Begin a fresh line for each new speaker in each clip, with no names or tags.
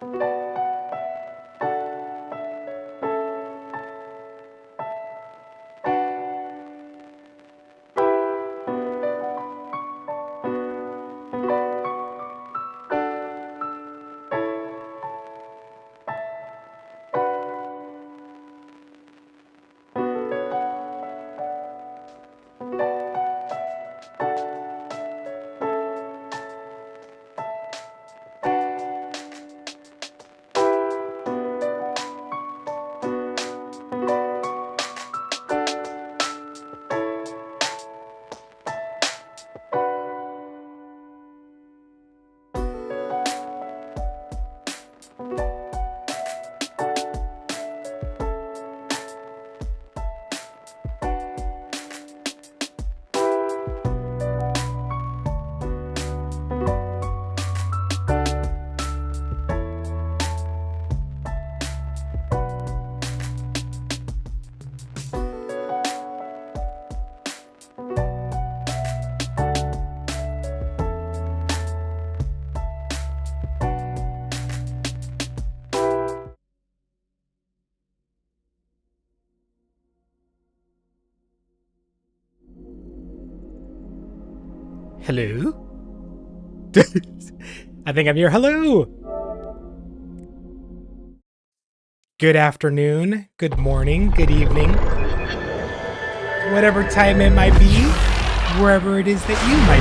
Hello? I think I'm here. Hello! Good afternoon, good morning, good evening. Whatever time it might be, wherever it is that you might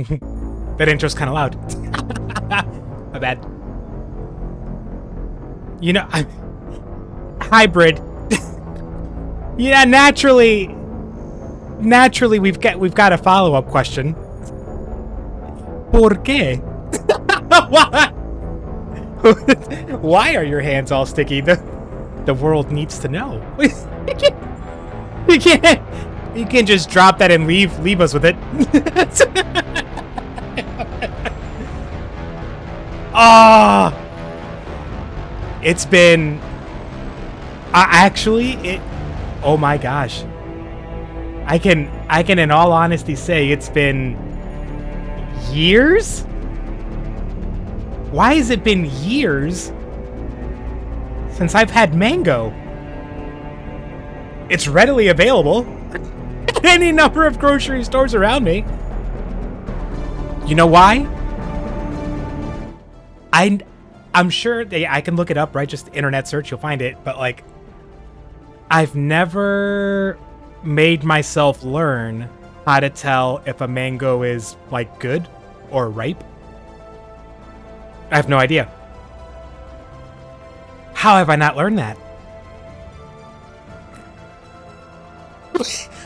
be. That intro's kind of loud. My bad. You know, I'm hybrid. Yeah, naturally we've got a follow-up question. ¿Por qué? Why are your hands all sticky? The world needs to know. You can't just drop that and leave us with it. Oh, it's been oh my gosh. I can in all honesty say it's been years? Why has it been years since I've had mango? It's readily available at any number of grocery stores around me. You know why? I'm sure I can look it up, right? Just internet search, you'll find it. But like, I've never made myself learn how to tell if a mango is like good or ripe. I have no idea. How have I not learned that?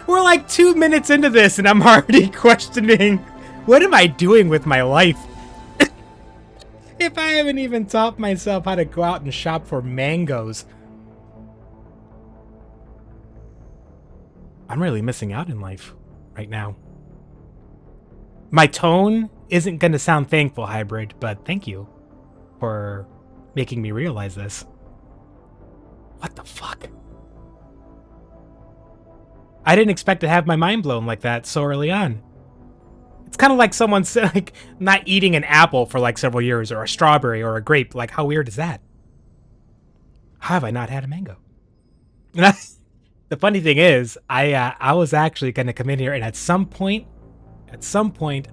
We're like 2 minutes into this and I'm already questioning, what am I doing with my life? If I haven't even taught myself how to go out and shop for mangoes. I'm really missing out in life right now. My tone isn't going to sound thankful, Hybrid, but thank you for making me realize this. What the fuck? I didn't expect to have my mind blown like that so early on. It's kind of like someone like not eating an apple for like several years, or a strawberry or a grape. Like, how weird is that? How have I not had a mango? The funny thing is, I was actually going to come in here and at some point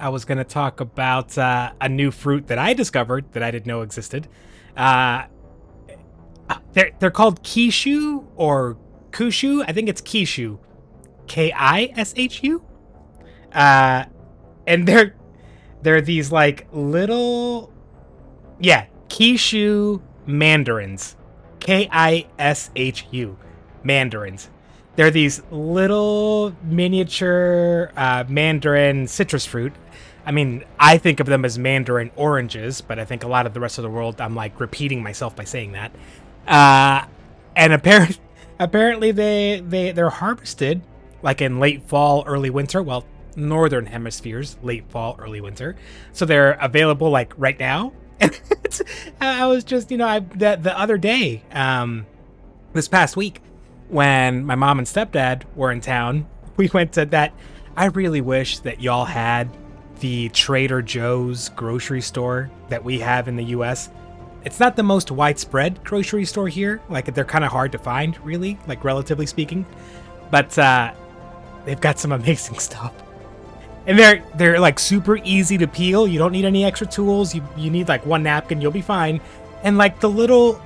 I was going to talk about a new fruit that I discovered that I didn't know existed. They're called Kishu or Kushu. I think it's Kishu. Kishu. And they're these like little, yeah, Kishu mandarins. Kishu mandarins. They're these little miniature mandarin citrus fruit. I mean, I think of them as mandarin oranges, but I think a lot of the rest of the world, I'm like repeating myself by saying that. And apparently they're harvested like in late fall, early winter. Well, northern hemispheres, late fall, early winter. So they're available like right now. And I was just, the other day, this past week, when my mom and stepdad were in town, we went to that. I really wish that y'all had the Trader Joe's grocery store that we have in the US. It's not the most widespread grocery store here. Like, they're kind of hard to find, really, like, relatively speaking. But they've got some amazing stuff. And they're like super easy to peel. You don't need any extra tools. You need like one napkin, you'll be fine. And like the little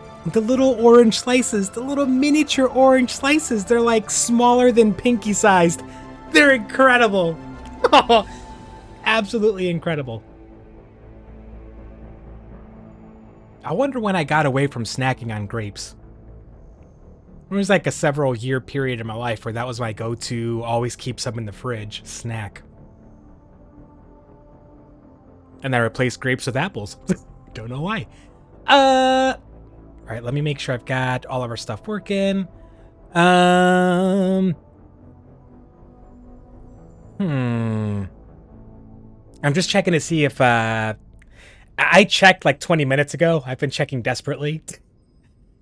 orange slices, the little miniature orange slices, they're like smaller than pinky sized. They're incredible. Absolutely incredible. I wonder when I got away from snacking on grapes. There was like a several year period in my life where that was my go-to, always keep some in the fridge, snack. And I replaced grapes with apples. Don't know why. All right, let me make sure I've got all of our stuff working. I'm just checking to see if I checked like 20 minutes ago. I've been checking desperately.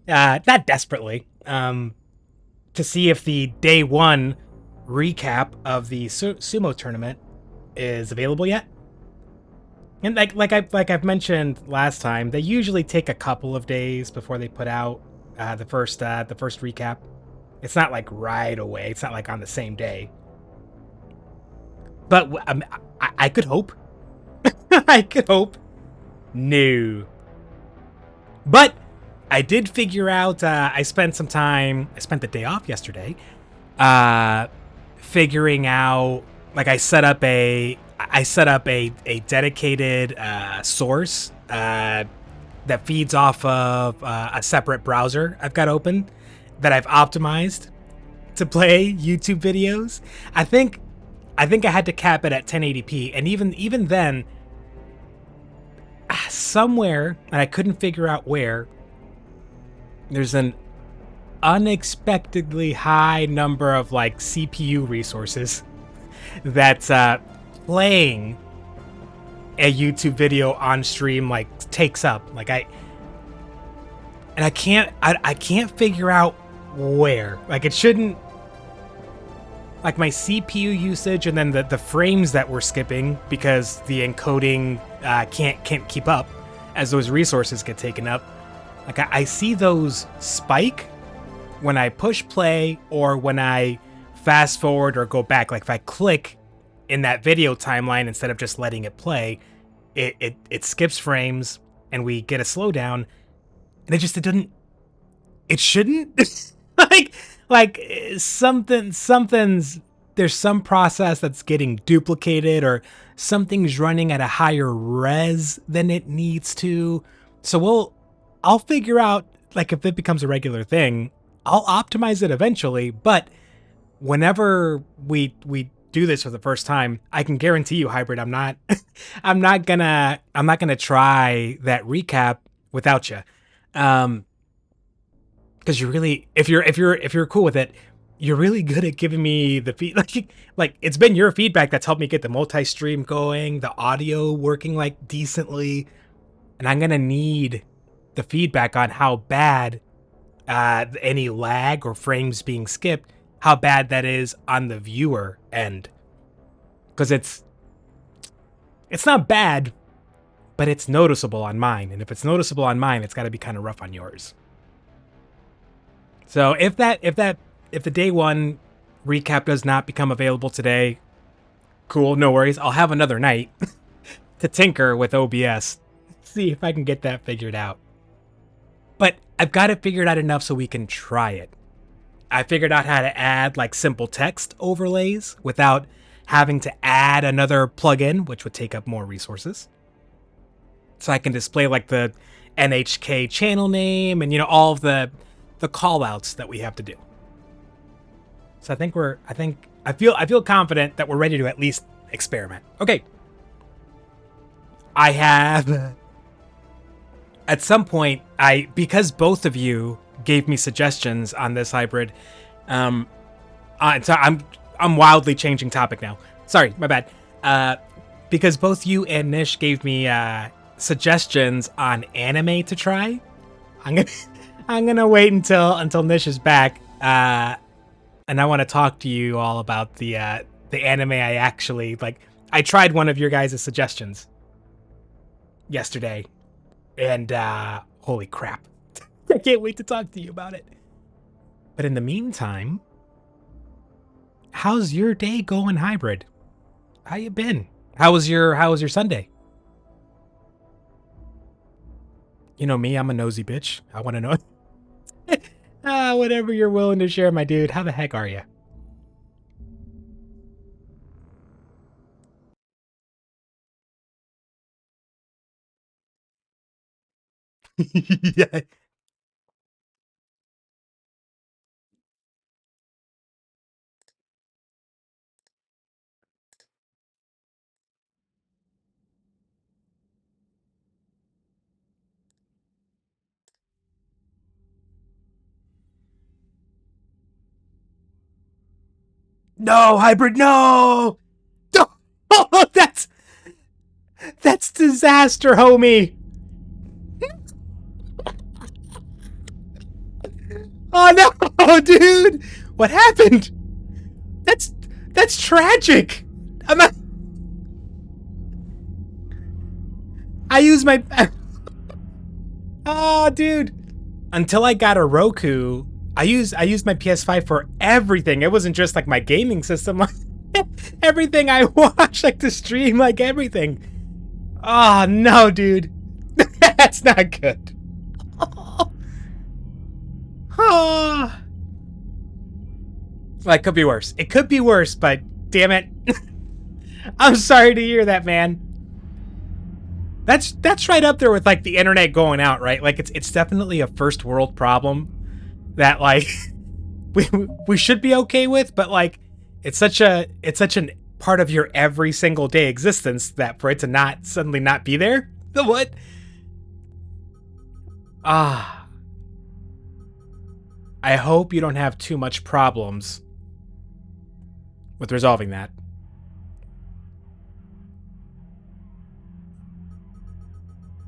Not desperately. To see if the day one recap of the sumo tournament is available yet. And like I've mentioned last time, they usually take a couple of days before they put out the first recap. It's not like right away. It's not like on the same day. But I could hope. I could hope. No. But I did figure out. I spent the day off yesterday, figuring out. Like I set up a dedicated source that feeds off of a separate browser I've got open that I've optimized to play YouTube videos. I think I had to cap it at 1080p, and even then, somewhere, and I couldn't figure out where, there's an unexpectedly high number of like CPU resources that's playing a YouTube video on stream like takes up. Like I can't figure out where. Like it shouldn't, like my CPU usage and then the frames that we're skipping because the encoding can't keep up as those resources get taken up. Like I see those spike when I push play or when I fast forward or go back. Like if I click in that video timeline instead of just letting it play, it skips frames and we get a slowdown. And it shouldn't. like something's there's some process that's getting duplicated or something's running at a higher res than it needs to. So I'll figure out, like, if it becomes a regular thing, I'll optimize it eventually. But whenever we do this for the first time, I can guarantee you, Hybrid, I'm not gonna try that recap without you. Because you're really, if you're cool with it, you're really good at giving me the feedback. Like it's been your feedback that's helped me get the multi-stream going, the audio working like decently, and I'm gonna need the feedback on how bad any lag or frames being skipped, how bad that is on the viewer end. Because it's not bad, but it's noticeable on mine, and if it's noticeable on mine, it's got to be kind of rough on yours. So if the day one recap does not become available today, cool, no worries. I'll have another night to tinker with OBS, see if I can get that figured out. But I've got it figured out enough so we can try it. I figured out how to add like simple text overlays without having to add another plugin, which would take up more resources. So I can display like the NHK channel name and, you know, all of the call outs that we have to do. So I feel confident that we're ready to at least experiment. Okay. I have at some point, because both of you gave me suggestions on this hybrid, so I'm wildly changing topic now. Sorry, my bad. Because both you and Nish gave me suggestions on anime to try, I'm gonna wait until Nish is back, and I want to talk to you all about the anime I actually like, I tried one of your guys' suggestions yesterday, and holy crap. I can't wait to talk to you about it. But in the meantime, how's your day going, Hybrid? How you been? How was your Sunday? You know me, I'm a nosy bitch. I want to know. Whatever you're willing to share, my dude. How the heck are you? Yeah. No, Hybrid, no! No! Oh, that's disaster, homie. Oh no, dude! What happened? That's that's tragic. I'm not, I use my oh, dude. Until I got a Roku, I used my PS5 for everything. It wasn't just like my gaming system. Everything I watch, like to stream, like everything. Oh no, dude. That's not good. Oh. Well, it could be worse. It could be worse, but damn it. I'm sorry to hear that, man. That's right up there with like the internet going out, right? Like it's definitely a first world problem that like we should be okay with, but like it's such an part of your every single day existence that for it to not suddenly not be there. The what? Ah, I hope you don't have too much problems with resolving that.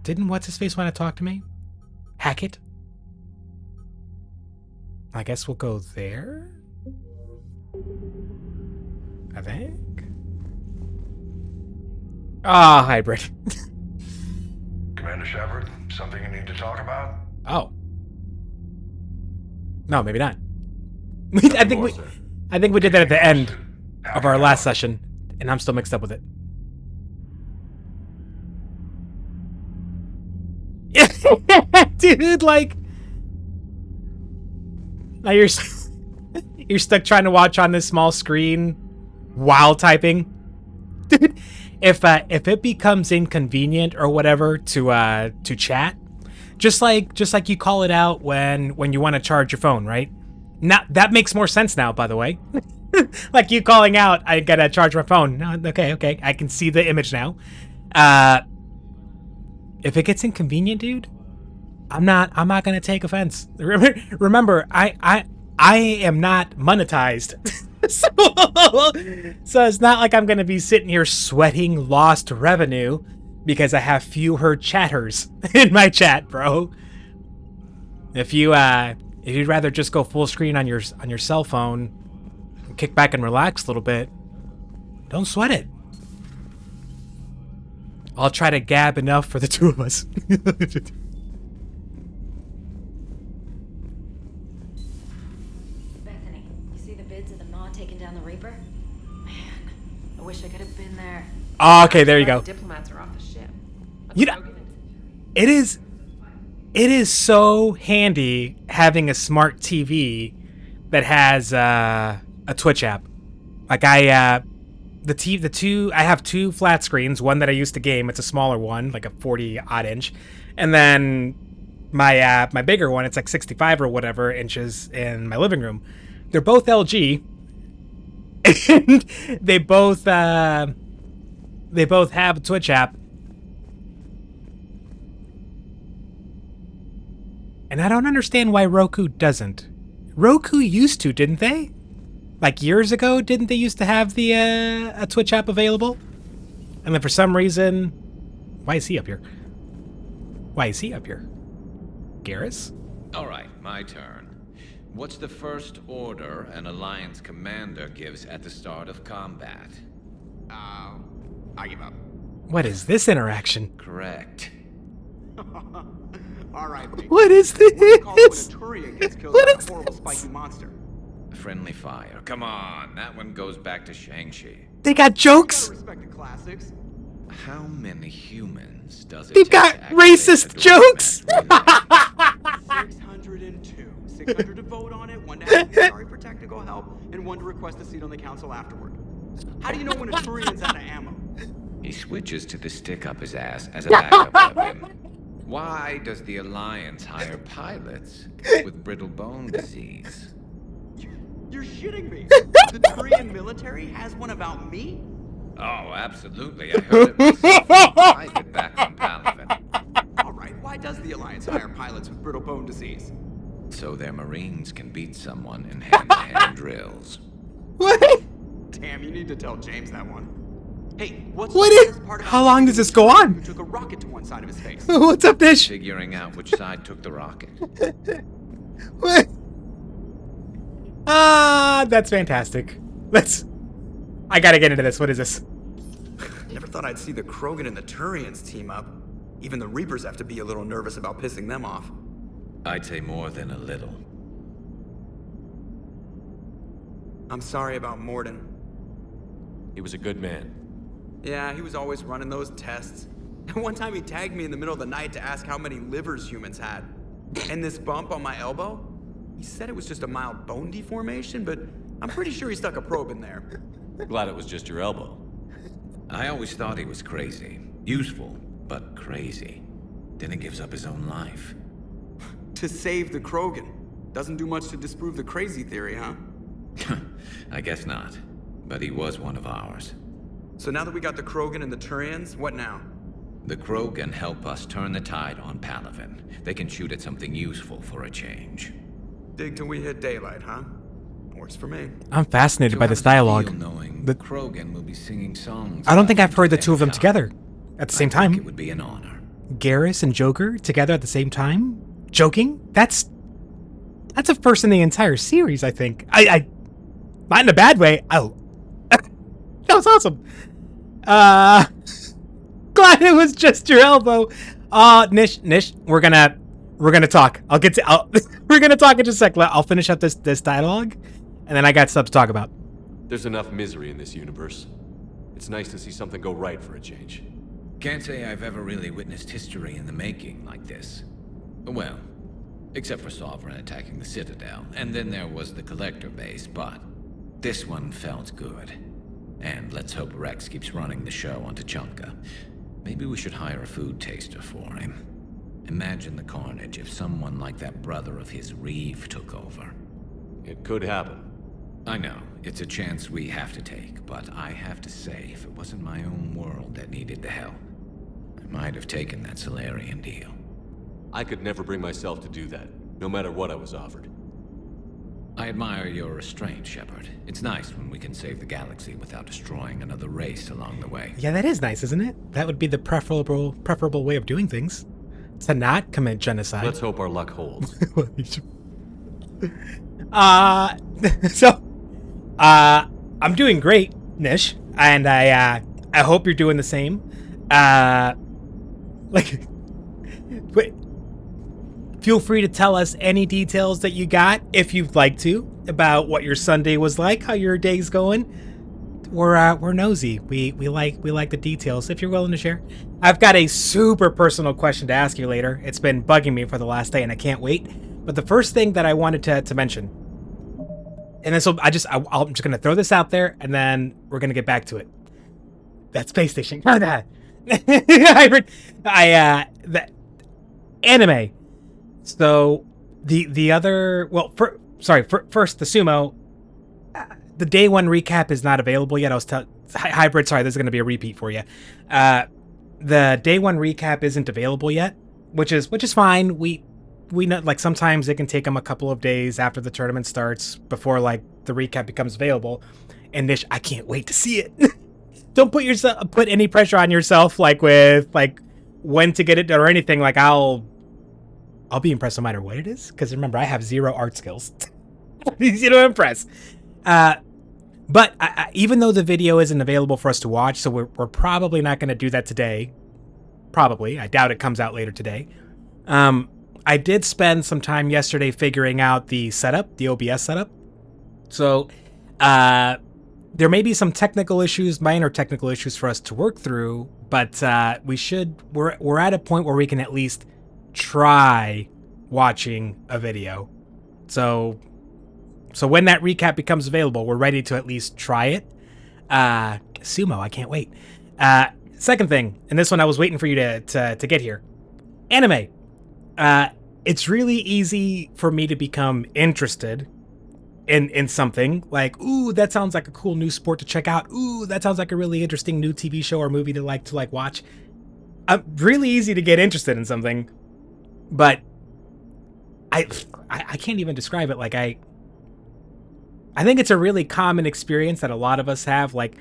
Didn't what's his face want to talk to me? Hackett? I guess we'll go there. I think. Ah, Hybrid.
Commander Shepard, something you need to talk about?
Oh. No, maybe not.
Nothing
I think
more,
we
sir.
I think we did that at the end
How
of
can
our
I
last
help?
session, and I'm still mixed up with it. Dude, like now you're stuck trying to watch on this small screen while typing. Dude, if it becomes inconvenient or whatever to chat, just like you call it out when you want to charge your phone, right? Now that makes more sense now, by the way. Like you calling out, I gotta charge my phone. No, okay, I can see the image now. Uh, if it gets inconvenient, dude, I'm not gonna take offense. Remember, I am not monetized. So it's not like I'm gonna be sitting here sweating lost revenue because I have fewer chatters in my chat, bro. If you'd rather just go full screen on your cell phone, kick back and relax a little bit, don't sweat it. I'll try to gab enough for the two of us.
Bethany, you see the bids of the Maw taking down the Reaper? Man, I wish I could have been there.
Oh, okay, there you go.
The diplomats are off the ship.
You know, it is so handy having a smart TV that has a Twitch app. Like I have two flat screens, one that I used to game, it's a smaller one, like a 40 odd inch, and then my bigger one, it's like 65 or whatever inches in my living room. They're both LG, and they both have a Twitch app. And I don't understand why Roku doesn't. Roku used to, didn't they? Like years ago, didn't they used to have the a Twitch app available? And then for some reason, why is he up here? Why is he up here? Garrus?
All right, my turn. What's the first order an Alliance commander gives at the start of combat?
I give up.
What is this interaction?
Correct.
All right, big.
What is
What do you call it
this?
when a Turian gets killed
What
by
is
a horrible
this?
spiky monster?
Friendly fire. Come on, that one goes back to Shang-Chi.
They got jokes?
Gotta respect the classics.
How many humans does it
They've
take
got
to activate
racist
the door
jokes.
$602. 600 to vote on it, 1 to ask me sorry for technical help, and 1 to request a seat on the council afterward. How do you know when a Turian's out of ammo?
He switches to the stick up his ass as a backup weapon. Why does the Alliance hire pilots with brittle bone disease?
You're shitting me. The Turian military has one about me?
Oh, absolutely. I heard it myself from a private back on Palaven.
All right, why does the Alliance hire pilots with brittle bone disease?
So their Marines can beat someone in hand-to-hand drills.
What?
Damn, you need to tell James that one. Hey, what's
What
the
is-
hardest part about
how long does this go on?
Who took a rocket to one side of his face?
What's up, Nish?
Figuring out which side took the rocket.
What? Ah, that's fantastic. I gotta get into this. What is this?
Never thought I'd see the Krogan and the Turians team up. Even the Reapers have to be a little nervous about pissing them off.
I'd say more than a little.
I'm sorry about Morden.
He was a good man.
Yeah, he was always running those tests. And one time he tagged me in the middle of the night to ask how many livers humans had. And this bump on my elbow? He said it was just a mild bone deformation, but I'm pretty sure he stuck a probe in there.
Glad it was just your elbow.
I always thought he was crazy. Useful, but crazy. Then he gives up his own life.
To save the Krogan. Doesn't do much to disprove the crazy theory, huh?
I guess not. But he was one of ours.
So now that we got the Krogan and the Turians, what now?
The Krogan help us turn the tide on Palaven. They can shoot at something useful for a change.
Dig till we hit daylight, huh? Works for me.
I'm fascinated
So
by
how
this
does it
dialogue.
feel knowing
The-
Krogan will be singing songs.
I don't think
about
I've heard the
them
two of them
time.
together at the same
I think It
time.
would be an honor.
Garrus and Joker together at the same time? Joking? That's a first in the entire series, I think. I not in a bad way. Oh. That was awesome. Glad it was just your elbow. Nish, we're gonna talk. We're gonna talk in just a sec. I'll finish up this dialogue, and then I got stuff to talk about.
There's enough misery in this universe. It's nice to see something go right for a change.
Can't say I've ever really witnessed history in the making like this. Well, except for Sovereign attacking the Citadel, and then there was the Collector base, but this one felt good. And let's hope Rex keeps running the show on Tuchanka. Maybe we should hire a food taster for him. Imagine the carnage if someone like that brother of his, Reeve, took over.
It could happen.
I know, it's a chance we have to take, but I have to say, if it wasn't my own world that needed the help, I might have taken that Solarian deal.
I could never bring myself to do that, no matter what I was offered.
I admire your restraint, Shepard. It's nice when we can save the galaxy without destroying another race along the way.
Yeah, that is nice, isn't it? That would be the preferable way of doing things. To not commit genocide.
Let's hope our luck holds.
I'm doing great, Nish, and I hope you're doing the same. Wait, feel free to tell us any details that you got, if you'd like to, about what your Sunday was like, how your day's going. We're nosy. We like the details. If you're willing to share, I've got a super personal question to ask you later. It's been bugging me for the last day, and I can't wait. But the first thing that I wanted to mention, and then so I'm just gonna throw this out there, and then we're gonna get back to it. That space station. The anime. So the other first the sumo. The day one recap is not available yet. Hybrid. Sorry, this is going to be a repeat for you. The day one recap isn't available yet, which is fine. We know, like, sometimes it can take them a couple of days after the tournament starts before like the recap becomes available. And Nish, I can't wait to see it. Don't put any pressure on yourself, like with like when to get it or anything. Like I'll be impressed no matter what it is, because remember I have zero art skills. Easy to impress. But even though the video isn't available for us to watch, so we're probably not going to do that today. Probably. I doubt it comes out later today. I did spend some time yesterday figuring out the setup, the OBS setup. So there may be some technical issues, minor technical issues for us to work through, but we're at a point where we can at least try watching a video. So when that recap becomes available, we're ready to at least try it. Sumo, I can't wait. Second thing, and this one I was waiting for you to get here. Anime. It's really easy for me to become interested in something like, ooh, that sounds like a cool new sport to check out. Ooh, that sounds like a really interesting new TV show or movie to watch. Really easy to get interested in something, but I can't even describe it. Like I think it's a really common experience that a lot of us have. Like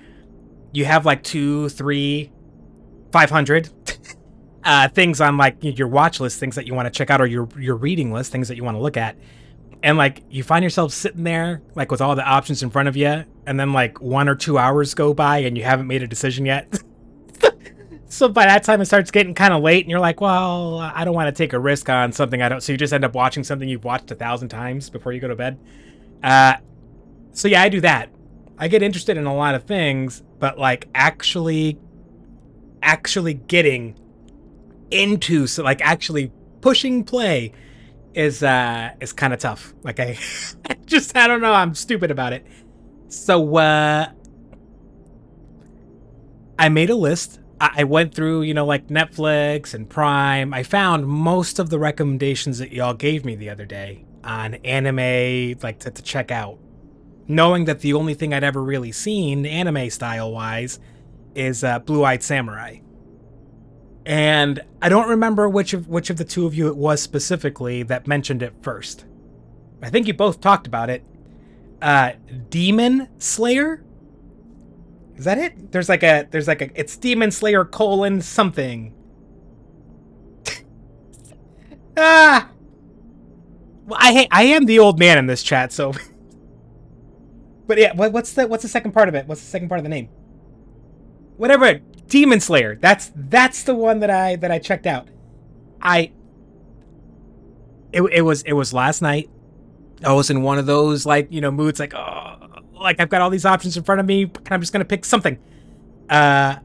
you have like 2, 3, 500 things on like your watch list, things that you want to check out, or your reading list, things that you want to look at. And like you find yourself sitting there like with all the options in front of you, and then like 1 or 2 hours go by and you haven't made a decision yet. So by that time it starts getting kind of late and you're like, well, I don't want to take a risk on something I don't. So you just end up watching something you've watched 1,000 times before you go to bed. So yeah, I do that. I get interested in a lot of things, but like actually getting into, so like actually pushing play is kind of tough. Like I don't know, I'm stupid about it. So I made a list. I went through, like Netflix and Prime. I found most of the recommendations that y'all gave me the other day on anime, like to check out, knowing that the only thing I'd ever really seen anime style wise is Blue-Eyed Samurai. And I don't remember which of the two of you it was specifically that mentioned it first. I think you both talked about it. Demon Slayer? Is that it? There's like a it's Demon Slayer : something. Well, I am the old man in this chat, so. But yeah, what's the second part of it? What's the second part of the name? Whatever. Demon Slayer. That's the one that I checked out. It was last night. I was in one of those like, moods like, oh, like I've got all these options in front of me, and I'm just gonna pick something. I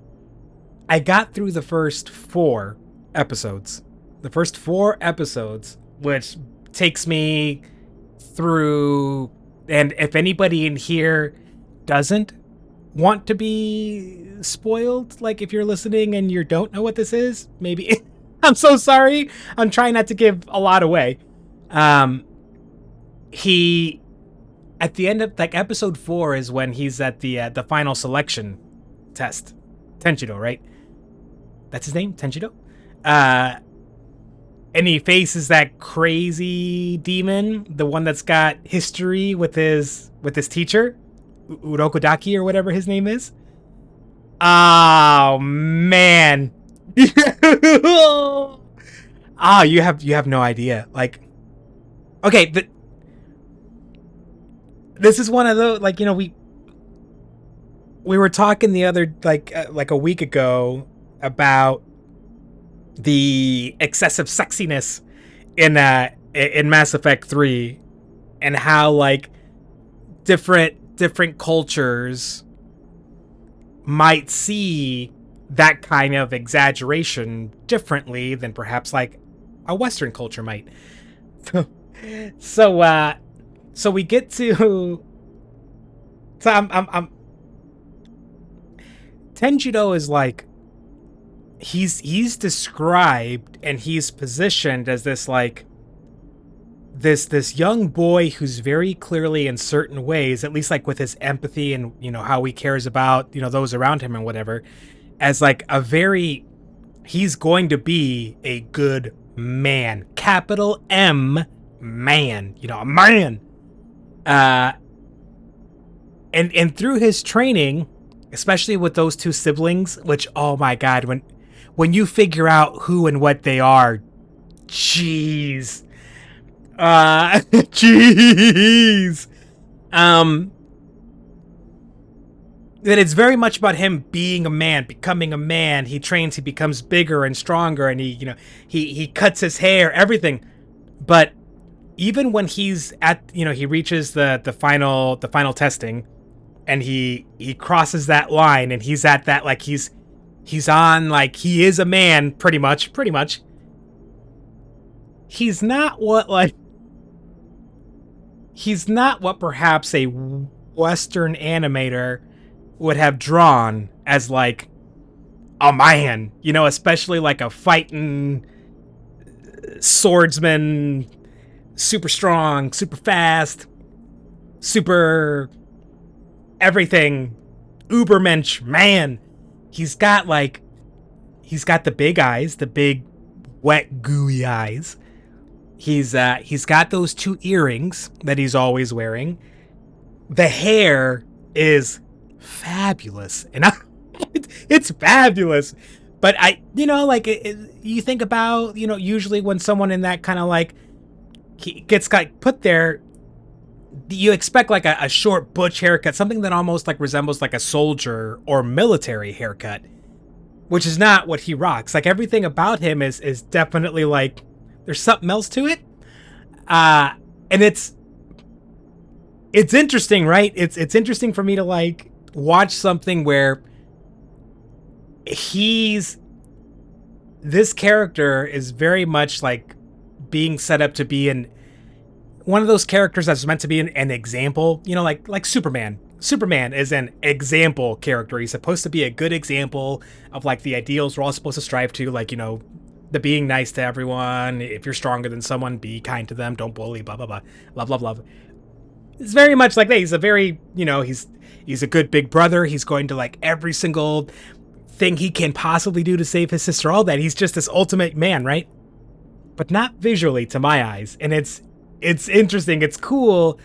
got through the first 4 episodes. The first 4 episodes, which takes me through, and if anybody in here doesn't want to be spoiled, like if you're listening and you don't know what this is, maybe I'm so sorry. I'm trying not to give a lot away. He at the end of like episode 4 is when he's at the final selection test. Tenchido, right? That's his name, Tenchido. And he faces that crazy demon, the one that's got history with his teacher, Urokodaki or whatever his name is. Oh man. Oh, you have no idea. Like, okay, this is one of those, like, we were talking the other, like a week ago about the excessive sexiness in Mass Effect 3 and how like different cultures might see that kind of exaggeration differently than perhaps like a Western culture might. So we get to, I'm Tenjido is like, he's described and he's positioned as this like this young boy who's very clearly in certain ways, at least like with his empathy and how he cares about those around him and whatever, as like he's going to be a good man, capital M man, a man. And through his training, especially with those 2 siblings, which, oh my god, when you figure out who and what they are, jeez. Jeez. that it's very much about him being a man, becoming a man. He trains, he becomes bigger and stronger, and he cuts his hair, everything. But even when he's at, he reaches the final testing, and he crosses that line, and he's at that, like, he's on, like, he is a man, pretty much. He's not what perhaps a Western animator would have drawn as, like, a man, especially like a fighting swordsman, super strong, super fast, super everything, ubermensch, man. He's got the big eyes, the big wet gooey eyes. He's got those 2 earrings that he's always wearing. The hair is fabulous, and it's fabulous. But you think about, usually when someone in that kind of, like, gets put there, you expect like a short butch haircut, something that almost like resembles like a soldier or military haircut, which is not what he rocks. Like, everything about him is definitely like there's something else to it. And it's interesting, right? It's interesting for me to, like, watch something where this character is very much like being set up to be one of those characters that's meant to be an example, like Superman. Superman is an example character. He's supposed to be a good example of, like, the ideals we're all supposed to strive to, like, the being nice to everyone. If you're stronger than someone, be kind to them. Don't bully, blah, blah, blah. Love, love, love. It's very much like that. He's a very, he's a good big brother. He's going to, like, every single thing he can possibly do to save his sister, all that. He's just this ultimate man, right? But not visually to my eyes. And it's interesting. It's cool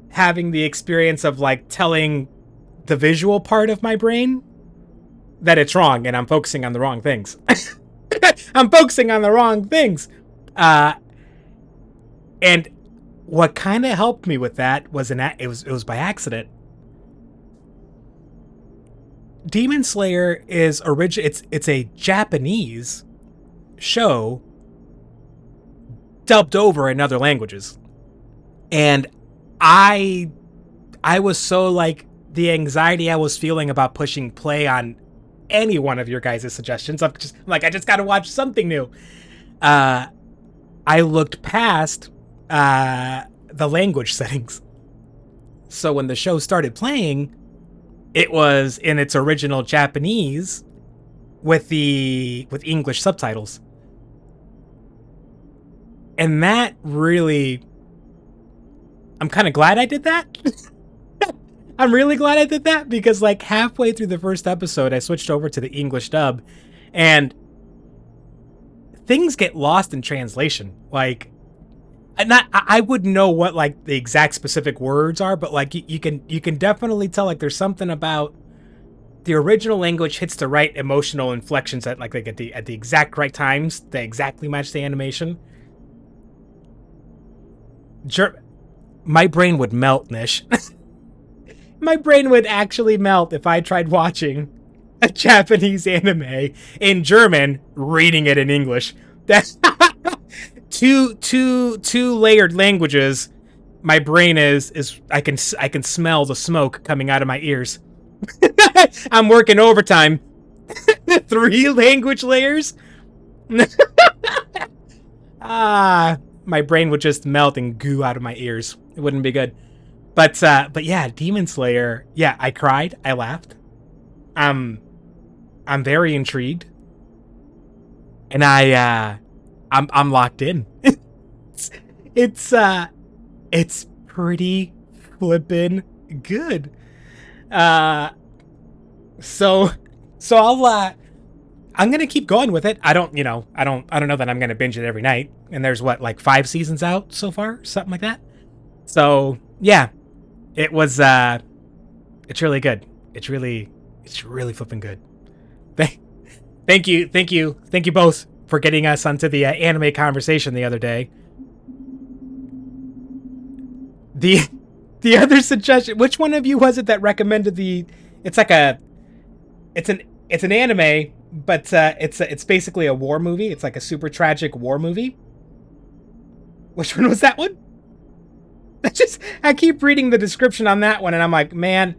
having the experience of, like, telling the visual part of my brain that it's wrong and I'm focusing on the wrong things. I'm focusing on the wrong things. And what kind of helped me with that was it was by accident. Demon Slayer is it's a Japanese show dubbed over in other languages. And I was so, like, the anxiety I was feeling about pushing play on any one of your guys' suggestions, I just gotta watch something new. I looked past the language settings. So when the show started playing, it was in its original Japanese with English subtitles. And that really, I'm kind of glad I did that. I'm really glad I did that, because, like, halfway through the first episode, I switched over to the English dub, and things get lost in translation. Like, I wouldn't know what, like, the exact specific words are, but, like, you can definitely tell, like, there's something about the original language hits the right emotional inflections at the exact right times that exactly match the animation. My brain would melt, Nish. My brain would actually melt if I tried watching a Japanese anime in German, reading it in English. That's two layered languages. My brain is I can smell the smoke coming out of my ears. I'm working overtime. 3 language layers. My brain would just melt and goo out of my ears. It wouldn't be good. But yeah, Demon Slayer. Yeah, I cried. I laughed. I'm very intrigued, and I'm locked in. It's pretty flippin' good. So I'm gonna keep going with it. I don't know that I'm gonna binge it every night. And there's what, like 5 seasons out so far, something like that. So yeah, it was. It's really good. It's really flipping good. Thank you both for getting us onto the anime conversation the other day. The other suggestion, which one of you was it that recommended the It's like a, it's an anime, but it's basically a war movie. It's like a super tragic war movie. Which one was that one? I keep reading the description on that one, and I'm like, man,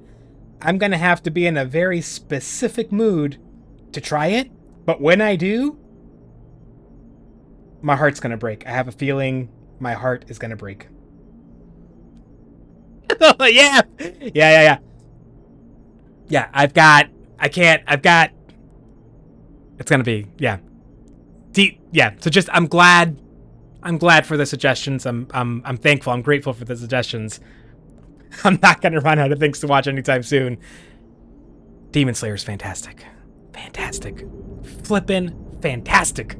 I'm gonna have to be in a very specific mood to try it. But when I do, my heart's gonna break. I have a feeling my heart is gonna break. Yeah. Yeah, I've got, it's gonna be, yeah. Yeah, so just, I'm glad for the suggestions. I'm thankful, I'm grateful for the suggestions. I'm not gonna run out of things to watch anytime soon. Demon Slayer is fantastic. Fantastic. Flippin' fantastic.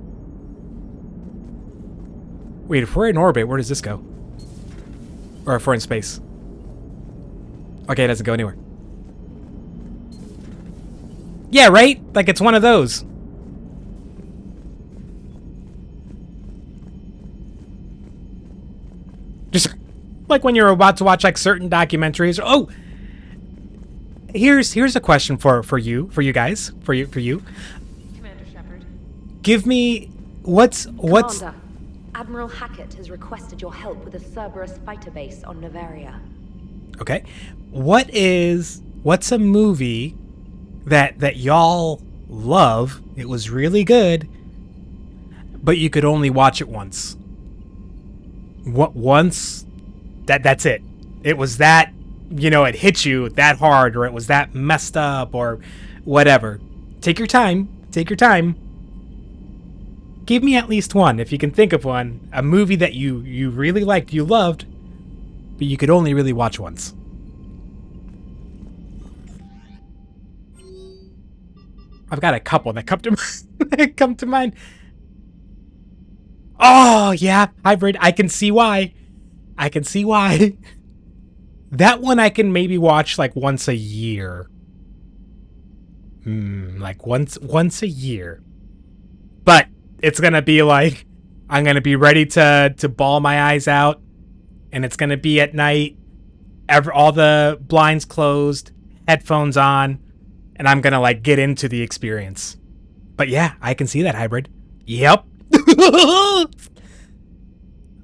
Wait, if we're in orbit, where does this go? Or if we're in space? Okay, it doesn't go anywhere. Yeah, right? Like, it's one of those. Just like when you're about to watch, like, certain documentaries. Oh! Here's a question for you guys. For you.
Commander Shepard.
Give me... What's...
Commander, Admiral Hackett has requested your help with a Cerberus fighter base on Novaria.
Okay. What's a movie that y'all love? It was really good, but you could only watch it once. What once? That's it. It was that, you know, it hit you that hard, or it was that messed up, or whatever. Take your time. Take your time. Give me at least one, if you can think of one. A movie that you really liked, you loved, but you could only really watch once. I've got a couple that come to mind. Oh, yeah, Hybrid. I can see why. That one I can maybe watch like once a year. Like once a year. But it's gonna be like, I'm gonna be ready to bawl my eyes out, and it's gonna be at night, all the blinds closed, headphones on, and I'm gonna like get into the experience. But yeah, I can see that, Hybrid. Yep.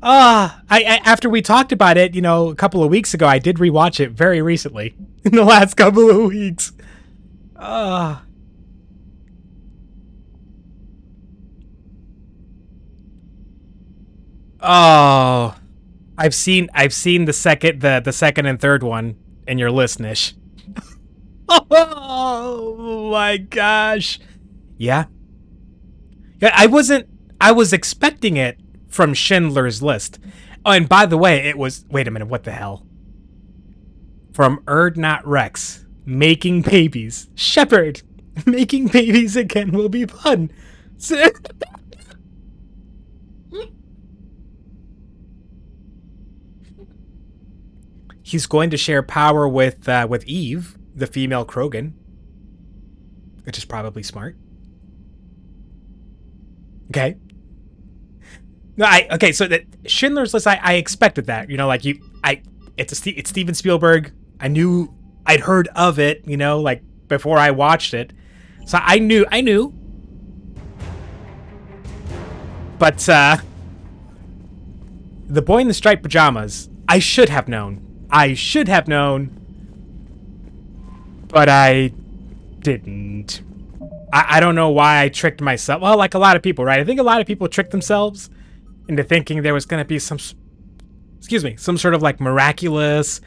I after we talked about it, you know, a couple of weeks ago, I did rewatch it very recently in the last couple of weeks. Oh, I've seen the second and third one in your list, Nish. Oh my gosh. Yeah. I was expecting it from Schindler's List. Oh, and by the way, it was, wait a minute, what the hell? From Erd Not Rex, Making Babies. Shepard, making babies again will be fun. He's going to share power with Eve, the female Krogan, which is probably smart. Okay. No, okay. So that Schindler's List, I expected that. You know, like it's Steven Spielberg. I'd heard of it. You know, like before I watched it, so I knew. But The Boy in the Striped Pajamas, I should have known. But I didn't. I don't know why I tricked myself. Well, like a lot of people, right? I think a lot of people trick themselves into thinking there was going to be some sort of like miraculous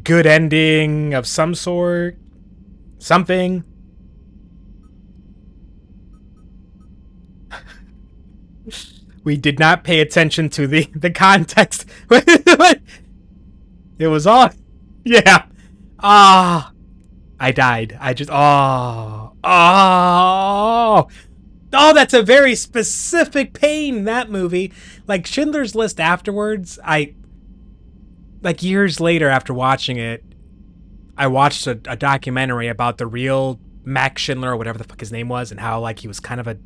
good ending of some sort. Something. We did not pay attention to the context. It was all... Yeah. I died. Oh, that's a very specific pain, that movie. Like, Schindler's List afterwards, like, years later after watching it, I watched a documentary about the real Max Schindler, or whatever the fuck his name was, and how, like, he was kind of a...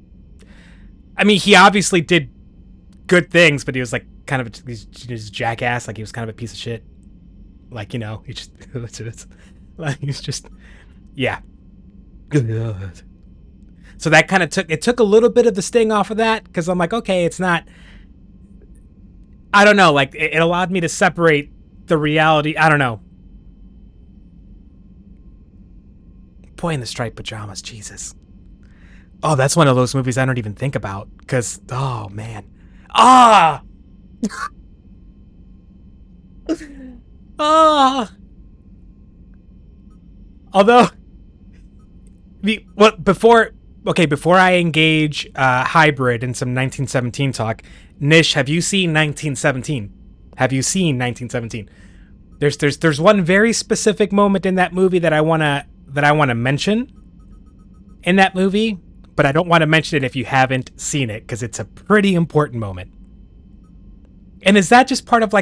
I mean, he obviously did good things, but he was, like, kind of a jackass. Like, he was kind of a piece of shit. Like, you know, he just... like, he's just... Yeah. Good. So that kind of took a little bit of the sting off of that, because I'm like, okay, it's not. I don't know. Like it allowed me to separate the reality. I don't know. Boy in the striped pajamas, Jesus. Oh, that's one of those movies I don't even think about, because oh man, ah, ah. Although before I engage Hybrid in some 1917 talk, Nish, have you seen 1917? Have you seen 1917? There's one very specific moment in that movie that I wanna mention in that movie, but I don't want to mention it if you haven't seen it, because it's a pretty important moment. And is that just part of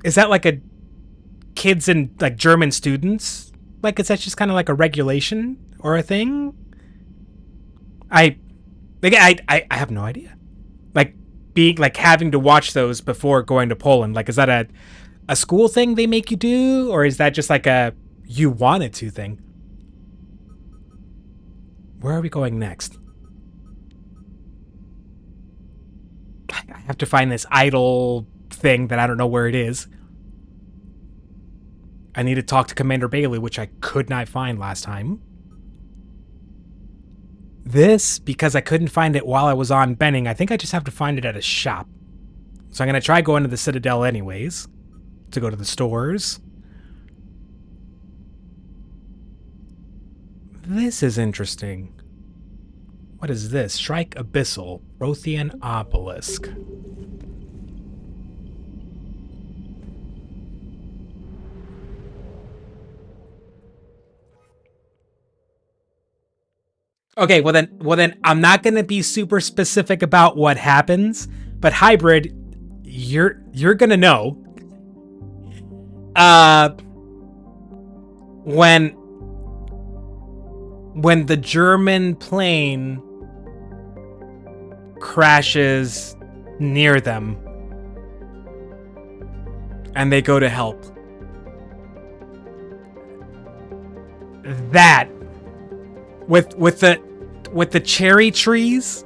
is that like a kids and like German students? Like, is that just kind of like a regulation or a thing? I have no idea. Like being like having to watch those before going to Poland. Like, is that a school thing they make you do, or is that just like a you wanted to thing? Where are we going next? I have to find this idol thing that I don't know where it is. I need to talk to Commander Bailey, which I could not find last time. This, because I couldn't find it while I was on Benning, I think I just have to find it at a shop. So I'm going to try going to the Citadel anyways, to go to the stores. This is interesting. What is this? Shrike Abyssal, Rothian Obelisk. Okay, well then I'm not going to be super specific about what happens, but Hybrid, you're going to know when the German plane crashes near them and they go to help. That with the cherry trees,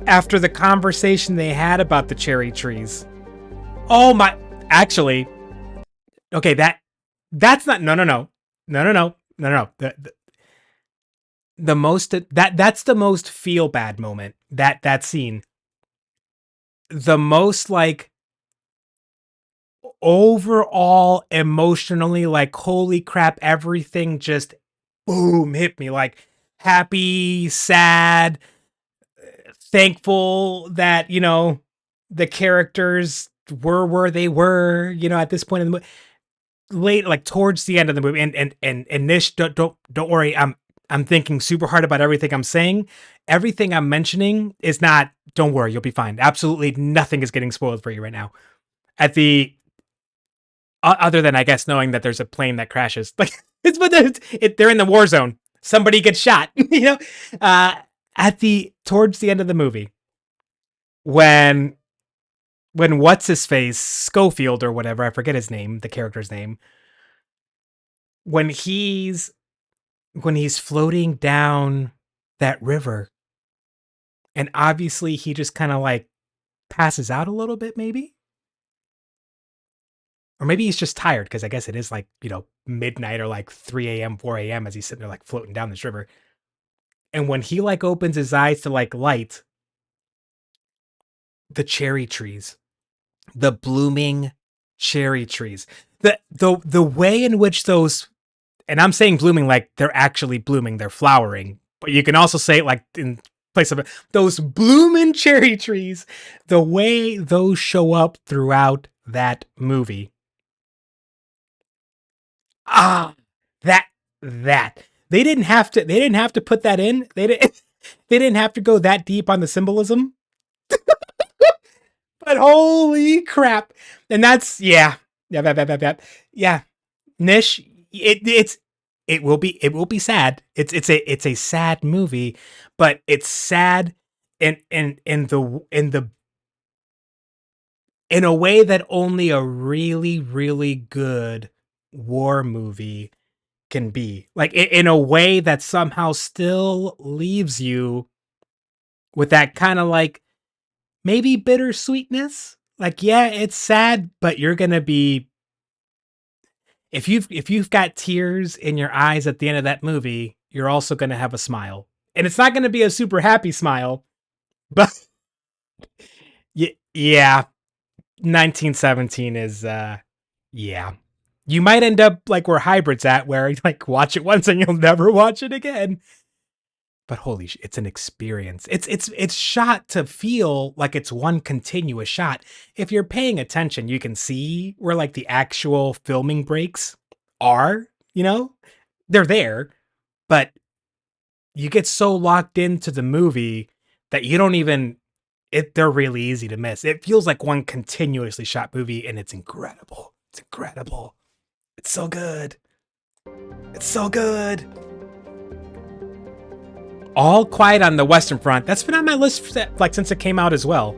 after the conversation they had about the cherry trees. Oh my, actually, okay, that's not no. The most that's the most feel bad moment. That scene. The most like overall emotionally like holy crap, everything just boom hit me, like happy, sad, thankful that, you know, the characters were where they were, you know, at this point in the movie. Late, like towards the end of the movie, and Nish, don't worry, I'm thinking super hard about everything I'm saying. Everything I'm mentioning is not, don't worry, you'll be fine. Absolutely nothing is getting spoiled for you right now. At the other than I guess knowing that there's a plane that crashes, like they're in the war zone. Somebody gets shot, you know. At the towards the end of the movie, when what's his face, Schofield or whatever, I forget his name, the character's name, when he's floating down that river, and obviously he just kind of like passes out a little bit, maybe. Or maybe he's just tired, because I guess it is like, you know, midnight or like 3 a.m., 4 a.m. as he's sitting there like floating down this river. And when he like opens his eyes to like light, the cherry trees, the blooming cherry trees, the way in which those, and I'm saying blooming like they're actually blooming, they're flowering, but you can also say it like in place of those blooming cherry trees, the way those show up throughout that movie. Ah, that they didn't have to put that in. They didn't have to go that deep on the symbolism. But holy crap. And that's yeah. Yeah. Nish, it will be sad. It's a sad movie, but it's sad in a way that only a really, really good war movie can be. Like, in a way that somehow still leaves you with that kind of like maybe bittersweetness. Like, yeah, it's sad, but you're gonna be, if you've got tears in your eyes at the end of that movie, you're also gonna have a smile. And it's not gonna be a super happy smile, but yeah, 1917 is yeah. You might end up like where Hybrid's at, where you like watch it once and you'll never watch it again. But holy shit, it's an experience. It's shot to feel like it's one continuous shot. If you're paying attention, you can see where like the actual filming breaks are, you know? They're there, but you get so locked into the movie that you don't even they're really easy to miss. It feels like one continuously shot movie, and it's incredible. It's incredible. It's so good. It's so good. All Quiet on the Western Front. That's been on my list like since it came out as well.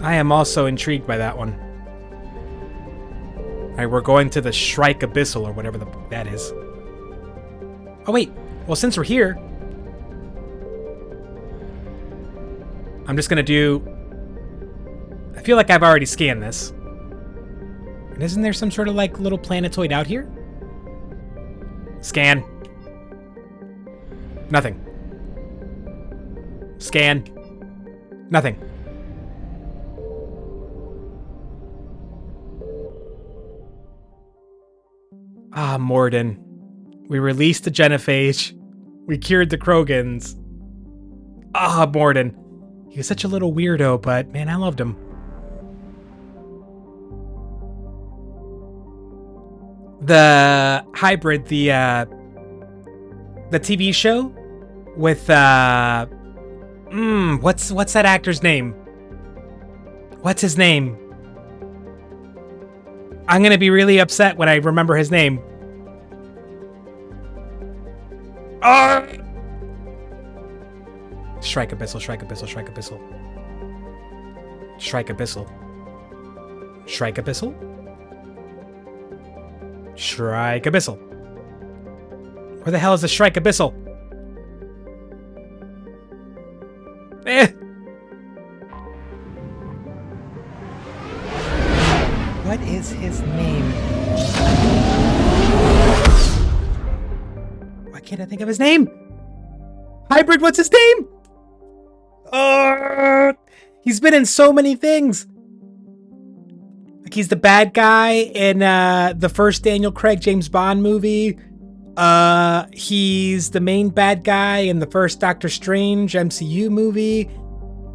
I am also intrigued by that one. All right, we're going to the Shrike Abyssal or whatever that is. Oh wait, well since we're here, I'm just gonna do. I feel like I've already scanned this. And isn't there some sort of like little planetoid out here? Scan. Nothing. Scan. Nothing. Ah, Morden. We released the Genophage. We cured the Krogans. Ah, Morden. He was such a little weirdo, but man, I loved him. The Hybrid, the TV show with what's that actor's name? What's his name? I'm gonna be really upset when I remember his name. Shrike Abyssal, Shrike Abyssal, Shrike Abyssal. Shrike Abyssal. Shrike Abyssal? Shrike Abyssal. Where the hell is the Shrike Abyssal? Eh! What is his name? Why can't I think of his name? Hybrid, what's his name? He's been in so many things. Like he's the bad guy in the first Daniel Craig James Bond movie. He's the main bad guy in the first Doctor Strange MCU movie.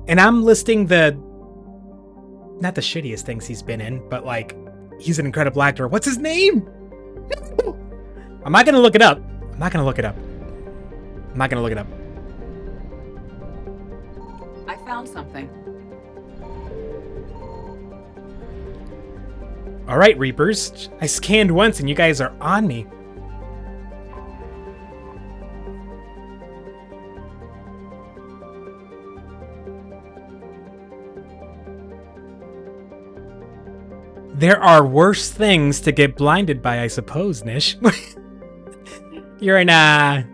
And I'm listing not the shittiest things he's been in, but like, he's an incredible actor. What's his name? I'm not gonna look it up. I'm not gonna look it up. I'm not gonna look it up.
I found something.
All right, Reapers. I scanned once and you guys are on me. There are worse things to get blinded by, I suppose, Nish. You're in a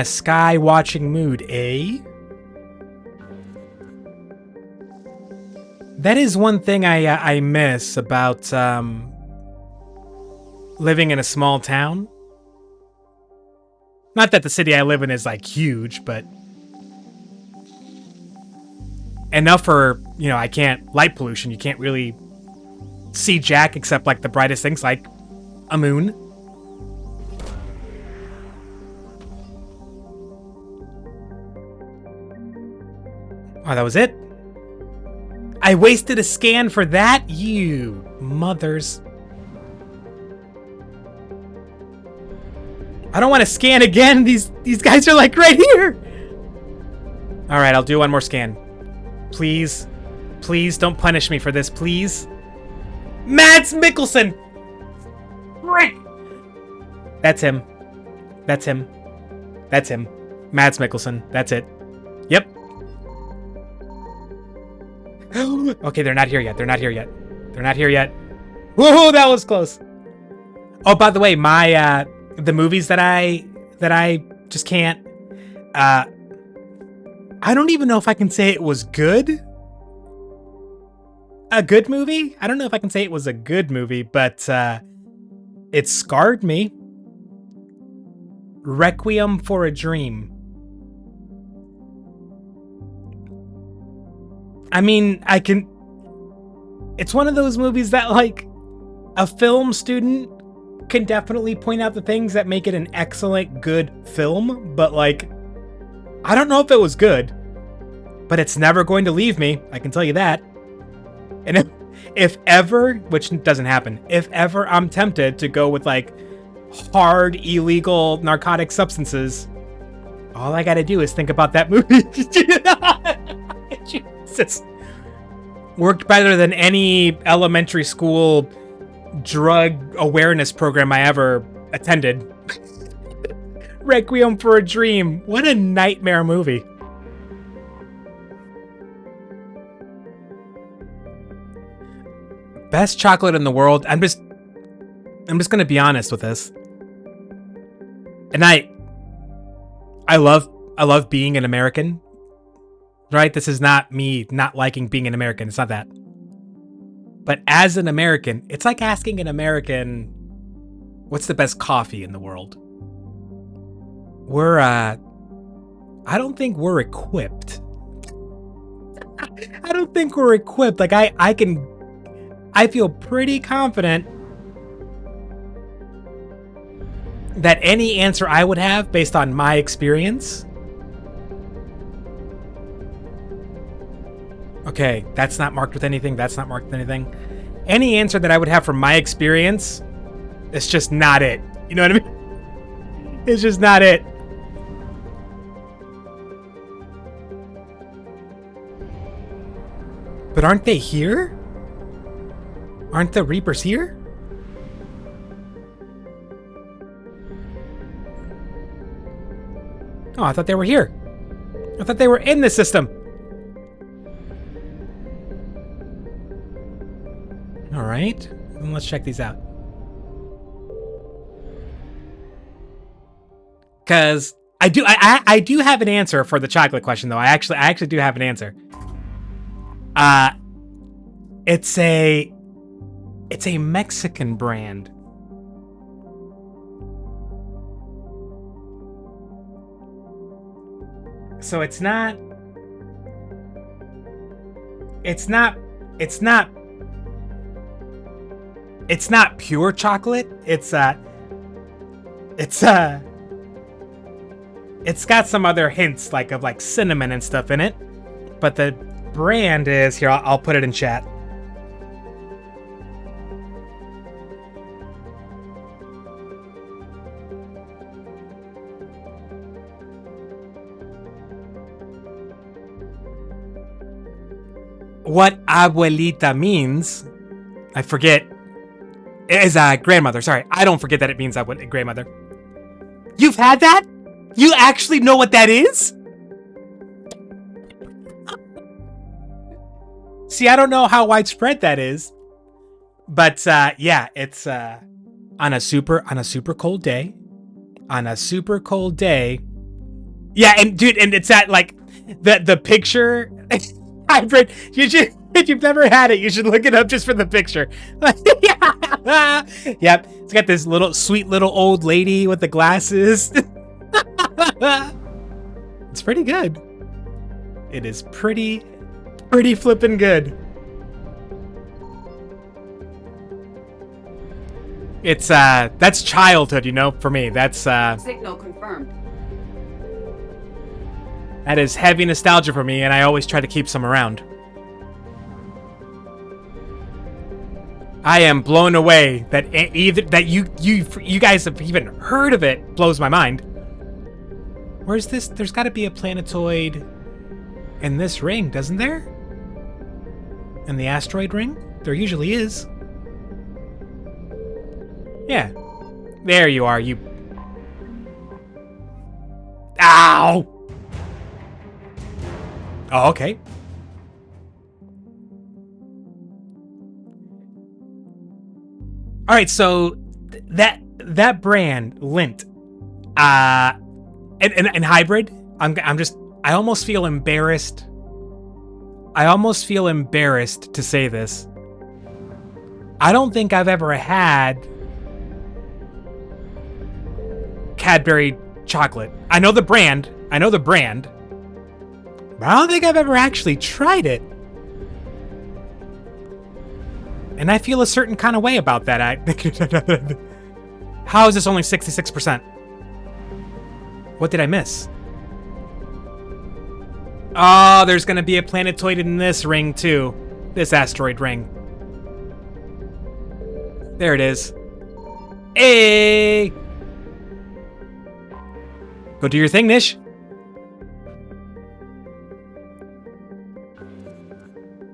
sky watching mood, eh? That is one thing I miss about living in a small town. Not that the city I live in is like huge, but enough for, you know, I can't, light pollution, you can't really see jack except like the brightest things like a moon. Oh, that was it? I wasted a scan for that? You mothers. I don't want to scan again. These guys are like right here. All right, I'll do one more scan. Please. Please don't punish me for this, please. Mads Mikkelsen. Frick. That's him. That's him. That's him. Mads Mikkelsen. That's it. Yep. Okay, they're not here yet. They're not here yet. They're not here yet. Whoa, that was close. Oh, by the way, my the movies that I just can't. I don't even know if I can say it was good. A good movie? I don't know if I can say it was a good movie, but it scarred me. Requiem for a Dream. I mean, it's one of those movies that, like, a film student can definitely point out the things that make it an excellent, good film, but, like, I don't know if it was good, but it's never going to leave me, I can tell you that. And if ever, which doesn't happen, if ever I'm tempted to go with, like, hard, illegal narcotic substances, all I gotta do is think about that movie. Jesus. Worked better than any elementary school drug awareness program I ever attended. Requiem for a Dream. What a nightmare movie. Best chocolate in the world. I'm just gonna be honest with this. And I love being an American. Right? This is not me not liking being an American. It's not that. But as an American, it's like asking an American, what's the best coffee in the world? I don't think we're equipped. I don't think we're equipped. Like, I feel pretty confident that any answer I would have based on my experience. Okay, that's not marked with anything. That's not marked with anything. Any answer that I would have from my experience, it's just not it. You know what I mean? It's just not it. But aren't they here? Aren't the Reapers here? Oh, I thought they were here. I thought they were in the system. All right, then let's check these out. Because I do have an answer for the chocolate question, though. I actually do have an answer. It's a Mexican brand. So it's not pure chocolate. It's got some other hints of cinnamon and stuff in it. But the brand is here. I'll put it in chat. What abuelita means, I forget, is grandmother. Sorry, I don't forget that it means grandmother. You've had that? You actually know what that is? See, I don't know how widespread that is, but yeah, it's on a super cold day. On a super cold day. Yeah, and dude, and it's at the picture. Hybrid, if you've never had it, you should look it up just for the picture. Yep, it's got this sweet little old lady with the glasses. It's pretty good. It is pretty flippin' good. It's that's childhood, for me. That's
Signal confirmed.
That is heavy nostalgia for me, and I always try to keep some around. I am blown away that you guys have even heard of it. Blows my mind. Where's this? There's got to be a planetoid in this ring, doesn't there? In the asteroid ring? There usually is. Yeah. There you are, you... Ow! Oh, okay. All right, so that brand, Lint, and Hybrid, I almost feel embarrassed. I almost feel embarrassed to say this. I don't think I've ever had Cadbury chocolate. I know the brand, but I don't think I've ever actually tried it. And I feel a certain kind of way about that. How is this only 66%? What did I miss? Oh, there's going to be a planetoid in this ring, too. This asteroid ring. There it is. Hey! Go do your thing, Nish.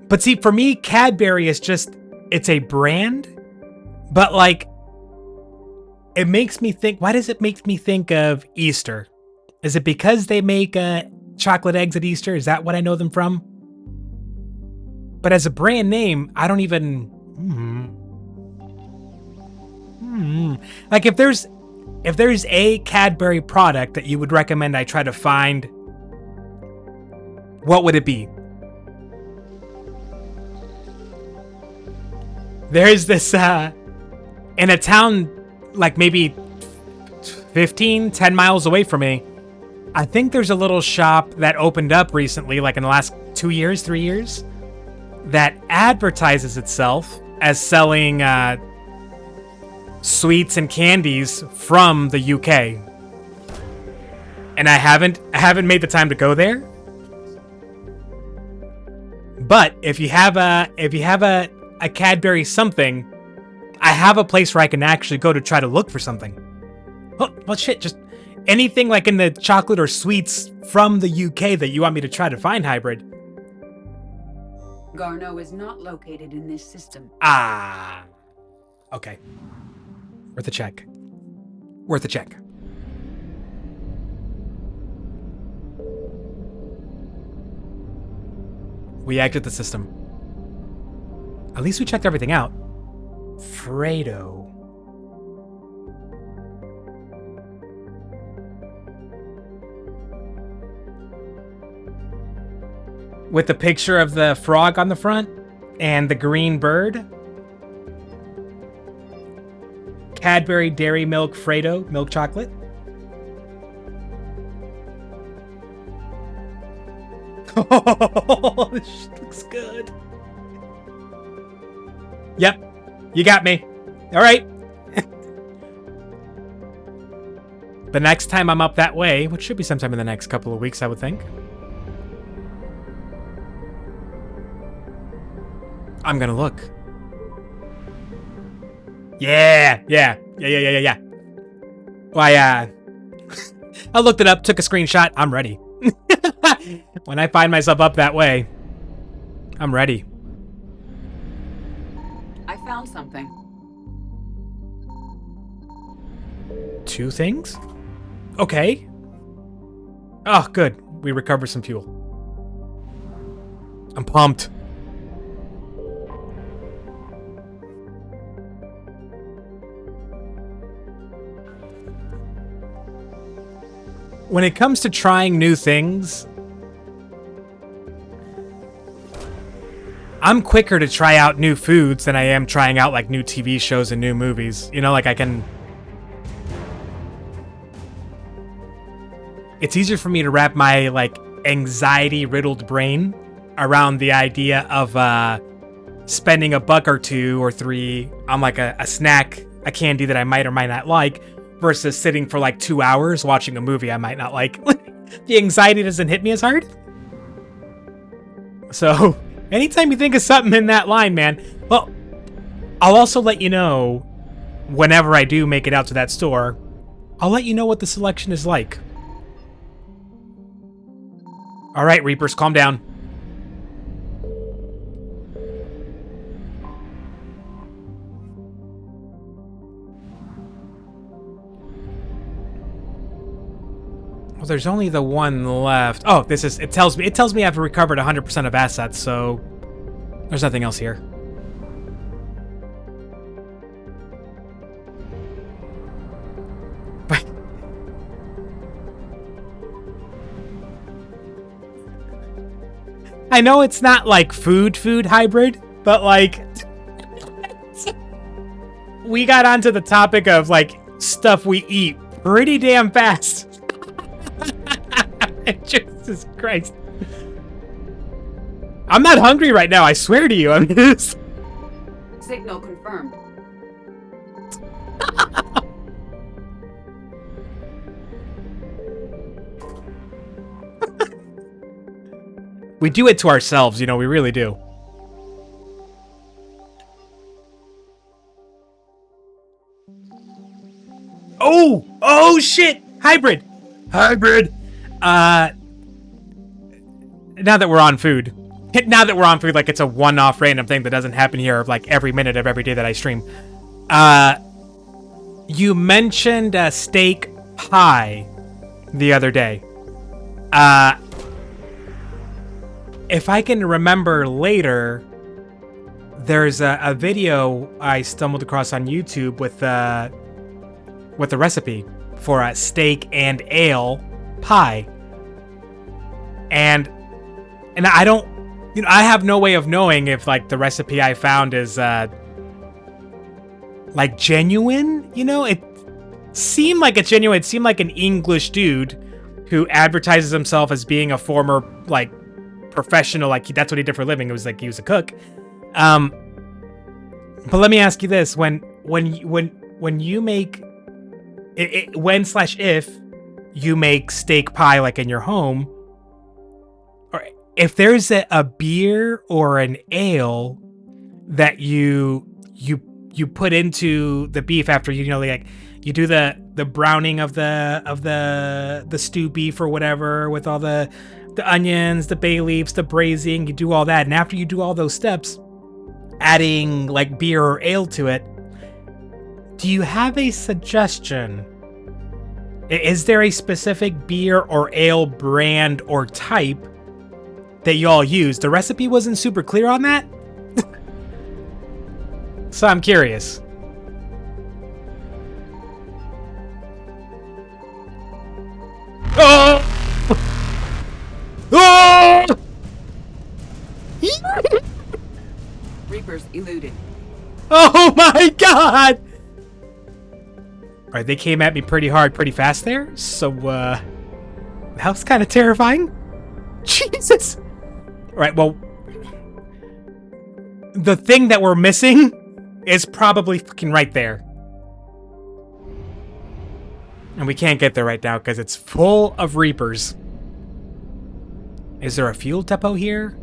But see, for me, Cadbury is just... It's a brand, but like, it makes me think, why does it make me think of Easter? Is it because they make chocolate eggs at Easter? Is that what I know them from? But as a brand name, I don't even... Like if there's a Cadbury product that you would recommend I try to find, what would it be? There's this, in a town like maybe 10 miles away from me, I think there's a little shop that opened up recently, like in the last 2 years, 3 years, that advertises itself as selling sweets and candies from the UK. And I haven't made the time to go there. But if you have a Cadbury something, I have a place where I can actually go to try to look for something. Oh, well, shit, just anything like in the chocolate or sweets from the UK that you want me to try to find, Hybrid.
Garneau is not located in this system.
Ah. Okay. Worth a check. Worth a check. We exit the system. At least we checked everything out. Fredo. With the picture of the frog on the front and the green bird. Cadbury Dairy Milk Fredo milk chocolate. Oh, this shit looks good. Yep, you got me. All right. The next time I'm up that way, which should be sometime in the next couple of weeks, I would think, I'm gonna look. Yeah. Well, I looked it up, took a screenshot. I'm ready. When I find myself up that way, I'm ready.
I found something.
2 things? Okay. Oh, good. We recovered some fuel. I'm pumped. When it comes to trying new things, I'm quicker to try out new foods than I am trying out like new TV shows and new movies. You know, like I can... It's easier for me to wrap my like anxiety-riddled brain around the idea of spending $1 or $2 or $3 on like a snack, a candy that I might or might not like, versus sitting for like 2 hours watching a movie I might not like. The anxiety doesn't hit me as hard. So, anytime you think of something in that line, man, well, I'll also let you know whenever I do make it out to that store. I'll let you know what the selection is like. All right, Reapers, calm down. Well, there's only the one left. Oh, this is, it tells me I've recovered 100% of assets, so there's nothing else here. I know it's not like food hybrid, but like we got onto the topic of like stuff we eat pretty damn fast. Jesus Christ. I'm not hungry right now, I swear to you. I'm just...
Signal confirmed.
We do it to ourselves, you know, we really do. Oh shit! Hybrid! Hybrid! Now that we're on food. Now that we're on food, like it's a one-off random thing that doesn't happen here like every minute of every day that I stream. You mentioned steak pie the other day. If I can remember later, there's a video I stumbled across on YouTube with a recipe for a steak and ale pie. And I don't, you know, I have no way of knowing if like the recipe I found is like genuine, you know? It seemed like it's genuine. It seemed like an English dude who advertises himself as being a former like professional, like that's what he did for a living. It was like he was a cook. But let me ask you this: when you make if you make steak pie like in your home, or if there's a beer or an ale that you put into the beef after you know like you do the browning of the stew beef or whatever with all the onions, the bay leaves, the braising, you do all that. And after you do all those steps, adding like beer or ale to it, do you have a suggestion? Is there a specific beer or ale brand or type that y'all use? The recipe wasn't super clear on that. So I'm curious. Oh! Oh!
Reapers eluded.
Oh my god! Alright, they came at me pretty hard, pretty fast there, so, that was kind of terrifying. Jesus! Alright, well, the thing that we're missing is probably fucking right there. And we can't get there right now because it's full of Reapers. Is there a fuel depot here?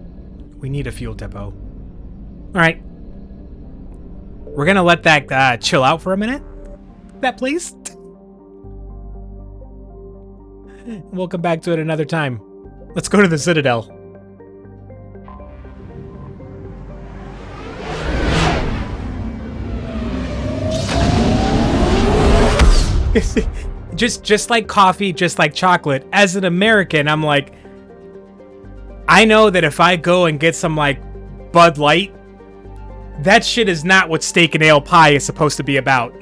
We need a fuel depot. Alright. We're gonna let that chill out for a minute. That please. We'll come back to it another time. Let's go to the Citadel. just like coffee, just like chocolate, as an American, I'm like, I know that if I go and get some like Bud Light, that shit is not what steak and ale pie is supposed to be about.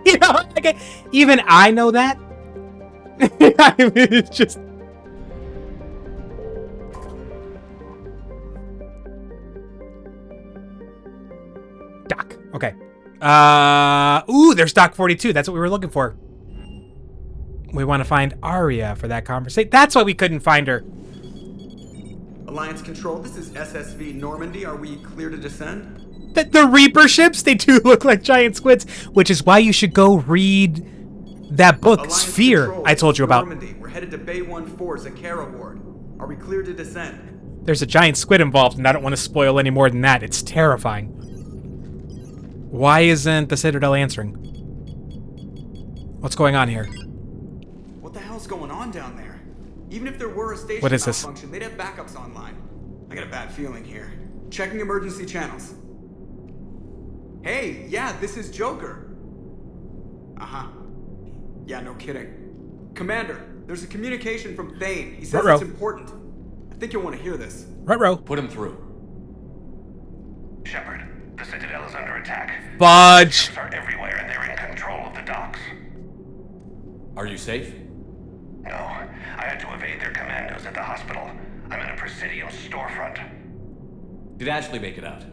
You know, like, even I know that. I mean, it's just... Doc. Okay. Ooh, there's Doc 42. That's what we were looking for. We want to find Aria for that conversation. That's why we couldn't find her.
Alliance Control, this is SSV Normandy. Are we clear to descend?
The Reaper ships, they do look like giant squids, which is why you should go read that book,
Alliance
Sphere,
Control,
I told you about.
Normandy. We're headed to Bay 1-4, Zakara Ward. Are we clear to descend?
There's a giant squid involved, and I don't want to spoil any more than that. It's terrifying. Why isn't the Citadel answering? What's going on here?
What the hell's going on down there? Even if there were a station
What is this?
malfunction, they'd have backups online. I got a bad feeling here. Checking emergency channels. Hey, yeah, this is Joker. Uh-huh. Yeah, no kidding. Commander, there's a communication from Thane. He says it's important. I think you'll want to hear this.
Ruh-roh.
Put him through.
Shepard, the Citadel is under attack.
Fudge.
Ships are everywhere and they're in control of the docks.
Are you safe?
No, I had to evade their commandos at the hospital. I'm in a Presidium storefront.
Did Ashley make it out?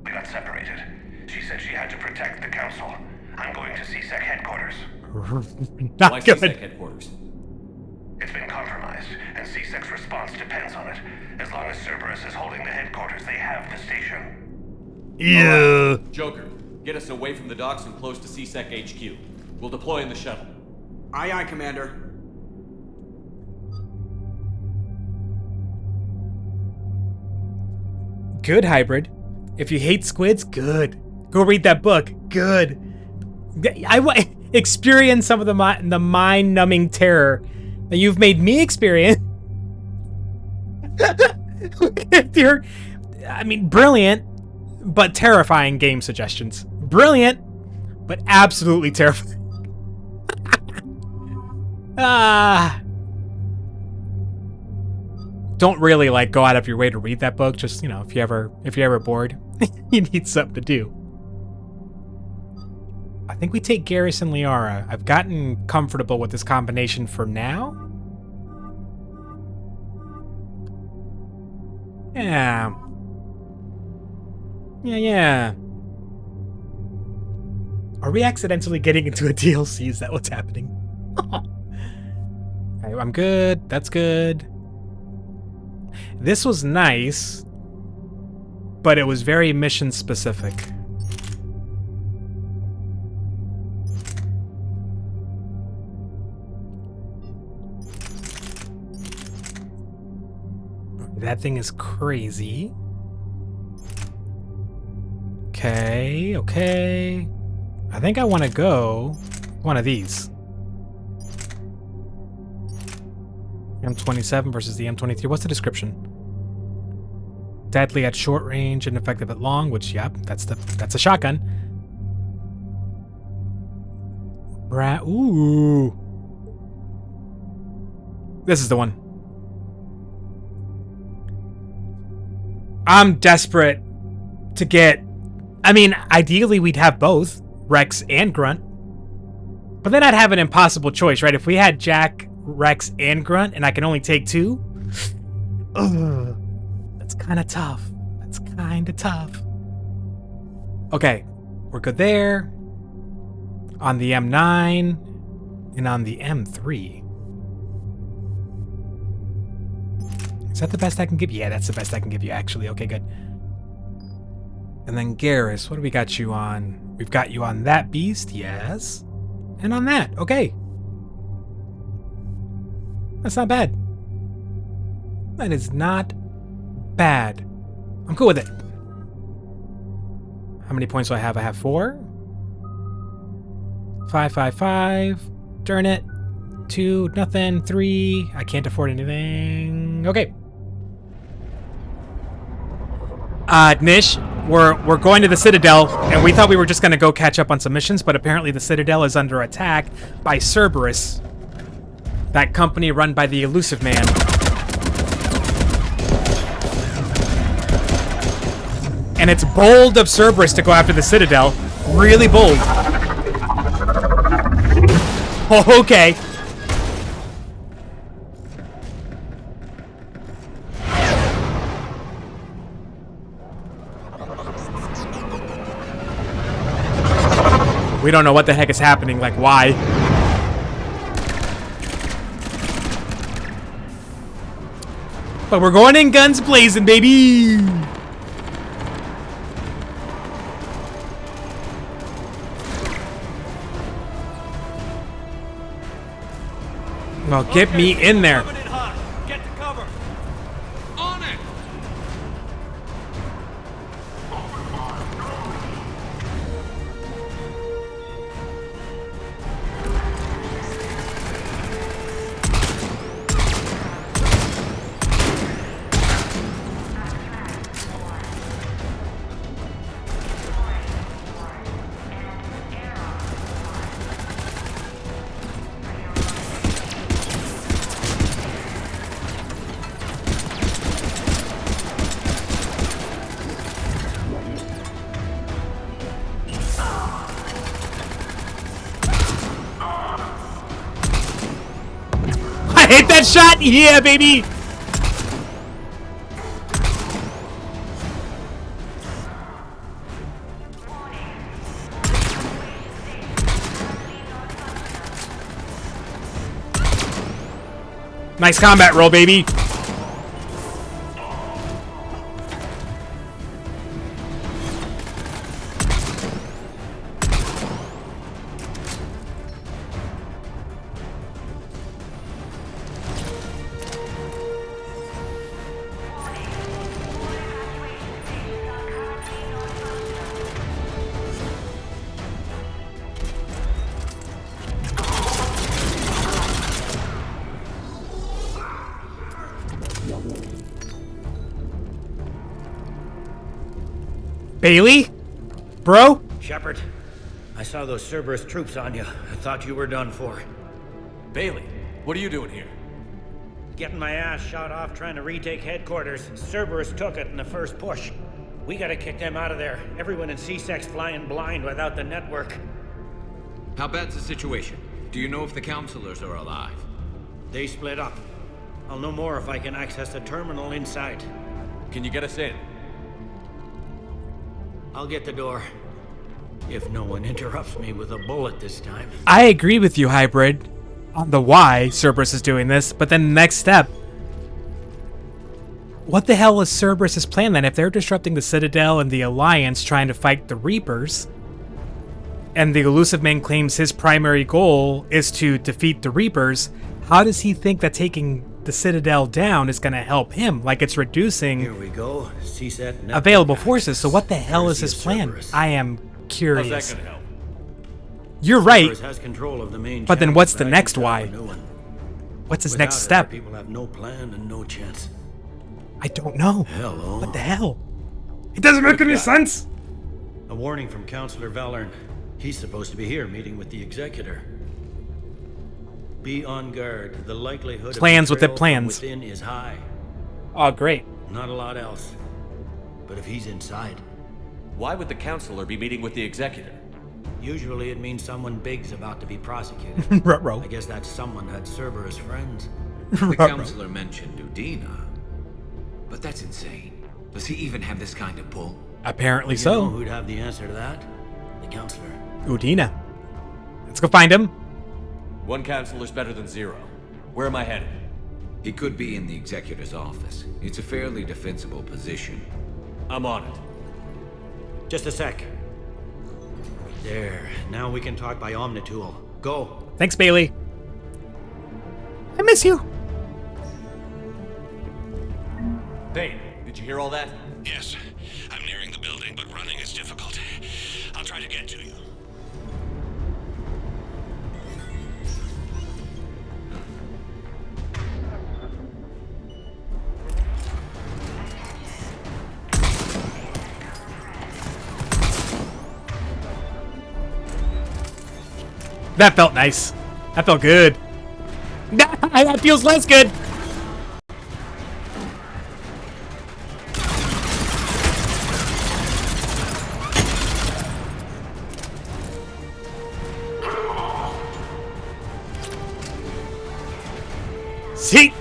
We got separated. She said she had to protect the council. I'm going to CSEC headquarters.
Not
Why
good.
CSEC headquarters?
It's been compromised, and CSEC's response depends on it. As long as Cerberus is holding the headquarters, they have the station.
Yeah.
Joker, get us away from the docks and close to CSEC HQ. We'll deploy in the shuttle.
Aye, aye, Commander.
Good, Hybrid. If you hate squids, good. Go read that book. Good. I want experience some of the mind-numbing terror that you've made me experience. I mean, brilliant, but terrifying game suggestions. Brilliant, but absolutely terrifying. Don't really like go out of your way to read that book. Just, you know, if you're ever bored, you need something to do. I think we take Garrus and Liara. I've gotten comfortable with this combination for now. Yeah. Yeah. Are we accidentally getting into a DLC? Is that what's happening? Okay, I'm good. That's good. This was nice, but it was very mission specific. That thing is crazy. Okay. I think I want to go one of these. M27 versus the M23. What's the description? Deadly at short range and effective at long, which, yep, that's a shotgun. Ooh. This is the one. I'm desperate to get... I mean, ideally we'd have both, Rex and Grunt. But then I'd have an impossible choice, right? If we had Jack, Rex, and Grunt, and I can only take two... Ugh, that's kind of tough. That's kind of tough. Okay, we're good there. On the M9 and on the M3. Is that the best I can give you? Yeah, that's the best I can give you, actually. Okay, good. And then Garrus, what do we got you on? We've got you on that beast, yes. And on that, okay. That's not bad. That is not bad. I'm cool with it. How many points do I have? I have 4. 5, 5, 5. Darn it. 2, nothing. 3. I can't afford anything. Okay. Nish, we're going to the Citadel, and we thought we were just going to go catch up on some missions, but apparently the Citadel is under attack by Cerberus. That company run by the Elusive Man. And it's bold of Cerberus to go after the Citadel. Really bold. Oh, okay. We don't know what the heck is happening, like why. But we're going in guns blazing, baby! Well, get me in there.
Get to cover. On it.
I hit that shot! Yeah, baby! Nice combat roll, baby. Bailey? Bro?
Shepard, I saw those Cerberus troops on you. I thought you were done for.
Bailey, what are you doing here?
Getting my ass shot off trying to retake headquarters. Cerberus took it in the first push. We gotta kick them out of there. Everyone in C-Sec's flying blind without the network.
How bad's the situation? Do you know if the counselors are alive?
They split up. I'll know more if I can access the terminal inside.
Can you get us in?
I'll get the door. If no one interrupts me with a bullet this time.
I agree with you, Hybrid, on the why Cerberus is doing this, but then the next step. What the hell is Cerberus' plan then? If they're disrupting the Citadel and the Alliance trying to fight the Reapers, and the Elusive Man claims his primary goal is to defeat the Reapers, how does he think that taking the Citadel down is going to help him? Like it's reducing
Here we go. CSET network
available
access.
forces. So what the hell is
Here's
his
the
plan?
Cerberus.
I am
How's
curious.
that gonna help?
You're right.
Cerberus has control of the main
But then
channel,
what's the
but I
next
can set up
why?
a new one.
What's his
Without
next
her,
step?
People have no plan and no chance.
I don't know.
Hello.
What the hell? It doesn't make any sense.
A warning from Counselor Valern. He's supposed to be here meeting with the Executor. Be on guard. The likelihood
Plans
of
within
betrayal
plans.
from within is high.
Oh, great.
Not a lot else. But if he's inside,
Why would the counselor be meeting with the executor?
usually it means someone big's about to be prosecuted.
Ruh-roh.
I guess that someone had Cerberus friends.
The counselor mentioned Udina. But that's insane. Does he even have this kind of pull?
Apparently
You know
so.
who'd have the answer to that? The Counselor.
Udina. Let's go find him.
One counselor's better than zero. Where am I headed?
He could be in the executor's office. It's a fairly defensible position.
I'm on it.
Just a sec. There. Now we can talk by Omnitool. Go.
Thanks, Bailey. I miss you.
Bane, did you hear all that?
Yes, I'm nearing the building, but running is difficult. I'll try to get to you.
That felt nice. That felt good. That feels less good. See?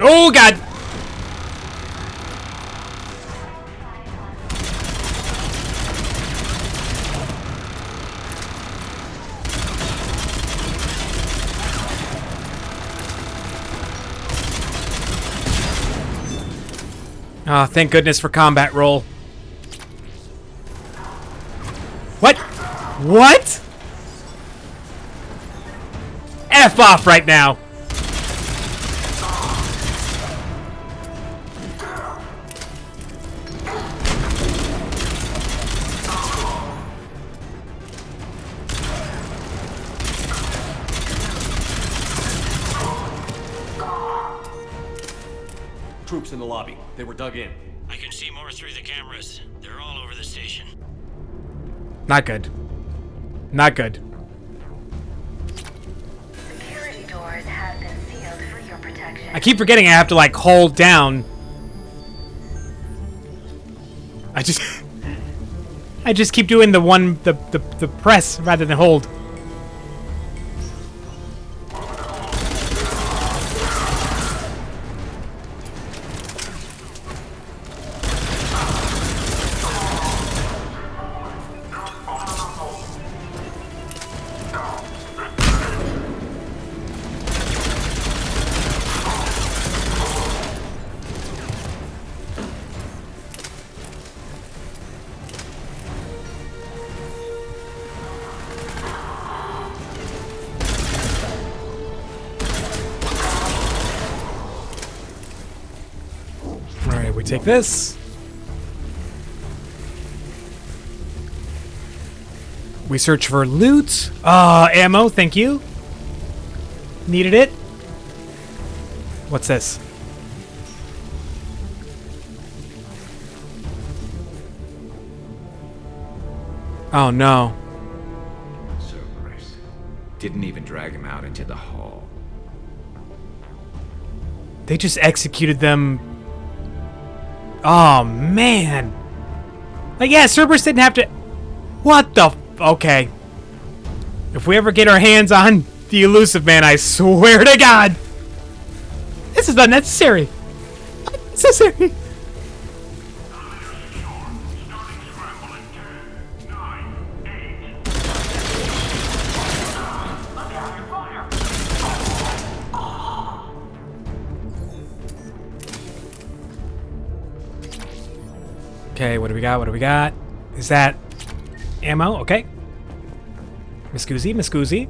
Oh, God. Ah, thank goodness for combat roll. What? What? F off right now.
Troops in the lobby. They were dug in.
I can see more through the cameras. They're all over the station.
Not good. Not good.
Security doors have been sealed for your protection.
I keep forgetting I have to like hold down. I just keep doing the press rather than hold. Alright, we take this. We search for loot. Ammo, thank you. Needed it. What's this? Oh no.
Cerberus. Didn't even drag him out into the hall.
They just executed them. Oh man. Like, yeah, Cerberus didn't have to. What the? Okay. If we ever get our hands on the Elusive Man, I swear to God, this is unnecessary. Unnecessary. Okay, what do we got? What do we got? Is that ammo? Okay. Miscusi, Miscusi.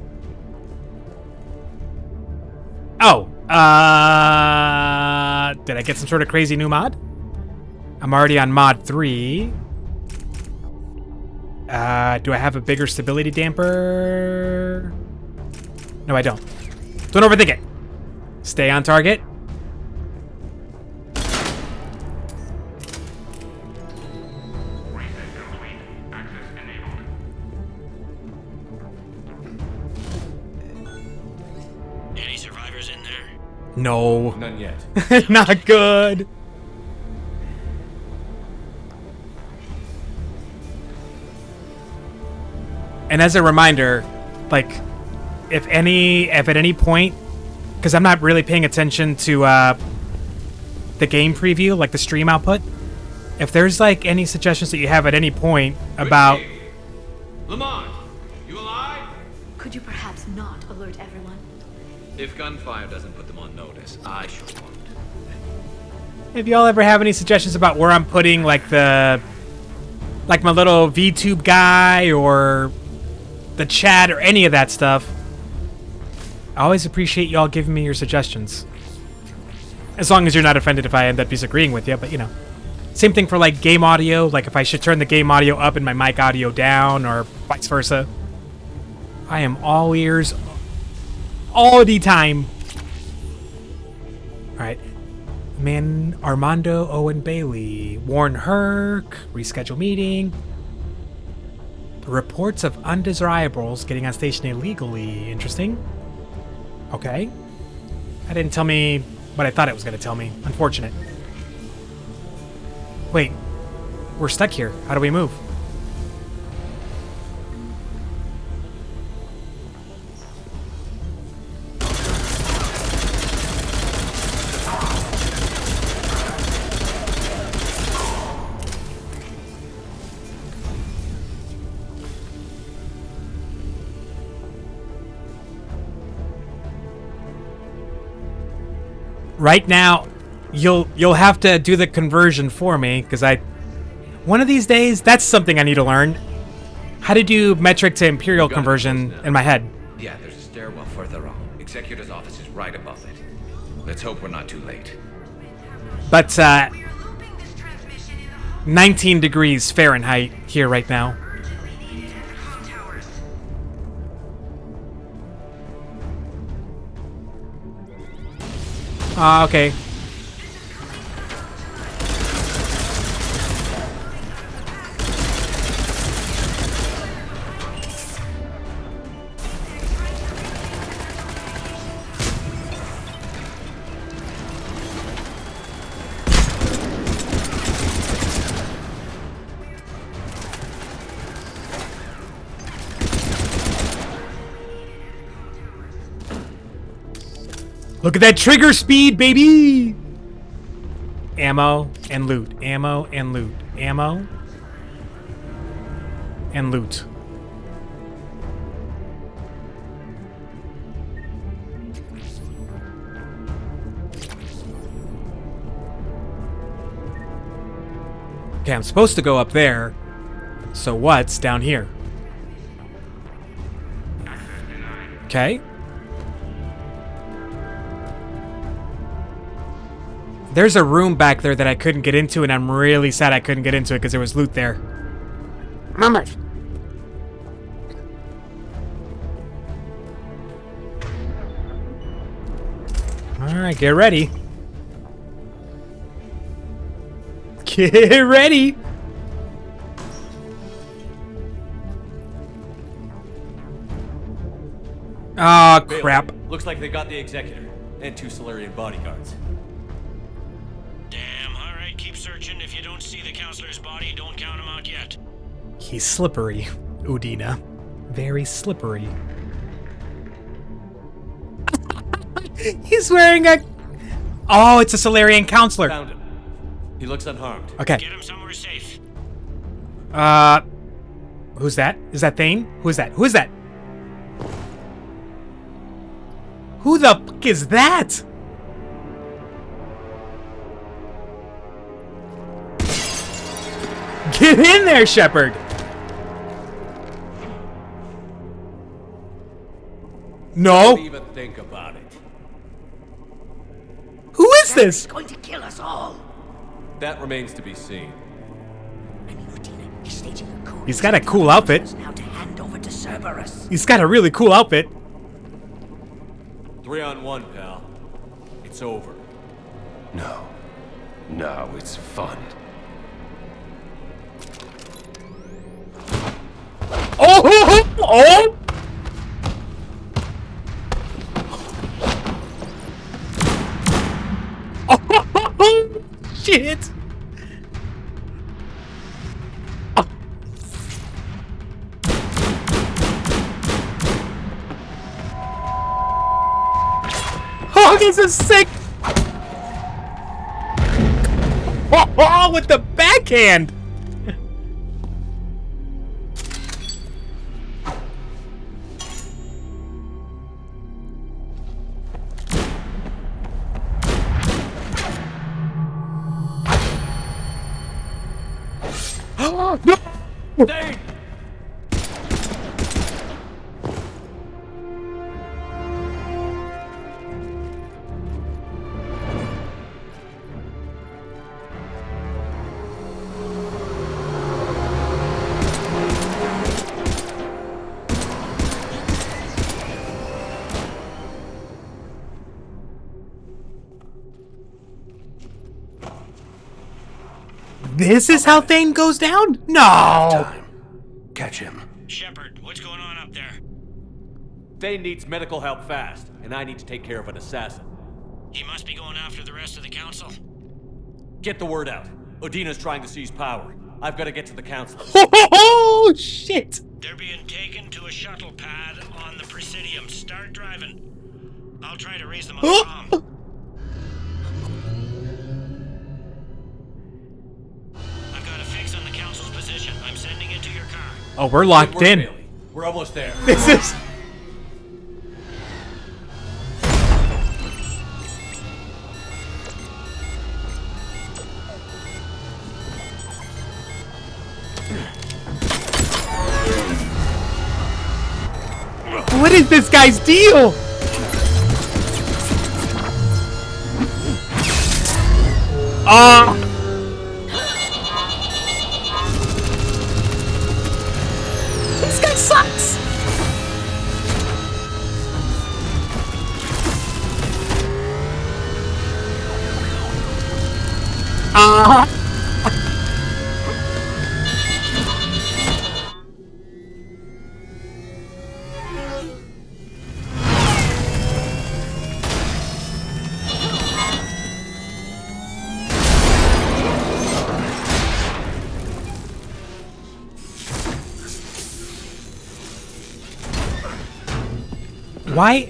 Oh, did I get some sort of crazy new mod? I'm already on mod 3. Do I have a bigger stability damper? No, I don't. Don't overthink it. Stay on target. No.
None yet.
Not good. And as a reminder, like, if at any point, because I'm not really paying attention to the game preview, like the stream output, if there's like any suggestions that you have at any point about...
Lamont, you alive?
Could you perhaps not alert everyone?
If gunfire doesn't put them on notice, I sure won't.
If y'all ever have any suggestions about where I'm putting like my little VTube guy or the chat or any of that stuff, I always appreciate y'all giving me your suggestions. As long as you're not offended if I end up disagreeing with you, but you know. Same thing for like game audio, like if I should turn the game audio up and my mic audio down or vice versa. I am all ears all the time. Alright. Armando Owen Bailey. Warren Herc. Reschedule meeting. Reports of undesirables getting on station illegally. Interesting. Okay. That didn't tell me what I thought it was going to tell me. Unfortunate. Wait. We're stuck here. How do we move? Right now, you'll have to do the conversion for me, because one of these days, that's something I need to learn. How to do metric to imperial conversion in my head.
Yeah, there's a stairwell further on. Executor's office is right above it. Let's hope we're not too late.
But 19 degrees Fahrenheit here right now. Okay. Look at that trigger speed, baby! Ammo and loot. Ammo and loot. Ammo and loot. Okay, I'm supposed to go up there. So what's down here? Okay. There's a room back there that I couldn't get into, and I'm really sad I couldn't get into it because there was loot there. Mama. Alright, get ready. Get ready! Oh, crap.
Looks like they got the Executor and 2 Solarian bodyguards.
Damn, alright, keep searching. If you don't see the counselor's body, don't count him out yet.
He's slippery, Udina. Very slippery. He's wearing a... Oh, it's a Solarian counselor.
Found him. He looks unharmed.
Okay.
Get him somewhere safe.
Who's that? Is that Thane? Who's that? Who is that? Who the fuck is that? Get in there, Shepard! No.
Don't even think about it.
Who is this?
Going to kill us all.
That remains to be seen.
I mean, Udina, he's staging a coup.
He's got a cool outfit.
Now to hand over to Cerberus.
He's got a really cool outfit.
3-on-1, pal. It's over.
No. No, it's fun.
Oh! Oh! Oh! Shit! Oh, this is sick! Oh, with the backhand! No!
Dane!
This is how Thane goes down? No!
Time. Catch him.
Shepard, what's going on up there?
Dane needs medical help fast, and I need to take care of an assassin.
He must be going after the rest of the council.
Get the word out. Udina's trying to seize power. I've got to get to the council.
Oh, shit!
They're being taken to a shuttle pad on the Presidium. Start driving. I'll try to raise them on the comm. I've got a fix on the council's position. I'm sending it to your car.
Oh, we're locked
Good work,
in.
Bailey. We're almost there.
This is... What is this guy's deal? This guy sucks.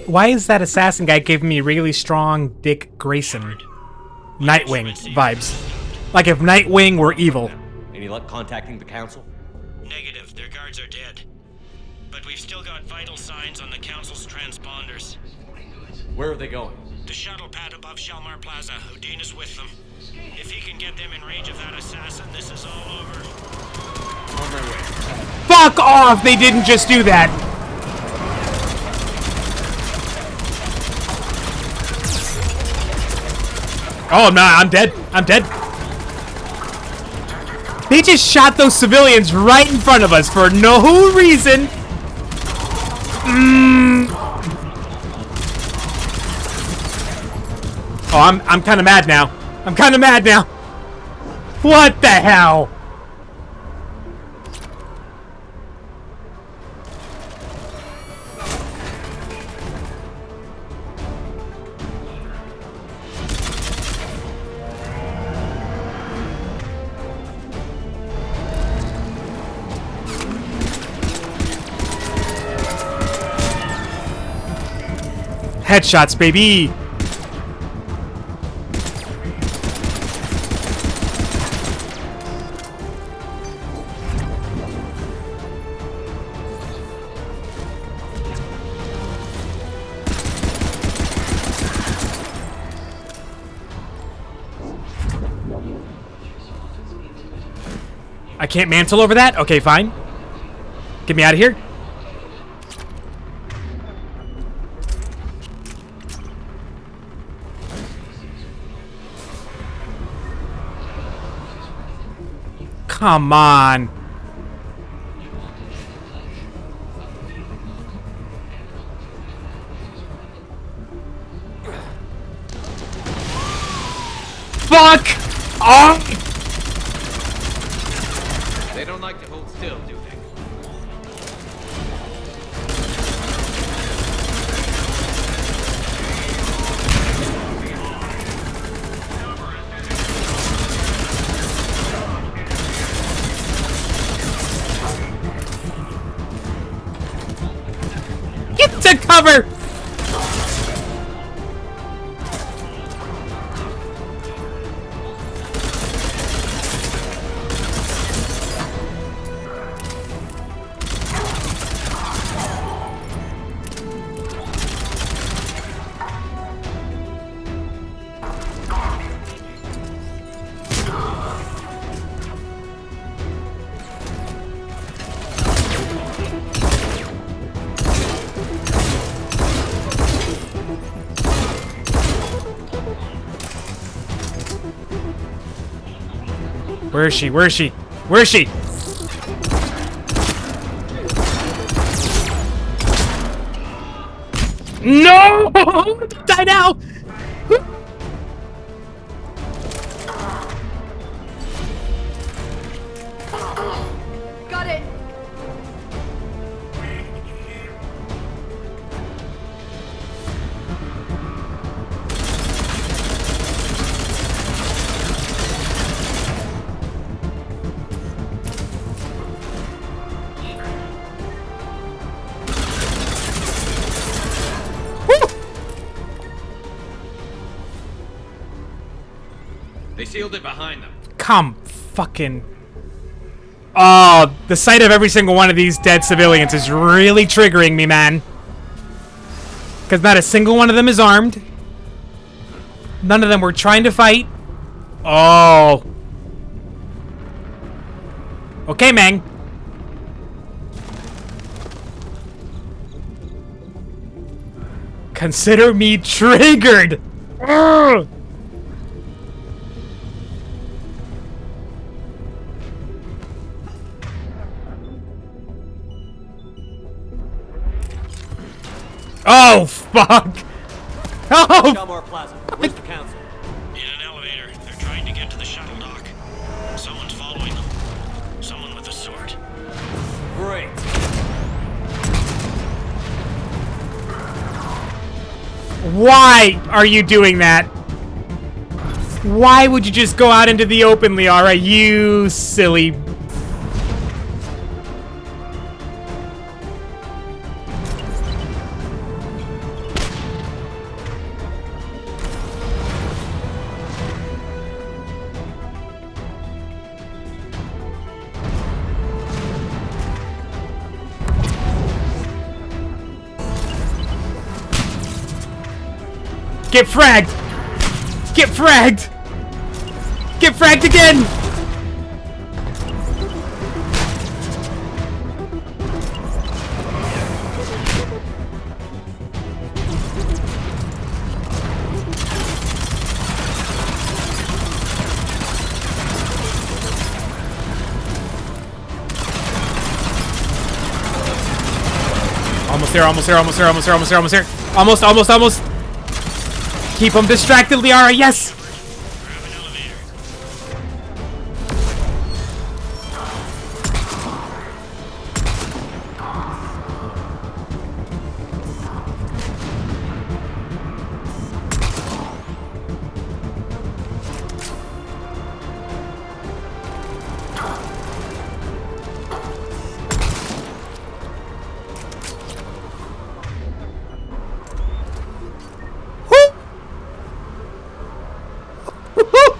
Why is that assassin guy giving me really strong Dick Grayson Nightwing vibes? Like if Nightwing were evil.
Any luck contacting the council?
Negative. Their guards are dead. But we've still got vital signs on the council's transponders.
Where are they going?
The shuttle pad above Shalmar Plaza. Udina's with them. If he can get them in range of that assassin, this is all over.
On my way.
Fuck off! They didn't just do that. Oh, no, I'm dead. I'm dead. They just shot those civilians right in front of us for no reason. Oh, I'm kind of mad now. I'm kind of mad now. What the hell? Headshots, baby. I can't mantle over that? Okay, fine. Get me out of here. Come on. Fuck off!
They don't like to hold still, do they?
Get to cover! Where is she? Where is she? Where is she? No! Die now!
Got it.
They sealed it behind them.
Come fucking... Oh, the sight of every single one of these dead civilians is really triggering me, man. Because not a single one of them is armed. None of them were trying to fight. Oh. Okay, Mang. Consider me triggered. Ugh. Oh, fuck! Oh!
Shelmore Plaza. Where's the council?
In an elevator. They're trying to get to the shuttle dock. Someone's following them. Someone with a sword.
Great.
Why are you doing that? Why would you just go out into the open, Liara? You silly... Get fragged! Get fragged! Get fragged again! Almost there, almost there, almost there, almost there, almost there, almost there. Almost, almost, almost. Keep him distracted, Liara, yes!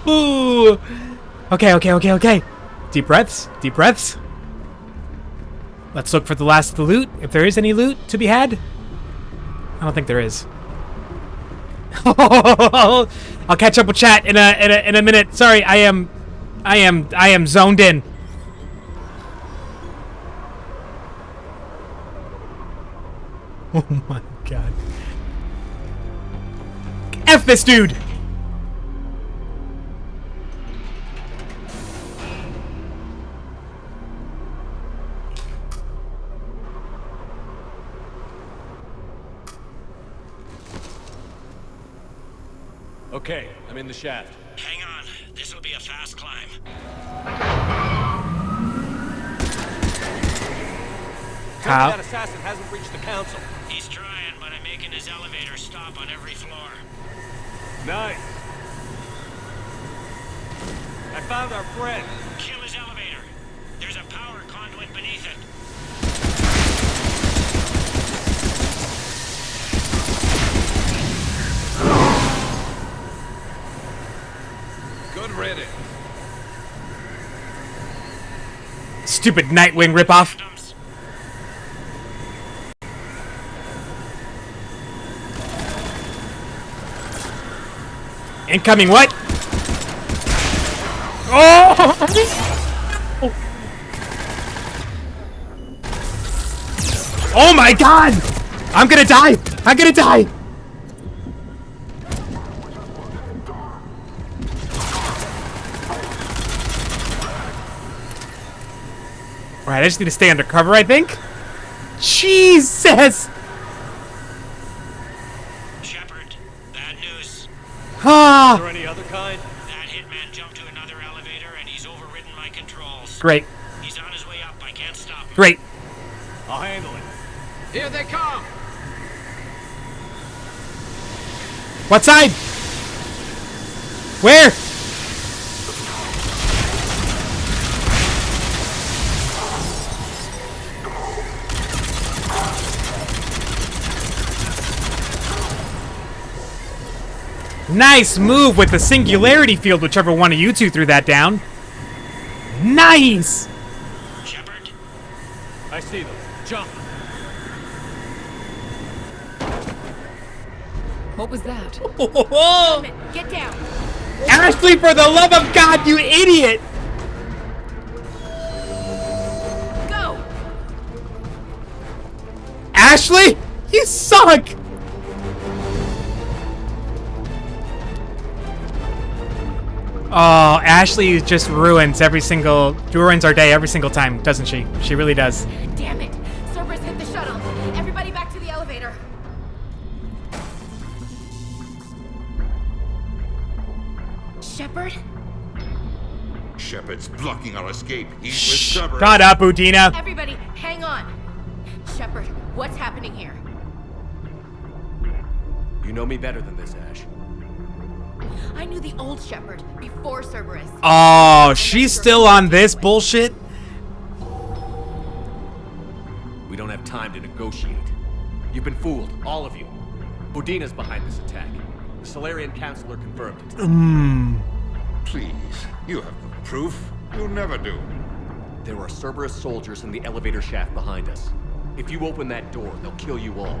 Ooh. Okay, okay, okay, okay. Deep breaths, deep breaths. Let's look for the last of the loot, if there is any loot to be had. I don't think there is. I'll catch up with chat in a minute. Sorry, I am zoned in. Oh my god. F this dude!
Okay, I'm in the shaft.
Hang on. This'll be a fast climb.
Tell me that assassin hasn't reached the council.
He's trying, but I'm making his elevator stop on every floor.
Nice. I found our friend.
Kill his elevator. There's a power conduit beneath it.
Good riddance.
Stupid Nightwing ripoff. Incoming what? Oh! Oh my god! I'm gonna die! I'm gonna die! Alright, I just need to stay undercover, I think. Jesus!
Shepard, bad news.
Ah!
Is there any other kind?
That hitman jumped to another elevator and he's overridden my controls.
Great.
He's on his way up. I can't stop him.
Great.
I'll handle it.
Here they come!
What side? Where? Nice move with the singularity field, whichever one of you two threw that down. Nice!
Shepard?
I see them. Jump.
What was that?
Oh,
Get down.
Ashley, for the love of God, you idiot!
Go.
Ashley, you suck! Oh, Ashley just ruins our day every single time, doesn't she? She really does.
Damn it! Cerberus hit the shuttle. Everybody back to the elevator. Shepard?
Shepard's blocking our escape. He's with Cerberus.
Shut up, Udina.
Everybody, hang on. Shepard, what's happening here?
You know me better than this, Ash.
I knew the old Shepard before Cerberus.
Oh, she's still on this bullshit?
We don't have time to negotiate. You've been fooled, all of you. Udina's behind this attack. The Solarian Councilor confirmed it.
Please, you have the proof. You'll never do.
There are Cerberus soldiers in the elevator shaft behind us. If you open that door, they'll kill you all.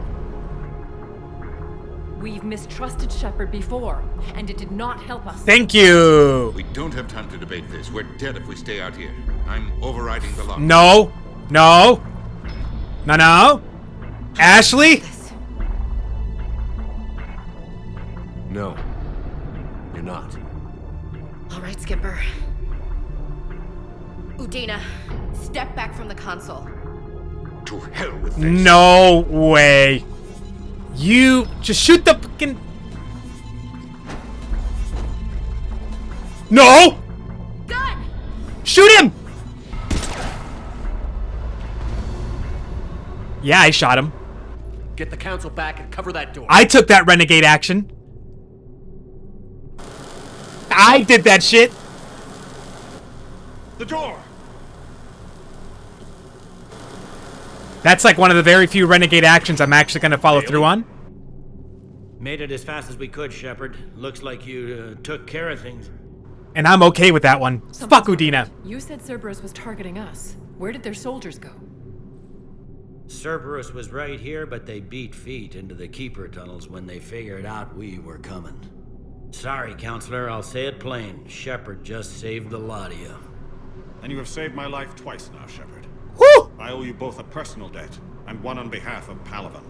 We've mistrusted Shepard before, and it did not help us.
Thank you.
We don't have time to debate this. We're dead if we stay out here. I'm overriding the law.
No. No. No, no. Ashley?
No. You're not.
All right, Skipper. Udina, step back from the console.
To hell with this.
No way. You just shoot the fucking... No!
Gun!
Shoot him! Yeah, I shot him.
Get the council back and cover that door.
I took that renegade action. I did that shit.
The door!
That's like one of the very few renegade actions I'm actually going to follow through on.
Made it as fast as we could, Shepard. Looks like you took care of things.
And I'm okay with that one. Fuck Udina.
You said Cerberus was targeting us. Where did their soldiers go?
Cerberus was right here, but they beat feet into the Keeper tunnels when they figured out we were coming. Sorry, Counselor, I'll say it plain. Shepard just saved the lot of you.
And you have saved my life twice now, Shepard.
Woo!
I owe you both a personal debt, and one on behalf of Palaven.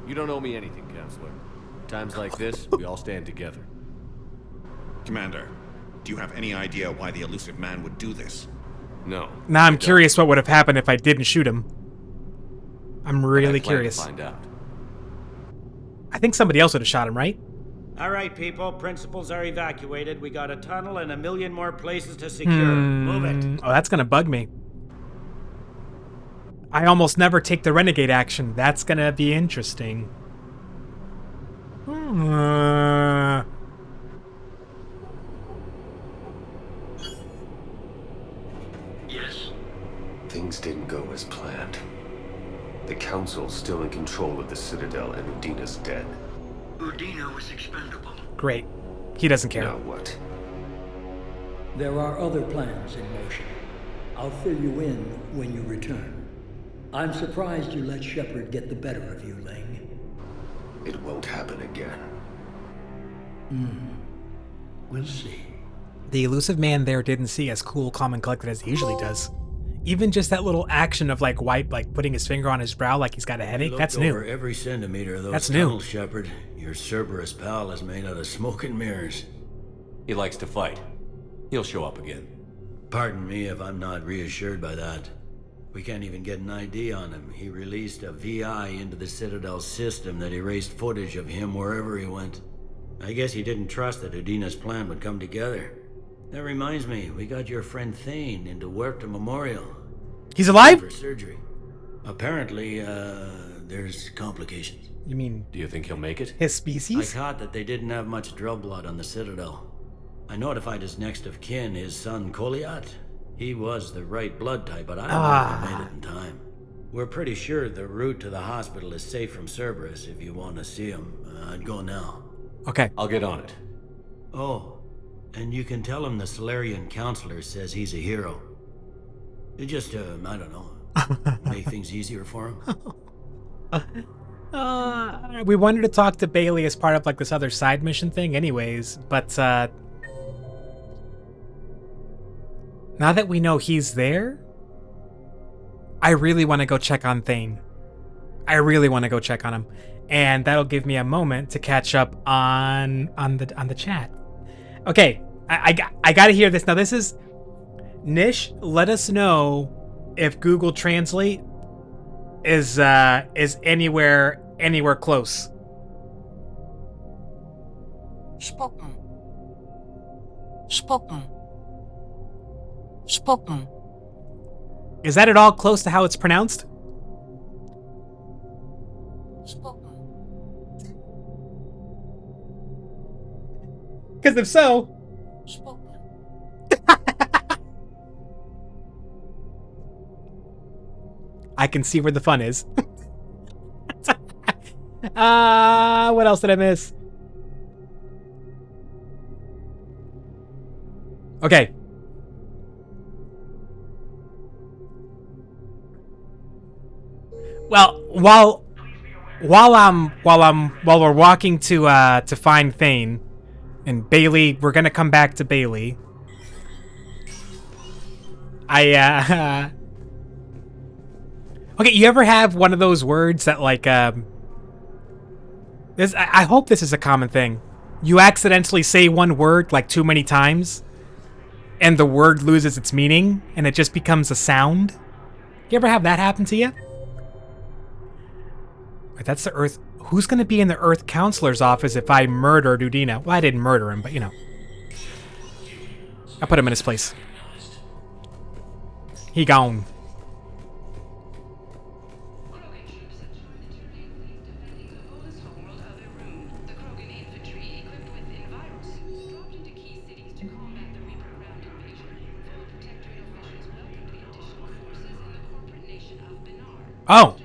You don't owe me anything, Counselor. Times like this, we all stand together.
Commander, do you have any idea why the elusive man would do this?
No.
Now I'm curious what would have happened if I didn't shoot him. I'm really curious.
Find out.
I think somebody else would have shot him, right?
All right, people. Principals are evacuated. We got a tunnel and 1 million more places to secure. Move it.
Oh, that's gonna bug me. I almost never take the renegade action. That's gonna be interesting.
Yes. Things didn't go as planned. The Council's still in control of the Citadel and Udina's dead.
Udina was expendable.
Great. He doesn't care.
Now what?
There are other plans in motion. I'll fill you in when you return. I'm surprised you let Shepard get the better of you, Ling.
It won't happen again.
We'll see.
The elusive man there didn't see as cool, calm, and collected as he usually does. Even just that little action of like putting his finger on his brow like he's got a headache, that's new.
Over every centimeter of those
That's new.
tunnels, Shepard. Your Cerberus pal is made out of smoke and mirrors.
He likes to fight. He'll show up again.
Pardon me if I'm not reassured by that. We can't even get an ID on him. He released a VI into the Citadel system that erased footage of him wherever he went. I guess he didn't trust that Udina's plan would come together. That reminds me, we got your friend Thane into Huerta Memorial.
He's alive?
For surgery. Apparently, there's complications.
You mean...
Do you think he'll make it?
His species?
I caught that they didn't have much drill blood on the Citadel. I notified his next of kin, his son Koliat. He was the right blood type, but I don't know if he made it in time. We're pretty sure the route to the hospital is safe from Cerberus. If you want to see him, I'd go now.
Okay.
I'll get on it.
Oh, and you can tell him the Solarian counselor says he's a hero. It just, I don't know, make things easier for him.
We wanted to talk to Bailey as part of like this other side mission thing anyways, but now that we know he's there, I really want to go check on Thane. I really want to go check on him. And that'll give me a moment to catch up on the chat. Okay, I got to hear this. Now this is Nish, let us know if Google Translate is anywhere close.
Spoken. Spoken. Spoken.
Is that at all close to how it's pronounced?
Spoken.
Because if so...
Spoken.
I can see where the fun is. What else did I miss? Okay. Well, while while we're walking to find Thane and Bailey, we're gonna come back to Bailey. Okay, you ever have one of those words that like this? I hope this is a common thing. You accidentally say one word like too many times, and the word loses its meaning, and it just becomes a sound. You ever have that happen to you? Wait, that's the Earth. Who's gonna be in the Earth Counselor's office if I murder Udina? Well, I didn't murder him, but you know, I put him in his place. He gone. Oh.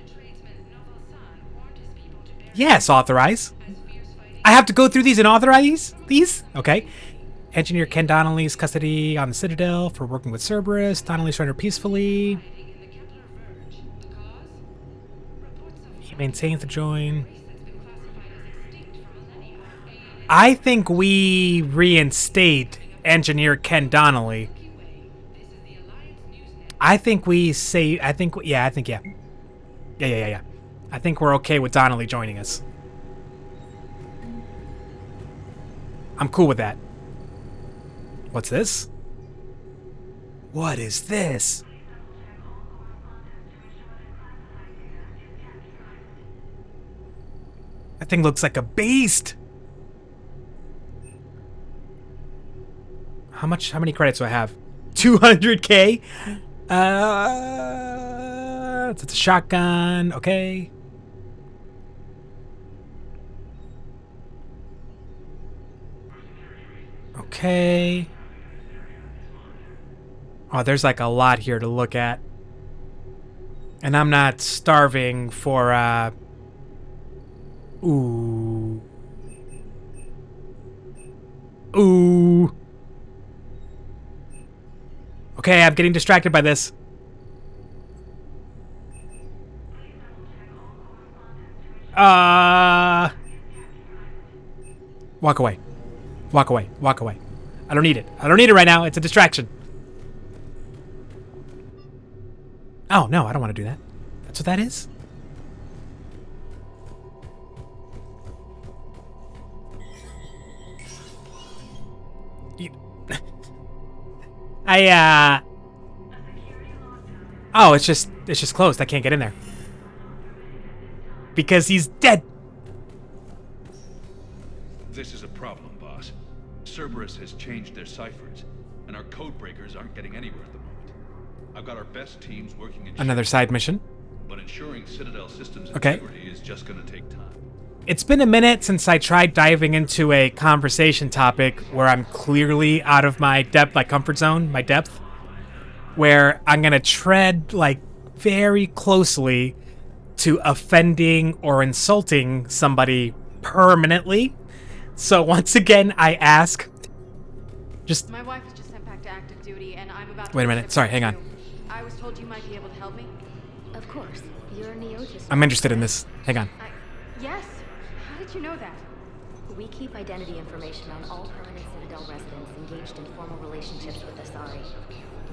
Yes, authorize. I have to go through these and authorize these? Okay. Engineer Ken Donnelly's custody on the Citadel for working with Cerberus. Donnelly surrendered peacefully. He maintains the join. I think we reinstate Engineer Ken Donnelly. I think we say, yeah. Yeah. I think we're okay with Donnelly joining us. I'm cool with that. What's this? What is this? That thing looks like a beast. How many credits do I have? 200K? It's a shotgun. Okay. Okay. Oh, there's like a lot here to look at. And I'm not starving for, Ooh. Ooh. Okay, I'm getting distracted by this. Walk away. Walk away. Walk away. I don't need it. I don't need it right now. It's a distraction. Oh, no, I don't want to do that. That's what that is? Oh, it's just closed. I can't get in there. Because he's dead.
This is a problem, boss. Cerberus has changed their ciphers, and our code breakers aren't getting anywhere at the moment. I've got our best teams working in
another side mission.
But ensuring Citadel systems
okay.
integrity is just going to take time.
It's been a minute since I tried diving into a conversation topic where I'm clearly out of my depth, like comfort zone, my depth, where I'm going to tread like very closely to offending or insulting somebody permanently. So once again, I ask, just...
My wife was just sent back to active duty, and I'm about to...
Wait a minute. Sorry, hang on.
I was told you might be able to help me.
Of course. You're a Neotis.
I'm interested in this. Hang on.
Yes. How did you know that?
We keep identity information on all permanent Citadel residents engaged in formal relationships with Asari.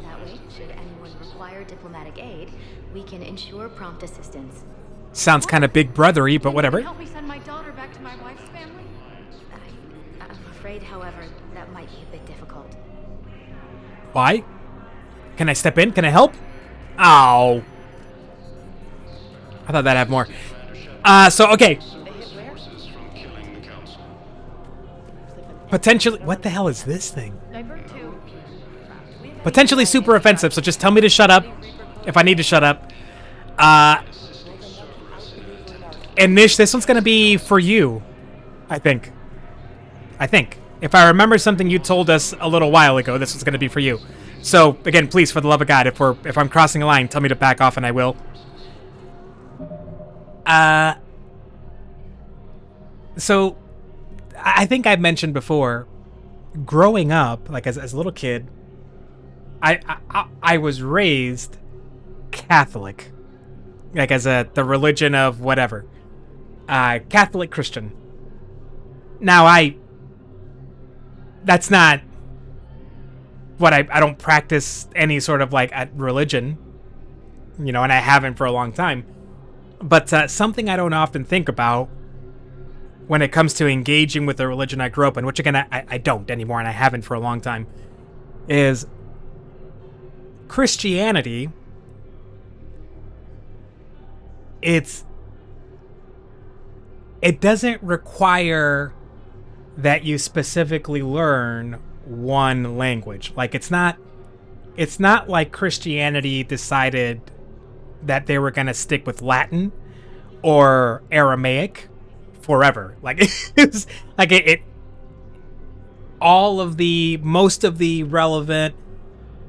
That way, should anyone require diplomatic aid, we can ensure prompt assistance.
Sounds kind of big brothery, but whatever.
Help me send my daughter back to my wife's family?
I'm afraid, however, that might be a bit difficult.
Why? Can I step in? Can I help? Ow. I thought that'd have more. So, okay. Potentially... What the hell is this thing? Potentially super offensive, so just tell me to shut up if I need to shut up. And Nish, this one's gonna be for you, I think. If I remember something you told us a little while ago, this was gonna be for you. So, again, please, for the love of God, if I'm crossing a line, tell me to back off and I will. So, I think I've mentioned before, growing up, like as a little kid, I was raised Catholic, like as the religion of whatever. Catholic Christian. Now, that's not what I don't practice any sort of like religion, and I haven't for a long time. But something I don't often think about when it comes to engaging with the religion I grew up in, which again, I don't anymore, and I haven't for a long time, is Christianity. It doesn't require that you specifically learn one language. Like it's not like Christianity decided that they were going to stick with Latin or Aramaic forever. Like it's like it most of the relevant,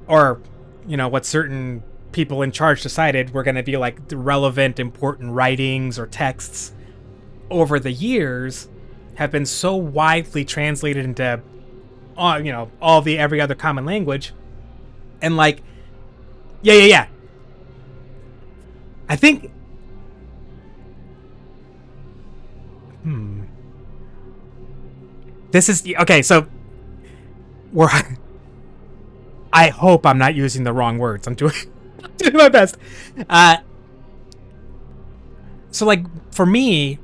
or what certain people in charge decided were going to be like the relevant, important writings or texts over the years have been so widely translated into every other common language. And like yeah I think this is okay, so I hope I'm not using the wrong words. I'm doing my best. So like for me,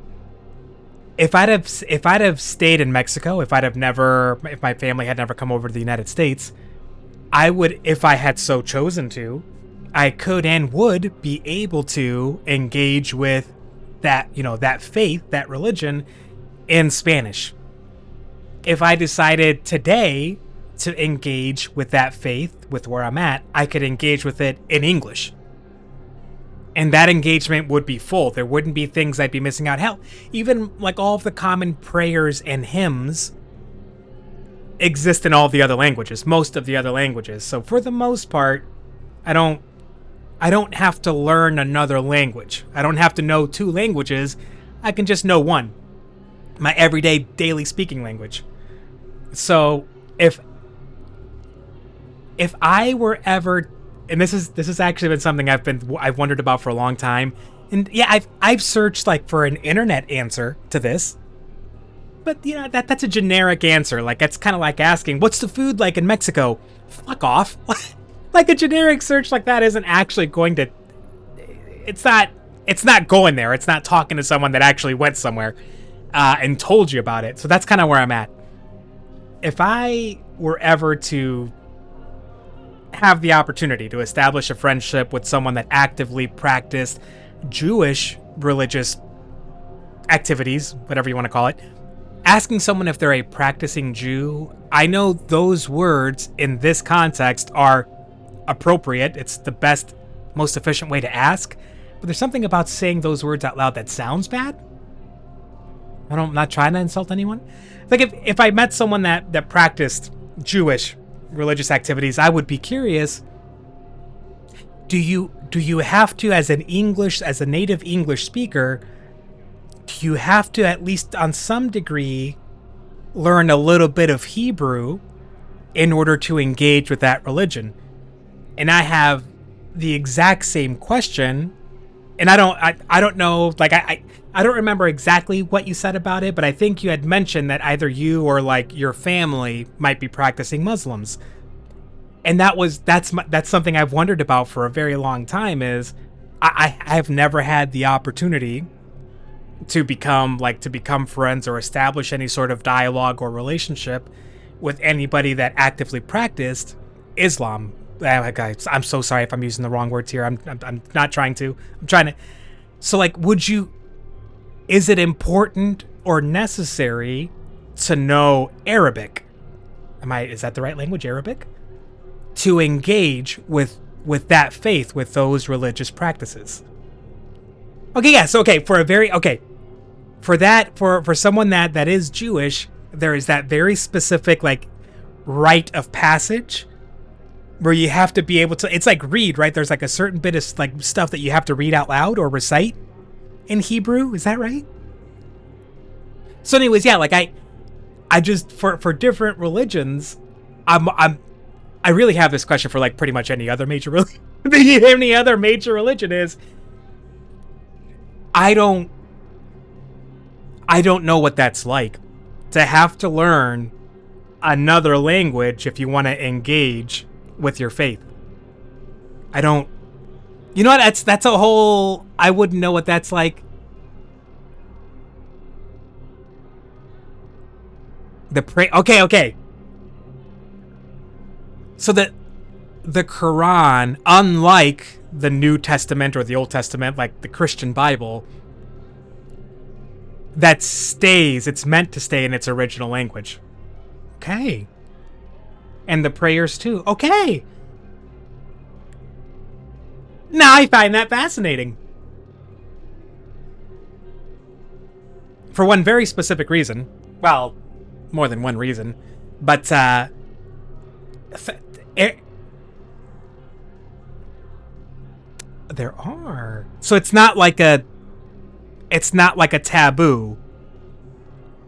if I'd have stayed in Mexico, if my family had never come over to the United States, I would, if I had so chosen to, I could and would be able to engage with that, that faith, that religion in Spanish. If I decided today to engage with that faith, with where I'm at, I could engage with it in English. And that engagement would be full. There wouldn't be things I'd be missing out. Hell, even like all of the common prayers and hymns exist in all the other languages, most of the other languages. So for the most part, I don't have to learn another language. I don't have to know two languages. I can just know one, my everyday daily speaking language. So if I were ever, and this has actually been something I've wondered about for a long time, and yeah, I've searched like for an internet answer to this, but that's a generic answer. Like it's kind of like asking, what's the food like in Mexico? Fuck off. Like a generic search like that isn't actually going to, it's not going there. It's not talking to someone that actually went somewhere and told you about it. So that's kind of where I'm at. If I were ever to have the opportunity to establish a friendship with someone that actively practiced Jewish religious activities, whatever you want to call it, asking someone if they're a practicing Jew, I know those words in this context are appropriate. It's the best, most efficient way to ask, but there's something about saying those words out loud that sounds bad. I'm not trying to insult anyone. Like if I met someone that practiced Jewish religious activities, I would be curious, do you have to, as a native English speaker, do you have to at least on some degree learn a little bit of Hebrew in order to engage with that religion? And I have the exact same question, and I don't know, like I don't remember exactly what you said about it, but I think you had mentioned that either you or like your family might be practicing Muslims. And that's something I've wondered about for a very long time, is I've never had the opportunity to become friends or establish any sort of dialogue or relationship with anybody that actively practiced Islam. I'm so sorry if I'm using the wrong words here. I'm not trying to. I'm trying to. So like, is it important or necessary to know Arabic? Is that the right language, Arabic? To engage with that faith, with those religious practices. Okay, yeah, so for someone that is Jewish, there is that very specific like rite of passage where you have to be able to, it's like read, right? There's like a certain bit of like stuff that you have to read out loud or recite in Hebrew, is that right? So anyways, yeah, like I just for different religions, I really have this question for like pretty much any other major religion. Any other major religion is, I don't I don't know what that's like. To have to learn another language if you want to engage with your faith. I don't... You know what? That's a whole... I wouldn't know what that's like. Okay. So the Quran, unlike the New Testament or the Old Testament, like the Christian Bible, that stays, it's meant to stay in its original language. Okay. And the prayers too. Okay. Now I find that fascinating. For one very specific reason. Well, more than one reason. But, there are. So it's not like a taboo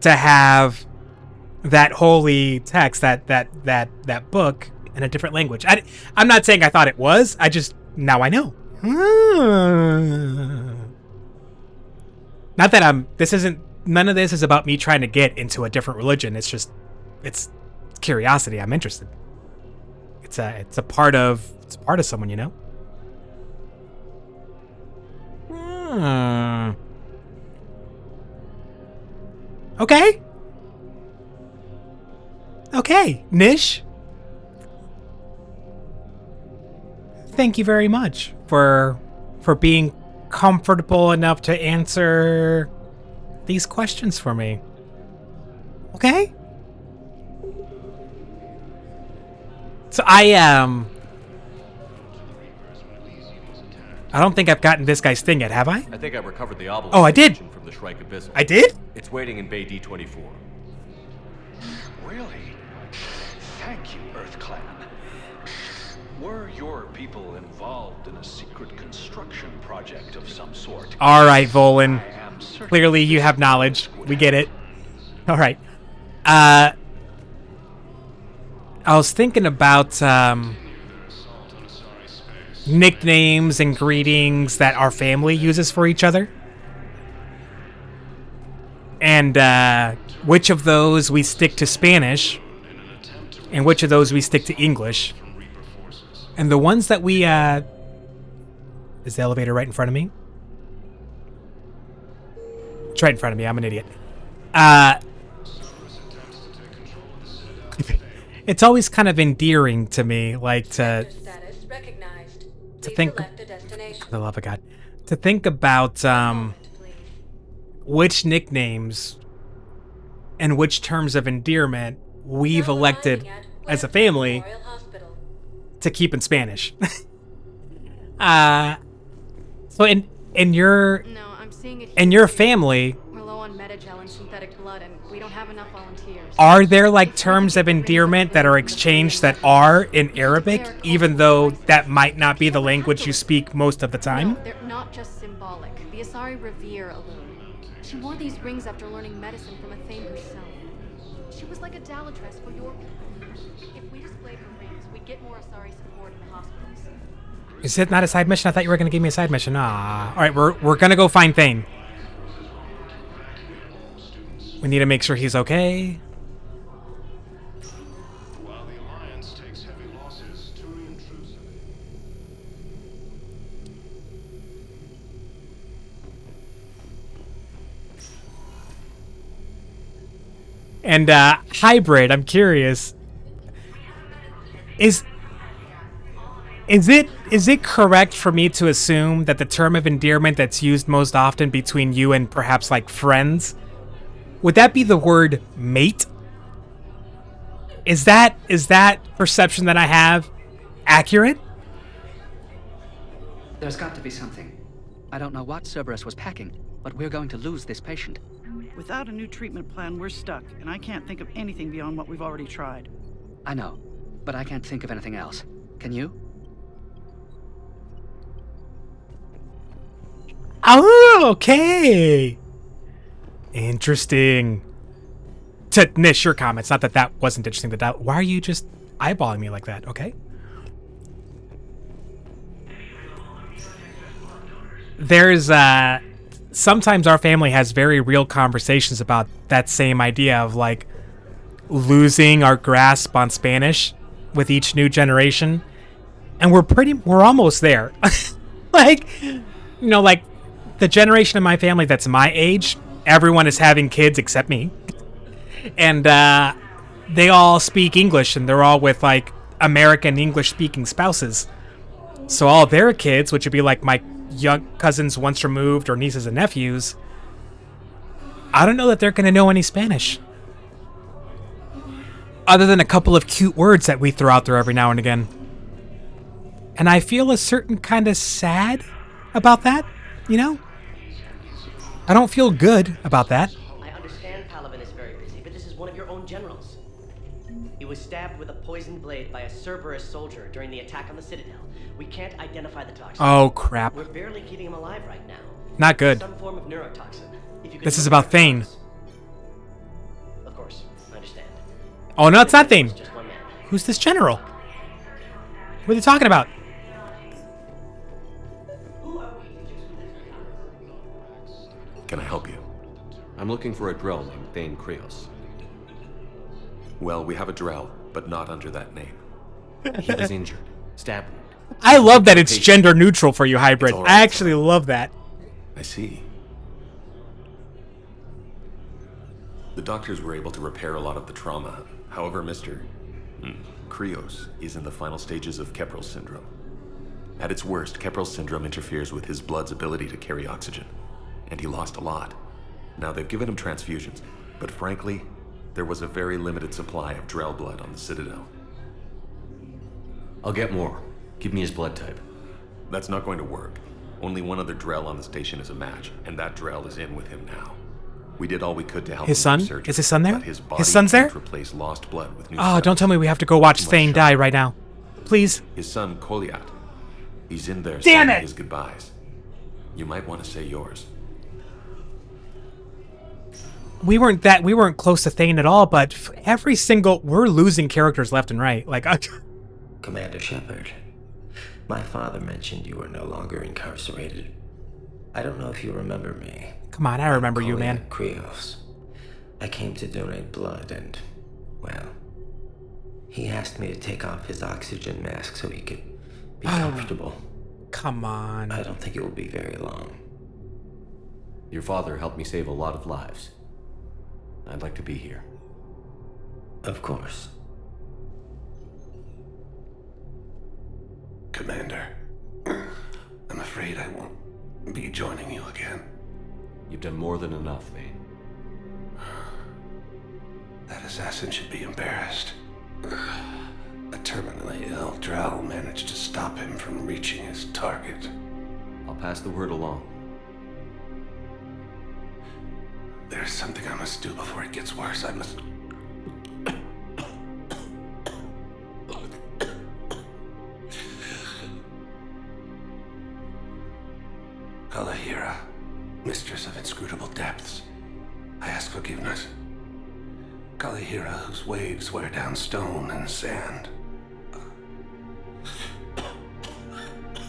to have that holy text, that book in a different language. I'm not saying I thought it was. I just, now I know. Not that none of this is about me trying to get into a different religion. It's just, it's curiosity. I'm interested. It's a part of someone, you know? Okay. Okay, Nish. Thank you very much for being comfortable enough to answer these questions for me. Okay? So I don't think I've gotten this guy's thing yet, have I?
I think I recovered the obelisk.
Oh, I did.
From the Shrike Abyssal.
I did?
It's waiting in Bay D24.
Really? Thank you, Earth Clan. Were your people involved in a secret construction project of some sort?
All right, Volan. Clearly you have knowledge. We get it. All right. I was thinking about nicknames and greetings that our family uses for each other. And which of those we stick to Spanish and which of those we stick to English. And the ones that we... Is the elevator right in front of me? It's right in front of me. I'm an idiot. It's always kind of endearing to me, like to think... For the love of God. To think about which nicknames and which terms of endearment we've elected as a family to keep in Spanish. So in your family,
we're low on Metagel and synthetic blood, and we don't have enough volunteers.
Are there like terms of endearment that are exchanged that are in Arabic, even though that might not be the language you speak most of the time?
No, they're not just symbolic. The Asari revere Elune. She wore these rings after learning medicine from a Thane herself. She was like a Dalatress for your people. If we displayed her rings, we'd get more Asari support in the hospitals.
Is it not a side mission? I thought you were going to give me a side mission. Ah, all right, we're going to go find Thane. We need to make sure he's okay.
While the Alliance takes heavy losses to the intrusive.
And hybrid, I'm curious. Is it correct for me to assume that the term of endearment that's used most often between you and perhaps like friends, would that be the word mate? Is that perception that I have accurate?
There's got to be something. I don't know what Cerberus was packing, but we're going to lose this patient.
Without a new treatment plan, we're stuck, and I can't think of anything beyond what we've already tried.
I know, but I can't think of anything else. Can you?
Oh, okay. Interesting. To Nish, your comments. Not that that wasn't interesting. Why are you just eyeballing me like that? Okay. There's sometimes our family has very real conversations about that same idea of like losing our grasp on Spanish with each new generation, and we're almost there. Like, you know, like the generation of my family that's my age, everyone is having kids except me, and they all speak English, and they're all with like American English speaking spouses. So all their kids, which would be like my young cousins once removed or nieces and nephews, I don't know that they're going to know any Spanish. Other than a couple of cute words that we throw out there every now and again. And I feel a certain kind of sad about that, you know? I don't feel good about that.
I understand Palaven is very busy, but this is one of your own generals. He was stabbed with a poisoned blade by a Cerberus soldier during the attack on the Citadel. We can't identify the toxin.
Oh, crap.
We're barely keeping him alive right now.
Not good.
Some form of neurotoxin. If you could
This is about Thane.
Of course, I understand.
Oh, no, it's not Thane. Who's this general? What are they talking about?
Can I help you? I'm looking for a Drell named Thane Krios. Well, we have a Drell, but not under that name. He was injured. Stabbed.
I love that it's gender neutral for you, Hybrid.
All right,
I actually love that.
I see. The doctors were able to repair a lot of the trauma. However, Mr. Krios is in the final stages of Keprel syndrome. At its worst, Keprel syndrome interferes with his blood's ability to carry oxygen, and he lost a lot. Now, they've given him transfusions, but frankly, there was a very limited supply of Drell blood on the Citadel.
I'll get more. Give me his blood type.
That's not going to work. Only one other Drell on the station is a match, and that Drell is in with him now. We did all we could to help
His
him
son?
with surgery,
Is his son there?
but his body
His son's there?
can't replace lost blood with new
Oh,
cells.
don't tell me we have to go watch Thane die right now. Please.
His son, Koliat. He's in there
Damn
saying
it!
his goodbyes. You might want to say yours.
We weren't close to Thane at all, but we're losing characters left and right. Like,
Commander Shepard, my father mentioned you were no longer incarcerated. I don't know if you remember me.
Come on, I remember you, man.
Krios. I came to donate blood and, well, he asked me to take off his oxygen mask so he could be comfortable.
Come on.
I don't think it will be very long.
Your father helped me save a lot of lives. I'd like to be here.
Of course.
Commander, I'm afraid I won't be joining you again.
You've done more than enough, Thane.
That assassin should be embarrassed. A terminally ill Drow managed to stop him from reaching his target.
I'll pass the word along.
There's something I must do before it gets worse. I must... Kalahira, mistress of inscrutable depths, I ask forgiveness. Kalahira, whose waves wear down stone and sand.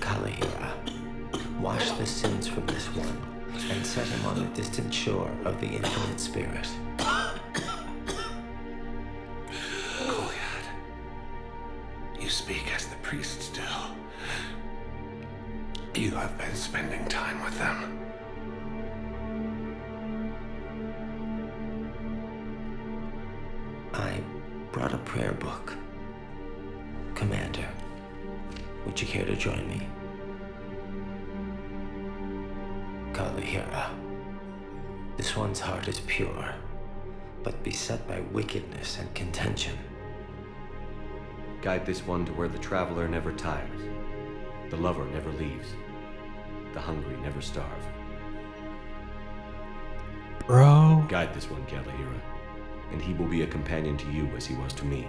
Kalahira, wash the sins from this one and set him on the distant shore of the infinite spirit.
Koliad, you speak as the priests do. You have been spending time with them.
I brought a prayer book. Commander, would you care to join me? Kalahira, this one's heart is pure, but beset by wickedness and contention.
Guide this one to where the traveler never tires, the lover never leaves, the hungry never starve.
Bro.
Guide this one, Kalahira, and he will be a companion to you as he was to me.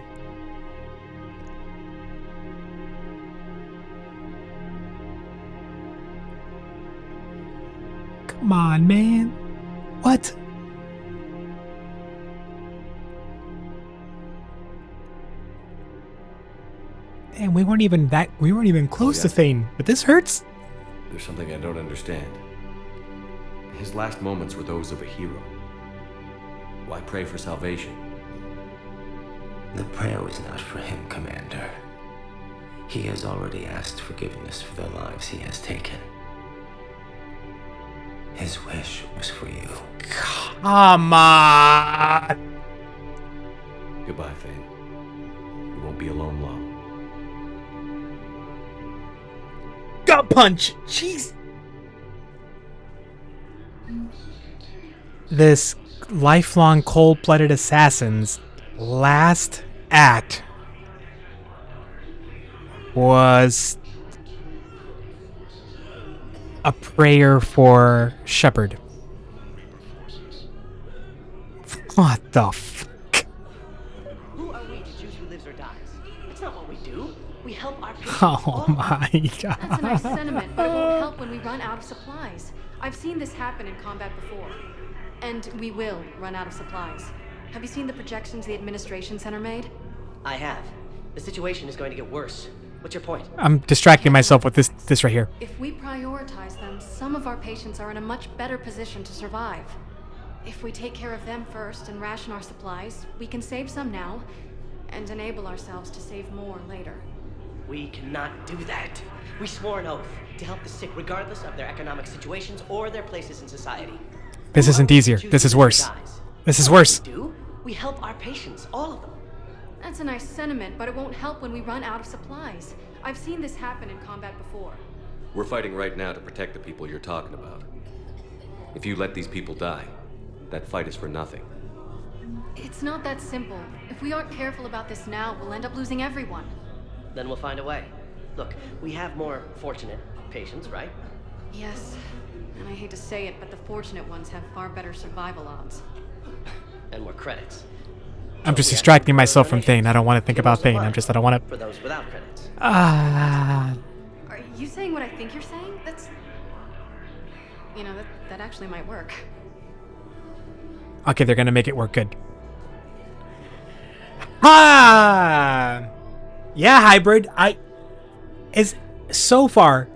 Come on, man. What? Damn, we weren't even close to Thane, but this hurts?
There's something I don't understand.
His last moments were those of a hero. Why pray for salvation?
The prayer was not for him, Commander. He has already asked forgiveness for the lives he has taken. His wish was for you.
Come on!
Goodbye, Thane. You won't be alone long.
Gut punch! Jeez! This lifelong cold-blooded assassin's last act was a prayer for Shepard. What the fuck?
Who are we to choose who lives or dies? It's not what we do. We help our patients.
Oh my god.
That's a nice sentiment, but it won't help when we run out of supplies. I've seen this happen in combat before. And we will run out of supplies. Have you seen the projections the administration center made?
I have. The situation is going to get worse. What's your point?
I'm distracting myself with this right here.
If we prioritize them, some of our patients are in a much better position to survive. If we take care of them first and ration our supplies, we can save some now and enable ourselves to save more later.
We cannot do that. We swore an oath to help the sick regardless of their economic situations or their places in society.
This isn't easier. This is worse. This is worse.
We help our patients, all of them.
That's a nice sentiment, but it won't help when we run out of supplies. I've seen this happen in combat before.
We're fighting right now to protect the people you're talking about. If you let these people die, that fight is for nothing.
It's not that simple. If we aren't careful about this now, we'll end up losing everyone.
Then we'll find a way. Look, we have more fortunate patients, right?
Yes. And I hate to say it, but the fortunate ones have far better survival odds.
And more credits.
I'm just distracting myself from Thane. I don't want to think about Thane. I don't want to...
For those without credits.
Are you saying what I think you're saying? That's... You know, that actually might work.
Okay, they're gonna make it work good. Ah! Yeah, Hybrid. So far,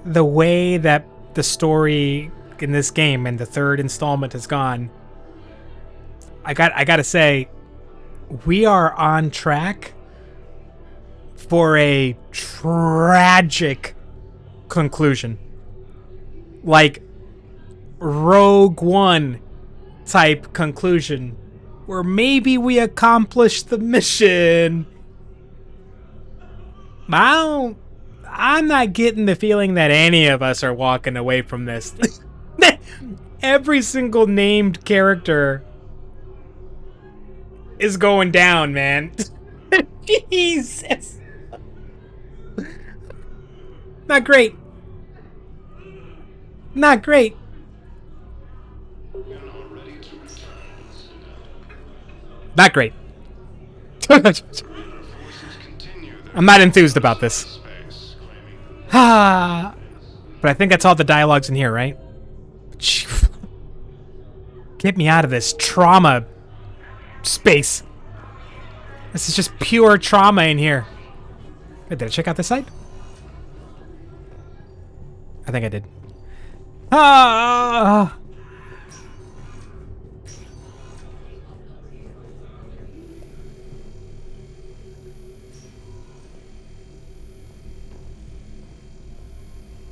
the way that the story in this game and the third installment has gone, I gotta say, we are on track for a tragic conclusion. Like Rogue One type conclusion, where maybe we accomplished the mission. I'm not getting the feeling that any of us are walking away from this. Every single named character is going down, man. Jesus. Not great. Not great. Not great. I'm not enthused about this. But I think that's all the dialogues in here, right? Get me out of this trauma space. This is just pure trauma in here. Wait, did I check out this side? I think I did. Ah!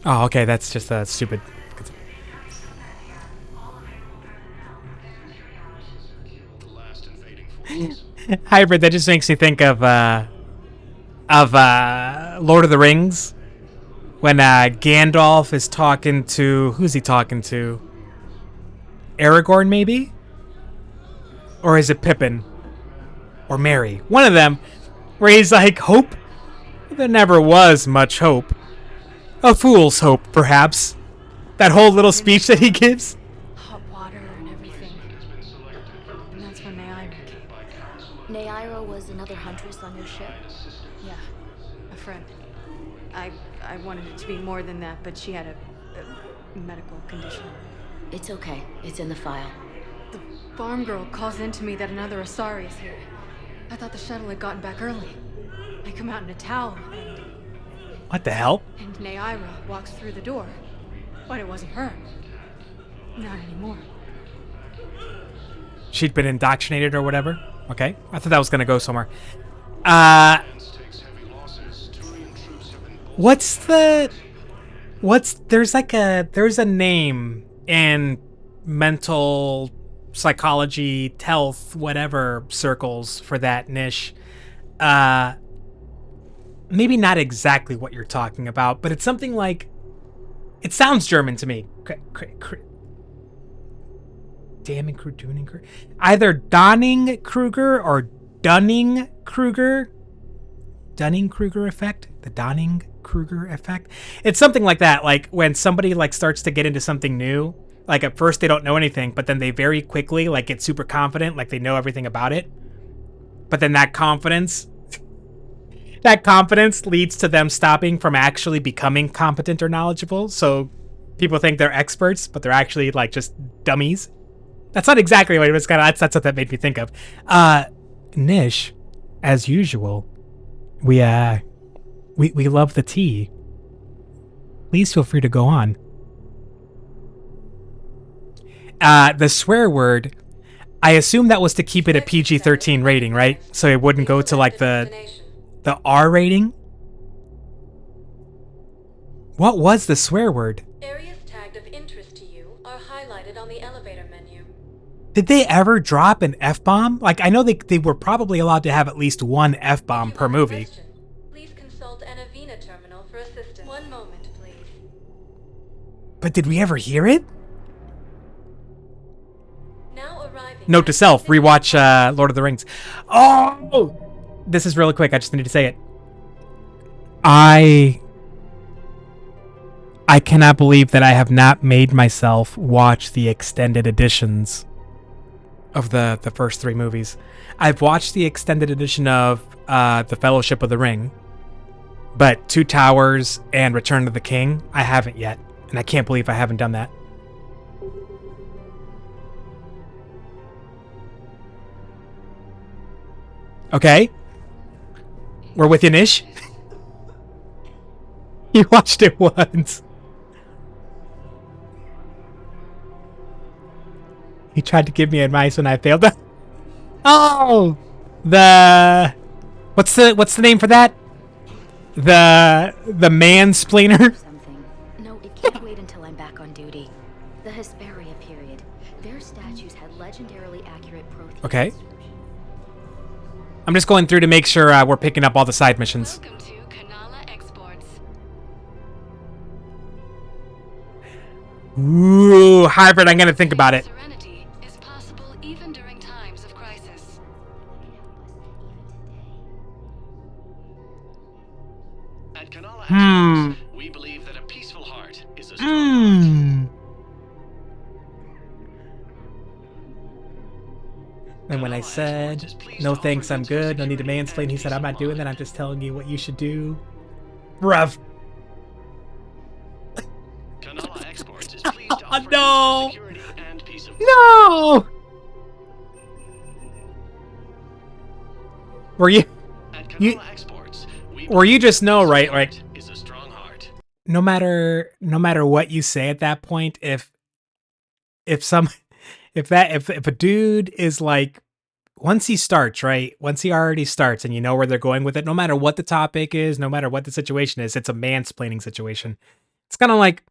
Oh, okay, that's just stupid. Hybrid, that just makes me think of Lord of the Rings, when Gandalf is talking to, who's he talking to? Aragorn, maybe? Or is it Pippin? Or Merry? One of them, where he's like, hope? There never was much hope. A fool's hope, perhaps. That whole little speech that he gives.
Hot water and everything. And that's when Neaira came.
Neaira was another huntress on your ship?
Yeah, a friend. I wanted it to be more than that, but she had a medical condition.
It's okay. It's in the file.
The farm girl calls in to me that another Asari is here. I thought the shuttle had gotten back early. I come out in a towel and...
What the hell?
And Neaira walks through the door. But it wasn't her.
Not anymore.
She'd been indoctrinated or whatever. Okay, I thought that was gonna go somewhere. There's a name in mental psychology, health, whatever circles for that niche. Maybe not exactly what you're talking about, but it's something like, it sounds German to me. Either Donning-Kruger or Dunning-Kruger. Dunning-Kruger effect? The Donning-Kruger effect? It's something like that. Like when somebody like starts to get into something new, like at first they don't know anything, but then they very quickly like get super confident, like they know everything about it. But then that confidence leads to them stopping from actually becoming competent or knowledgeable. So people think they're experts, but they're actually like just dummies. That's not exactly what it was. That's what that made me think of. Nish, as usual, we love the tea. Please feel free to go on. The swear word, I assume that was to keep it a PG-13 rating, right? So it wouldn't go to like the R rating. What was the swear word?
Areas tagged of interest to you are highlighted on the elevator menu.
Did they ever drop an F-bomb? Like, I know they were probably allowed to have at least one F-bomb per movie.
Please consult an Avena terminal for assistance. One moment, please.
But did we ever hear it?
Now arriving.
Note to self, rewatch Lord of the Rings. Oh! This is really quick, I just need to say it. I cannot believe that I have not made myself watch the extended editions of the first three movies. I've watched the extended edition of The Fellowship of the Ring, but Two Towers and Return of the King, I haven't yet, and I can't believe I haven't done that. Okay. We're with you, Nish. You watched it once. He tried to give me advice when I failed. Oh, what's the name for that? The mansplainer.
No, it can't wait until I'm back on duty. The Hesperia period. Their statues had legendarily accurate Prothean.
Okay. I'm just going through to make sure we're picking up all the side missions.
Welcome to Kanala Exports.
Ooh, hybrid. I'm gonna think about it.
Serenity is possible even during times of crisis.
At Kanala Exports, we believe that a peaceful heart is a strong heart.
And when I said, no thanks, I'm good, no need to mansplain, he said, I'm not doing that, I'm just telling you what you should do. Bruv.
Kanala Exports is pleased to offer
No!
security and peace of
No! Were you just know, right? Like,
is a strong heart.
no matter what you say at that point, if a dude is like, once he starts, right? Once he already starts and you know where they're going with it, no matter what the topic is, no matter what the situation is, it's a mansplaining situation. It's kind of like,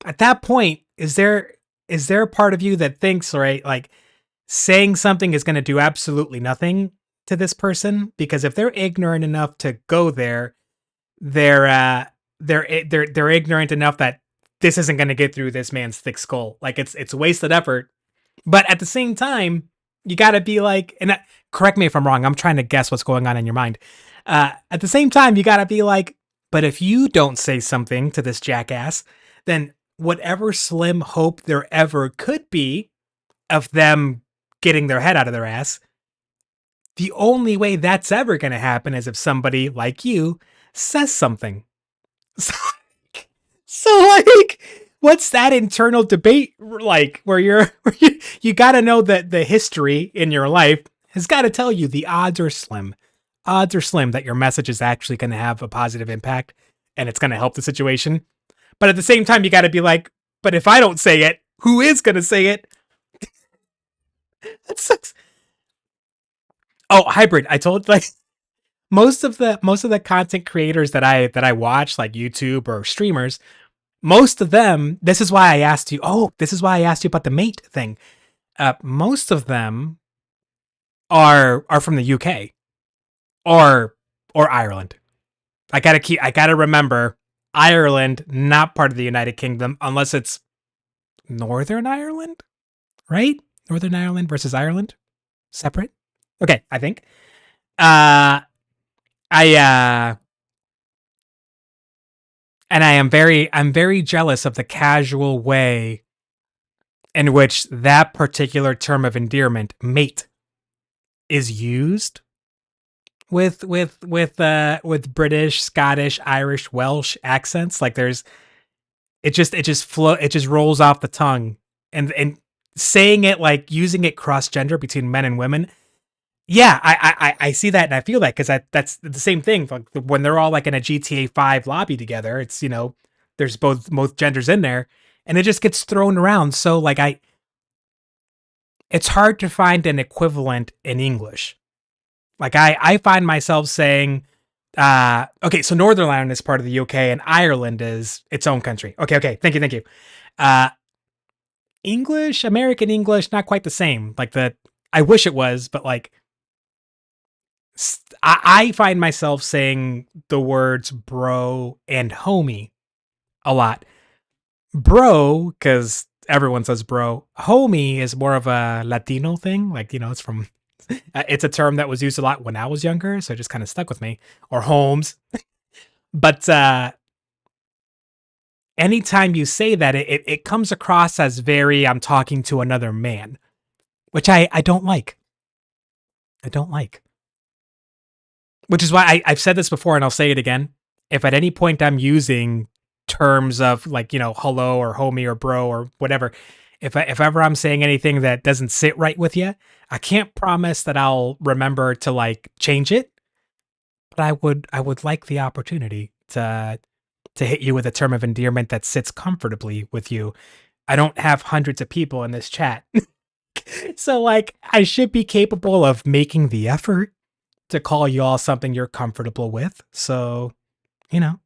at that point, is there a part of you that thinks, right, like saying something is going to do absolutely nothing to this person? Because if they're ignorant enough to go there, they're ignorant enough that this isn't going to get through this man's thick skull. Like it's wasted effort. But at the same time, you got to be like, and correct me if I'm wrong, I'm trying to guess what's going on in your mind. At the same time, you got to be like, but if you don't say something to this jackass, then whatever slim hope there ever could be of them getting their head out of their ass, the only way that's ever going to happen is if somebody like you says something. So like, what's that internal debate like where you got to know that the history in your life has got to tell you the odds are slim. Odds are slim that your message is actually going to have a positive impact and it's going to help the situation. But at the same time, you got to be like, But if I don't say it, who is gonna say it? That sucks. Oh, hybrid. I told like most of the content creators that I watch, like YouTube or streamers, most of them, this is why I asked you. Oh, this is why I asked you about the mate thing. Most of them are from the UK or Ireland. I gotta remember Ireland, not part of the United Kingdom, unless it's Northern Ireland, right? Northern Ireland versus Ireland, separate. Okay, I think. And I'm very jealous of the casual way in which that particular term of endearment, mate, is used with British, Scottish, Irish, Welsh accents. Like it just rolls off the tongue, and saying it, like using it cross gender between men and women. Yeah, I see that and I feel that, because that's the same thing. Like when they're all like in a GTA 5 lobby together, it's, you know, there's both genders in there, and it just gets thrown around. So like it's hard to find an equivalent in English. Like I find myself saying, okay, so Northern Ireland is part of the UK and Ireland is its own country. Okay, thank you. English, American English, not quite the same. Like I wish it was, but like I find myself saying the words bro and homie a lot. Bro, because everyone says bro. Homie is more of a Latino thing. Like, you know, it's from, it's a term that was used a lot when I was younger, so it just kind of stuck with me. Or homes. But anytime you say that, it comes across as very, I'm talking to another man, which I don't like. I don't like. Which is why I've said this before and I'll say it again. If at any point I'm using terms of like, you know, hello or homie or bro or whatever, if ever I'm saying anything that doesn't sit right with you, I can't promise that I'll remember to like change it. But I would like the opportunity to hit you with a term of endearment that sits comfortably with you. I don't have hundreds of people in this chat. So like I should be capable of making the effort to call you all something you're comfortable with. So, you know.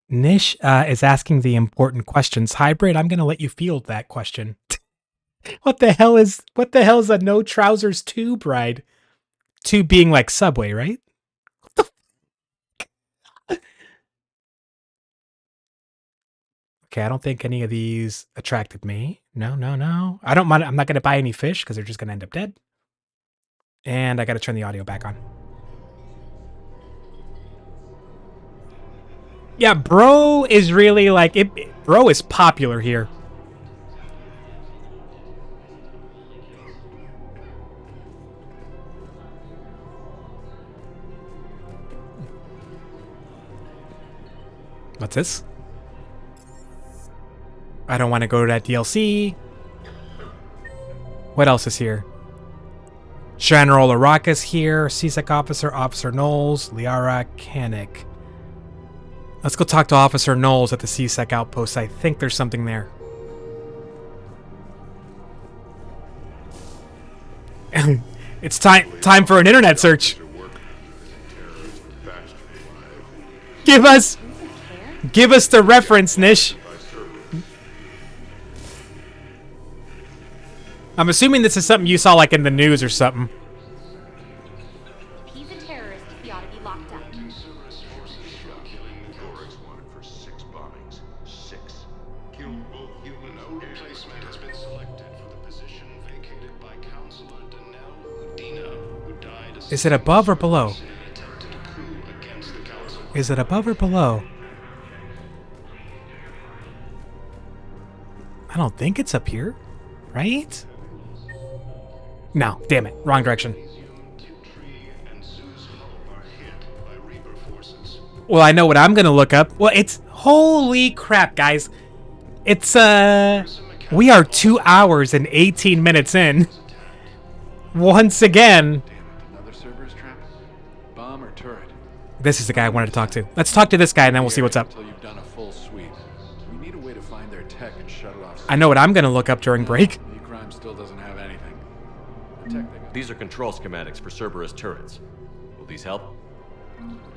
Nish is asking the important questions. Hybrid, I'm going to let you field that question. What the hell is a no trousers 2 bride? 2 being like Subway, right? What the Okay, I don't think any of these attracted me. No. I don't mind. I'm not going to buy any fish because they're just going to end up dead. And I got to turn the audio back on. Yeah, bro is really like it. Bro is popular here. What's this? I don't want to go to that DLC. What else is here? General Araka's here. CSEC Officer, Officer Knowles, Liara Kanik. Let's go talk to Officer Knowles at the CSEC outpost. I think there's something there. It's time for an internet search. Give us the reference, Nish. I'm assuming this is something you saw like in the news or something.
If he's a terrorist, he ought to be locked up.
No replacement has been selected for the position vacated by Counselor Danelle Udina, who died
Is it above or below? Is it above or below? I don't think it's up here, right? No, damn it. Wrong direction. Well, I know what I'm gonna look up. Well, it's... Holy crap, guys. It's, we are 2 hours and 18 minutes in. Once again.
Another Cerberus trap? Bomb or turret?
This is the guy I wanted to talk to. Let's talk to this guy and then we'll see what's up.
Until you've done a full sweep.
find their tech and shut it off.
I know what I'm gonna look up during break.
E-Crime still doesn't have anything. The tech they got.
These are control schematics for Cerberus turrets. Will these help?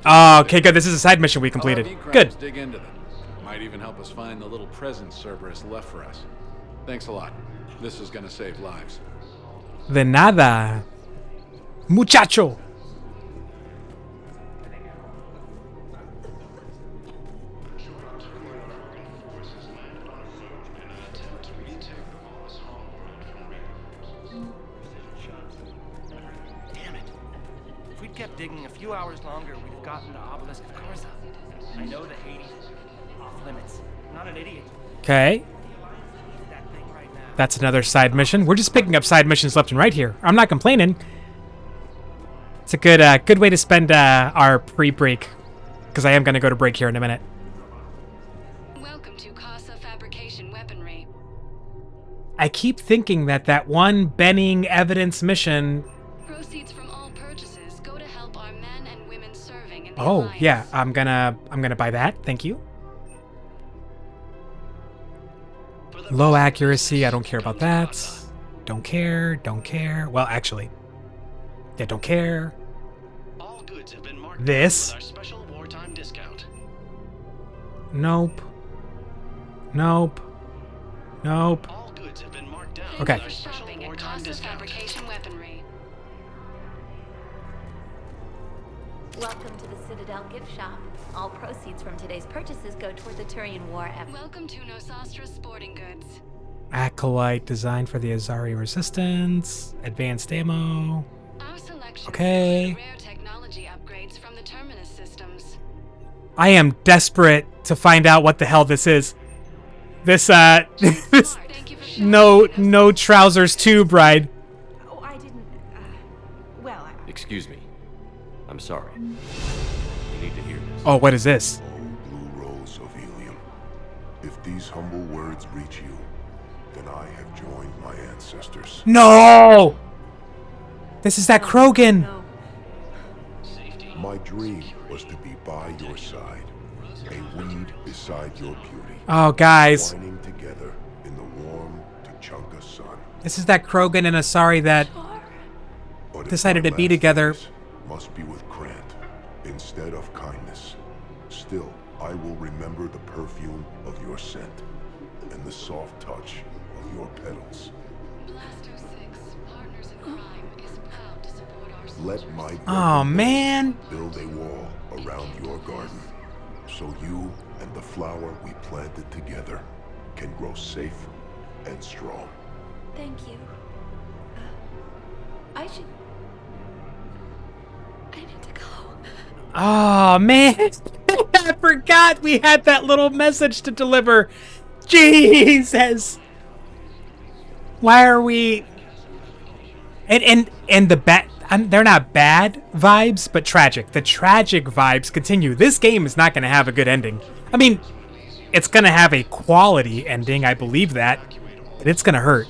Oh, okay, good. This is a side mission we completed.
I'll have E-Crimes
Good.
dig into them. Might even help us find the little presents Cerberus left for us. Thanks a lot. This is gonna save lives.
De nada. Muchacho.
Damn it. If we'd kept digging a few hours longer, we'd have gotten to Obelisk of Karza. I know the Hades off limits. I'm not an idiot.
Okay. That's another side mission. We're just picking up side missions left and right here. I'm not complaining. It's a good way to spend our pre-break, because I am going to go to break here in a minute.
Welcome to Casa Fabrication Weaponry.
I keep thinking that one Benning evidence mission.
Proceeds from all purchases go to help our men and women serving in the
Oh
Alliance.
yeah, I'm gonna buy that. Thank you. Low accuracy. I don't care about that. Don't care. Don't care. Well, actually, yeah, don't care.
All goods have been marked
This.
with our special wartime discount.
Nope. Nope. Nope.
All goods have been marked down
Okay.
with our special wartime discount.
Fabrication Weaponry.
Welcome to the Citadel gift shop. All proceeds from today's purchases go toward the Turian War effort.
Welcome to Nosastra Sporting Goods.
Acolyte designed for the Azari resistance. Advanced ammo.
Our selection
Okay.
rare technology upgrades from the Terminus systems.
I am desperate to find out what the hell this is. This this no trousers too, bride.
Oh, I didn't. Well,
Excuse me. I'm sorry. You need to hear this.
Oh, what is this?
Blue Rose of Helium. If these humble words reach you, then I have joined my ancestors.
No! This is that Krogan.
My dream was to be by your side, a weed beside your beauty.
Oh, guys.
Twining together in the warm Tuchanka sun.
This is that Krogan and Asari that
But if
decided
my
to be
last
together.
days must be with Krant instead of kindness. Still, I will remember the perfume of your scent and the soft touch of your petals.
Blasto 6, Partners in Crime, is proud to support our
Let my
Oh, man.
build a wall around your garden, so you and the flower we planted together can grow safe and strong.
Thank you. I should. I need to go.
Oh, man. I forgot we had that little message to deliver. Jesus. Why are we... And the bad... They're not bad vibes, but tragic. The tragic vibes continue. This game is not going to have a good ending. I mean, it's going to have a quality ending. I believe that. But it's going to hurt.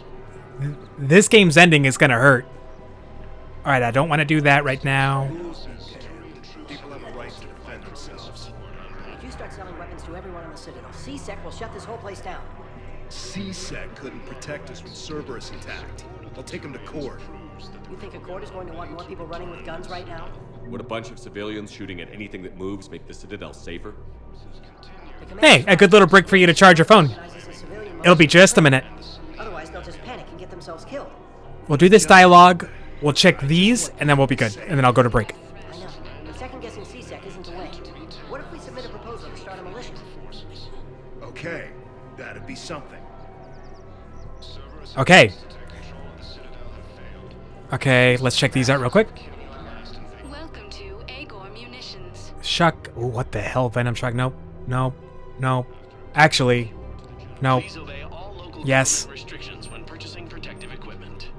This game's ending is going to hurt. All right, I don't want to do that right now.
People have a right to defend themselves.
if you start selling weapons to everyone in the Citadel, C-Sec will shut this whole place down.
C-Sec couldn't protect us when Cerberus attacked. They'll take him to court.
You think Accord is going to want more people running with guns right now?
Would a bunch of civilians shooting at anything that moves make the Citadel safer?
Hey, a good little break for you to charge your phone. It'll be just a minute.
Otherwise, they'll just panic and get themselves killed.
We'll do this dialogue, we'll check these, and then we'll be good. And then I'll go to break.
I know. But second-guessing C-Sec isn't the way. What if we submit a proposal to start a militia?
Okay, that'd be something.
Okay. Okay, let's check these out real quick.
Welcome to Agor Munitions.
Shuck. Ooh, what the hell, Venom Shuck? Nope. Nope. Nope. Actually, nope. Yes.
Restrictions when purchasing protective equipment.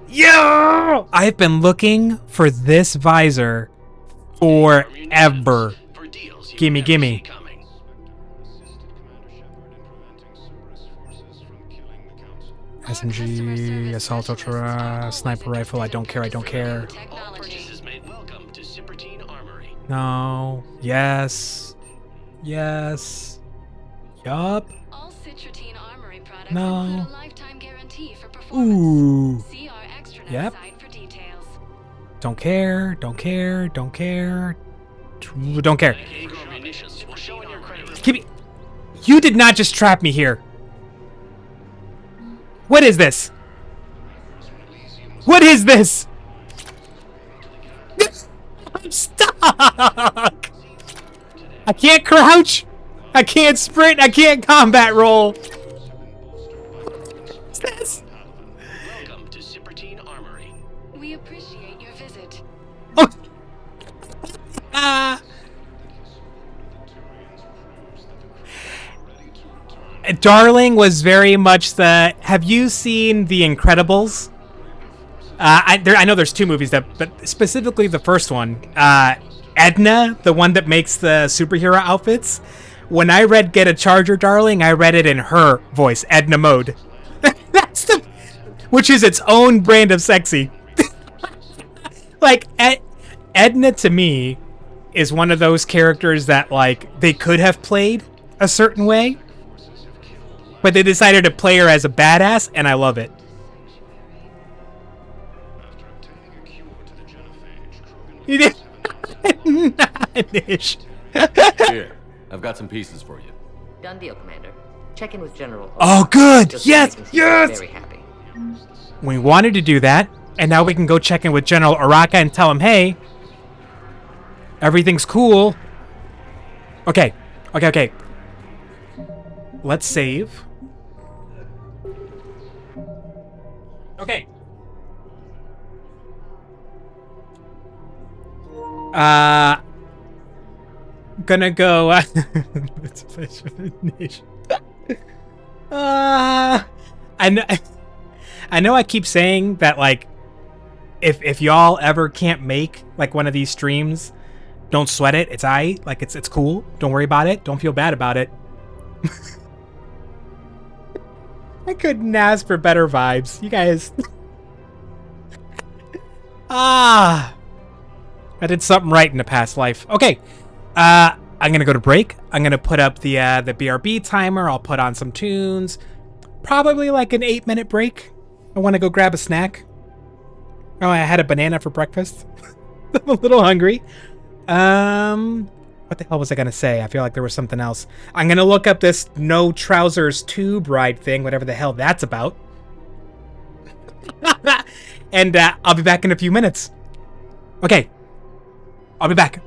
Yeah! I've been looking for this visor forever. Gimme, gimme. SMG, assault ultra, sniper rifle. I don't care. I don't care.
All purchases made welcome to Cipertine Armory.
No. Yes. Yes. Yup.
All Citra
No. Ooh. Yep. Don't care, don't care, don't care. Don't care. Keep me. You did not just trap me here. What is this? What is this? I'm stuck. I can't crouch. I can't sprint. I can't combat roll. What's this?
Welcome to Cybertine Armory. We appreciate your visit.
Oh. Darling was very much the. Have you seen The Incredibles? I know there's 2 movies but specifically the first one, Edna, the one that makes the superhero outfits. When I read "Get a Charger, Darling," I read it in her voice, Edna Mode. That's which is its own brand of sexy. Like Edna to me is one of those characters that like they could have played a certain way, but they decided to play her as a badass, and I love it.
Here, I've got some pieces for you.
Done deal, Commander. Check in with General.
Oh, good. Yes,
yes.
yes.
Very happy.
We wanted to do that, and now we can go check in with General Araka and tell him, hey, everything's cool. Okay. Let's save. Okay. Gonna go. I know I keep saying that, like, if y'all ever can't make like one of these streams, don't sweat it. It's like it's cool. Don't worry about it. Don't feel bad about it. I couldn't ask for better vibes, you guys. I did something right in the past life. Okay, I'm gonna go to break. I'm gonna put up the BRB timer. I'll put on some tunes. Probably like an 8-minute break. I want to go grab a snack. Oh, I had a banana for breakfast. I'm a little hungry. What the hell was I gonna say? I feel like there was something else. I'm gonna look up this no trousers tube ride thing, whatever the hell that's about. And I'll be back in a few minutes. Okay. I'll be back.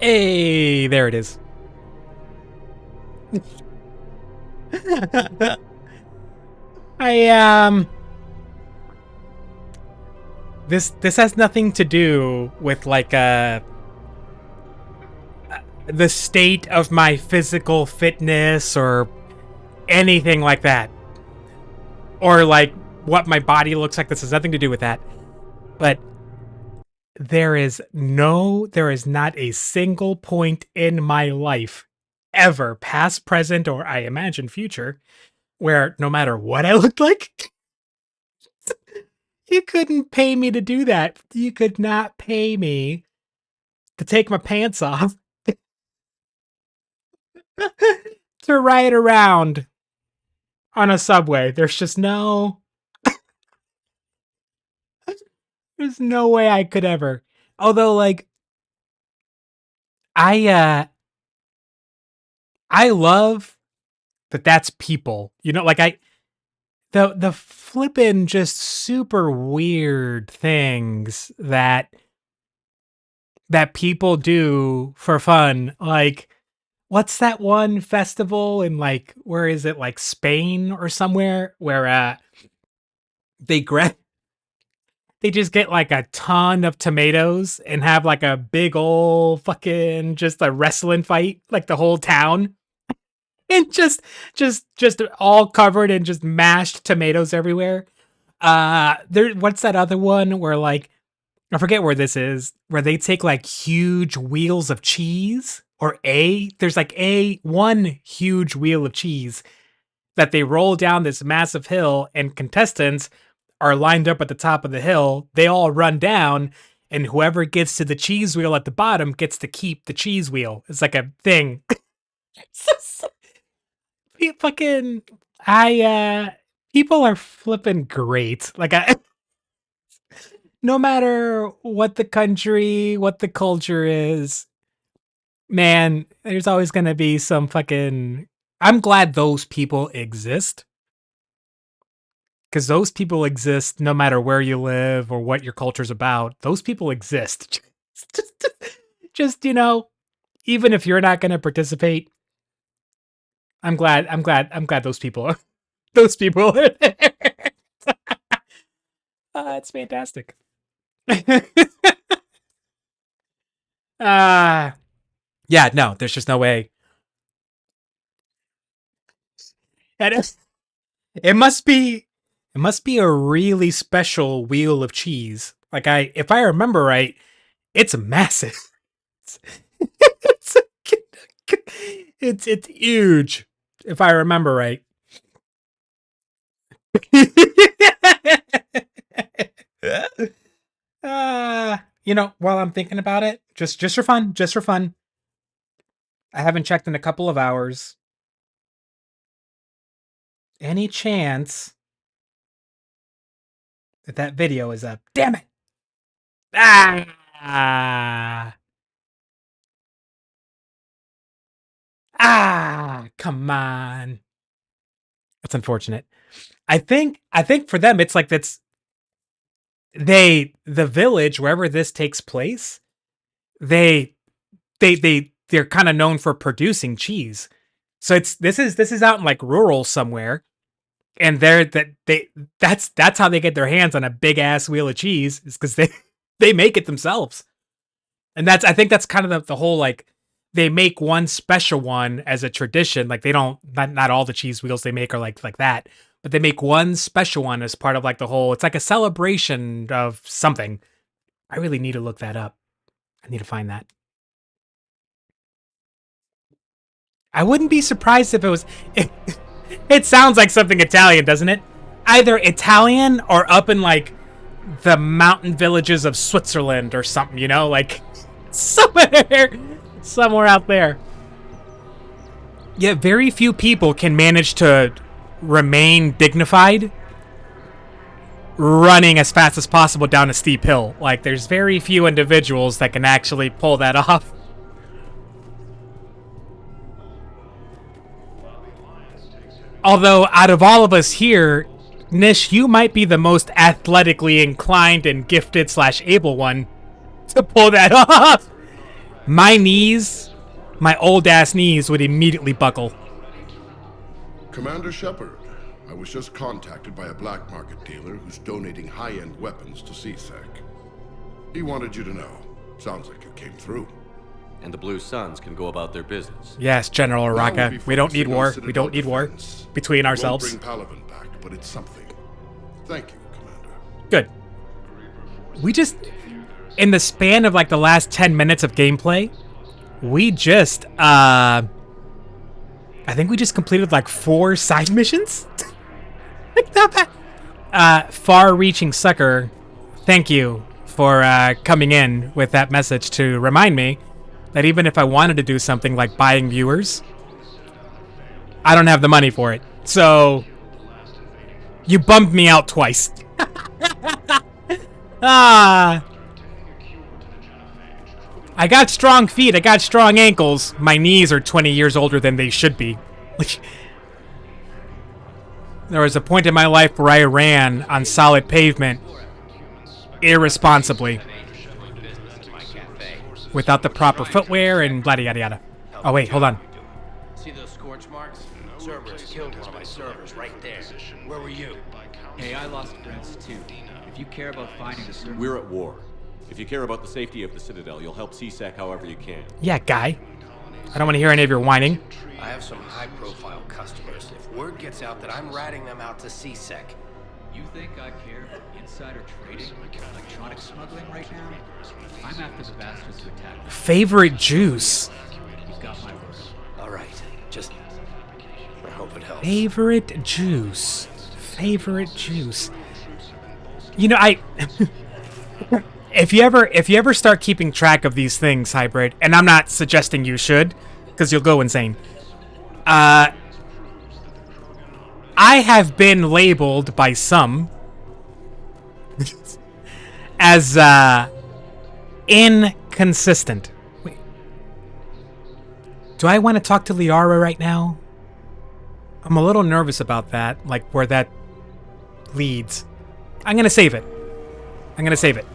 Hey, there it is. This has nothing to do with like the state of my physical fitness or anything like that. Or like what my body looks like. This has nothing to do with that. But there is not a single point in my life, ever, past, present, or I imagine future, where no matter what I looked like, you couldn't pay me to do that. You could not pay me to take my pants off to ride around on a subway. There's just there's no way I could ever. Although, like, I love that that's people. You know, like the flippin' just super weird things that people do for fun. Like, what's that one festival in, like, where is it, like Spain or somewhere, where they grab they just get like a ton of tomatoes and have like a big old fucking just a wrestling fight, like the whole town. And just all covered in just mashed tomatoes everywhere. What's that other one where like I forget where this is, where they take like huge wheels of cheese there's like one huge wheel of cheese that they roll down this massive hill and contestants are lined up at the top of the hill. They all run down and whoever gets to the cheese wheel at the bottom gets to keep the cheese wheel. It's like a thing. Fucking people are flipping great. Like no matter what the country, what the culture is, man, there's always gonna be some fucking I'm glad those people exist. Because those people exist no matter where you live or what your culture's about. Those people exist. Just, even if you're not gonna participate, I'm glad those people are there. It's fantastic. Yeah, no, there's just no way. It must be a really special wheel of cheese. Like if I remember right, it's massive. It's huge. If I remember right. While I'm thinking about it, just for fun. I haven't checked in a couple of hours. Any chance that video is up? Damn it! Come on. That's unfortunate. I think for them it's like the village wherever this takes place, they're kind of known for producing cheese. So this is out in like rural somewhere, and that's how they get their hands on a big ass wheel of cheese, is because they make it themselves. And I think that's kind of the whole, like, they make one special one as a tradition. Like they don't, not all the cheese wheels they make are like that, but they make one special one as part of like the whole, it's like a celebration of something. I really need to look that up. I need to find that. I wouldn't be surprised if it was, it sounds like something Italian, doesn't it? Either Italian or up in like the mountain villages of Switzerland or something, like somewhere out there. Yet very few people can manage to remain dignified running as fast as possible down a steep hill. Like, there's very few individuals that can actually pull that off. Although, out of all of us here, Nish, you might be the most athletically inclined and gifted / able one to pull that off. My knees, my old-ass knees would immediately buckle.
Commander Shepard, I was just contacted by a black market dealer who's donating high-end weapons to C-Sec. He wanted you to know. Sounds like it came through.
And the Blue Suns can go about their business.
Yes, General Araka. We don't need war. We don't need war between ourselves.
Won't bring Palaven back, but it's something. Thank you, Commander.
Good. We just, in the span of like the last 10 minutes of gameplay, we just, I think we just completed like 4 side missions. Like, not bad. Far-reaching sucker, thank you for coming in with that message to remind me that even if I wanted to do something like buying viewers, I don't have the money for it. So, you bummed me out twice. I got strong feet, I got strong ankles. My knees are 20 years older than they should be. There was a point in my life where I ran on solid pavement irresponsibly, without the proper footwear and blah yada yada. Oh wait, hold on.
See those scorch marks? Cerberus killed one of my servers right there. Where were you?
Hey, I lost friends too. If you care about finding the Cerberus...
We're at war. If you care about the safety of the Citadel, you'll help CSEC however you can.
Yeah, guy. I don't want to hear any of your whining.
I have some high-profile customers. If word gets out that I'm ratting them out to CSEC...
You think I care about insider trading, electronic smuggling right now? I'm after the bastards who attacked.
Favorite juice.
You've got my word.
All right, just... I hope it helps.
Favorite juice. Favorite juice. You know, I... If you ever start keeping track of these things, Hybrid, and I'm not suggesting you should, because you'll go insane. I have been labeled by some as inconsistent. Wait. Do I want to talk to Liara right now? I'm a little nervous about that, like where that leads. I'm gonna save it. I'm gonna save it.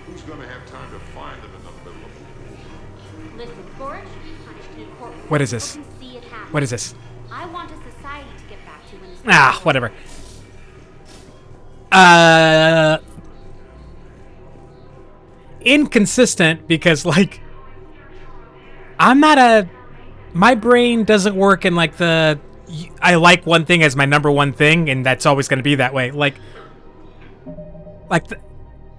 Who's gonna have time to find them in the middle of it?
Listen, Forrest should be punished in court.
What is this? What is this?
I want a society to get back to when
Whatever. Inconsistent because, like, my brain doesn't work in, like, I like one thing as my number one thing, and that's always going to be that way.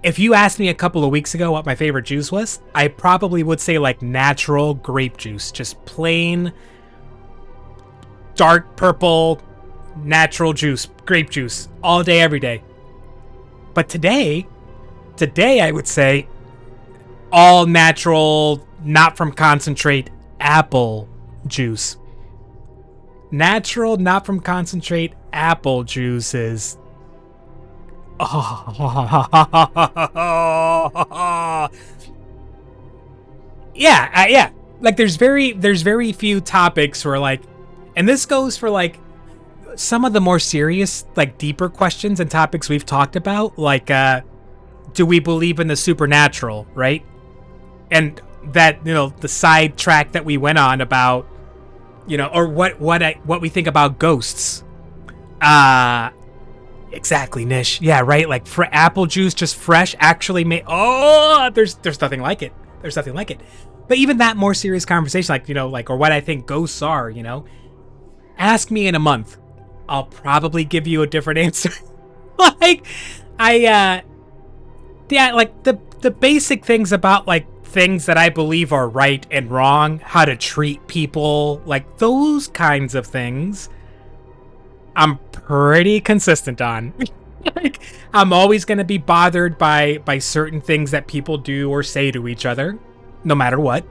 If you asked me a couple of weeks ago what my favorite juice was, I probably would say, like, natural grape juice. Just plain, dark purple, natural juice, grape juice, all day, every day. But today I would say all natural, not from concentrate, apple juice. Natural, not from concentrate, apple juice is... Yeah. Like, there's very few topics where, like... And this goes for, like, some of the more serious, like, deeper questions and topics we've talked about. Like, do we believe in the supernatural, right? And that, you know, the side track that we went on about, you know, or what we think about ghosts. Exactly, Nish. Yeah, right. Like, for apple juice, just fresh, actually made. Oh, there's nothing like it. There's nothing like it. But even that more serious conversation, like, you know, like, or what I think ghosts are, you know, ask me in a month. I'll probably give you a different answer. Like, like the basic things about, like, things that I believe are right and wrong, how to treat people, like, those kinds of things, I'm pretty consistent on. Like, I'm always going to be bothered by certain things that people do or say to each other, no matter what.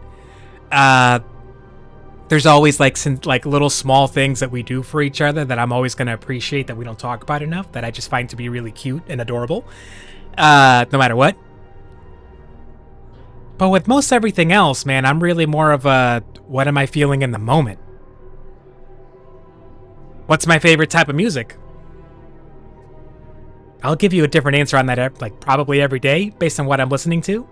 There's always, like, little small things that we do for each other that I'm always going to appreciate that we don't talk about enough, that I just find to be really cute and adorable, no matter what. But with most everything else, man, I'm really more of a, what am I feeling in the moment? What's my favorite type of music? I'll give you a different answer on that, like, probably every day, based on what I'm listening to.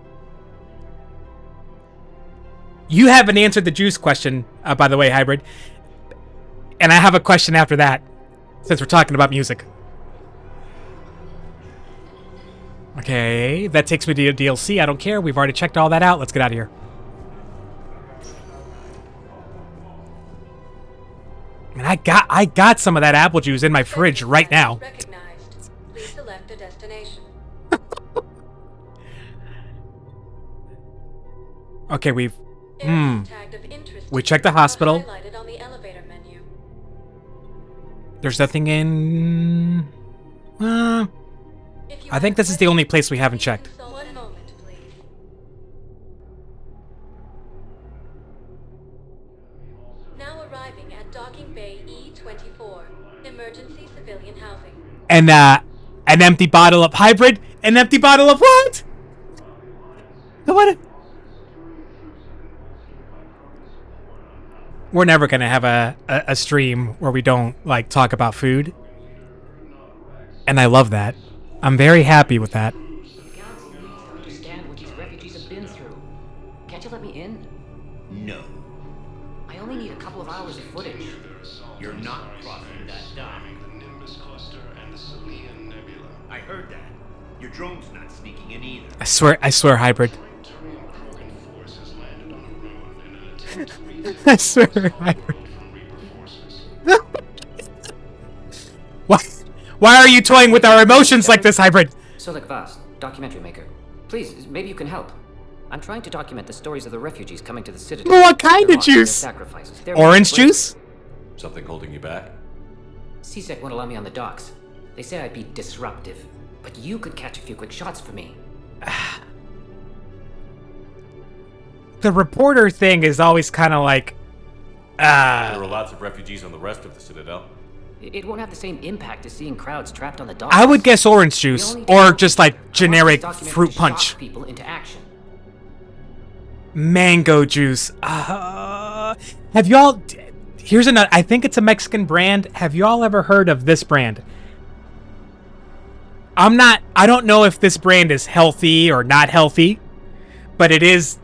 You haven't answered the juice question, by the way, Hybrid. And I have a question after that, since we're talking about music. Okay, that takes me to DLC. I don't care. We've already checked all that out. Let's get out of here. And I got some of that apple juice in my fridge right now.
Please select a destination.
Okay, we checked the hospital.
On the elevator menu.
There's nothing in... I think this is the only place we haven't checked.
1 moment, please. Now arriving at Docking Bay E24, emergency civilian housing.
And an empty bottle of Hybrid. An empty bottle of what? What? We're never gonna have a stream where we don't, like, talk about food, and I love that. I'm very happy with that.
The council needs to understand what these refugees have been through. Can't you let me in?
No.
I only need a couple couple of hours of footage.
You're not crossing that dock. I heard that. Your drone's not sneaking in either.
I swear, hybrid. I swear, hybrid. Why are you toying with our emotions like this, hybrid?
Solek Vaz, documentary maker. Please, maybe you can help. I'm trying to document the stories of the refugees coming to the Citadel.
What kind of juice? Orange juice?
Something holding you back?
CSEC won't allow me on the docks. They say I'd be disruptive, but you could catch a few quick shots for me.
The reporter thing is always kind of like,
There are lots of refugees on the rest of the Citadel.
It won't have the same impact as seeing crowds trapped on the docks.
I would guess orange juice, or just like generic fruit punch.
People into action.
Mango juice. Have y'all... Here's another... I think it's a Mexican brand. Have y'all ever heard of this brand? I don't know if this brand is healthy or not healthy, but it is,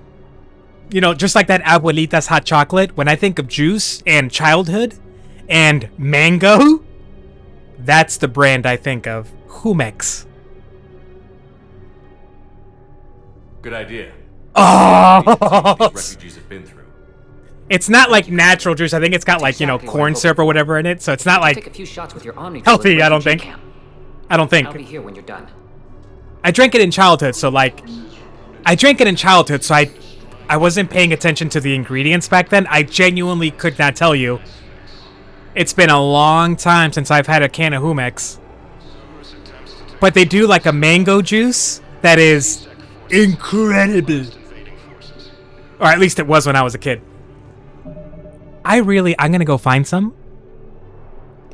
you know, just like that Abuelita's hot chocolate. When I think of juice and childhood and mango, that's the brand I think of. Jumex.
Good idea.
Oh!
Refugees have been through.
It's not like natural juice. I think it's got like, you know, corn syrup or whatever in it. So it's not like
Take a few shots with your Omni
healthy, I don't think. I don't think.
I'll be here when you're done.
I drank it in childhood, so like... I drank it in childhood, so I wasn't paying attention to the ingredients back then. I genuinely could not tell you. It's been a long time since I've had a can of Jumex. But they do like a mango juice that is incredible. Or at least it was when I was a kid. I'm gonna go find some.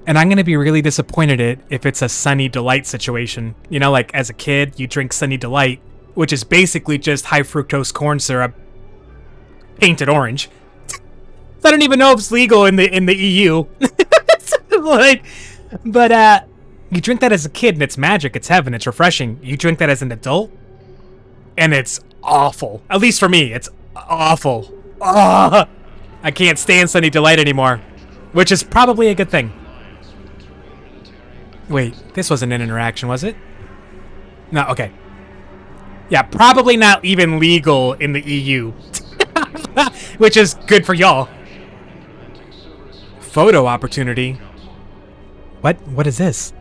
And I'm gonna be really disappointed if it's a Sunny Delight situation. You know, like as a kid, you drink Sunny Delight, which is basically just high fructose corn syrup painted orange. I don't even know if it's legal in the EU. Like, but you drink that as a kid and it's magic, it's heaven, it's refreshing. You drink that as an adult, and it's awful. At least for me, it's awful. I can't stand Sunny Delight anymore, which is probably a good thing. Wait, this wasn't an interaction, was it? No, okay. Yeah, probably not even legal in the EU. Which is good for y'all. Photo opportunity. What is this?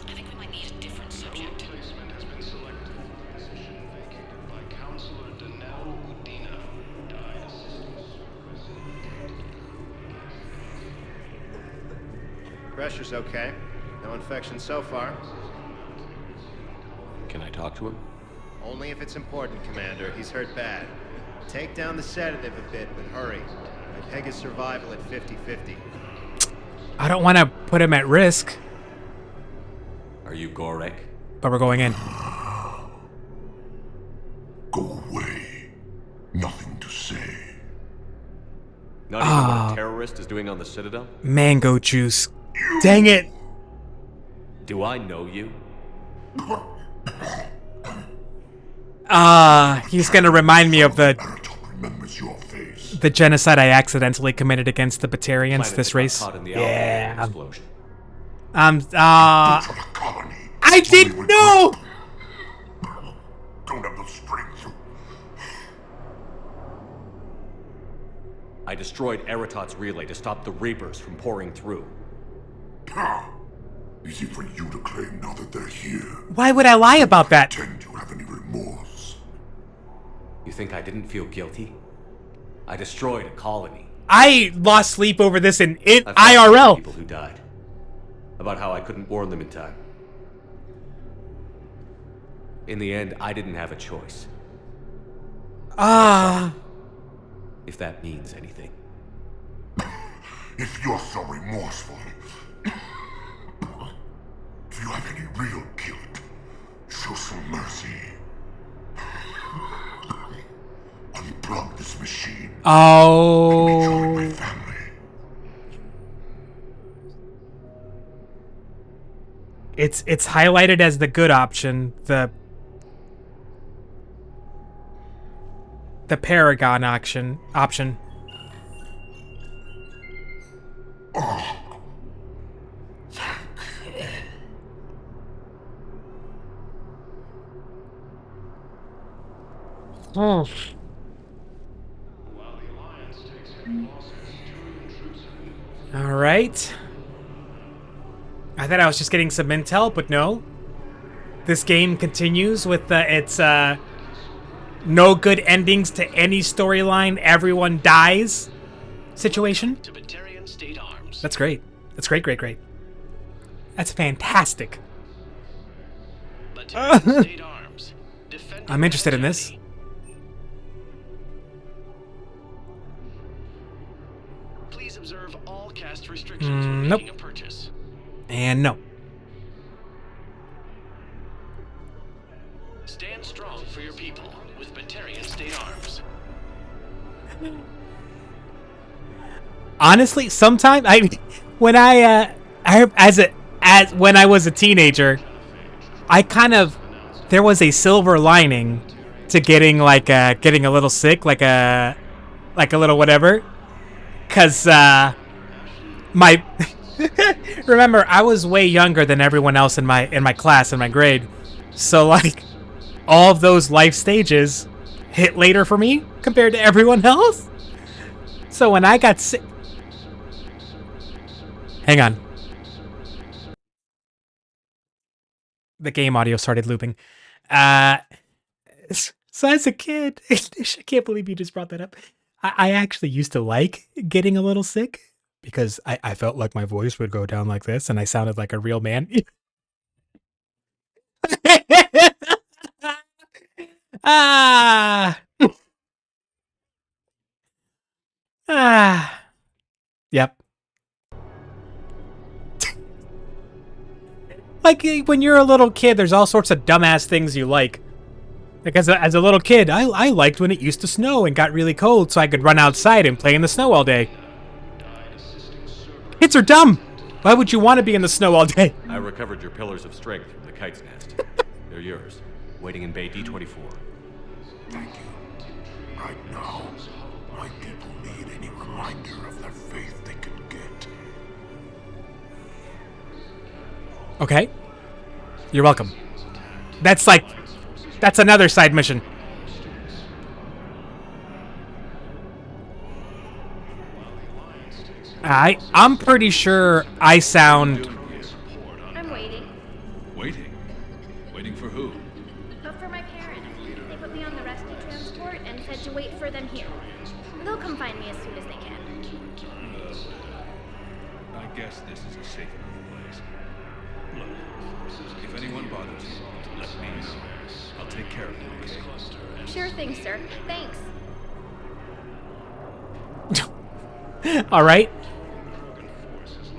I think we might need a different subject.
Pressure's okay. No infection so far.
Can I talk to him?
Only if it's important, Commander. He's hurt bad. Take down the sedative a bit, but hurry. I peg his survival at 50-50.
I don't want to put him at risk.
Are you Gorek?
But we're going in.
Go away. Nothing to say.
Not even what a terrorist is doing on the Citadel?
Mango juice. Dang it.
Do I know you?
He's gonna remind me of the genocide I accidentally committed against the Batarians, this race. Yeah. I didn't know!
Don't have the strength.
I destroyed Eritot's relay to stop the Reapers from pouring through.
Easy for you to claim now that they're here.
Why would I lie about that?
Pretend you have any remorse.
You think I didn't feel guilty? I destroyed a colony.
I lost sleep over this in
IRL.
IRL.
People who died. About how I couldn't warn them in time. In the end, I didn't have a choice. If that means anything.
If you're so remorseful, if you have any real guilt, show some mercy. Unplug this machine.
Oh.
My family.
It's highlighted as the good option. The Paragon option. Oh. All right. I thought I was just getting some intel, but no. This game continues with its no good endings to any storyline, everyone dies situation.
To Batarian State Arms.
That's great. That's great, great, great. That's fantastic.
Batarian State Arms.
I'm interested in this.
Please observe all cast restrictions when
Nope.
making a purchase.
And no.
Stand strong for your people with Batarian State Arms.
Honestly, sometimes when I was a teenager, I kind of, there was a silver lining to getting getting a little sick, like a little whatever, cause my remember, I was way younger than everyone else in my class, in my grade, so like all of those life stages hit later for me compared to everyone else. So when I got sick, hang on. The game audio started looping. So as a kid, I can't believe you just brought that up. I actually used to like getting a little sick because I felt like my voice would go down like this and I sounded like a real man. Yep. Like, when you're a little kid, there's all sorts of dumbass things you like. Like, as a little kid, I liked when it used to snow and got really cold so I could run outside and play in the snow all day. Kids are dumb! Why would you want to be in the snow all day?
I recovered your pillars of strength from the kite's nest. They're yours, waiting in Bay D-24.
Thank you. Right now, my people need any reminder of their faith they can get.
Okay. You're welcome. That's another side mission. I'm pretty sure I sound...
I'm waiting.
Waiting? Waiting for who?
But for my parents. They put me on the rescue transport and said to wait for them here. They'll come find me as soon as they can.
I guess this is a safe enough place. Look, if anyone bothers you, let me know. I'll take care of them, okay?
Sure thing, sir. Thanks.
All right.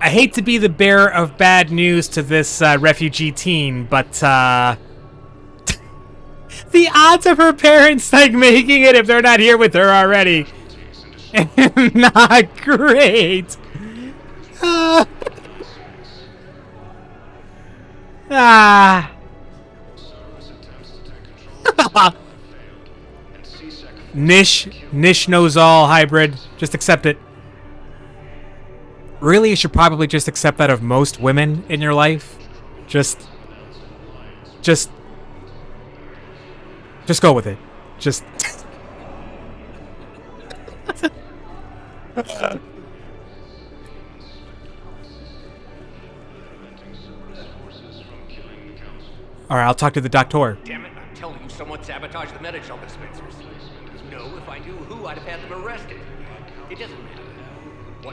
I hate to be the bearer of bad news to this refugee teen, but the odds of her parents making it if they're not here with her already, not great. Nish knows all, hybrid. Just accept it. Really, you should probably just accept that of most women in your life. Just go with it. Just... Alright, I'll talk to the doctor.
Damn it, I'm telling you, someone sabotaged the Medi-Gel dispensers. No, if I knew who, I'd have had them arrested. It doesn't matter.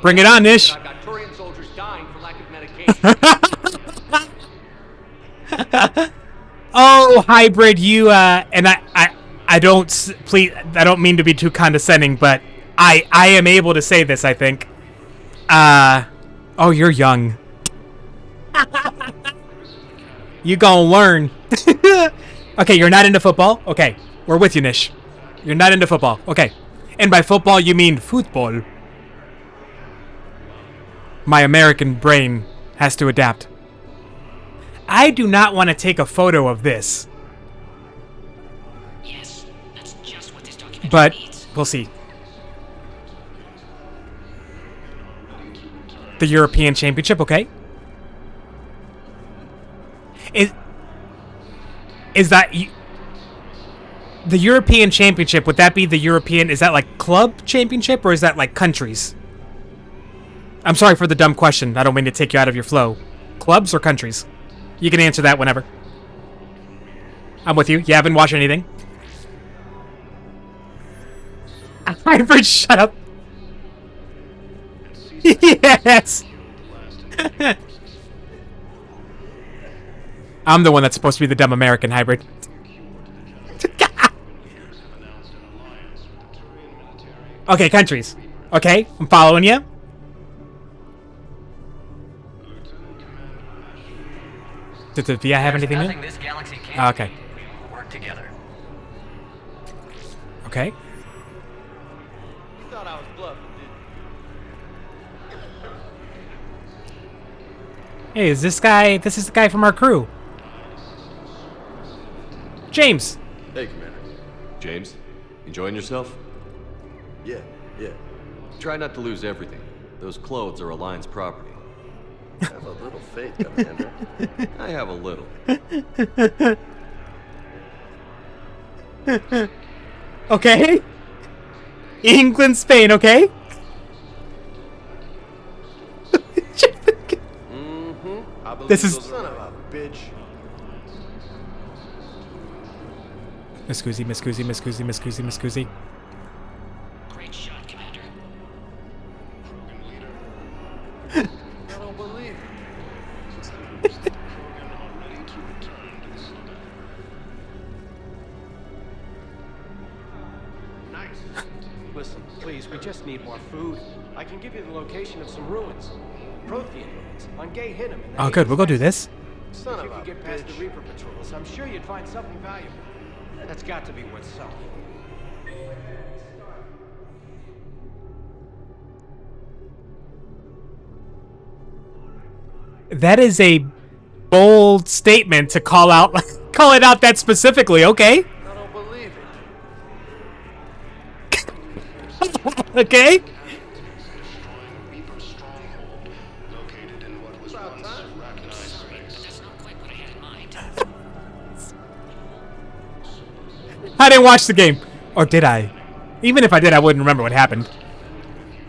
Bring it on, Nish.
I've got Turian soldiers dying for lack of medication.
Oh, hybrid, you and I don't please. I don't mean to be too condescending, but I am able to say this. I think. Oh, you're young. You gonna learn. Okay, you're not into football. Okay, we're with you, Nish. You're not into football. Okay, and by football you mean football. My American brain has to adapt. I do not want to take a photo of this.
Yes, that's just what this documentary
But
needs.
we'll see. The European Championship, okay. Is that the European Championship? Would that be the European? Is that like club championship or is that like countries? I'm sorry for the dumb question. I don't mean to take you out of your flow. Clubs or countries? You can answer that whenever. I'm with you. You haven't watched anything. Hybrid, shut up. Yes. I'm the one that's supposed to be the dumb American hybrid. Okay, countries. Okay, I'm following you. Did the VI have anything new? Oh, okay.
Work together.
Okay.
You thought I was bluffing, didn't
Hey, is this guy? This is the guy from our crew. James.
Hey, Commander. James, enjoying yourself? Yeah. Try not to lose everything. Those clothes are Alliance property. Have a little faith, Commander. I have a little.
Okay. England, Spain, okay? This is...
Son of a bitch.
Miss Kuzi.
Great shot, Commander.
I don't believe it. Nice. Listen, please, we just need more food. I can give you the location of some ruins. Prothean ruins on Gay Hinnom.
Oh, good. We'll go do this.
Son of a get past the Reaper patrols, I'm sure you'd find something valuable. That's got to be worth something.
That is a bold statement to call it out that specifically, okay?
I don't believe it.
Okay? I didn't watch the game. Or did I? Even if I did, I wouldn't remember what happened.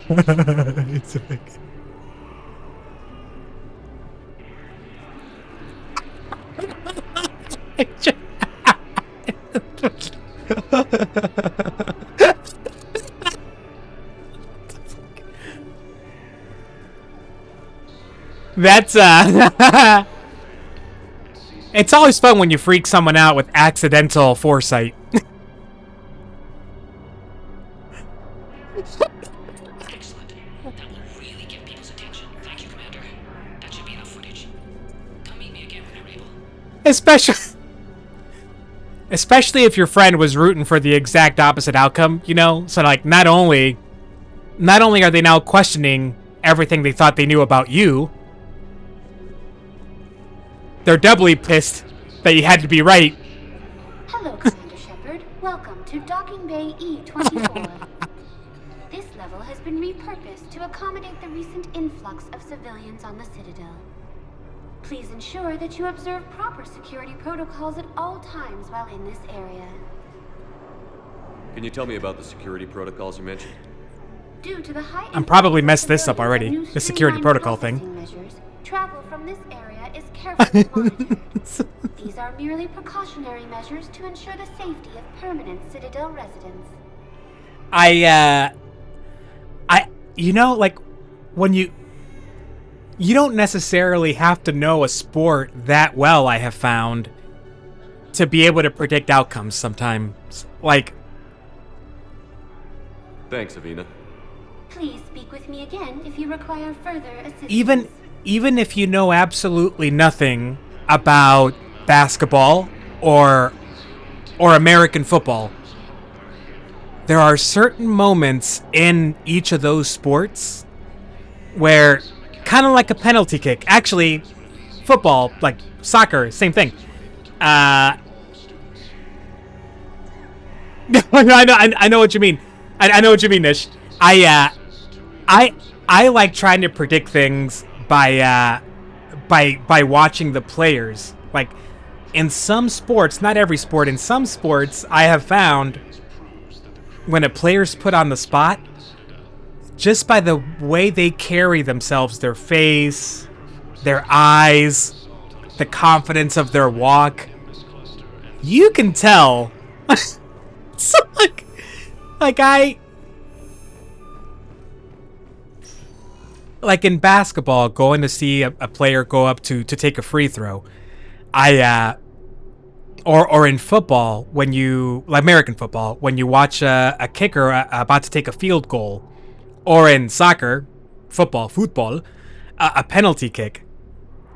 It's a big... That's it's always fun when you freak someone out with accidental foresight.
Excellent. That will really get people's attention. Thank you, Commander. That should be enough footage. Come meet me again when you're able.
Especially if your friend was rooting for the exact opposite outcome, you know? So like not only are they now questioning everything they thought they knew about you, they're doubly pissed that you had to be right.
Hello, Commander Shepard. Welcome to Docking Bay E-24. This level has been repurposed to accommodate the recent influx of civilians on the Citadel. Please ensure that you observe proper security protocols at all times while in this area.
Can you tell me about the security protocols you mentioned?
Due to the high
I'm probably messed this up already. The security protocol thing.
Measures, travel from this area is carefully monitored. These are merely precautionary measures to ensure the safety of permanent Citadel residents.
You know, like, when you don't necessarily have to know a sport that well, I have found, to be able to predict outcomes sometimes. Like...
Thanks, Avina.
Please speak with me again if you require further assistance.
Even if you know absolutely nothing about basketball or American football, there are certain moments in each of those sports where, kind of like a penalty kick, actually, football, like soccer, same thing. I know what you mean. I know what you mean, Nish. I like trying to predict things by watching the players. Like in some sports, not every sport, in some sports, I have found when a player's put on the spot, just by the way they carry themselves, their face, their eyes, the confidence of their walk, you can tell. So like in basketball, going to see a player go up to take a free throw, or in football, when you, like American football, when you watch a kicker about to take a field goal, or in soccer, football, a penalty kick.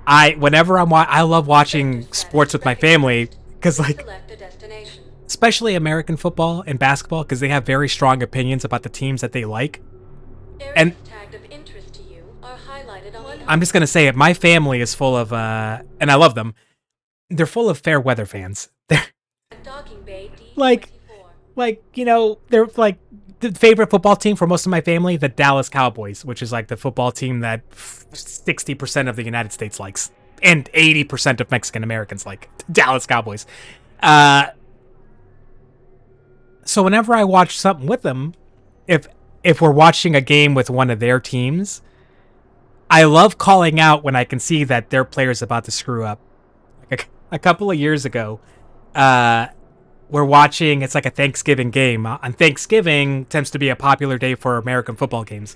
I love watching sports with my family because, like, especially American football and basketball, because they have very strong opinions about the teams that they like. And I'm just gonna say it. My family is full of, and I love them. They're full of fair weather fans. They're like you know, they're like the favorite football team for most of my family, the Dallas Cowboys, which is like the football team that 60% of the United States likes, and 80% of Mexican Americans like. Dallas Cowboys. So whenever I watch something with them, if we're watching a game with one of their teams, I love calling out when I can see that their player's about to screw up. Like a couple of years ago, we're watching, it's like a Thanksgiving game. On Thanksgiving tends to be a popular day for American football games.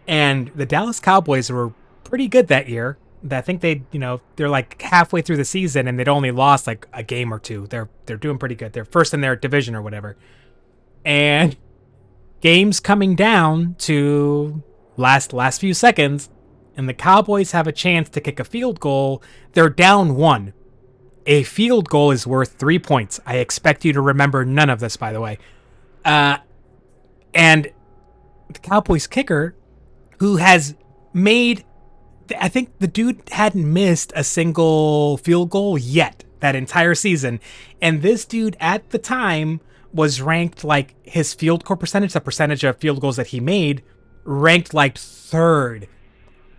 And the Dallas Cowboys were pretty good that year. I think they're like halfway through the season and they'd only lost like a game or two. They're doing pretty good. They're first in their division or whatever. And game's coming down to last few seconds, and the Cowboys have a chance to kick a field goal. They're down 1. A field goal is worth 3 points. I expect you to remember none of this, by the way. And the Cowboys kicker, who has made, I think the dude hadn't missed a single field goal yet that entire season. And this dude at the time was ranked, like, his field goal percentage, the percentage of field goals that he made, ranked like 3rd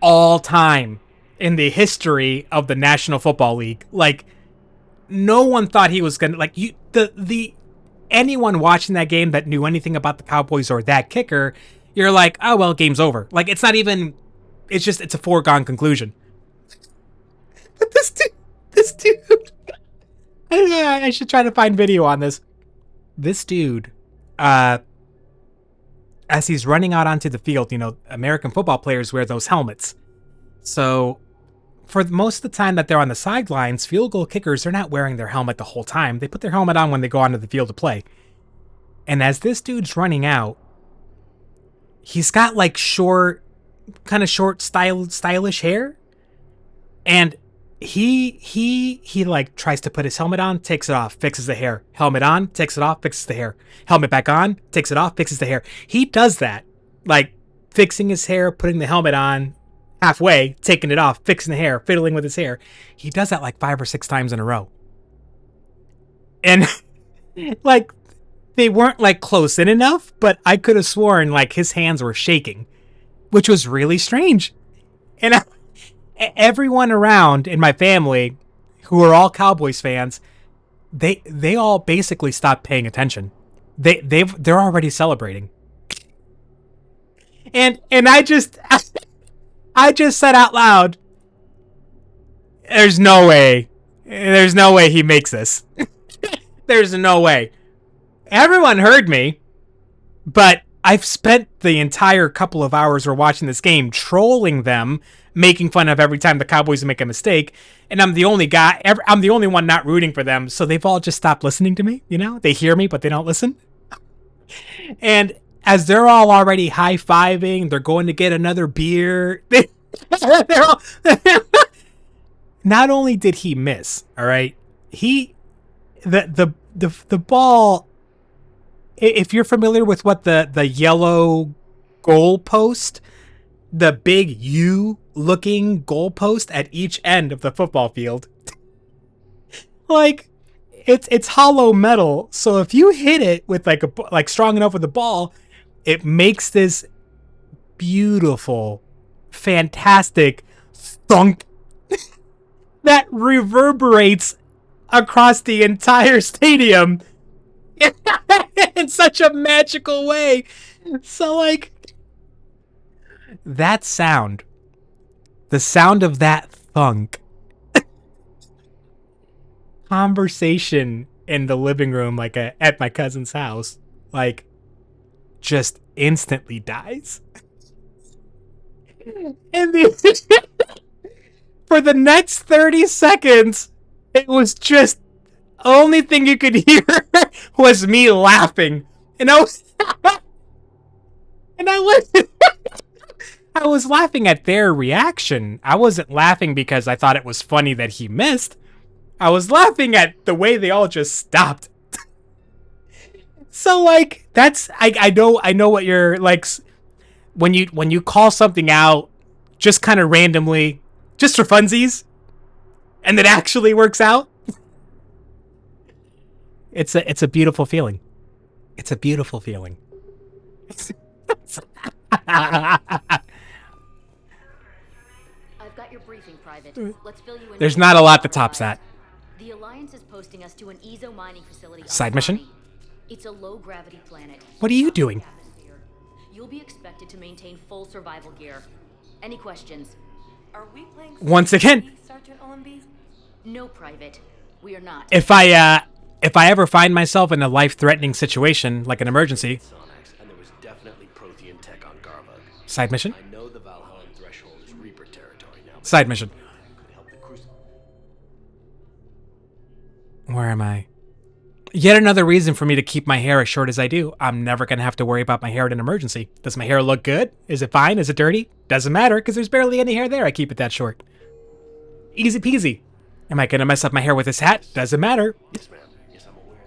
all time in the history of the National Football League. Like, no one thought he was gonna, like, anyone watching that game that knew anything about the Cowboys or that kicker, you're like, oh well, game's over. Like, it's not even, it's a foregone conclusion. But this dude I should try to find video on this. This dude, as he's running out onto the field, you know, American football players wear those helmets. So for most of the time that they're on the sidelines, field goal kickers, they're not wearing their helmet the whole time. They put their helmet on when they go onto the field to play. And as this dude's running out, he's got like short, stylish hair. And he like tries to put his helmet on, takes it off, fixes the hair. Helmet on, takes it off, fixes the hair. Helmet back on, takes it off, fixes the hair. He does that, like fixing his hair, putting the helmet on, halfway, taking it off, fixing the hair, fiddling with his hair. He does that like 5 or 6 times in a row. And like, they weren't like close in enough, but I could have sworn like his hands were shaking, which was really strange. And everyone around in my family, who are all Cowboys fans, they all basically stopped paying attention. They're already celebrating. And I just said out loud, there's no way he makes this. There's no way. Everyone heard me, but I've spent the entire couple of hours we're watching this game trolling them, making fun of every time the Cowboys make a mistake, and I'm the only one not rooting for them, so they've all just stopped listening to me, you know? They hear me, but they don't listen. And as they're all already high-fiving, they're going to get another beer. They're all... Not only did he miss, all right? The ball, if you're familiar with what the yellow goalpost, the big U-looking goalpost at each end of the football field, like, it's hollow metal. So if you hit it with like strong enough with the ball, it makes this beautiful, fantastic thunk that reverberates across the entire stadium in such a magical way. So, like, that sound, the sound of that thunk, conversation in the living room, like at my cousin's house, like, just instantly dies. And for the next 30 seconds, it was just, only thing you could hear was me laughing. And I was I was laughing at their reaction. I wasn't laughing because I thought it was funny that he missed. I was laughing at the way they all just stopped. So, like, that's, I know what you're, like, when you call something out just kind of randomly, just for funsies, and it actually works out. It's a beautiful feeling. It's a beautiful feeling.
I've got your briefing, Private. Let's fill you in.
There's not a lot that tops that.
The Alliance is posting us to an Ezo mining facility.
Side mission?
It's a low-gravity planet.
What are you doing?
You'll be expected to maintain full survival gear. Any questions?
Are we playing
Once again,
Sergeant OMB?
No, Private. We are not.
if I ever find myself in a life-threatening situation, like an emergency,
And there was definitely Prothean tech on Garvug.
side mission?
I know the Valhallan threshold is Reaper territory now.
Side mission.
Could help the Crucible.
Where am I? Yet another reason for me to keep my hair as short as I do. I'm never going to have to worry about my hair in an emergency. Does my hair look good? Is it fine? Is it dirty? Doesn't matter, because there's barely any hair there. I keep it that short. Easy peasy. Am I going to mess up my hair with this hat? Doesn't matter.
Yes, ma'am. Yes, I'm aware.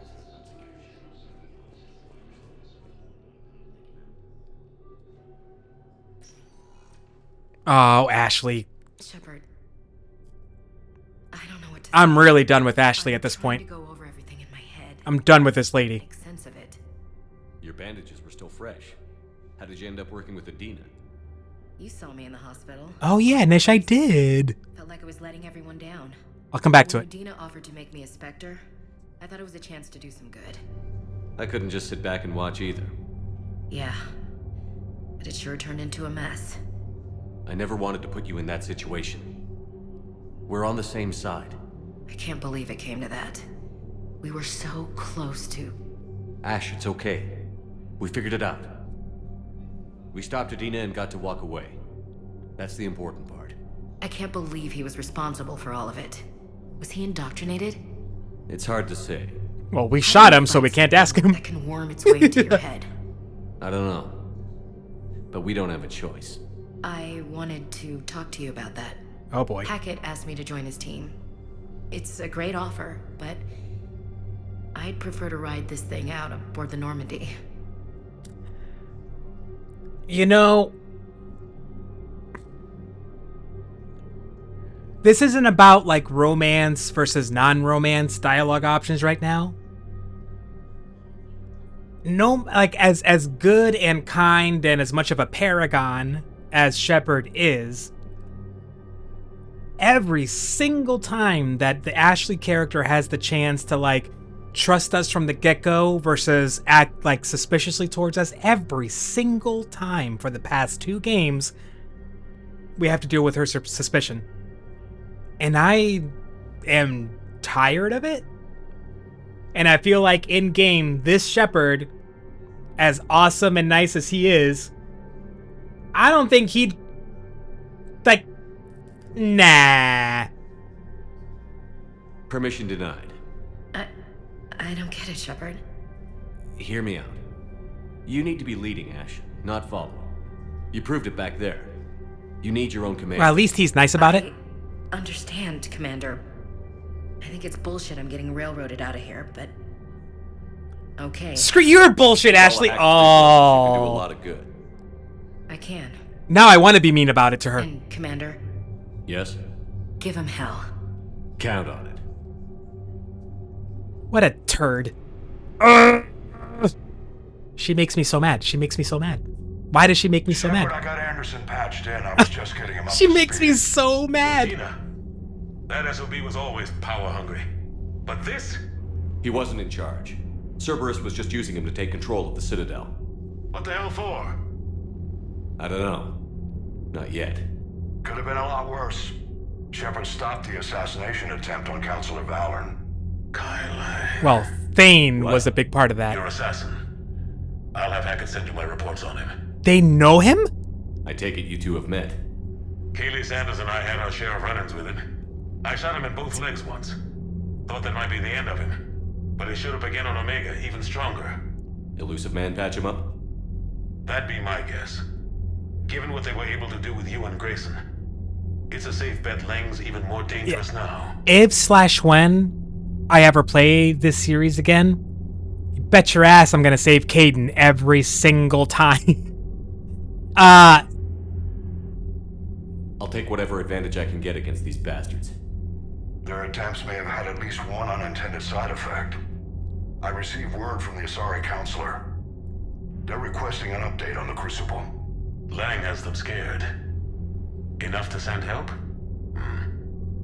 Oh, Ashley.
Shepard. I don't know what to
I'm really done with Ashley at this point.
go over everything in my head.
I'm done with this lady.
Make sense of it.
Your bandages were still fresh. How did you end up working with Adina?
You saw me in the hospital.
Oh yeah, Nish, I did.
Felt like I was letting everyone down.
I'll come back to
When
it.
Dina offered to make me a Spectre, I thought it was a chance to do some good.
I couldn't just sit back and watch either.
Yeah. But it sure turned into a mess.
I never wanted to put you in that situation. We're on the same side.
I can't believe it came to that. We were so close to...
Ash, it's okay. We figured it out. We stopped Adina and got to walk away. That's the important part.
I can't believe he was responsible for all of it. Was he indoctrinated?
It's hard to say.
Well, we shot him, so we can't ask him.
That can worm its way into your head.
I don't know. But we don't have a choice.
I wanted to talk to you about that.
Oh boy.
Hackett asked me to join his team. It's a great offer, but I'd prefer to ride this thing out aboard the Normandy.
You know, this isn't about like romance versus non-romance dialogue options right now. No, like as good and kind and as much of a paragon as Shepard is, every single time that the Ashley character has the chance to like trust us from the get-go versus act like suspiciously towards us, every single time for the past 2 games, we have to deal with her suspicion. And I am tired of it. And I feel like in-game, this Shepard, as awesome and nice as he is, I don't think he'd... like... Nah.
Permission denied.
I don't get it, Shepard.
Hear me out. You need to be leading, Ash, not following. You proved it back there. You need your own command.
Well, at least he's nice about it.
Understand, Commander. I think it's bullshit I'm getting railroaded out of here, but... okay.
Screw your bullshit, Ashley!
You can do a lot of good.
I can.
Now I want to be mean about it to her.
And, Commander,
Yes?
give him hell.
Count on it.
What a turd. She makes me so mad. She makes me so mad. Why does she make me so
Shepard,
mad?
I got Anderson patched in. I was just getting him up
She
to
makes
speed.
me so mad.
That SOB was always power hungry. But this?
He wasn't in charge. Cerberus was just using him to take control of the Citadel.
What the hell for?
I don't know. Not yet.
Could have been a lot worse. Shepard stopped the assassination attempt on Councilor Valorn.
Well, Thane was a big part of that.
Your assassin. I'll have Hackett send you my reports on him.
They know him?
I take it you two have met.
Kaylee Sanders and I had our share of run-ins with him. I shot him in both legs once. Thought that might be the end of him. But he showed up again on Omega, even stronger.
Elusive Man patch him up?
That'd be my guess. Given what they were able to do with you and Grayson, it's a safe bet Lang's even more dangerous now.
If/when I ever play this series again, you bet your ass I'm gonna save Kaidan every single time.
I'll take whatever advantage I can get against these bastards.
Their attempts may have had at least one unintended side effect. I received word from the Asari Counselor. They're requesting an update on the Crucible.
Lang has them scared. Enough to send help?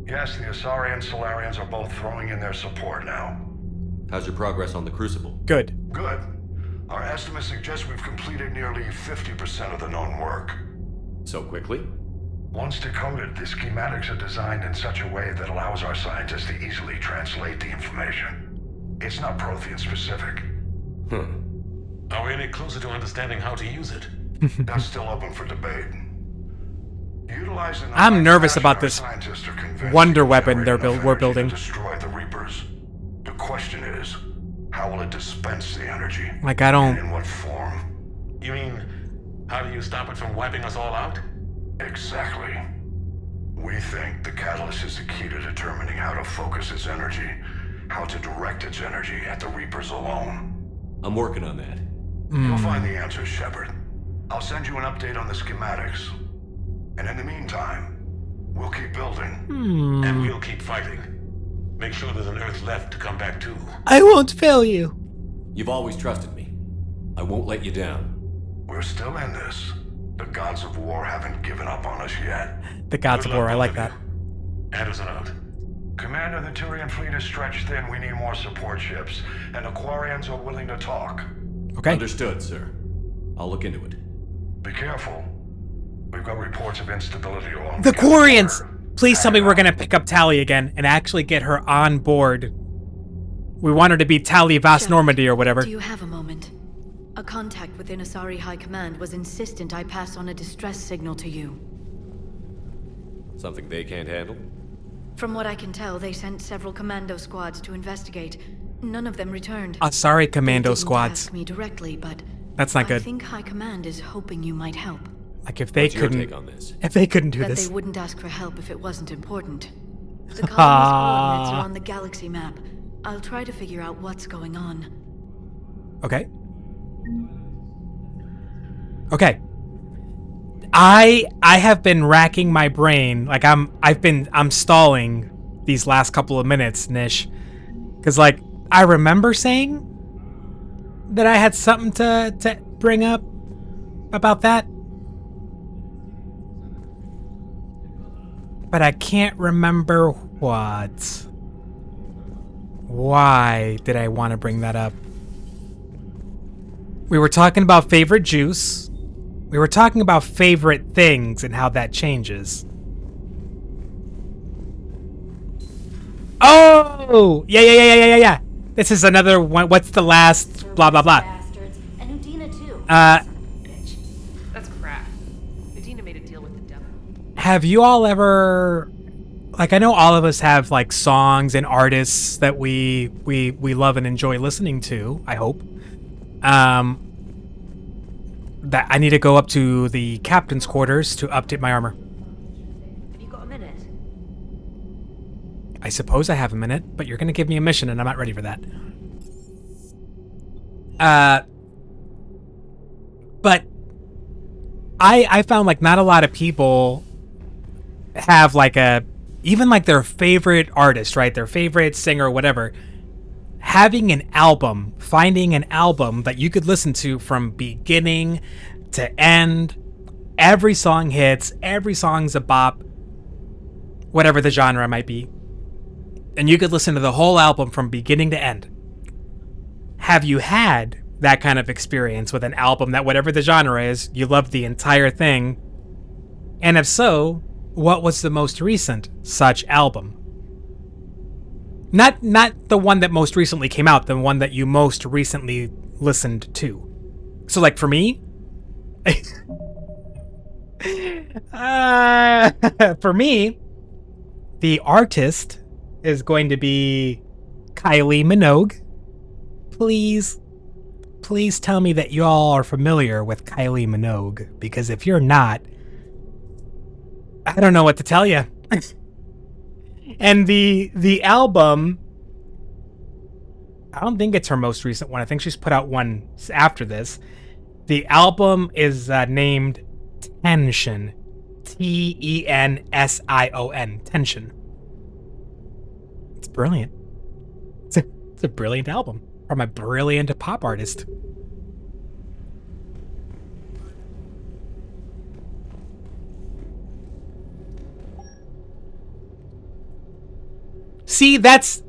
Yes, the Asari and Solarians are both throwing in their support now.
How's your progress on the Crucible?
Good.
Good. Our estimates suggest we've completed nearly 50% of the known work.
So quickly?
Once decoded, the schematics are designed in such a way that allows our scientists to easily translate the information. It's not Prothean specific.
Are we any closer to understanding how to use it?
That's still open for debate. Utilizing the
I'm nervous
fashion,
about
our
this
scientists are convinced
wonder
it will
weapon
generate
we're
enough energy
building.
to destroy the Reapers. The question is, how will it dispense the energy?
Like, I don't...
And in what form?
You mean, how do you stop it from wiping us all out?
Exactly. We think the catalyst is the key to determining how to focus its energy, how to direct its energy at the Reapers alone.
I'm working on that.
You'll find the answers, Shepard. I'll send you an update on the schematics. And in the meantime, we'll keep building.
And we'll keep fighting. Make sure there's an Earth left to come back to.
I won't fail you.
You've always trusted me. I won't let you down.
We're still in this. The gods of war haven't given up on us yet.
The gods of war, I like that.
Anderson out.
Commander, the Tyrian fleet is stretched thin. We need more support ships. And the Quarians are willing to talk.
Okay.
Understood, sir. I'll look into it.
Be careful. We've got reports of instability along
The Quarians! Please tell me we're gonna pick up Tali again and actually get her on board. We want her to be Tali Vas Normandy or whatever.
Do you have a moment? A contact within Asari High Command was insistent I pass on a distress signal to you.
Something they can't handle?
From what I can tell, they sent several commando squads to investigate. None of them returned.
Asari commando
They didn't
squads.
ask me directly, but
That's not
I
good.
think High Command is hoping you might help.
Like if they
What's your
couldn't,
take on this?
if they couldn't do
That
this.
they wouldn't ask for help if it wasn't important. The colony's coordinates are on the galaxy map. I'll try to figure out what's going on.
Okay. Okay. I have been racking my brain. Like I'm stalling these last couple of minutes, Nish. Cause like I remember saying that I had something to bring up about that. But I can't remember what. Why did I want to bring that up? We were talking about favorite juice. We were talking about favorite things and how that changes. Oh! Yeah. This is another one. What's the last blah, blah, blah.
And Udina too.
Bitch. That's crap. Udina made a deal with the devil.
Have you all ever... Like, I know all of us have, like, songs and artists that we love and enjoy listening to, I hope. That I need to go up to the captain's quarters to update my armor.
Have you got a minute?
I suppose I have a minute, but you're going to give me a mission and I'm not ready for that. But I found like not a lot of people have like even like their favorite artist, right? Their favorite singer or whatever. Having an album, finding an album that you could listen to from beginning to end. Every song hits. Every song's a bop. Whatever the genre might be. And you could listen to the whole album from beginning to end. Have you had that kind of experience with an album that, whatever the genre is, you love the entire thing? And if so, what was the most recent such album? Not the one that most recently came out, the one that you most recently listened to. So, like, for me, for me, the artist is going to be Kylie Minogue. Please tell me that y'all are familiar with Kylie Minogue, because if you're not, I don't know what to tell you. And the album, I don't think it's her most recent one. I think she's put out one after this. The album is named Tension. Tension. Tension. It's brilliant. It's a brilliant album from a brilliant pop artist. See, that's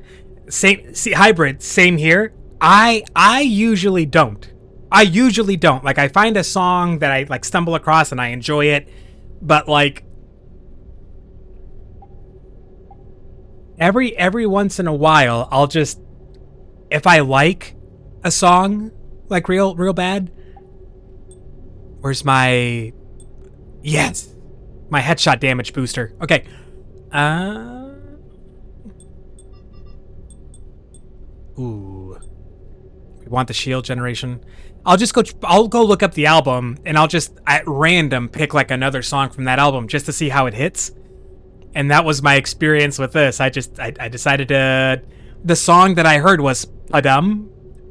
same. See, Hybrid, same here. I usually don't. Like, I find a song that I like stumble across and I enjoy it, but like every once in a while, I'll just, if I like a song like real bad, where's my, yes, my headshot damage booster. Okay. Ooh. We want the shield generation. I'll go look up the album, and I'll just at random pick like another song from that album just to see how it hits. And that was my experience with this. I decided to, the song that I heard was Padum,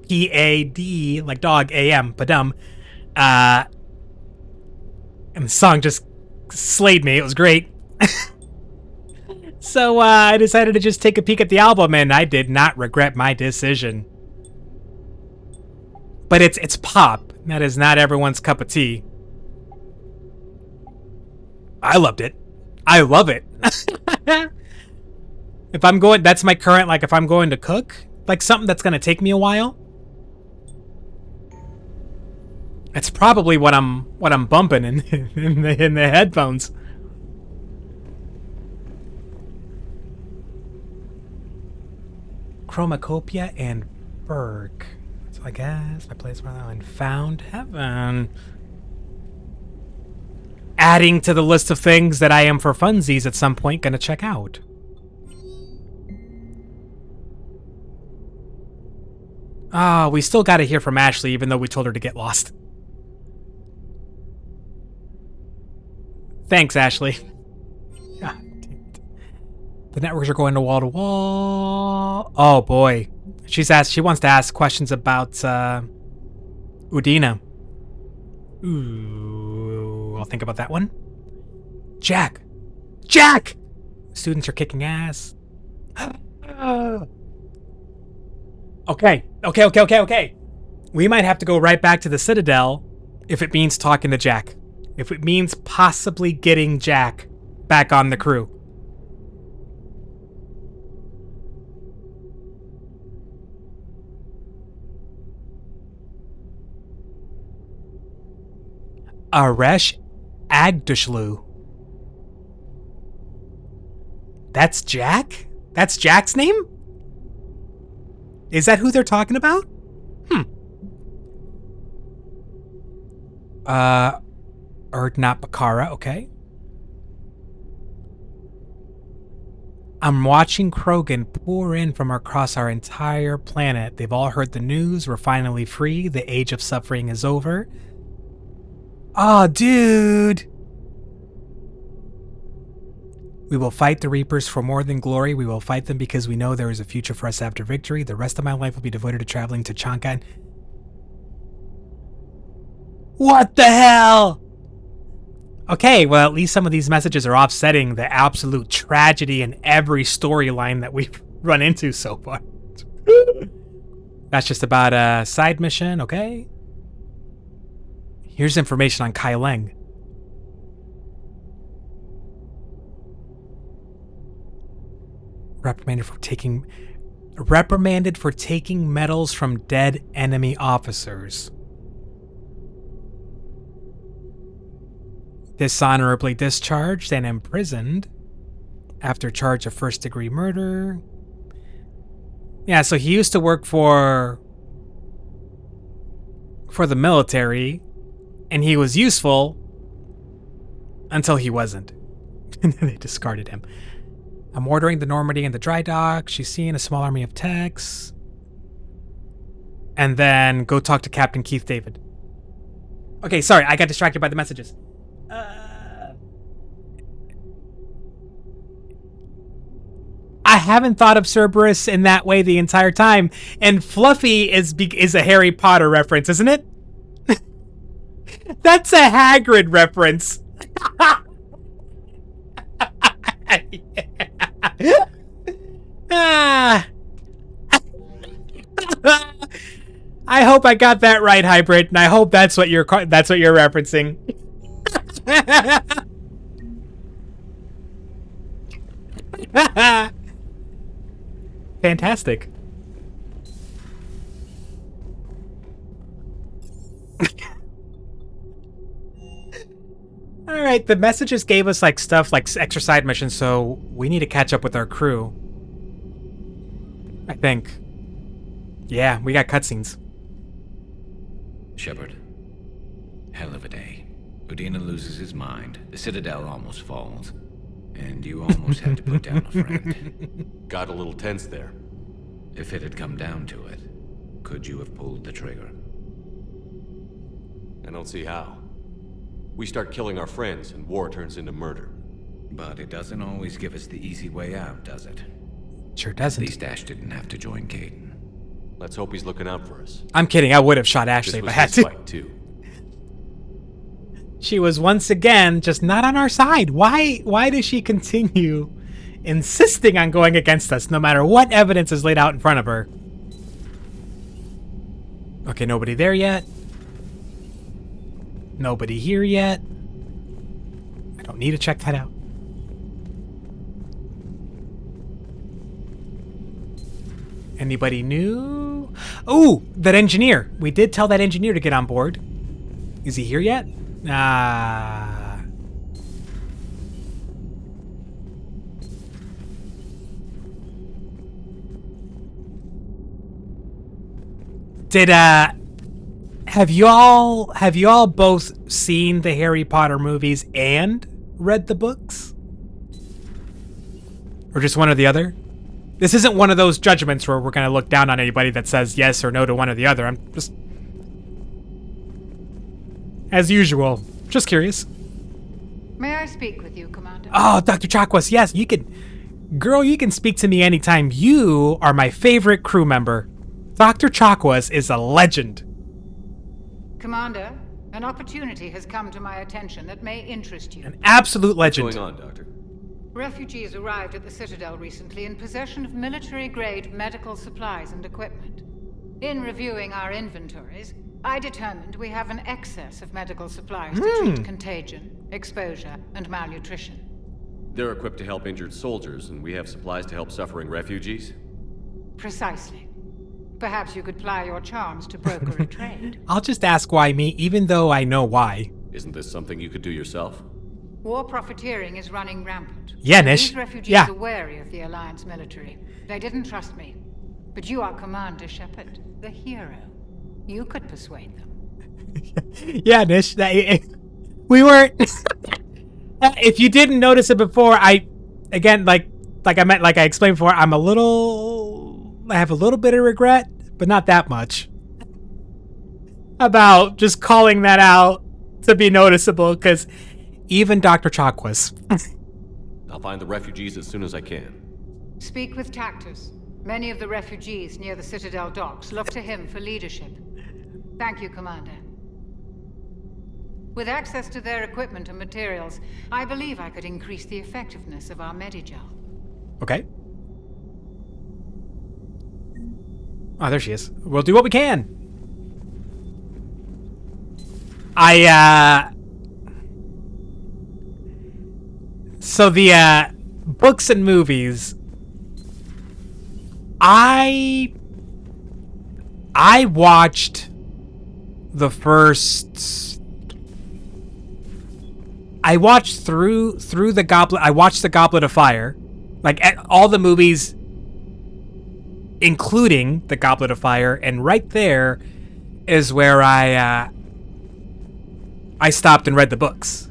P-A-D, like dog, A-M, Padum. And the song just slayed me. It was great. So I decided to just take a peek at the album, and I did not regret my decision. But it's pop. That is not everyone's cup of tea. I loved it. I love it. If I'm going, that's my current, like, if I'm going to cook, like something that's going to take me a while, it's probably what I'm bumping in the headphones. Chromacopia and Berg. So I guess my place right now in Found Heaven. Adding to the list of things that I am for funsies at some point gonna check out. Ah, we still gotta hear from Ashley even though we told her to get lost. Thanks, Ashley. God damn it. The networks are going to wall to wall. Oh boy. She wants to ask questions about Udina. Ooh, I'll think about that one. Jack! Students are kicking ass. Okay. We might have to go right back to the Citadel if it means talking to Jack. If it means possibly getting Jack back on the crew. Aresh Agdashlu. That's Jack? That's Jack's name? Is that who they're talking about? Erdnat Bakara, okay. I'm watching Krogan pour in from across our entire planet. They've all heard the news. We're finally free. The age of suffering is over. Aw, dude! We will fight the Reapers for more than glory. We will fight them because we know there is a future for us after victory. The rest of my life will be devoted to traveling to Chanka. What the hell? Okay, well, at least some of these messages are offsetting the absolute tragedy in every storyline that we've run into so far. That's just about a side mission, okay? Here's information on Kai Leng. Reprimanded for taking medals from dead enemy officers. Dishonorably discharged and imprisoned after charge of first-degree murder. Yeah, so he used to work for the military, and he was useful until he wasn't. And then they discarded him. I'm ordering the Normandy in the dry dock. She's seeing a small army of techs. And then go talk to Captain Keith David. Okay, sorry, I got distracted by the messages. I haven't thought of Cerberus in that way the entire time. And Fluffy is a Harry Potter reference, isn't it? That's a Hagrid reference. I hope I got that right, Hybrid, and I hope that's what you're referencing. Fantastic. All right, the messages gave us like stuff like extra side missions, so we need to catch up with our crew. I think. Yeah, we got cutscenes.
Shepard. Hell of a day. Udina loses his mind. The Citadel almost falls. And you almost had to put down a friend.
Got a little tense there.
If it had come down to it, could you have pulled the trigger?
I don't see how. We start killing our friends, and war turns into murder.
But it doesn't always give us the easy way out, does it?
Sure doesn't.
At least Ash didn't have to join Kaidan.
Let's hope he's looking out for us.
I'm kidding. I would have shot Ashley if I had to.
Fight too.
She was once again just not on our side. Why does she continue insisting on going against us no matter what evidence is laid out in front of her? Okay, nobody there yet. Nobody here yet. I don't need to check that out. Anybody new? Oh, that engineer. We did tell that engineer to get on board. Is he here yet? Have you all both seen the Harry Potter movies and read the books? Or just one or the other? This isn't one of those judgments where we're going to look down on anybody that says yes or no to one or the other. I'm just... As usual. Just curious.
May I speak with you, Commander?
Oh, Dr. Chakwas, yes, you can... Girl, you can speak to me anytime. You are my favorite crew member. Dr. Chakwas is a legend.
Commander, an opportunity has come to my attention that may interest you.
An absolute legend.
What's going on, Doctor?
Refugees arrived at the Citadel recently in possession of military-grade medical supplies and equipment. In reviewing our inventories, I determined we have an excess of medical supplies to treat contagion, exposure, and malnutrition.
They're equipped to help injured soldiers, and we have supplies to help suffering refugees?
Precisely. Perhaps you could ply your charms to broker a trade.
I'll just ask why me, even though I know why.
Isn't this something you could do yourself?
War profiteering is running rampant.
Yeah, Nish.
These refugees are wary of the Alliance military. They didn't trust me. But you are Commander Shepard, the hero. You could persuade them.
Yeah, Nish. We weren't... If you didn't notice it before, I explained before, I have a little bit of regret, but not that much, about just calling that out to be noticeable, because even Dr. Chakwas.
I'll find the refugees as soon as I can.
Speak with Tactus. Many of the refugees near the Citadel docks look to him for leadership. Thank you, Commander. With access to their equipment and materials, I believe I could increase the effectiveness of our Medigel.
Okay. Oh, there she is. We'll do what we can. So the books and movies, I watched the first. I watched through the Goblet. I watched the Goblet of Fire, like all the movies, including the Goblet of Fire, and right there is where I stopped and read the books.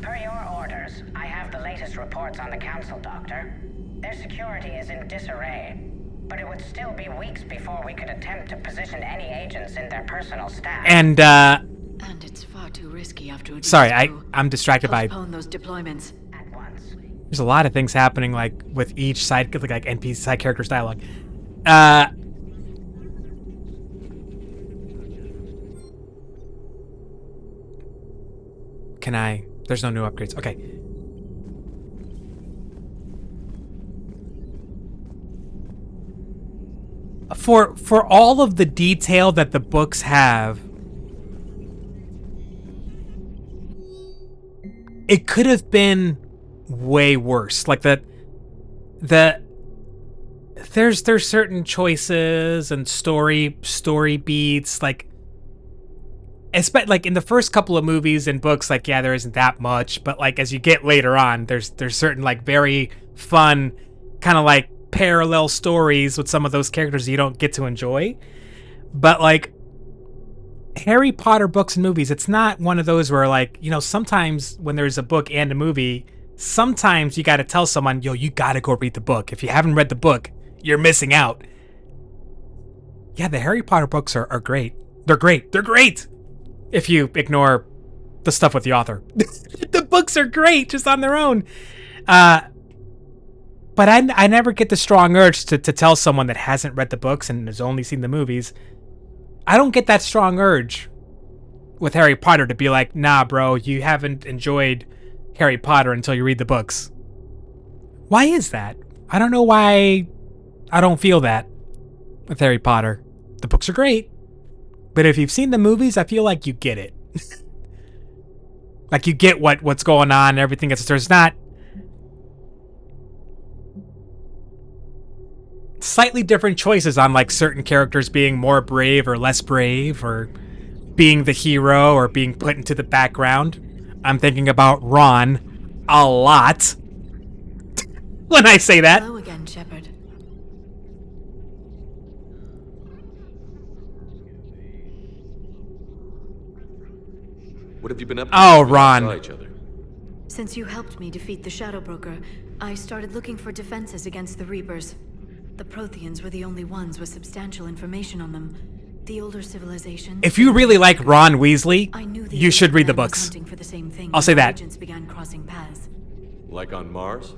Per your orders, I have the latest reports on the Council, Doctor. Their security is in disarray, but it would still be weeks before we could attempt to position any agents in their personal staff.
And
it's far too risky after Udine's
sorry, I'm distracted by.
postpone those deployments.
There's a lot of things happening, like with each side, like NPC side characters dialogue. Can I? There's no new upgrades. Okay. For all of the detail that the books have, it could have been way worse. Like there's certain choices and story beats, like in the first couple of movies and books, like, yeah, there isn't that much, but like as you get later on, there's certain like very fun kind of like parallel stories with some of those characters you don't get to enjoy. But like Harry Potter books and movies, it's not one of those where, like, you know, sometimes when there's a book and a movie, sometimes you got to tell someone, yo, you got to go read the book. If you haven't read the book, you're missing out. Yeah, the Harry Potter books are great. They're great. They're great. If you ignore the stuff with the author. The books are great just on their own. But I never get the strong urge to tell someone that hasn't read the books and has only seen the movies. I don't get that strong urge with Harry Potter to be like, nah, bro, you haven't enjoyed Harry Potter until you read the books. Why is that? I don't know why I don't feel that with Harry Potter. The books are great, but if you've seen the movies, I feel like you get it. Like you get what's going on and everything. There's not slightly different choices on like certain characters being more brave or less brave, or being the hero or being put into the background. I'm thinking about Ron a lot when I say that.
Hello again, Shepard.
What have you been up to?
Oh,
We
Ron.
saw each other.
Since you helped me defeat the Shadow Broker, I started looking for defenses against the Reapers. The Protheans were the only ones with substantial information on them. The older civilizations.
If you really like Ron Weasley,
I knew the
you should read the
man was
books.
hunting for the same thing
I'll say
when our
that.
agents began crossing paths.
Like on Mars?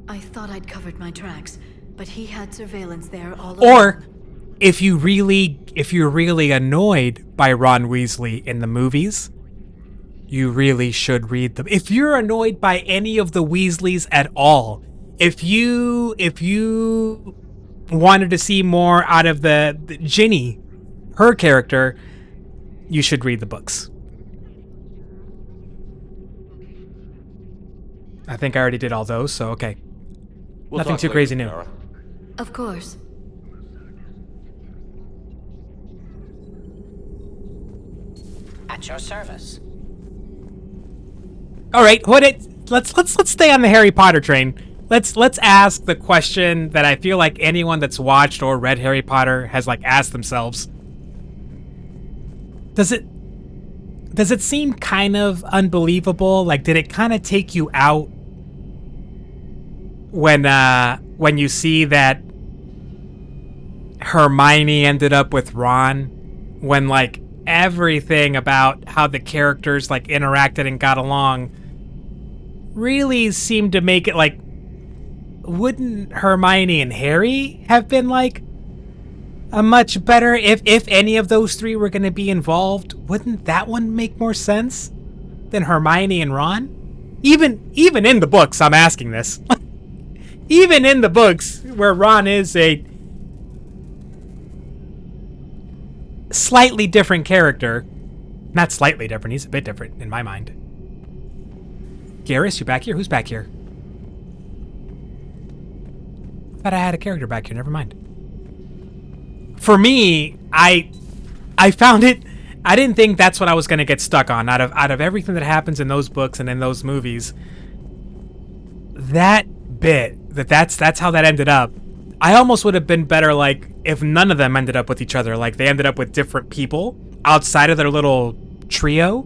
I thought I'd covered my tracks, but he had surveillance there all
Or
along.
if you're really annoyed by Ron Weasley in the movies, you really should read them. If you're annoyed by any of the Weasleys at all, if you wanted to see more out of the Ginny, her character, you should read the books. I think I already did all those, so okay.
We'll
Nothing
talk
too
later,
crazy new.
Kara.
Of course.
At your service.
All right, let's stay on the Harry Potter train. Let's ask the question that I feel like anyone that's watched or read Harry Potter has like asked themselves. Does it seem kind of unbelievable? Like, did it kind of take you out when you see that Hermione ended up with Ron, when like everything about how the characters like interacted and got along really seemed to make it like, wouldn't Hermione and Harry have been like a much better, if any of those three were going to be involved, wouldn't that one make more sense than Hermione and Ron? Even in the books, I'm asking this. Even in the books where Ron is slightly different character. Not slightly different, he's a bit different in my mind. Garrus, you back here? Who's back here? I thought I had a character back here, never mind. For me, I found it, I didn't think that's what I was gonna get stuck on. Out of everything that happens in those books and in those movies, that bit, that's how that ended up. I almost would have been better, like, if none of them ended up with each other. Like, they ended up with different people outside of their little trio.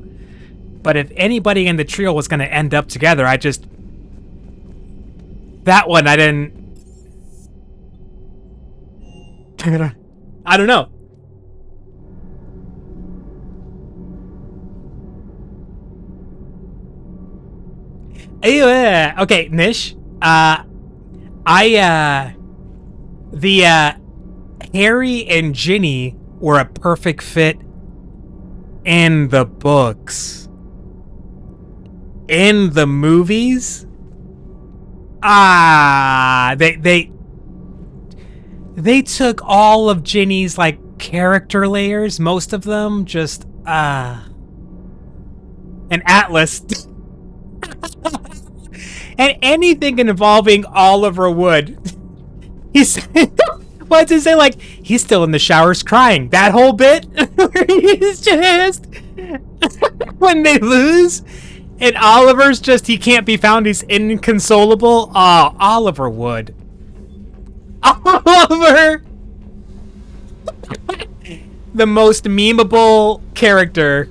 But if anybody in the trio was going to end up together, I just... That one, I didn't... I don't know. Okay, Nish. Harry and Ginny were a perfect fit in the books. In the movies, they took all of Ginny's like character layers, most of them, just and Atlas. And anything involving Oliver Wood. He's what's it say? Like, he's still in the showers crying. That whole bit where he's just when they lose and Oliver's just, he can't be found, he's inconsolable. Oh, Oliver Wood. Oliver, the most memeable character.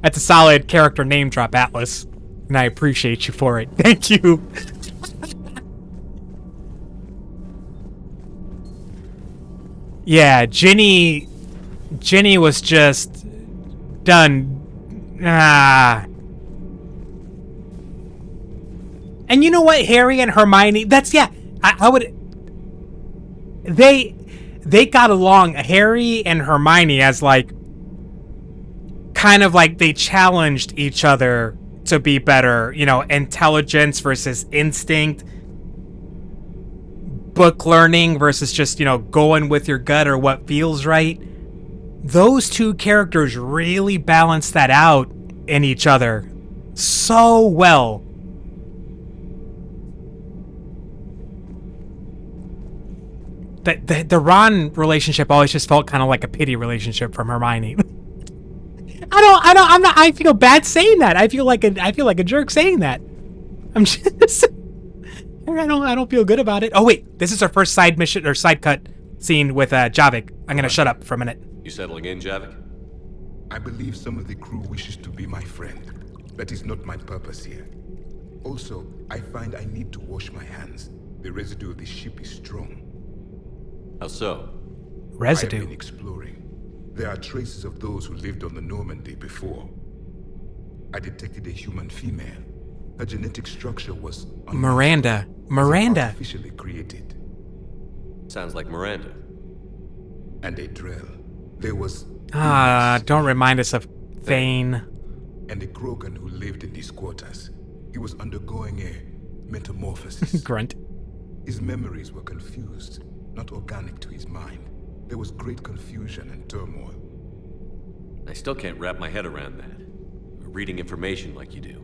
That's a solid character name drop, Atlas. And I appreciate you for it. Thank you. Yeah, Ginny was just done. And you know what? Harry and Hermione, that's, yeah, I would... They got along, Harry and Hermione, as like... kind of like they challenged each other to be better, you know, intelligence versus instinct, book learning versus just, you know, going with your gut or what feels right. Those two characters really balance that out in each other so well. The Ron relationship always just felt kind of like a pity relationship from Hermione. I feel bad saying that. I feel like a jerk saying that. I'm just I don't feel good about it. Oh wait, this is our first side mission or side cut scene with Javik. I'm gonna shut up for a minute.
You settling in, Javik?
I believe some of the crew wishes to be my friend. That is not my purpose here. Also, I find I need to wash my hands. The residue of the ship is strong.
How so?
Residue?
I've been exploring. There are traces of those who lived on the Normandy before. I detected a human female. Her genetic structure was
Miranda.
Artificially created.
Sounds like Miranda.
And a Drell. There was...
don't remind us of Thane.
And a Krogan who lived in these quarters. He was undergoing a metamorphosis.
Grunt.
His memories were confused, not organic to his mind. There was great confusion and turmoil.
I still can't wrap my head around that. Reading information like you do.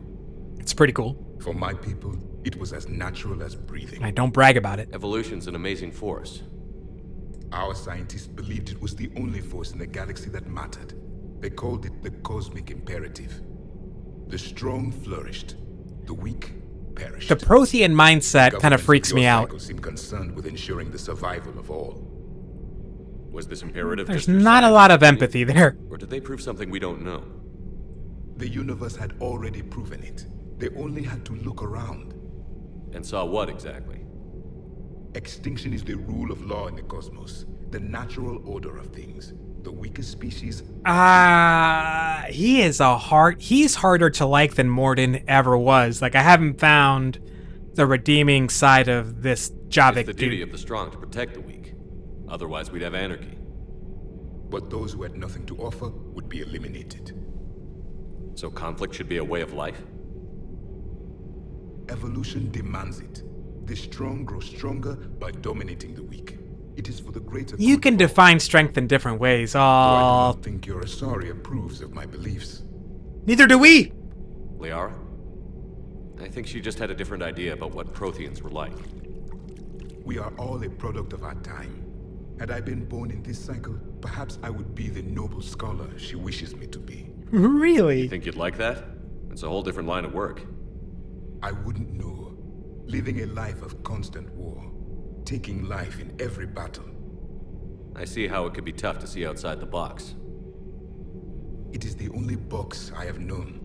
It's pretty cool.
For my people, it was as natural as breathing.
I don't brag about it.
Evolution's an amazing force.
Our scientists believed it was the only force in the galaxy that mattered. They called it the cosmic imperative. The strong flourished, the weak perished.
The Prothean mindset kind of freaks me out.
Seemed concerned with ensuring the survival of all.
Was this imperative?
There's not a lot of empathy there.
Or did they prove something we don't know?
The universe had already proven it. They only had to look around.
And saw what exactly?
Extinction is the rule of law in the cosmos. The natural order of things. The weakest species...
he's harder to like than Mordin ever was. Like, I haven't found the redeeming side of this Javik
It's the duty of the strong to protect the weak. Otherwise, we'd have anarchy.
But those who had nothing to offer would be eliminated.
So conflict should be a way of life?
Evolution demands it. The strong grow stronger by dominating the weak. It is for the greater
You can define strength in different ways.
Though I do
Oh,
not think your Asari approves of my beliefs.
neither do we.
Liara? I think she just had a different idea about what Protheans were like.
We are all a product of our time. Had I been born in this cycle, perhaps I would be the noble scholar she wishes me to be.
Really?
You think you'd like that? It's a whole different line of work.
I wouldn't know. Living a life of constant war. Taking life in every battle.
I see how it could be tough to see outside the box.
It is the only box I have known.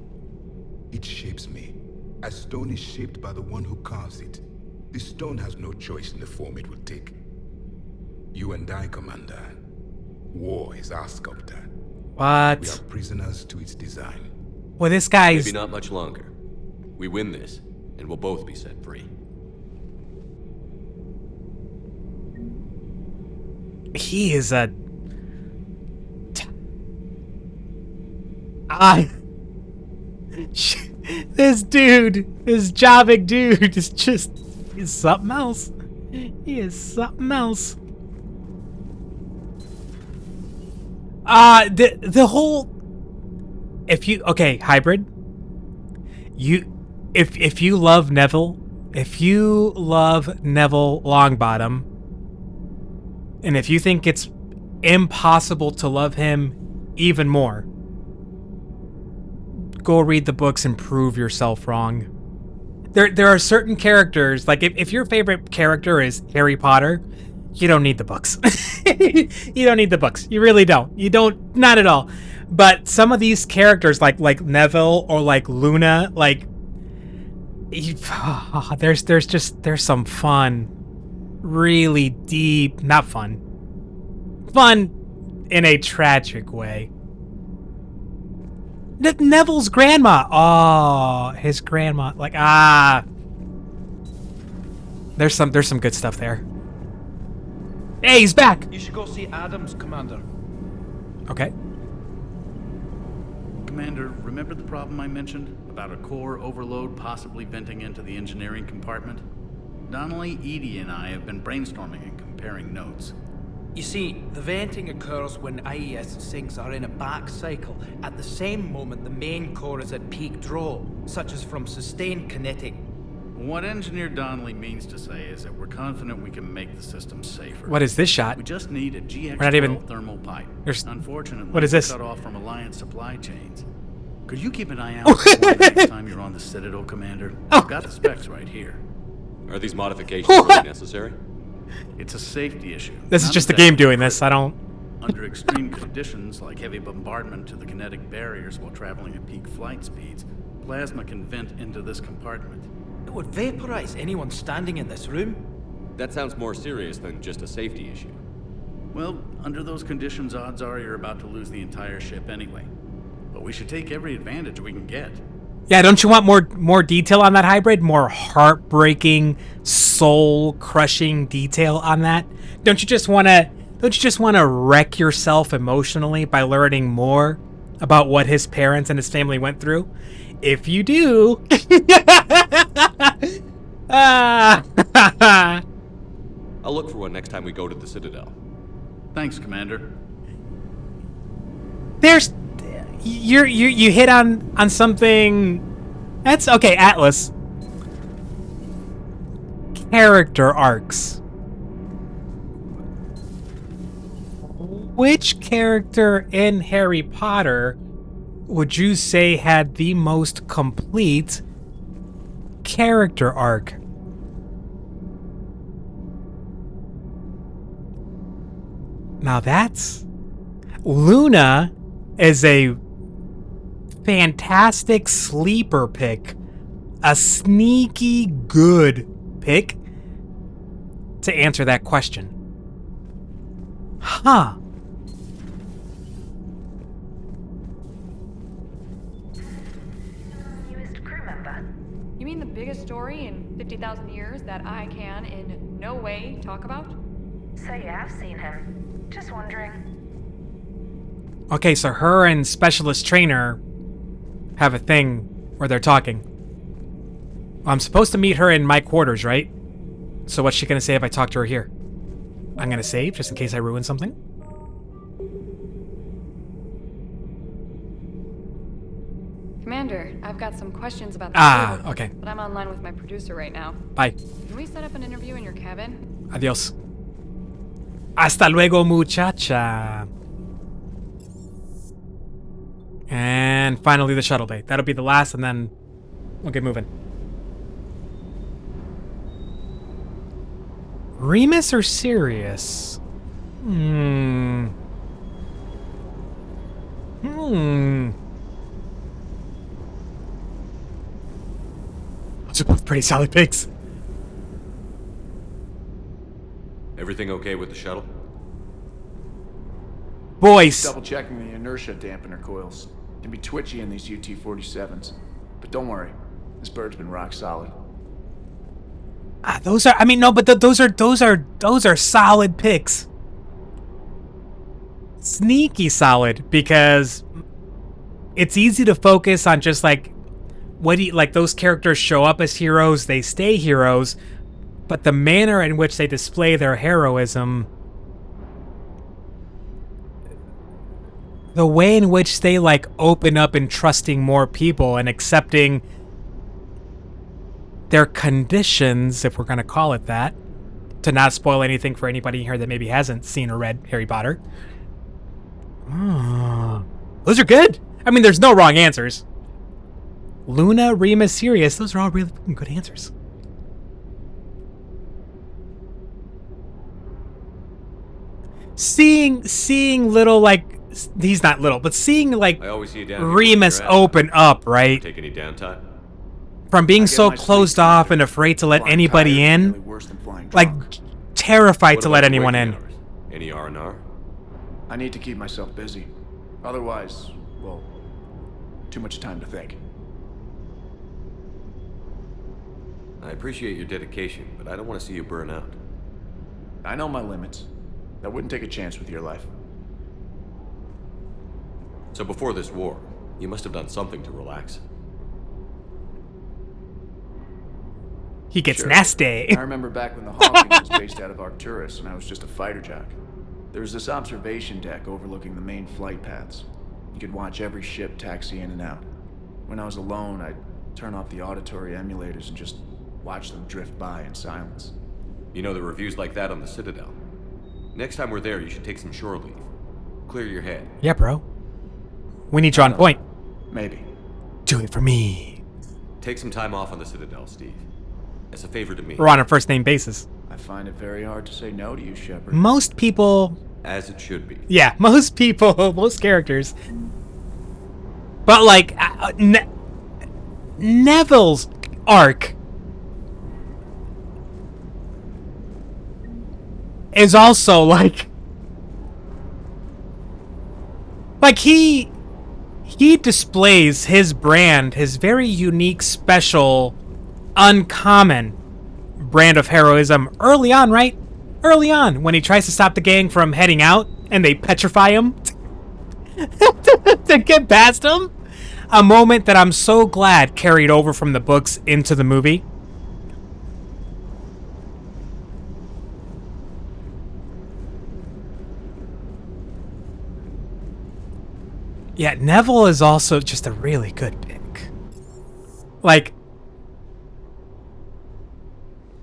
It shapes me, as stone is shaped by the one who carves it. The stone has no choice in the form it will take. You and I, Commander. War is our sculptor.
What?
We are prisoners to its design.
Well, this guy's...
Maybe not much longer. We win this, and we'll both be set free.
He is a... This dude, this Javik dude is just... He's something else. He is something else. The whole... If you... Okay, Hybrid. If you love Neville... If you love Neville Longbottom... And if you think it's impossible to love him even more... Go read the books and prove yourself wrong. There are certain characters, like if your favorite character is Harry Potter, you don't need the books. You don't need the books. You really don't. You don't, not at all. But some of these characters, like Neville or like Luna, like there's some fun, really deep, not fun, fun in a tragic way. Neville's grandma. Oh, his grandma. Like, there's some good stuff there. Hey, he's back.
You should go see Adams, Commander.
Okay.
Commander, remember the problem I mentioned about a core overload possibly venting into the engineering compartment? Donnelly, Edie, and I have been brainstorming and comparing notes.
You see, the venting occurs when IES sinks are in a back cycle. At the same moment, the main core is at peak draw, such as from sustained kinetic.
What Engineer Donnelly means to say is that we're confident we can make the system safer.
What is this shot?
We just need a GX-12
We're not even...
thermal pipe.
Unfortunately,
what
is this?
Cut off from Alliance supply chains. Could you keep an eye out for one the next time you're on the Citadel, Commander? I've got the specs right here.
Are these modifications really necessary?
It's a safety issue.
This is just the game doing this. I don't...
Under extreme conditions, like heavy bombardment to the kinetic barriers while traveling at peak flight speeds, plasma can vent into this compartment.
It would vaporize anyone standing in this room.
That sounds more serious than just a safety issue.
Well, under those conditions, odds are you're about to lose the entire ship anyway. But we should take every advantage we can get.
Yeah, don't you want more detail on that, Hybrid? More heartbreaking, soul-crushing detail on that? Don't you just want to wreck yourself emotionally by learning more about what his parents and his family went through? If you do,
I'll look for one next time we go to the Citadel.
Thanks, Commander.
There's you hit on something. That's okay, Atlas. Character arcs. Which character in Harry Potter would you say had the most complete character arc? Now that's... Luna is a fantastic sleeper pick. A sneaky good pick to answer that question. Huh.
Newest crew member.
You mean the biggest story in 50,000 years that I can in no way talk about?
So you have seen him. Just wondering.
Okay, so her and Specialist Trainer have a thing where they're talking. I'm supposed to meet her in my quarters, right? So what's she gonna say if I talk to her here? I'm gonna save just in case I ruin something.
Commander, I've got some questions about the crew,
Okay.
but I'm online with my producer right now.
Bye.
Can we set up an interview in your cabin?
Adios. Hasta luego, muchacha. And finally the shuttle bay. That'll be the last, and then we'll get moving. Remus or Sirius? Those are both pretty solid picks.
Everything okay with the shuttle?
Boys.
Double checking the inertia dampener coils. Can be twitchy in these UT-47s. But don't worry, this bird's been rock solid.
Those are, I mean, no, but those are solid picks. Sneaky solid, because it's easy to focus on just like, what do you, like, those characters show up as heroes, they stay heroes, but the manner in which they display their heroism, the way in which they like open up and trusting more people and accepting their conditions, if we're going to call it that, to not spoil anything for anybody here that maybe hasn't seen or read Harry Potter. Those are good. I mean, there's no wrong answers. Luna, Remus, Sirius, those are all really good answers. Seeing little, like, he's not little, but seeing like
I always see you down here
Remus
when you're out.
open up, right?
Take any downtime?
From being so closed off and afraid to let anybody in, like terrified to let anyone in.
Any R&R?
I need to keep myself busy. Otherwise, well, too much time to think.
I appreciate your dedication, but I don't want to see you burn out.
I know my limits. I wouldn't take a chance with your life.
So before this war, you must have done something to relax.
He gets
Sure.
nasty.
I remember back when the Hawking was based out of Arcturus and I was just a fighter jock. There was this observation deck overlooking the main flight paths. You could watch every ship taxi in and out. When I was alone, I'd turn off the auditory emulators and just watch them drift by in silence.
You know, the reviews like that on the Citadel. Next time we're there, you should take some shore leave. Clear your head.
Yeah, bro. We need you on point.
Maybe.
Do it for me.
Take some time off on the Citadel, Steve. As a favor to me.
We're on a first name basis.
I find it very hard to say no to you, Shepard.
Most people.
As it should be.
Yeah, most people, most characters. But like Neville's arc is also like he displays his brand, his very unique, special, uncommon brand of heroism early on, right? Early on, when he tries to stop the gang from heading out and they petrify him to get past him. A moment that I'm so glad carried over from the books into the movie. Yeah, Neville is also just a really good pick. Like,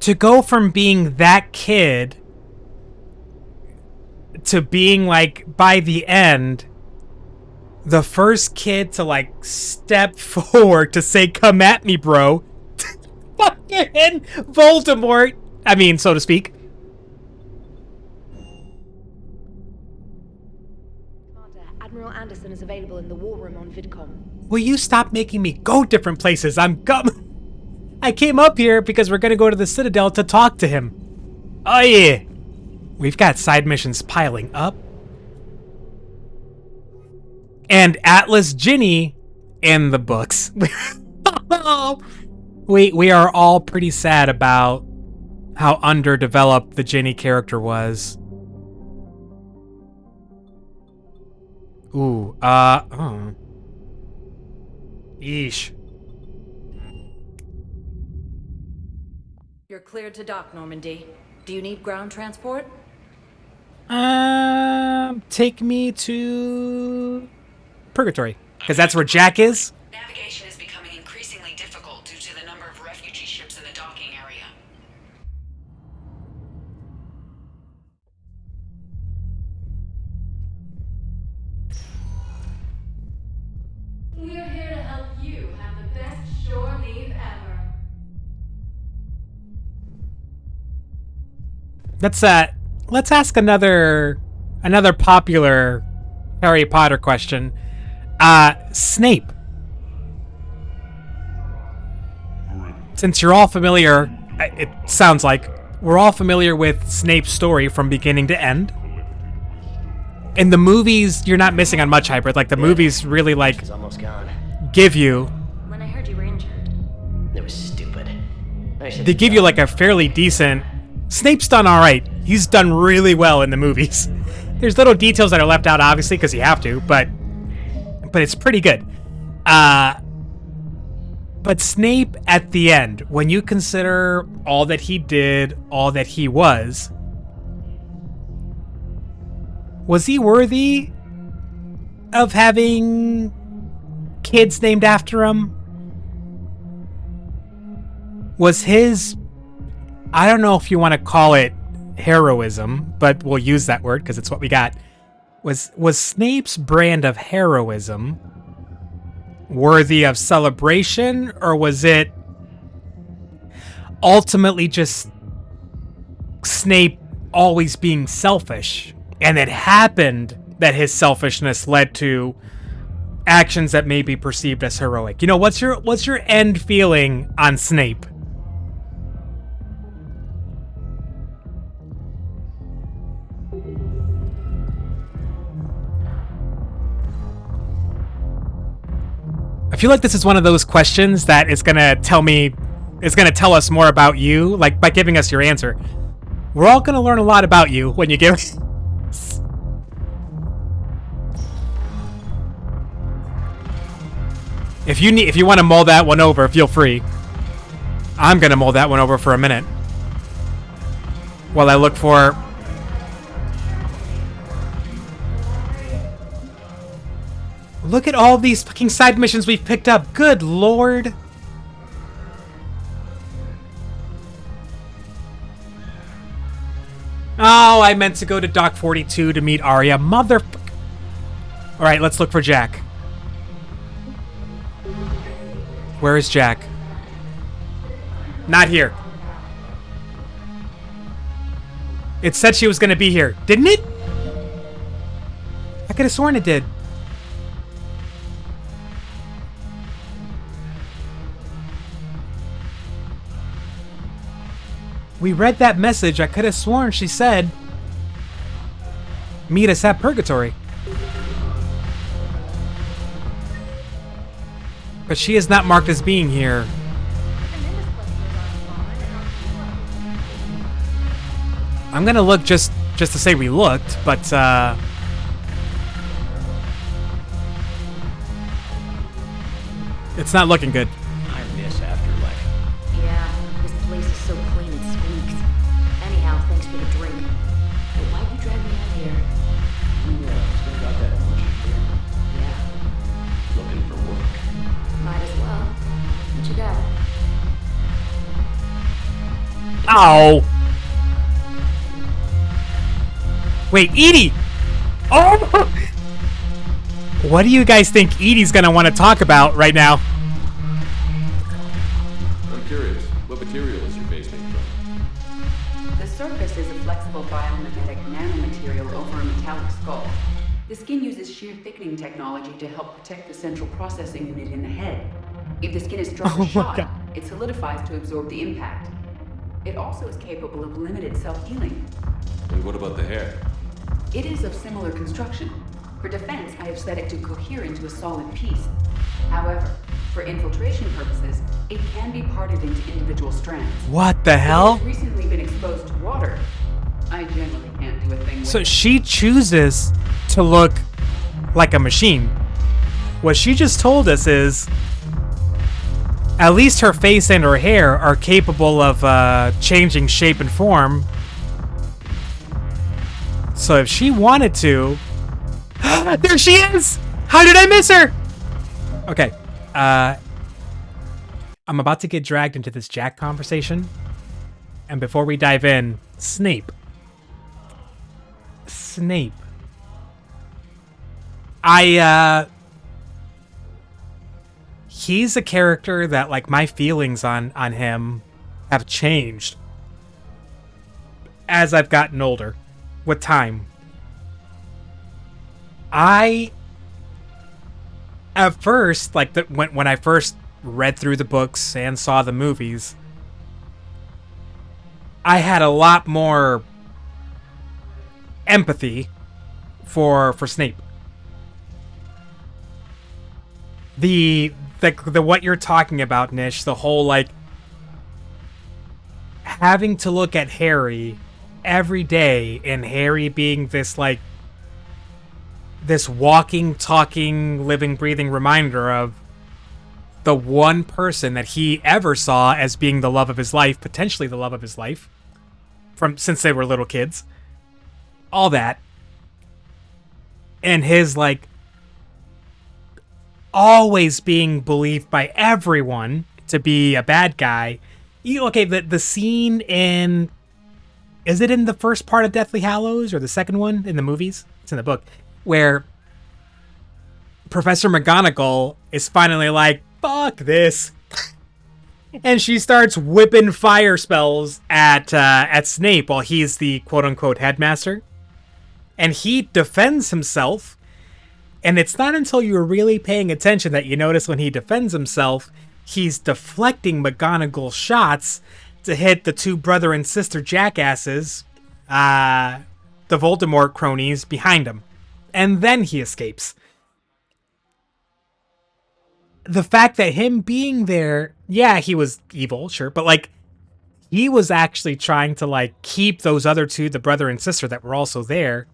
to go from being that kid to being, like, by the end, the first kid to, like, step forward to say, "Come at me, bro." Fucking Voldemort. I mean, so to speak.
Admiral Anderson is available in the war room on VidCom.
Will you stop making me go different places? I came up here because we're gonna go to the Citadel to talk to him. Oh yeah. We've got side missions piling up. And Atlas Ginny in the books. We are all pretty sad about how underdeveloped the Ginny character was. Ooh, oh. Yeesh.
You're cleared to dock, Normandy. Do you need ground transport?
Take me to Purgatory, because that's where Jack is.
Navigation is becoming increasingly difficult due to the number of refugee ships in the docking area.
We're here to help you have the best shore leave ever.
Let's ask another popular Harry Potter question. Snape. Since you're all familiar, it sounds like we're all familiar with Snape's story from beginning to end. In the movies, you're not missing on much, Hybrid. Like, the movies really, like,
She's almost gone.
give you...
When I heard you were injured.
It was stupid.
They give you, like, a fairly decent... Snape's done alright. He's done really well in the movies. There's little details that are left out, obviously, because you have to, but it's pretty good. But Snape, at the end, when you consider all that he did, all that he was he worthy of having kids named after him? Was his... I don't know if you want to call it heroism, but we'll use that word because it's what we got. Was Snape's brand of heroism worthy of celebration, or was it ultimately just Snape always being selfish, and it happened that his selfishness led to actions that may be perceived as heroic? You know, what's your end feeling on Snape? I feel like this is one of those questions that is gonna tell us more about you, like by giving us your answer. We're all gonna learn a lot about you when you give. If you want to mull that one over, feel free. I'm gonna mull that one over for a minute while I look for. Look at all these fucking side missions we've picked up. Good lord. Oh, I meant to go to Dock 42 to meet Arya. Motherfucker. Alright, let's look for Jack. Where is Jack? Not here. It said she was going to be here. Didn't it? I could have sworn it did. We read that message. I could have sworn she said, meet us at Purgatory. But she is not marked as being here. I'm gonna look just to say we looked, but it's not looking good.
I miss Afterlife.
Yeah, this place is so clean it squeaks. Anyhow, thanks for the drink. But why'd you drag me out here?
Still got that much.
Yeah,
Looking for work.
might as well. What you got?
Ow! Wait, Edie! Oh! What do you guys think Edie's gonna want to talk about right now?
I'm curious, what material is your base made from?
The surface is a flexible biomimetic nanomaterial over a metallic skull. The skin uses shear thickening technology to help protect the central processing unit in the head. If the skin is struck or shot, it solidifies to absorb the impact. It also is capable of limited self-healing.
And what about the hair?
It is of similar construction. For defense, I have set it to cohere into a solid piece. However, for infiltration purposes, it can be parted into individual strands.
What the hell?
It has recently been exposed to water. I generally can't do a thing with
So
it.
she chooses to look like a machine. What she just told us is at least her face and her hair are capable of changing shape and form So if she wanted to... There she is! How did I miss her? Okay. I'm about to get dragged into this Jack conversation. And before we dive in, Snape. He's a character that, like, my feelings on him have changed as I've gotten older with time. At first, like, when I first read through the books and saw the movies, I had a lot more empathy for Snape. The what you're talking about, Nish, the whole, like, having to look at Harry every day, and Harry being this, like, this walking, talking, living, breathing reminder of the one person that he ever saw as being the love of his life, potentially the love of his life, since they were little kids. All that. And his, like, always being believed by everyone to be a bad guy. Okay, the scene in... Is it in the first part of Deathly Hallows or the second one in the movies? It's in the book. Where Professor McGonagall is finally like, fuck this. And she starts whipping fire spells at Snape while he's the quote-unquote headmaster. And he defends himself. And it's not until you're really paying attention that you notice when he defends himself, he's deflecting McGonagall's shots to hit the two brother and sister jackasses, the Voldemort cronies, behind him. And then he escapes. The fact that him being there, yeah, he was evil, sure, but, like, he was actually trying to, like, keep those other two, the brother and sister that were also there,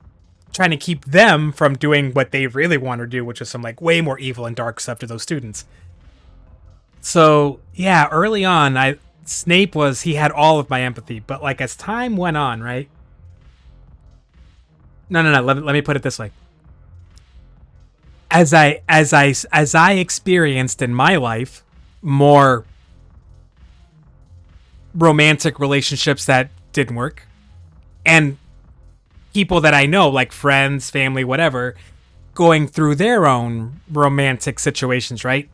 trying to keep them from doing what they really want to do, which is some, like, way more evil and dark stuff to those students. So, yeah, early on, Snape he had all of my empathy, but, like, as time went on, right? No, let me put it this way. As I experienced in my life more romantic relationships that didn't work, and people that I know, like friends, family, whatever, going through their own romantic situations, right?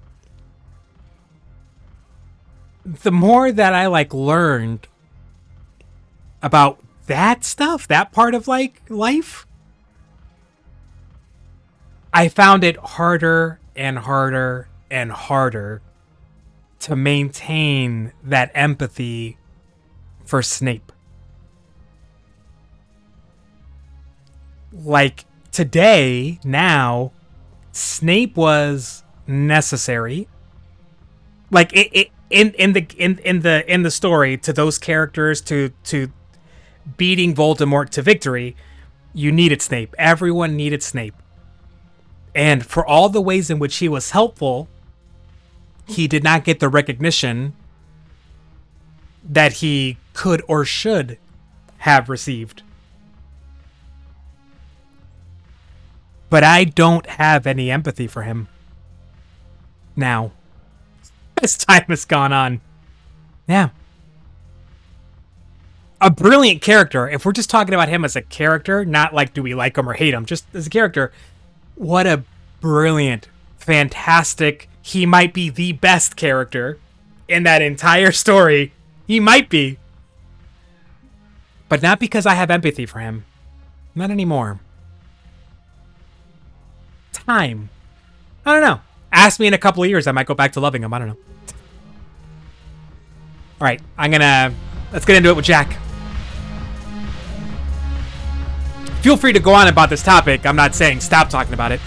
The more that I, like, learned about that stuff, that part of, like, life, I found it harder and harder and harder to maintain that empathy for Snape. Like, today, now, Snape was necessary. Like, in the story, to those characters, to beating Voldemort to victory, you needed Snape. Everyone needed Snape. And for all the ways in which he was helpful, he did not get the recognition that he could or should have received. But I don't have any empathy for him now, as time has gone on. Yeah. A brilliant character. If we're just talking about him as a character, not like do we like him or hate him, just as a character, what a brilliant, fantastic, he might be the best character in that entire story. He might be. But not because I have empathy for him. Not anymore. Time. I don't know. Ask me in a couple of years, I might go back to loving him. I don't know. Alright, let's get into it with Jack. Feel free to go on about this topic. I'm not saying stop talking about it.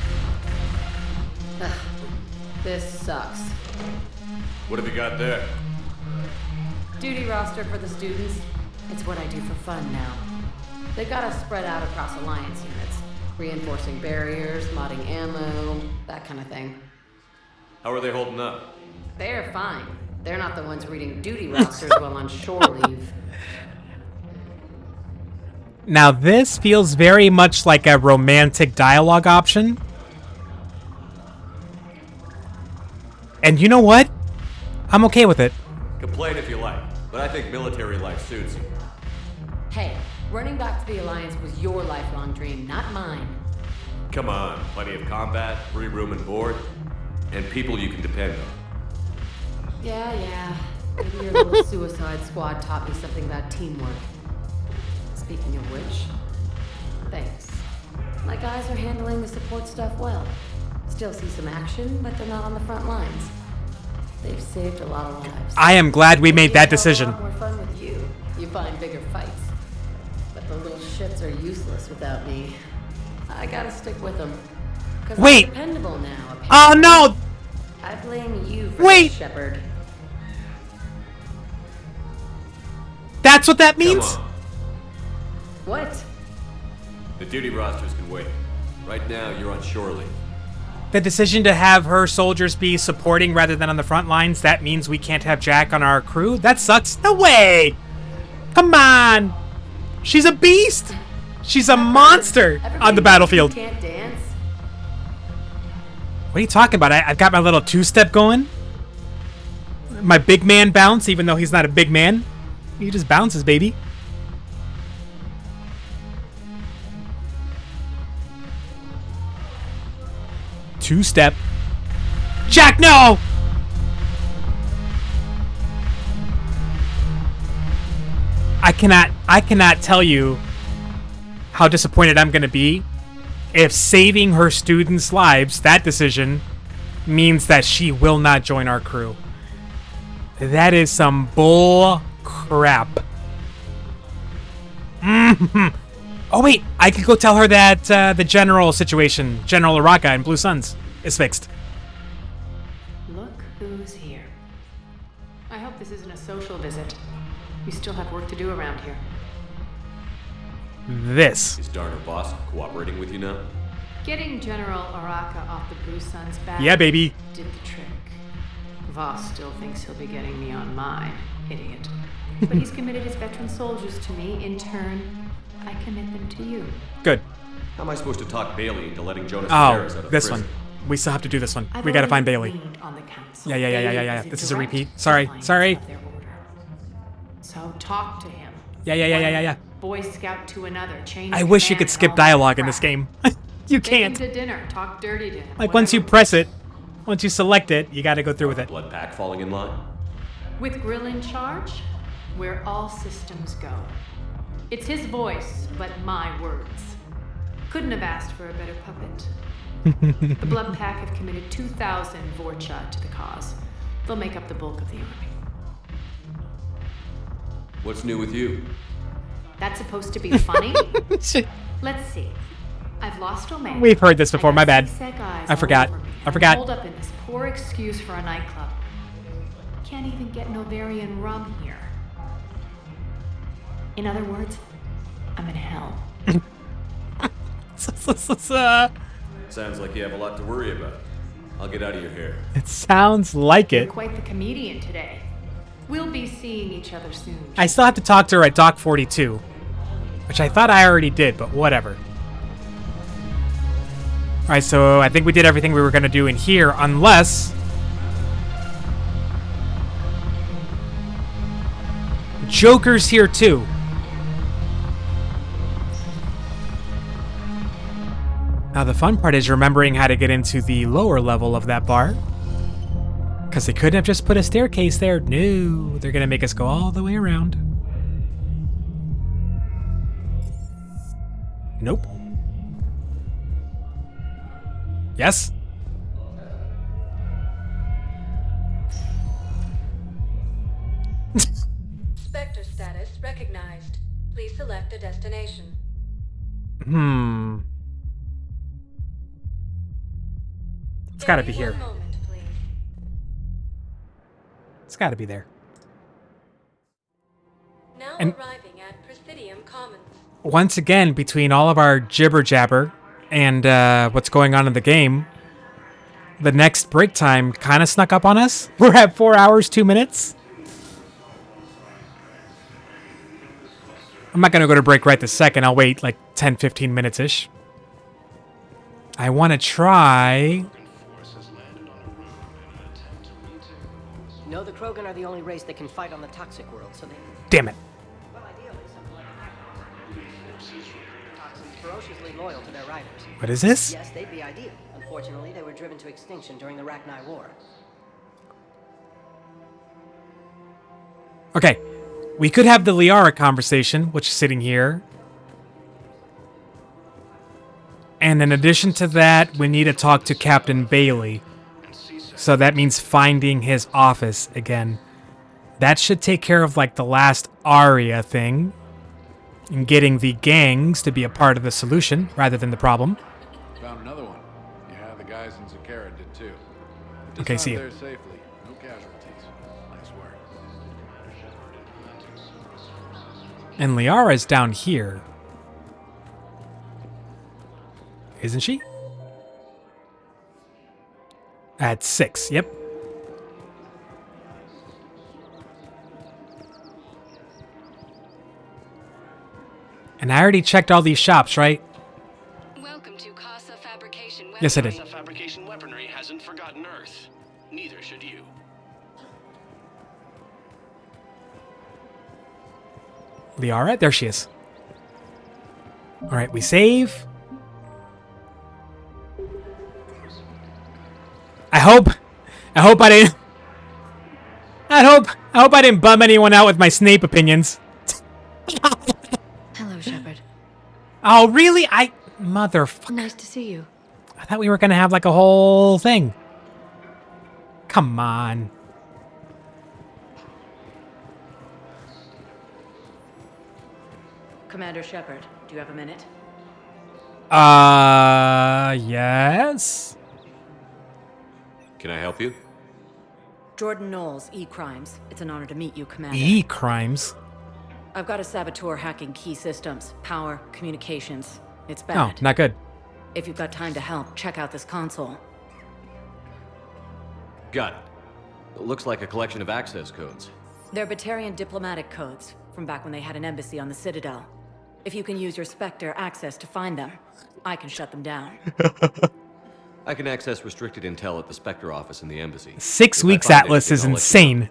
This sucks.
What have you got there?
Duty roster for the students. It's what I do for fun now. They got us spread out across Alliance units. Reinforcing barriers, modding ammo, that kind of thing.
How are they holding up?
They're fine. They're not the ones reading duty rosters while on shore leave.
Now this feels very much like a romantic dialogue option. And you know what? I'm okay with it.
Complain if you like, but I think military life suits you.
Hey, running back to the Alliance was your lifelong dream, not mine.
Come on, plenty of combat, free room and board, and people you can depend on.
Yeah. Maybe your little suicide squad taught me something about teamwork. Speaking of which, thanks. My guys are handling the support stuff well. Still see some action, but they're not on the front lines. They've saved a lot of lives.
I am glad we made that decision.
A lot more fun with you. You find bigger fights. But the little shits are useless without me. I gotta stick with them.
Wait!
I'm dependable now, apparently.
Oh no!
I blame you for
Wait!
this, Shepard.
That's what that means?
Come on.
What?
The duty rosters can wait. Right now, you're on shore leave.
The decision to have her soldiers be supporting rather than on the front lines, that means we can't have Jack on our crew? That sucks. No way! Come on! She's a beast! She's a monster on the battlefield.
Can't dance.
What are you talking about? I've got my little two-step going. My big man bounce, even though he's not a big man. He just bounces, baby. Two-step. Jack, no! I cannot tell you how disappointed I'm going to be if saving her students' lives, that decision, means that she will not join our crew. That is some bull crap. Oh wait, I could go tell her that the general situation, General Araka in Blue Suns, is fixed.
Look who's here. I hope this isn't a social visit. We still have work to do around here.
This.
Is Darner Boss cooperating with you now?
Getting General Araka off the Blue Suns back
Yeah, baby.
did the trick. Voss still thinks he'll be getting me on mine, idiot. But he's committed his veteran soldiers to me. In turn, I commit them to you.
Good.
How am I supposed to talk Bailey into letting Jonas
Oh,
Ramirez out of
this
prison?
one. We still have to do this one.
I've
We gotta find
already
Bailey.
leaned on the council.
Yeah.
Bailey
This is a
direct
repeat. Sorry.
compliance
Sorry.
of their order. So talk to him.
Yeah.
Boy Scout to another. Change
I wish you could
command
skip
and all that
dialogue in this
crap.
game. You
Take
can't.
him to dinner. Talk dirty to him.
Like, once you press it, once you select it, you gotta go through with it.
Blood pack falling in line?
With Grill in charge, where all systems go. It's his voice, but my words. Couldn't have asked for a better puppet. The Blood Pack have committed 2,000 Vorcha to the cause. They'll make up the bulk of the army.
What's new with you?
That's supposed to be funny? Let's see. I've lost Omega.
We've heard this before, my bad.
Zigzag eyes
I
all
forgot.
over me.
I
I'm
forgot.
holed up in this poor excuse for a nightclub. Can't even get Novarian rum here. In other words, I'm in hell.
Sounds like you have a lot to worry about. I'll get out of your hair.
It sounds like
You're
it.
quite the comedian today. We'll be seeing each other soon.
I still have to talk to her at Dock 42, which I thought I already did, but whatever. Alright, so I think we did everything we were going to do in here, unless... Joker's here too. Now the fun part is remembering how to get into the lower level of that bar. Because they couldn't have just put a staircase there. No, they're going to make us go all the way around. Nope. Yes?
Spectre status recognized. Please select a destination.
It's gotta be here.
One moment, please.
It's gotta be there.
Now
And-
arriving at Presidium Commons.
Once again, between all of our jibber jabber and what's going on in the game, the next break time kind of snuck up on us. We're at 4 hours, 2 minutes. I'm not going to go to break right this second. I'll wait like 10, 15 minutes-ish. I want to try...
No, the Krogan are the only race that can fight on the toxic world, so they...
Damn it.
Well, ideally, something like Toxins ferociously loyal to their riders.
What is this?
Yes, they'd be ideal. Unfortunately, they were driven to extinction during the Rachni War.
Okay. We could have the Liara conversation, which is sitting here. And in addition to that, we need to talk to Captain Bailey. So that means finding his office again. That should take care of, like, the last Aria thing. And getting the gangs to be a part of the solution, rather than the problem.
Found another one. Yeah, the guys in Zakara did too.
Okay, see you.
There safely. No casualties. Nice work.
And Liara's down here. Isn't she? At 6, yep. And I already checked all these shops, right?
Welcome to Casa Fabrication Weaponry.
Yes, I did.
Casa Fabrication Weaponry hasn't forgotten Earth. Neither should you.
Liara? There she is. Alright, we save. I hope I didn't bum anyone out with my Snape opinions.
Hello, Shepard.
Oh, really? Motherfucker.
Nice to see you.
I thought we were gonna have like a whole thing. Come on.
Commander Shepard, do you have a minute?
Yes?
Can I help you?
Jordan Knowles, E-Crimes. It's an honor to meet you, Commander.
E-Crimes?
I've got a saboteur hacking key systems, power, communications. It's bad.
Oh, not good.
If you've got time to help, check out this console.
Got it. It looks like a collection of access codes.
They're Batarian diplomatic codes, from back when they had an embassy on the Citadel. If you can use your Spectre access to find them, I can shut them down.
I can access restricted intel at the Spectre office in the embassy.
6 weeks Atlas is insane.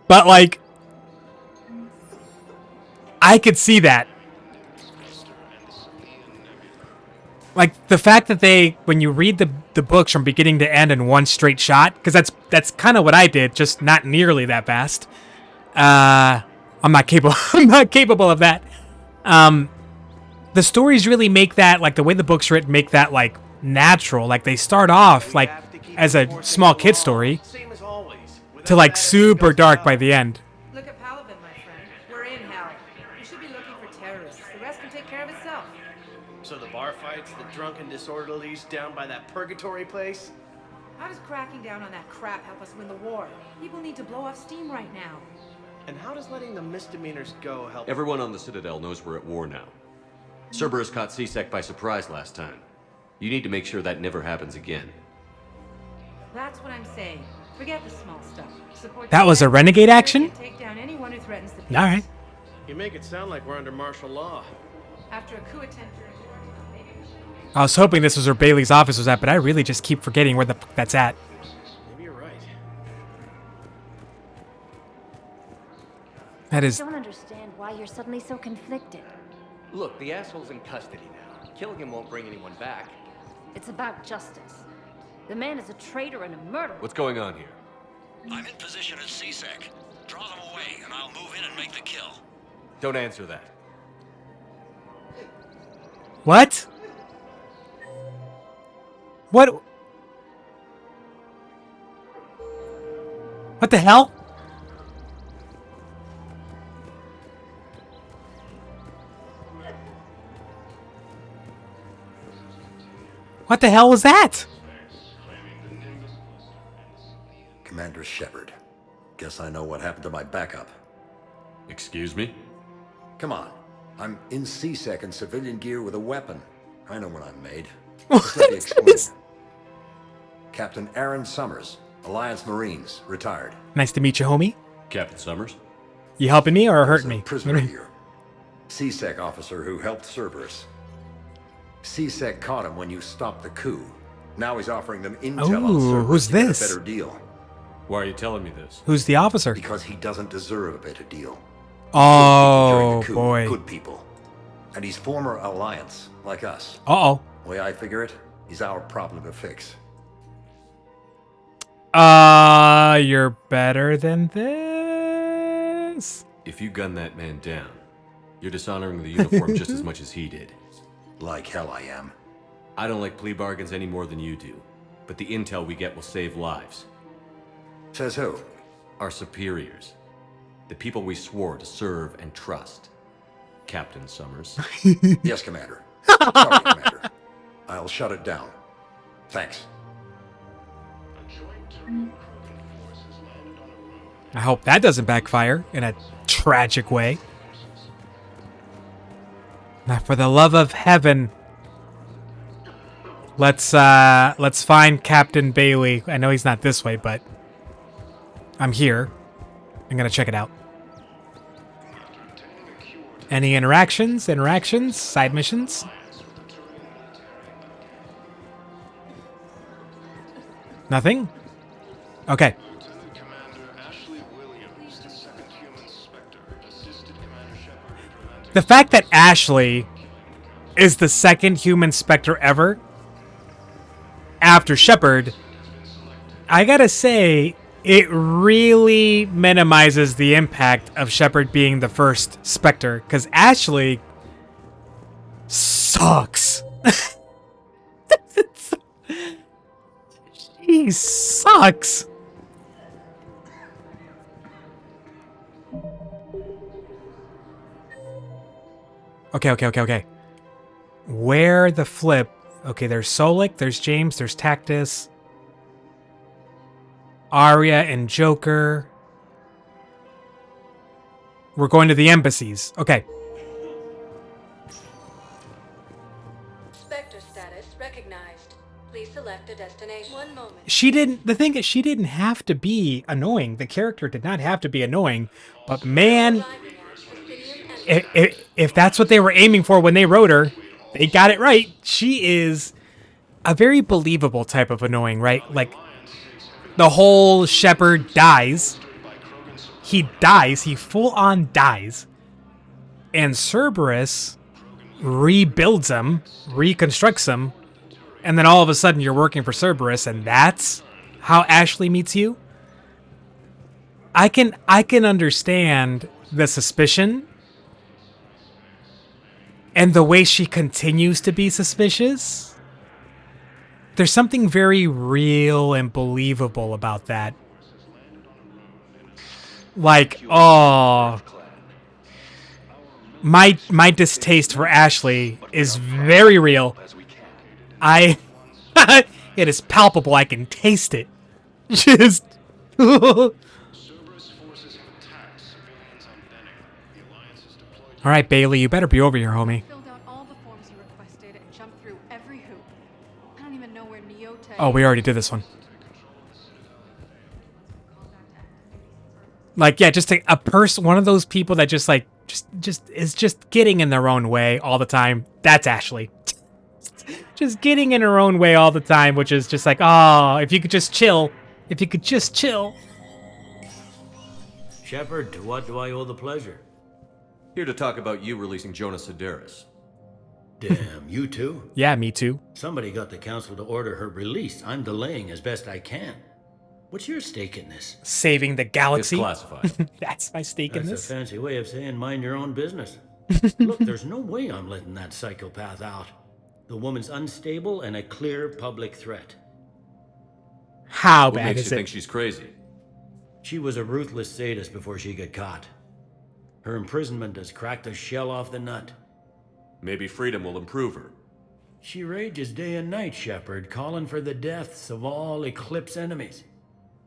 But, like, I could see that. Like, the fact that they, when you read the books from beginning to end in one straight shot, because that's kind of what I did, just not nearly that fast. I'm not capable of that. The stories really make that, like, the way the book's written, make that, like, natural. Like, they start off, like, as a small kid story, to, like, super dark by the end.
Look at Paladin, my friend. We're in hell. You should be looking for terrorists. The rest can take care of itself.
So the bar fights, the drunken disorderlies down by that purgatory place?
How does cracking down on that crap help us win the war? People need to blow off steam right now.
And how does letting the misdemeanors go help?
Everyone on the Citadel knows we're at war now. Cerberus caught C-Sec by surprise last time. You need to make sure that never happens again.
That's what I'm saying. Forget the small stuff. Support
That was a renegade action?
take down anyone who threatens the peace.
All right.
You make it sound like we're under martial law.
After a coup attempt during
I was hoping this was where Bailey's office was at, but I really just keep forgetting where the fuck that's at.
Maybe you're right.
That is...
I don't understand why you're suddenly so conflicted.
Look, the asshole's in custody now. Killing him won't bring anyone back.
It's about justice. The man is a traitor and a murderer.
What's going on here?
I'm in position at C-Sec. Draw them away, and I'll move in and make the kill.
Don't answer that.
What? What? What the hell? What the hell was that?
Commander Shepard. Guess I know what happened to my backup.
Excuse me?
Come on. I'm in C-Sec in civilian gear with a weapon. I know what I'm made. Just let me explain. Captain Aaron Summers, Alliance Marines, retired.
Nice to meet you, homie.
Captain Summers?
You helping me or hurting me?
Prisoner here. CSEC officer who helped Cerberus. CSEC caught him when you stopped the coup. Now he's offering them intel on Cerberus
who's
to get
this?
a better deal.
Why are you telling me this?
Who's the officer?
Because he doesn't deserve a better deal.
Oh, boy.
Good people. And he's former Alliance, like us.
Uh-oh.
The way I figure it, he's our problem to fix.
You're better than this?
If you gun that man down, you're dishonoring the uniform just as much as he did.
Like hell I am.
I don't like plea bargains any more than you do, but the intel we get will save lives.
Says who?
Our superiors. The people we swore to serve and trust. Captain Summers.
Yes, Commander. Sorry, Commander. I'll shut it down. Thanks.
I hope that doesn't backfire in a tragic way. Now, for the love of heaven, let's find Captain Bailey. I know he's not this way, but I'm here. I'm gonna check it out. Any interactions? Side missions? Nothing? Okay. The fact that Ashley is the second human Spectre ever after Shepard, I gotta say, it really minimizes the impact of Shepard being the first Spectre, because Ashley sucks. She sucks. Okay. Where the flip? Okay, there's Solik, there's James, there's Tactus, Arya and Joker. We're going to the embassies. Okay.
Spectre status recognized. Please select a destination. 1 moment.
The thing is, she didn't have to be annoying. The character did not have to be annoying. But man, if that's what they were aiming for when they wrote her, they got it right. She is a very believable type of annoying, right? Like, the whole Shepard dies. He dies. He full-on dies. And Cerberus rebuilds him, reconstructs him, and then all of a sudden you're working for Cerberus, and that's how Ashley meets you? I can understand the suspicion and the way she continues to be suspicious. There's something very real and believable about that. Like, oh, my distaste for Ashley is very real. It is palpable. I can taste it. Just. All right, Bailey, you better be over here, homie.
Filled out all the forms you requested and jumped through every hoop. I don't even know where Neota.
Oh, we already did this one. Like, yeah, just a person, one of those people that just like, just is just getting in their own way all the time. That's Ashley. Just getting in her own way all the time, which is just like, oh, if you could just chill. If you could just chill.
Shepard, to what do I owe the pleasure?
Here to talk about you releasing Jonas Sedaris.
Damn, you too?
Yeah, me too.
Somebody got the council to order her release. I'm delaying as best I can. What's your stake in this?
Saving the galaxy.
It's classified.
That's my stake in this.
That's a fancy way of saying mind your own business. Look, there's no way I'm letting that psychopath out. The woman's unstable and a clear public threat.
How
What
bad
makes
is
you
it?
think she's crazy?
She was a ruthless sadist before she got caught. Her imprisonment has cracked the shell off the nut.
Maybe freedom will improve her.
She rages day and night, Shepard, calling for the deaths of all Eclipse enemies.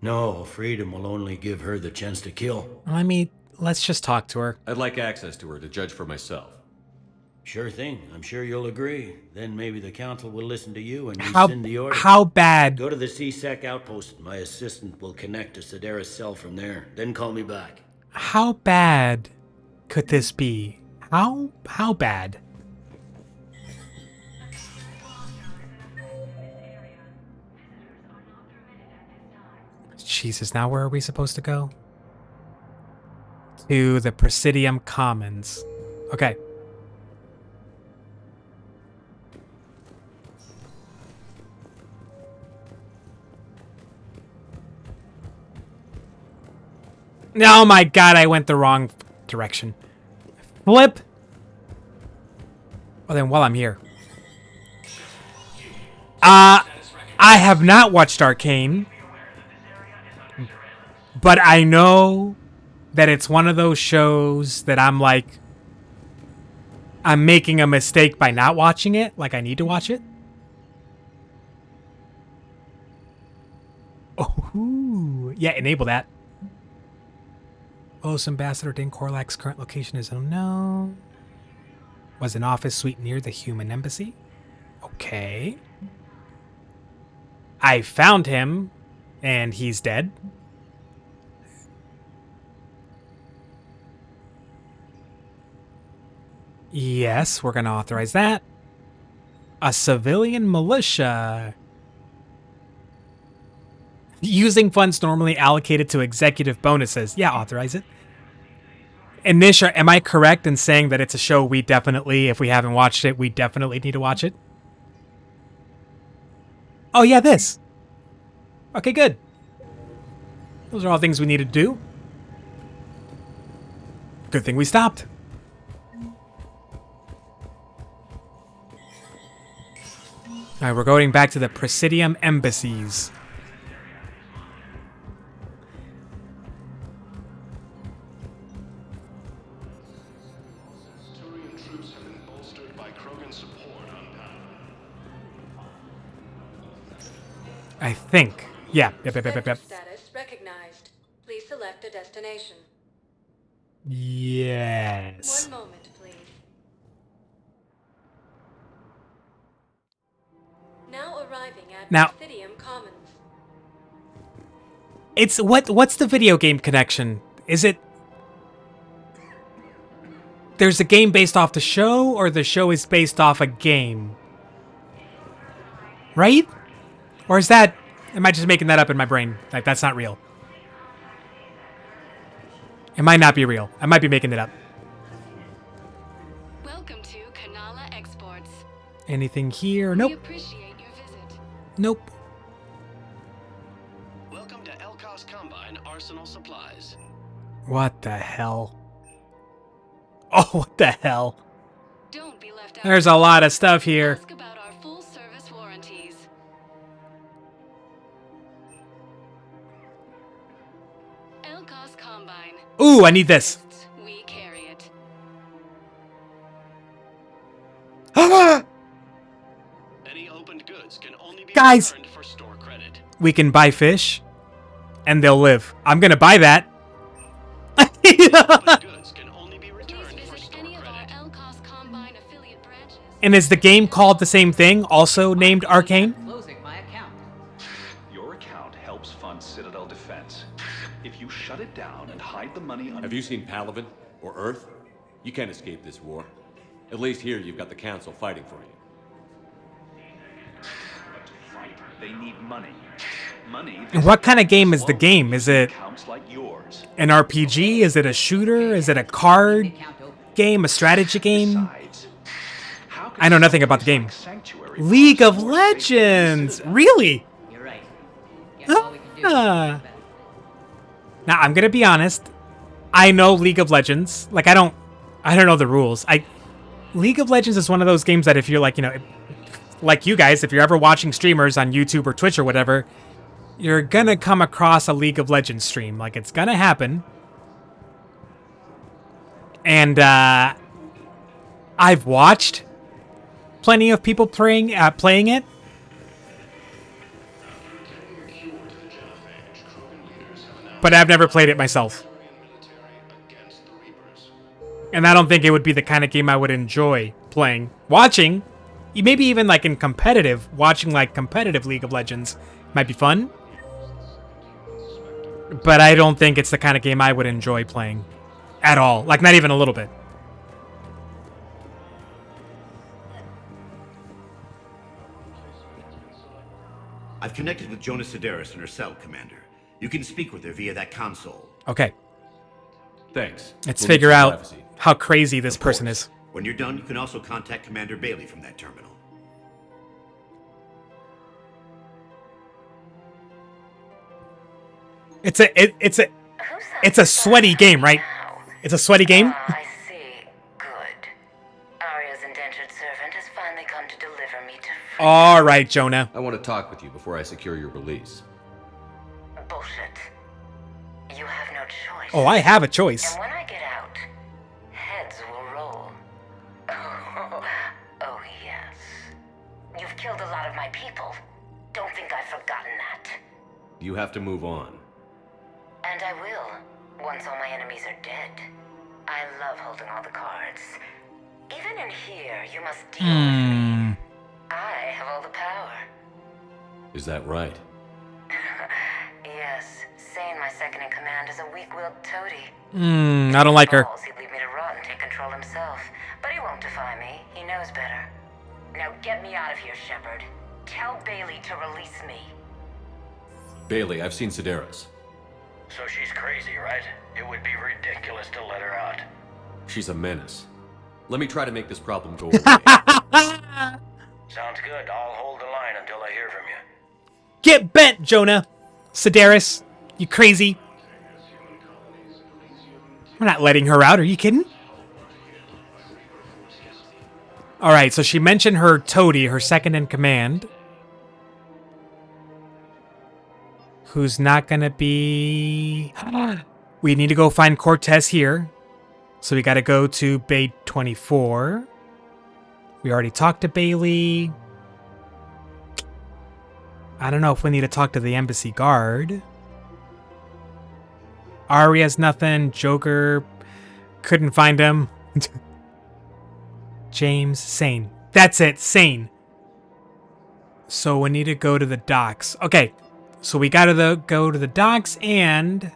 No, freedom will only give her the chance to kill.
I mean, let's just talk to her.
I'd like access to her to judge for myself.
Sure thing. I'm sure you'll agree. Then maybe the council will listen to you and
How
rescind the order.
how bad?
Go to the CSEC outpost. My assistant will connect to Sedaris' cell from there. Then call me back.
How bad could this be? How bad? Jesus, now where are we supposed to go? To the Presidium Commons. Okay. Oh my god, I went the wrong direction. Flip! Well then, while I'm here. I have not watched Arcane. But I know that it's one of those shows that I'm like... I'm making a mistake by not watching it. Like, I need to watch it. Oh, yeah, enable that. Oh, Ambassador Din Korlak's current location is unknown. Was an office suite near the human embassy. Okay. I found him, and he's dead. Yes, we're going to authorize that. A civilian militia. Using funds normally allocated to executive bonuses. Yeah, authorize it. Inisha, am I correct in saying that it's a show we definitely, if we haven't watched it, we definitely need to watch it? Oh, yeah, this. Okay, good. Those are all things we need to do. Good thing we stopped. All right, we're going back to the Presidium embassies. I think. Yeah. Yep.
Status recognized. Please select a destination.
Yes.
One moment, please. Now arriving at Presidium Commons.
It's what's the video game connection? Is it there's a game based off the show, or the show is based off a game? Right? Or is that... Am I just making that up in my brain? Like, that's not real. It might not be real. I might be making it up.
Welcome to Kanala Exports.
Anything here? Nope.
We appreciate your visit.
Nope.
Welcome to Elkos Combine Arsenal Supplies.
What the hell? Oh, what the hell?
Don't be left out.
There's a lot of stuff here.
Ask about our full service warranties. Elkos Combine.
Ooh, I need this.
We carry it.
Any opened goods can only be
Guys,
returned for store credit.
we can buy fish, and they'll live. I'm gonna buy that. And is the game called the same thing, also named Arcane?
Closing my account. Your account helps fund Citadel defense. If you shut it down and hide the money under...
Have you seen Palaven or Earth? You can't escape this war. At least here you've got the Council fighting for you.
But to fight, they need money. Money.
And what kind of game is the game? Is it
Like yours.
an RPG? Is it a shooter? Is it a card game? A strategy game? I know nothing about the game. League of Legends! Really?
You're right.
Now, I'm gonna be honest. I know League of Legends. Like, I don't know the rules. League of Legends is one of those games that if you're like, like you guys, if you're ever watching streamers on YouTube or Twitch or whatever, you're gonna come across a League of Legends stream. Like, it's gonna happen. And, I've watched plenty of people playing it. But I've never played it myself. And I don't think it would be the kind of game I would enjoy playing. Watching, maybe even like in competitive, watching like competitive League of Legends might be fun. but I don't think it's the kind of game I would enjoy playing at all. Like, not even a little bit.
I've connected with Jonah Sedaris in her cell, Commander. You can speak with her via that console.
Okay.
Thanks.
Let's figure out how crazy this person is.
When you're done, you can also contact Commander Bailey from that terminal.
It's a sweaty game, right? It's a sweaty game.
I see. Good. Arya's indentured servant has finally come to deliver me to
All right, Jonah.
I want to talk with you before I secure your release.
bullshit. You have no choice.
Oh, I have a choice.
And when I get out, heads will roll. Oh, yes. You've killed a lot of my people. Don't think I've forgotten that.
You have to move on.
And I will, once all my enemies are dead. I love holding all the cards. Even in here, you must deal with me. I have all the power.
Is that right?
Yes, Sane, my second in command, is a weak-willed toady.
I don't like her.
He'd leave me to rot and take control himself. But he won't defy me. He knows better. Now get me out of here, Shepard. Tell Bailey to release me.
Bailey, I've seen Sedaris.
So she's crazy, right? It would be ridiculous to let her out.
She's a menace. Let me try to make this problem go away.
Sounds good. I'll hold the line until I hear from you.
Get bent, Jonah. Sedaris, you crazy. We're not letting her out. Are you kidding? All right, so she mentioned her toady, her second in command. Who's not going to be... We need to go find Cortez here. So we got to go to Bay 24. We already talked to Bailey. I don't know if we need to talk to the embassy guard. Arya's nothing. Joker couldn't find him. James, Sane. That's it, Sane. So we need to go to the docks. Okay, so we gotta go to the docks and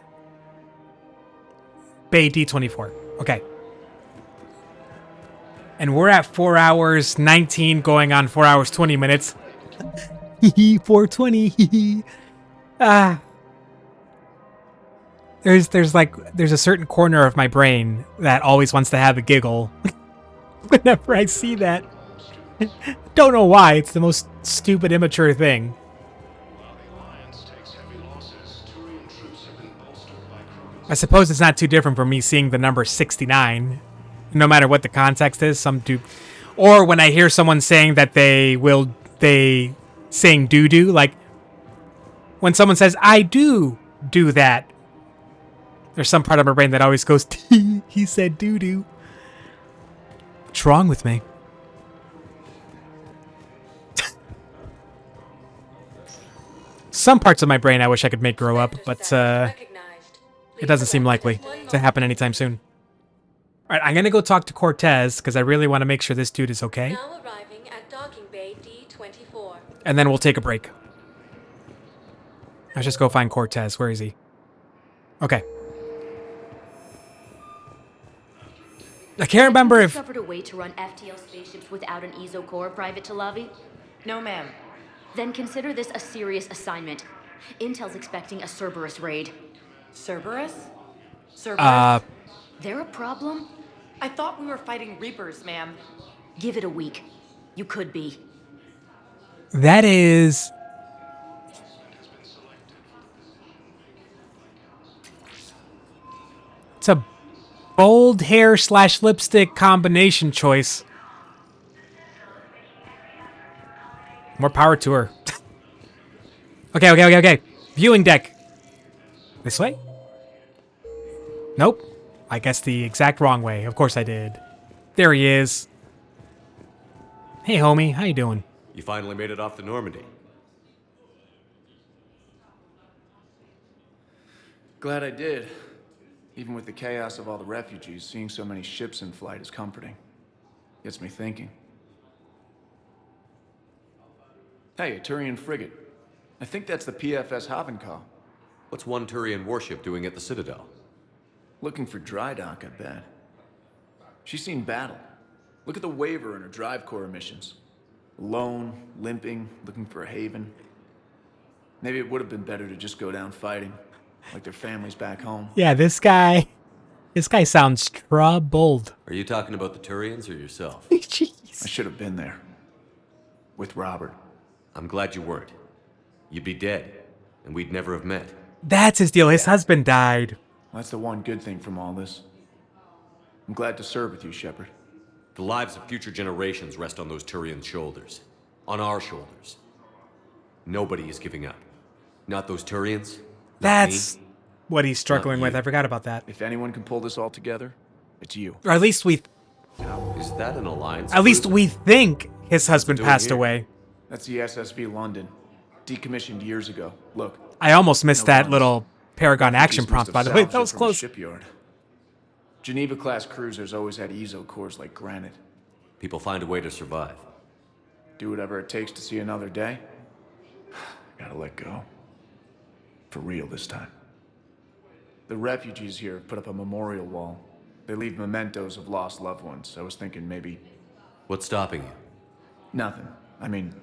Bay D24. Okay. And we're at 4 hours 19 going on 4 hours 20 minutes. 420. There's a certain corner of my brain that always wants to have a giggle whenever I see that. Don't know why. It's the most stupid, immature thing. I suppose it's not too different from me seeing the number 69. No matter what the context is, some dude, or when I hear someone saying that saying do, like when someone says I do that, there's some part of my brain that always goes he said do. What's wrong with me? Some parts of my brain I wish I could make grow up, but it doesn't seem likely to happen anytime soon. All right, I'm gonna go talk to Cortez because I really want to make sure this dude is okay.
Now arriving at docking bay D24.
And then we'll take a break. Let's just go find Cortez. Where is he? Okay. I can't remember if...
discovered a way to run FTL spaceships without an ESO core, Private Talavi?
No, ma'am.
Then consider this a serious assignment. Intel's expecting a Cerberus raid.
Cerberus? Cerberus?
They're a problem?
I thought we were fighting Reapers, ma'am.
Give it a week. You could be.
That is... It's a bold hair / lipstick combination choice. More power to her. Okay. Viewing deck. This way? Nope. I guess the exact wrong way. Of course I did. There he is. Hey, homie. How you doing?
You finally made it off to Normandy.
Glad I did. Even with the chaos of all the refugees, seeing so many ships in flight is comforting. Gets me thinking. Hey, a Turian frigate. I think that's the PFS Havenkal.
What's one Turian warship doing at the Citadel?
Looking for dry dock, I bet. She's seen battle. Look at the waiver in her drive core emissions. Alone, limping, looking for a haven. Maybe it would have been better to just go down fighting, like their families back home.
Yeah, this guy sounds troubled.
Are you talking about the Turians or yourself?
I should have been there. With Robert.
I'm glad you weren't. You'd be dead, and we'd never have met.
That's his deal. His husband died.
That's the one good thing from all this. I'm glad to serve with you, Shepard.
The lives of future generations rest on those Turian shoulders. On our shoulders. Nobody is giving up. Not those Turians.
That's what he's struggling with. I forgot about that.
If anyone can pull this all together, it's you.
Or at least we...
Is that an alliance?
At least we think his husband passed away.
That's the SSV London. Decommissioned years ago. Look.
I almost missed that little Paragon action prompt, by the way. That was close.
Shipyard. Geneva-class cruisers always had EZO cores like granite.
People find a way to survive.
Do whatever it takes to see another day. Gotta let go. For real this time. The refugees here have put up a memorial wall. They leave mementos of lost loved ones. I was thinking maybe...
What's stopping you?
Nothing. I mean...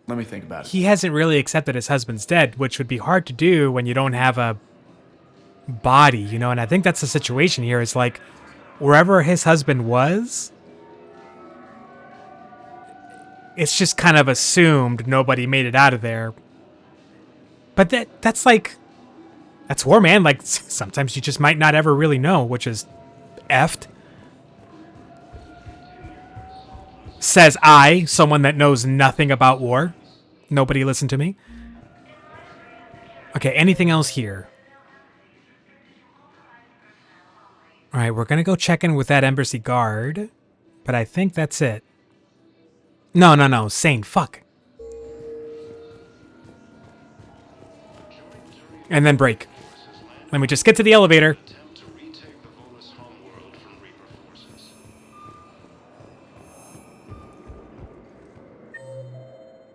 Let me think about it.
He hasn't really accepted his husband's dead, which would be hard to do when you don't have a body, you know? And I think that's the situation here. Is like, wherever his husband was, it's just kind of assumed nobody made it out of there. But that's war, man. Like, sometimes you just might not ever really know, which is effed. Says I, someone that knows nothing about war. Nobody listen to me. Okay, anything else here? All right, we're going to go check in with that embassy guard. But I think that's it. No, Sane, fuck. And then break. Let me just get to the elevator.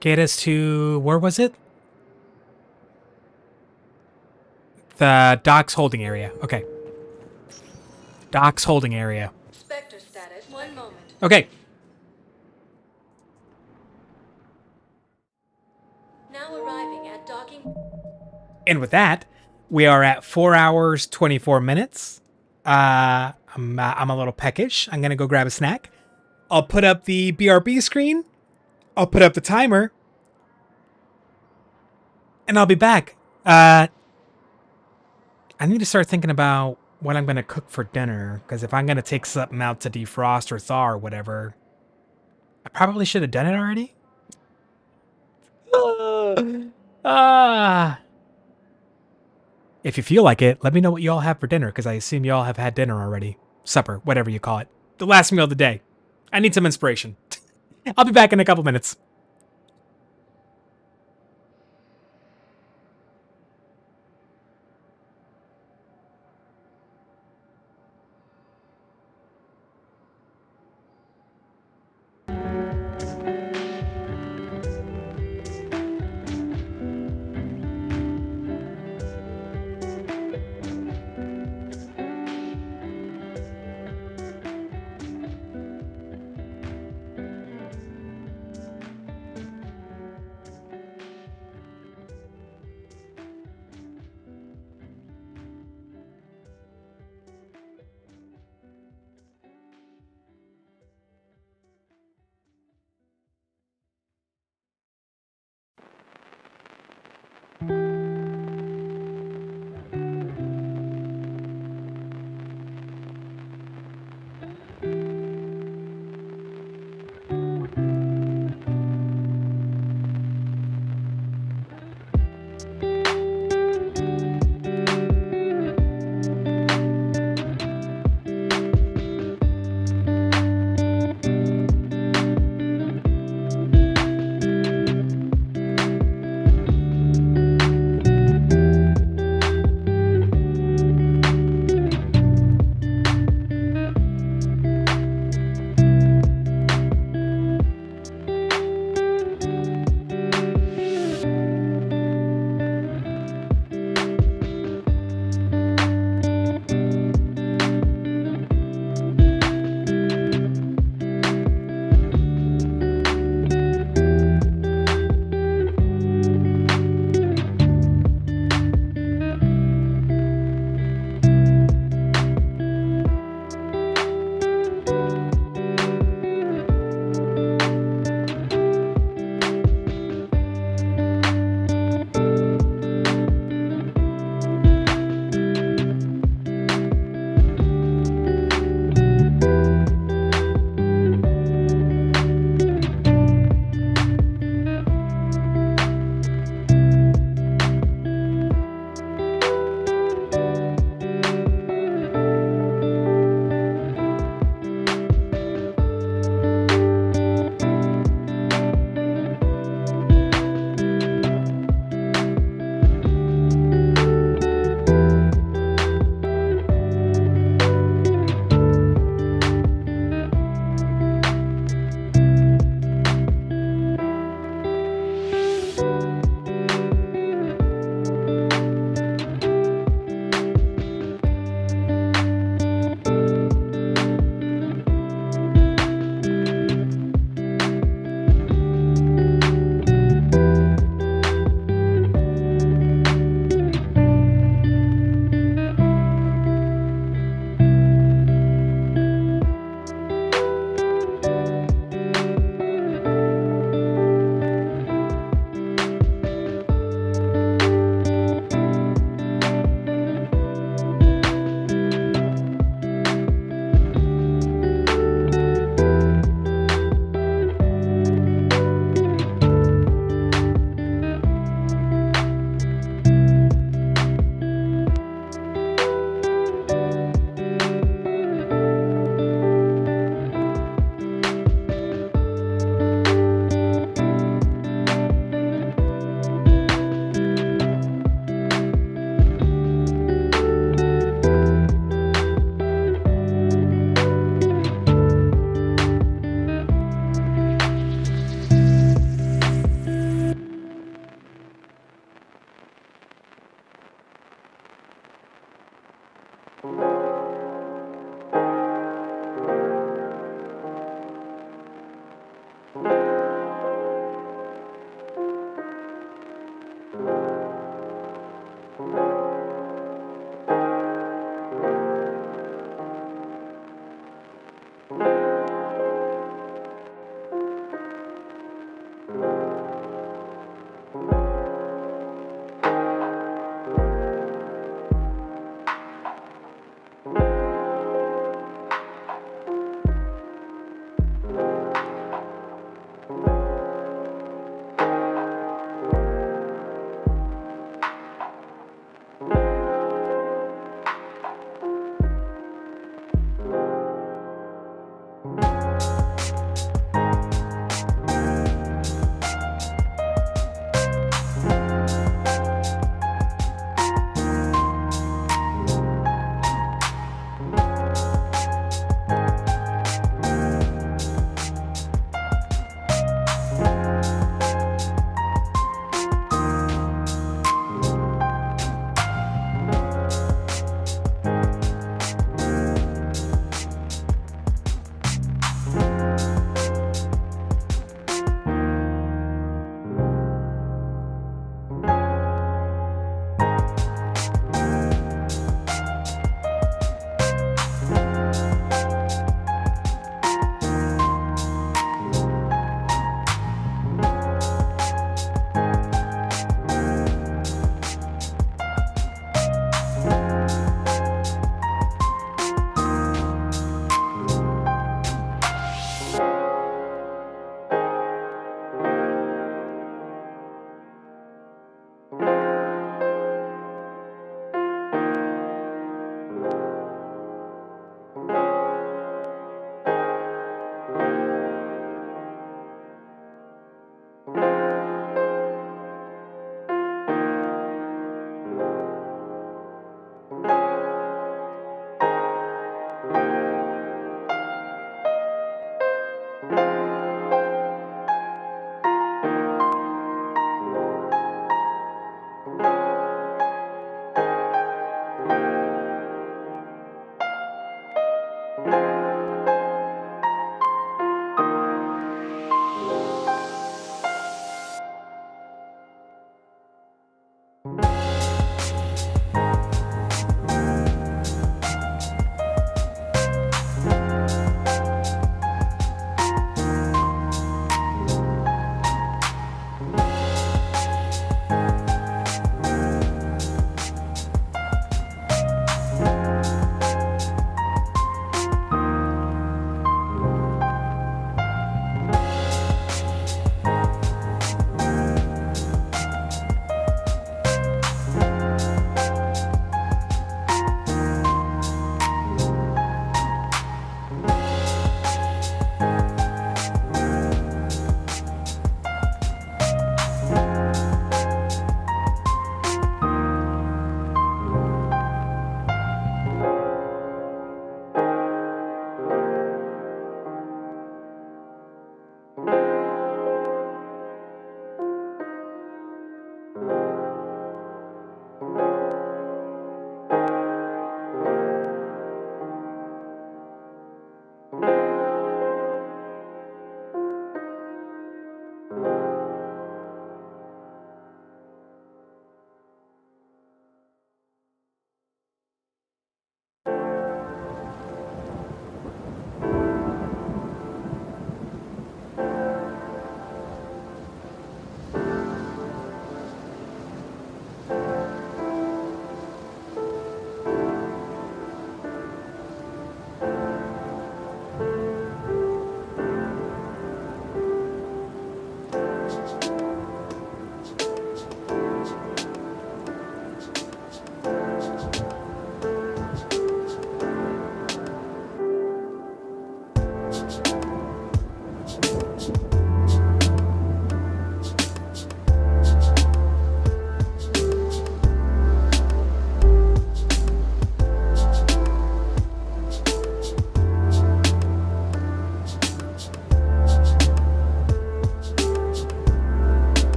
Get us to... Where was it? The docks holding area. Okay. Docks holding area.
Spectre status. 1 moment.
Okay.
Now arriving at docking.
And with that, we are at 4 hours, 24 minutes. I'm a little peckish. I'm going to go grab a snack. I'll put up the BRB screen. I'll put up the timer. And I'll be back. I need to start thinking about what I'm going to cook for dinner. Because if I'm going to take something out to defrost or thaw or whatever, I probably should have done it already. If you feel like it, let me know what you all have for dinner. Because I assume you all have had dinner already. Supper, whatever you call it. The last meal of the day. I need some inspiration. I'll be back in a couple minutes.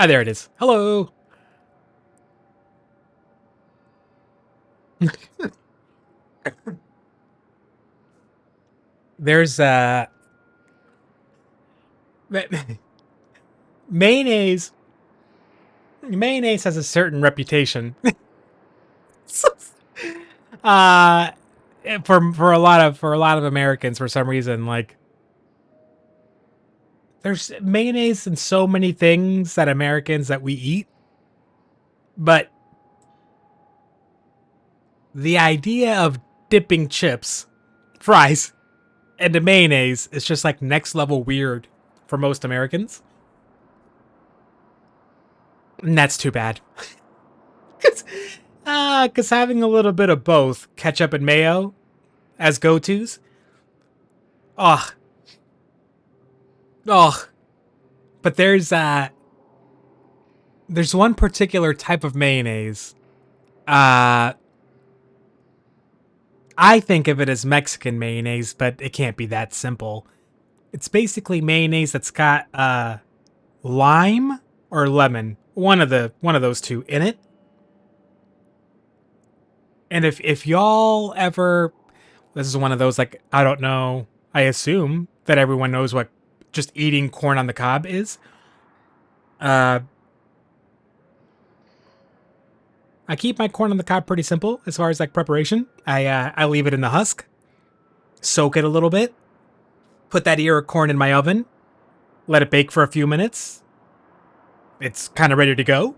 Ah, there it is. Hello. There's mayonnaise. Mayonnaise has a certain reputation. For a lot of Americans, for some reason, like there's mayonnaise in so many things that Americans that we eat, but the idea of dipping chips, fries, into mayonnaise is just like next level weird for most Americans. And that's too bad. Because having a little bit of both, ketchup and mayo, as go-tos. Ugh. But there's one particular type of mayonnaise. I think of it as Mexican mayonnaise, but it can't be that simple. It's basically mayonnaise that's got lime or lemon, one of those two in it. And if y'all ever, this is one of those, like, I don't know, I assume that everyone knows what just eating corn on the cob is. I keep my corn on the cob pretty simple as far as like preparation. I leave it in the husk, soak it a little bit, put that ear of corn in my oven, let it bake for a few minutes. It's kind of ready to go.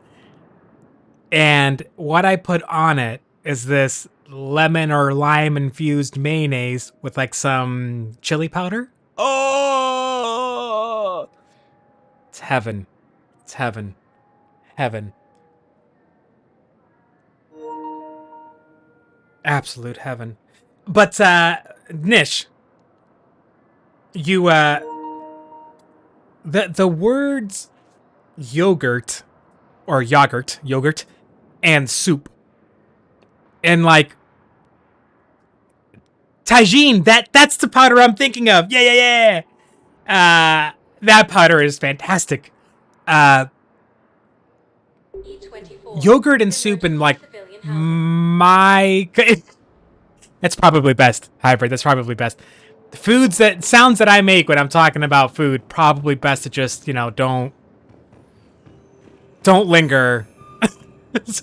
And what I put on it is this lemon or lime infused mayonnaise with like some chili powder. Oh, it's heaven. It's heaven. Heaven. Absolute heaven. But Nish, you the words yogurt and soup and like tagine, that's the powder I'm thinking of. Yeah. That powder is fantastic. Yogurt and soup and like that's probably best. Hybrid, that's probably best. Sounds that I make when I'm talking about food, probably best to just, don't linger. Who's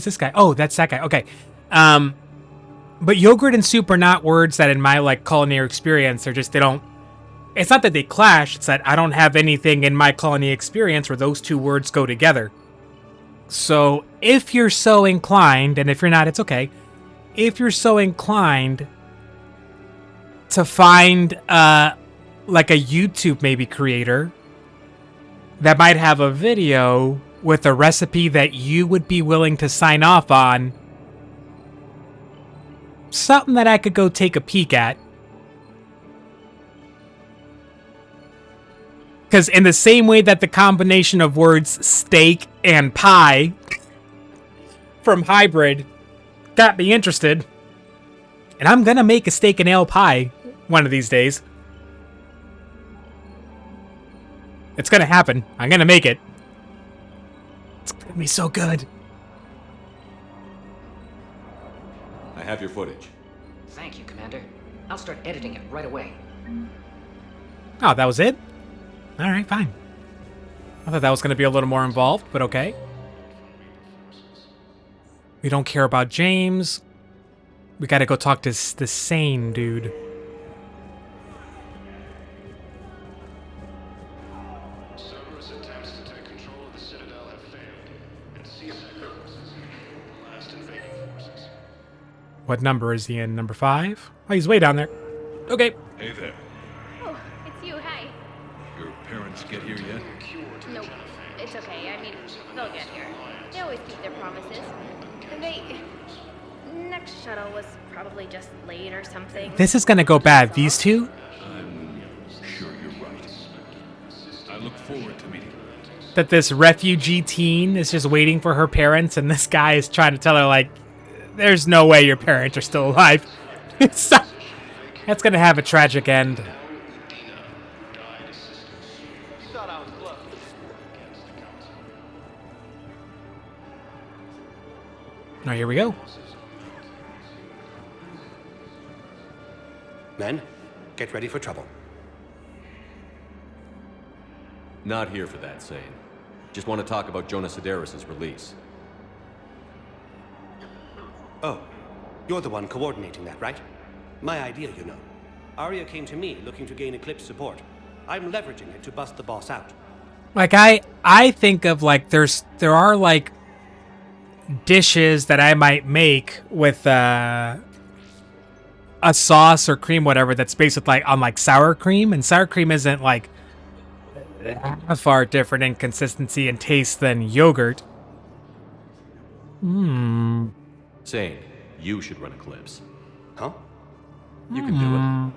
this guy? Oh, that's that guy. Okay. But yogurt and soup are not words that in my like culinary experience are just, it's not that they clash, it's that I don't have anything in my culinary experience where those two words go together. So if you're so inclined, and if you're not, it's okay. If you're so inclined to find like a YouTube maybe creator that might have a video with a recipe that you would be willing to sign off on, something that I could go take a peek at. Because in the same way that the combination of words steak and pie from Hybrid got me interested, and I'm gonna make a steak and ale pie one of these days. It's gonna happen. I'm gonna make it. It's gonna be so good.
I have your footage.
Thank you, Commander. I'll start editing it right away.
Oh, that was it? Alright, fine. I thought that was going to be a little more involved, but okay. We don't care about James. We gotta go talk to the sane dude.
Cerberus attempts to take control of the Citadel have failed, and C-Sec forces, the last invading forces.
What number is he in? Number 5? Oh, he's way down there. Okay.
Hey there.
Oh, it's you. Hi.
Your parents get here yet?
Nope. It's okay. I mean, they'll get here. They always keep their promises. And next shuttle was probably just late or something.
This is gonna go bad. These two?
I'm sure you're right. I look forward to meeting you.
That this refugee teen is just waiting for her parents, and this guy is trying to tell her, like, there's no way your parents are still alive. That's gonna have a tragic end. Now here we go.
Men, get ready for trouble.
Not here for that, Sane. Just want to talk about Jonas Sedaris' release.
Oh, you're the one coordinating that, right? My idea, you know. Arya came to me looking to gain Eclipse support. I'm leveraging it to bust the boss out.
Like I think of like there are like dishes that I might make with a sauce or cream, whatever, that's based with like on like sour cream, and sour cream isn't like far different in consistency and taste than yogurt.
Sane, you should run Eclipse.
Huh?
You can do it.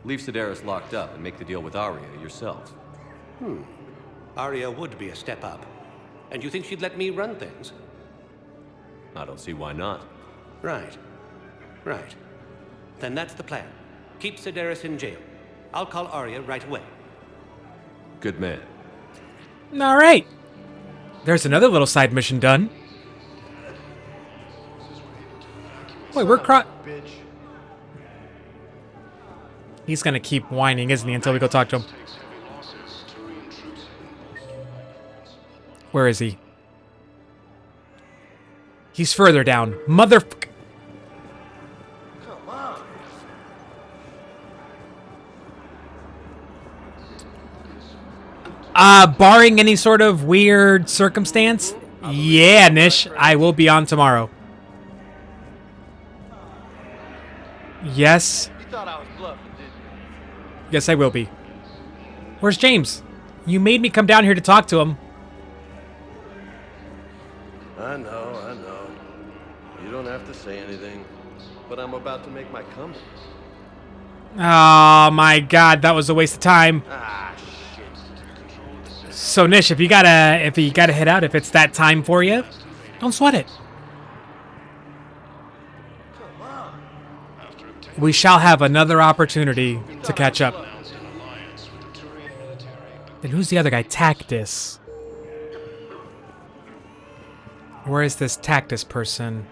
Leave Sedaris locked up and make the deal with Arya yourself.
Arya would be a step up. And you think she'd let me run things?
I don't see why not.
Right. Right. Then that's the plan. Keep Sedaris in jail. I'll call Arya right away.
Good man.
All right. There's another little side mission done. Wait, we're He's gonna keep whining, isn't he, until we go talk to him. Where is he? He's further down. Motherfucker. Barring any sort of weird circumstance, yeah, Nish, I will be on tomorrow. Yes.
You thought I was bluffing, didn't you?
Yes, I will be. Where's James? You made me come down here to talk to him.
I know. You don't have to say anything, but I'm about to make my comeback.
Oh my god, that was a waste of time.
Ah, shit.
So Nish, if you gotta head out, if it's that time for you, don't sweat it. We shall have another opportunity to catch up. Then who's the other guy? Tactus. Where is this Tactus person?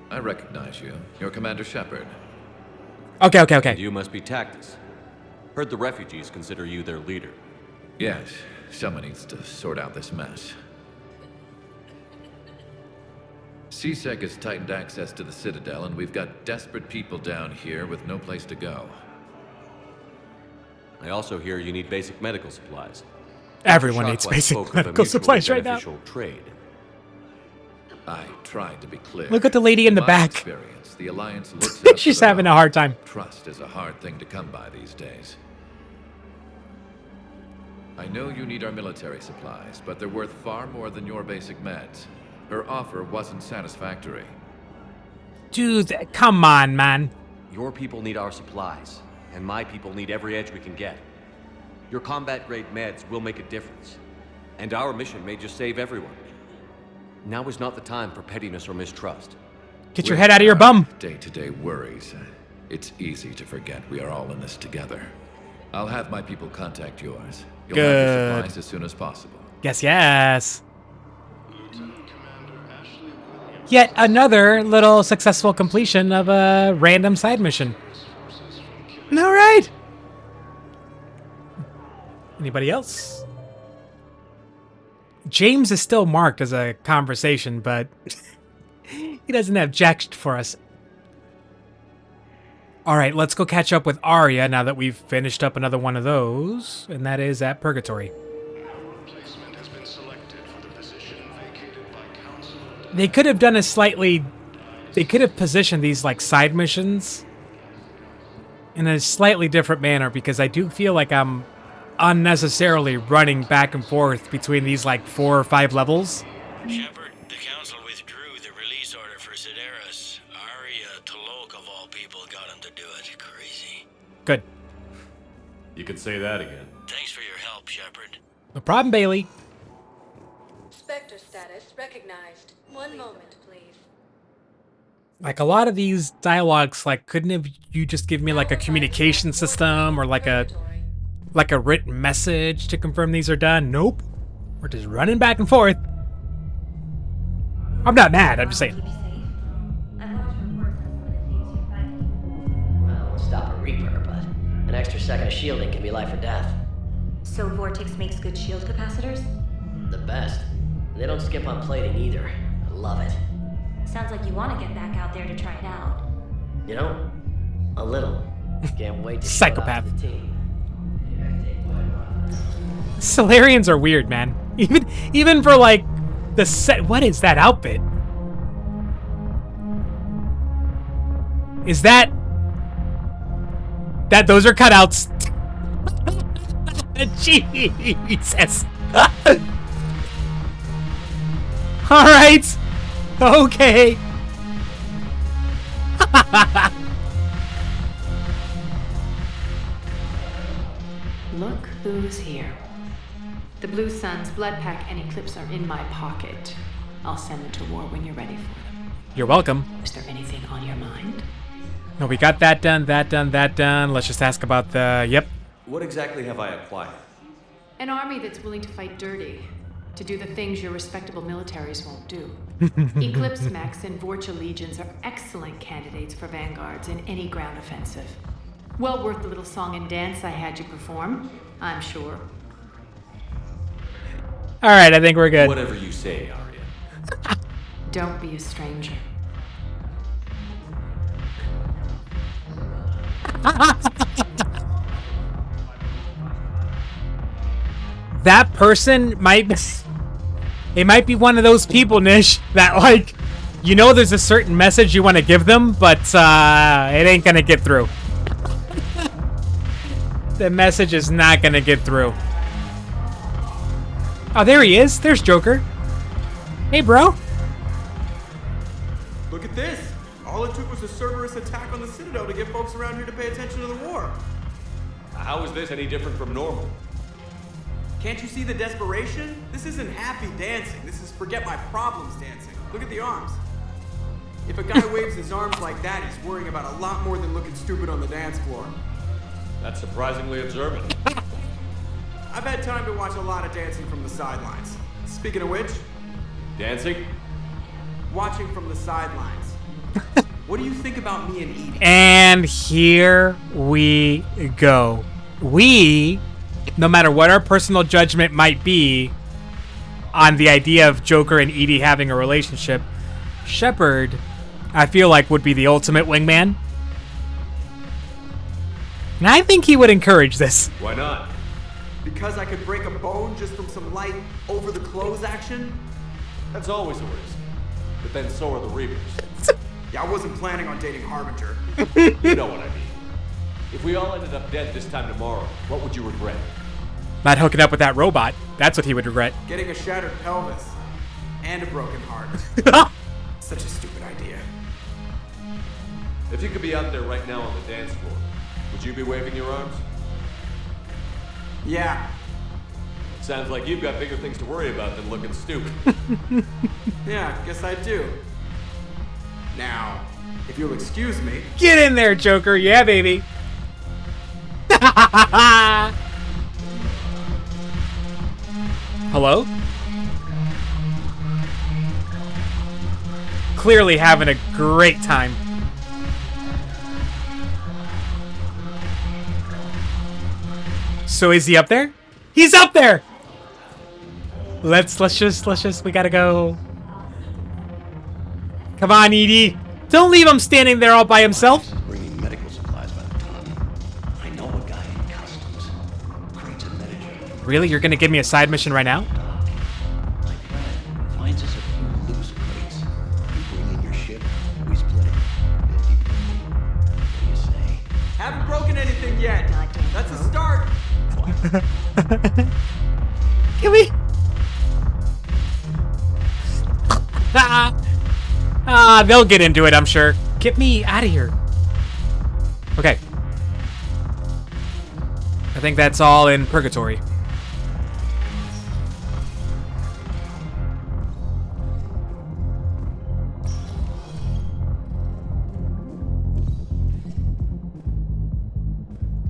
I recognize you. You're Commander Shepard.
Okay.
And you must be Tactus. Heard the refugees consider you their leader.
Yes, someone needs to sort out this mess. C-Sec has tightened access to the Citadel, and we've got desperate people down here with no place to go.
I also hear you need basic medical supplies.
Everyone needs basic medical supplies right now.
Trade.
I tried to be clear.
Look at the lady in the back.
Experience, the Alliance looks out
She's
for
having a hard time.
Trust is a hard thing to come by these days. I know you need our military supplies, but they're worth far more than your basic meds. Her offer wasn't satisfactory.
Dude, come on, man.
Your people need our supplies, and my people need every edge we can get. Your combat-grade meds will make a difference, and our mission may just save everyone. Now is not the time for pettiness or mistrust.
Get your head out of your bum.
Day-to-day worries. It's easy to forget we are all in this together. I'll have my people contact yours. You'll have your supplies as soon as possible.
Yes. Yet another little successful completion of a random side mission. All right. Anybody else? James is still marked as a conversation, but he doesn't have jack for us. All right, let's go catch up with Arya now that we've finished up another one of those, and that is at Purgatory. They could have done a slightly... They could have positioned these, like, side missions in a slightly different manner, because I do feel like I'm unnecessarily running back and forth between these, like, 4 or 5 levels.
Shepard, the Council withdrew the release order for Sedaris. Arya T'Loak, of all people, got him to do it. Crazy.
Good.
You could say that again.
Thanks for your help, Shepard.
No problem, Bailey.
Spectre status recognized. One moment, please.
Like, a lot of these dialogues, like, couldn't have you just give me, like, a communication system or, like a written message to confirm these are done? Nope. We're just running back and forth. I'm not mad. I'm just saying.
Well, won't stop a Reaper, but an extra second of shielding can be life or death.
So Vortex makes good shield capacitors?
The best. And they don't skip on plating either. I love it.
Sounds like you want to get back out there to try it out.
You know, a little. Can't wait to
Psychopath.
show it off to the team.
Solarians are weird, man. Even for like the set. What is that outfit? Is that those are cutouts? Jesus. All right. Okay.
Look who's here. The Blue Suns, Bloodpack, and Eclipse are in my pocket. I'll send them to war when you're ready for them.
You're welcome.
Is there anything on your mind?
No, we got that done, that done, that done. Let's just ask about the... Yep.
What exactly have I acquired?
An army that's willing to fight dirty. To do the things your respectable militaries won't do. Eclipse Mechs and Vorcha Legions are excellent candidates for vanguards in any ground offensive. Well worth the little song and dance I had you perform, I'm sure.
All right, I think we're good.
Whatever you say, Arya.
Don't be a stranger.
That person might... It might be one of those people, Nish, that like... You know there's a certain message you want to give them, but it ain't gonna get through. The message is not gonna get through. Oh, there he is. There's Joker. Hey, bro.
Look at this. All it took was a Cerberus attack on the Citadel to get folks around here to pay attention to the war.
How is this any different from normal?
Can't you see the desperation? This isn't happy dancing. This is forget my problems dancing. Look at the arms. If a guy waves his arms like that, he's worrying about a lot more than looking stupid on the dance floor.
That's surprisingly observant.
I've had time to watch a lot of dancing from the sidelines. Speaking of which...
Dancing?
Watching from the sidelines. What do you think about me and Edie?
And here we go. We, no matter what our personal judgment might be on the idea of Joker and Edie having a relationship, Shepard, I feel like, would be the ultimate wingman. And I think he would encourage this.
Why not?
Because I could break a bone just from some light over-the-clothes action?
That's always a risk. But then so are the Reapers.
Yeah, I wasn't planning on dating Harbinger.
You know what I mean. If we all ended up dead this time tomorrow, what would you regret?
Not hooking up with that robot. That's what he would regret.
Getting a shattered pelvis. And a broken heart. Such a stupid idea.
If you could be out there right now on the dance floor, would you be waving your arms?
Yeah.
Sounds like you've got bigger things to worry about than looking stupid.
Yeah, guess I do. Now, if you'll excuse me...
Get in there, Joker. Yeah, baby. Hello? Clearly having a great time. So is he up there? He's up there. Let's just we gotta go. Come on, Edie. Don't leave him standing there all by himself.
Bringing medical supplies by the ton. I know a guy in customs. Crates of Medicaid.
Really? You're gonna give me a side mission right now?
Finds us a few loose crates. You bring in your ship, we split it. 50/50. What do you say?
Haven't broken anything yet. That's a start.
Can we? They'll get into it, I'm sure. Get me out of here. Okay. I think that's all in purgatory.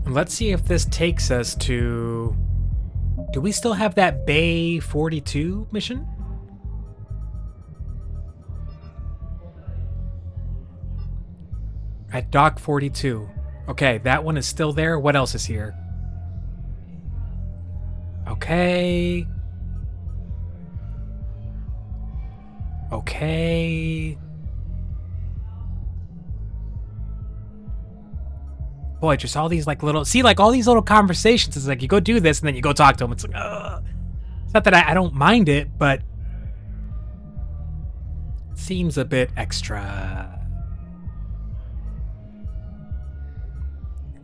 Let's see if this takes us to... Do we still have that Bay 42 mission? At Dock 42. Okay, that one is still there. What else is here? Okay. Okay. Boy, just all these like little, see, like all these little conversations. It's like you go do this and then you go talk to them. It's like, ugh. It's not that I don't mind it, but it seems a bit extra.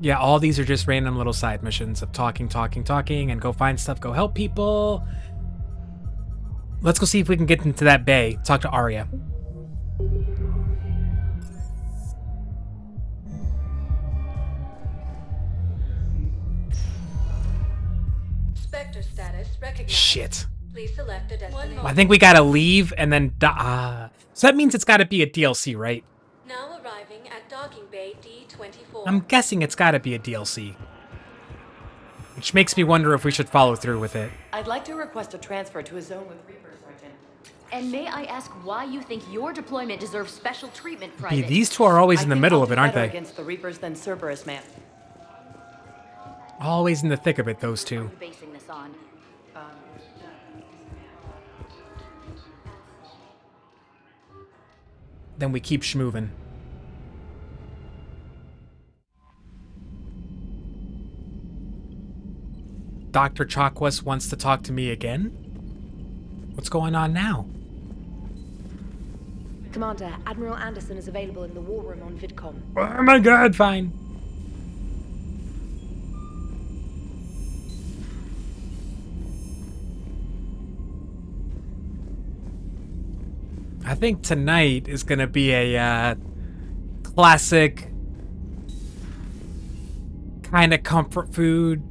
Yeah, all these are just random little side missions of talking, and go find stuff, go help people. Let's go see if we can get into that bay. Talk to Arya.
Spectre status recognized.
Shit.
Please select a destination.
I think we gotta leave and then... so that means it's gotta be a DLC, right?
Now arriving at docking bay D24.
I'm guessing it's gotta be a DLC. Which makes me wonder if we should follow through with it.
I'd like to request a transfer to a zone with Reapers, Sergeant.
And may I ask why you think your deployment deserves special treatment, Private?
These two are always in the middle of it, aren't they?
Against the Reapers than Cerberus, man.
Always in the thick of it, those two.
Basing this on.
Then we keep schmoovin'. Dr. Chakwas wants to talk to me again? What's going on now?
Commander, Admiral Anderson is available in the war room on VidCom.
Oh my god, fine. I think tonight is gonna be a classic kind of comfort food.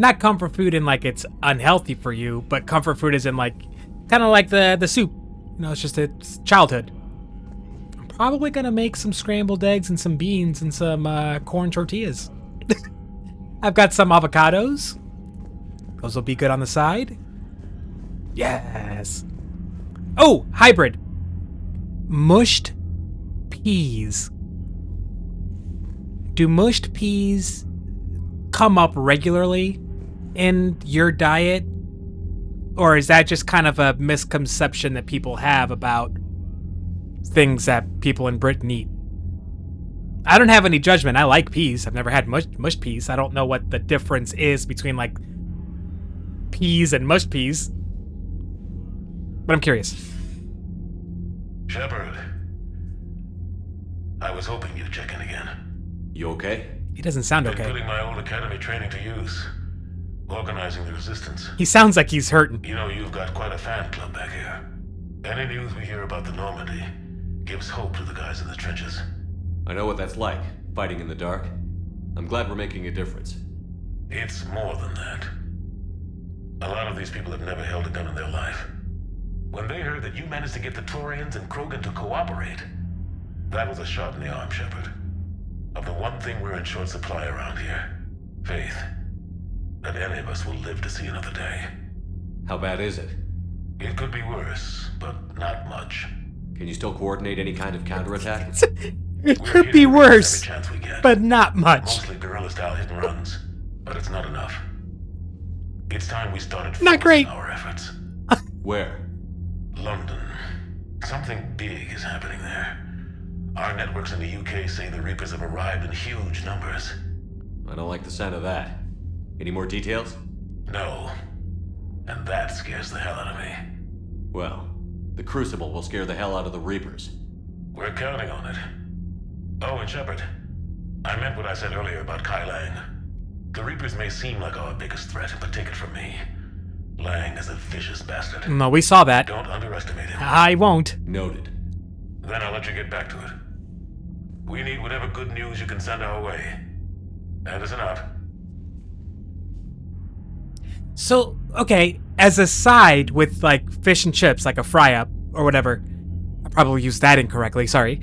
Not comfort food in like it's unhealthy for you, but comfort food is in like kind of like the soup. You know, it's childhood. I'm probably gonna make some scrambled eggs and some beans and some corn tortillas. I've got some avocados. Those will be good on the side. Yes. Oh, hybrid. Mushed peas. Do mushed peas come up regularly in your diet? Or is that just kind of a misconception that people have about things that people in Britain eat? I don't have any judgment. I like peas. I've never had mushed peas. I don't know what the difference is between like peas and mushed peas. But I'm curious.
Shepard. I was hoping you'd check in again.
You okay?
He doesn't sound okay.
Been putting my old academy training to use. Organizing the resistance.
He sounds like he's hurting.
You know, you've got quite a fan club back here. Any news we hear about the Normandy gives hope to the guys in the trenches.
I know what that's like, fighting in the dark. I'm glad we're making a difference.
It's more than that. A lot of these people have never held a gun in their life. When they heard that you managed to get the Turians and Krogan to cooperate, that was a shot in the arm, Shepard. Of the one thing we're in short supply around here, faith. That any of us will live to see another day.
How bad is it?
It could be worse, but not much.
Can you still coordinate any kind of counterattack?
It could be worse, but not much.
Mostly guerrilla-style hit-and-runs, but it's not enough. It's time we started
not great.
Our efforts.
Where?
London. Something big is happening there. Our networks in the UK say the Reapers have arrived in huge numbers.
I don't like the sound of that. Any more details?
No. And that scares the hell out of me.
Well, the Crucible will scare the hell out of the Reapers.
We're counting on it. Oh, and Shepard, I meant what I said earlier about Kai Lang. The Reapers may seem like our biggest threat, but take it from me. Lang is a vicious bastard.
No, we saw that.
Don't underestimate him.
I won't.
Noted.
Then I'll let you get back to it. We need whatever good news you can send our way. Anderson out.
So, okay, as a side with like fish and chips, like a fry up or whatever. I probably used that incorrectly, sorry.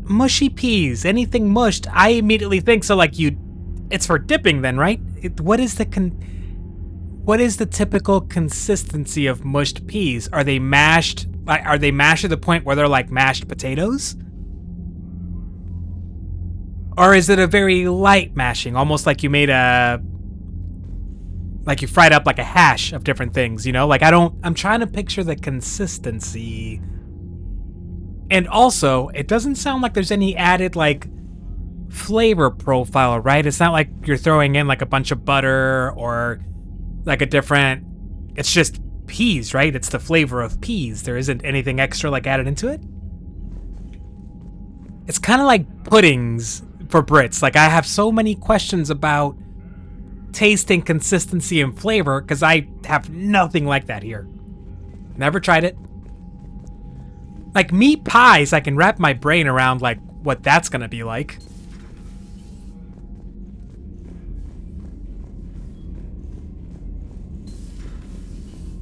Mushy peas, anything mushed, I immediately think so like it's for dipping then, right? What is the typical consistency of mushed peas? Are they mashed to the point where they're like mashed potatoes? Or is it a very light mashing, almost like you made like you fried up like a hash of different things, you know? Like I'm trying to picture the consistency. And also, it doesn't sound like there's any added like flavor profile, right? It's not like you're throwing in like a bunch of butter or like it's just peas, right? It's the flavor of peas. There isn't anything extra like added into it. It's kind of like puddings for Brits. Like, I have so many questions about taste and consistency and flavor because I have nothing like that here. Never tried it. Like, meat pies, I can wrap my brain around, like, what that's gonna be like.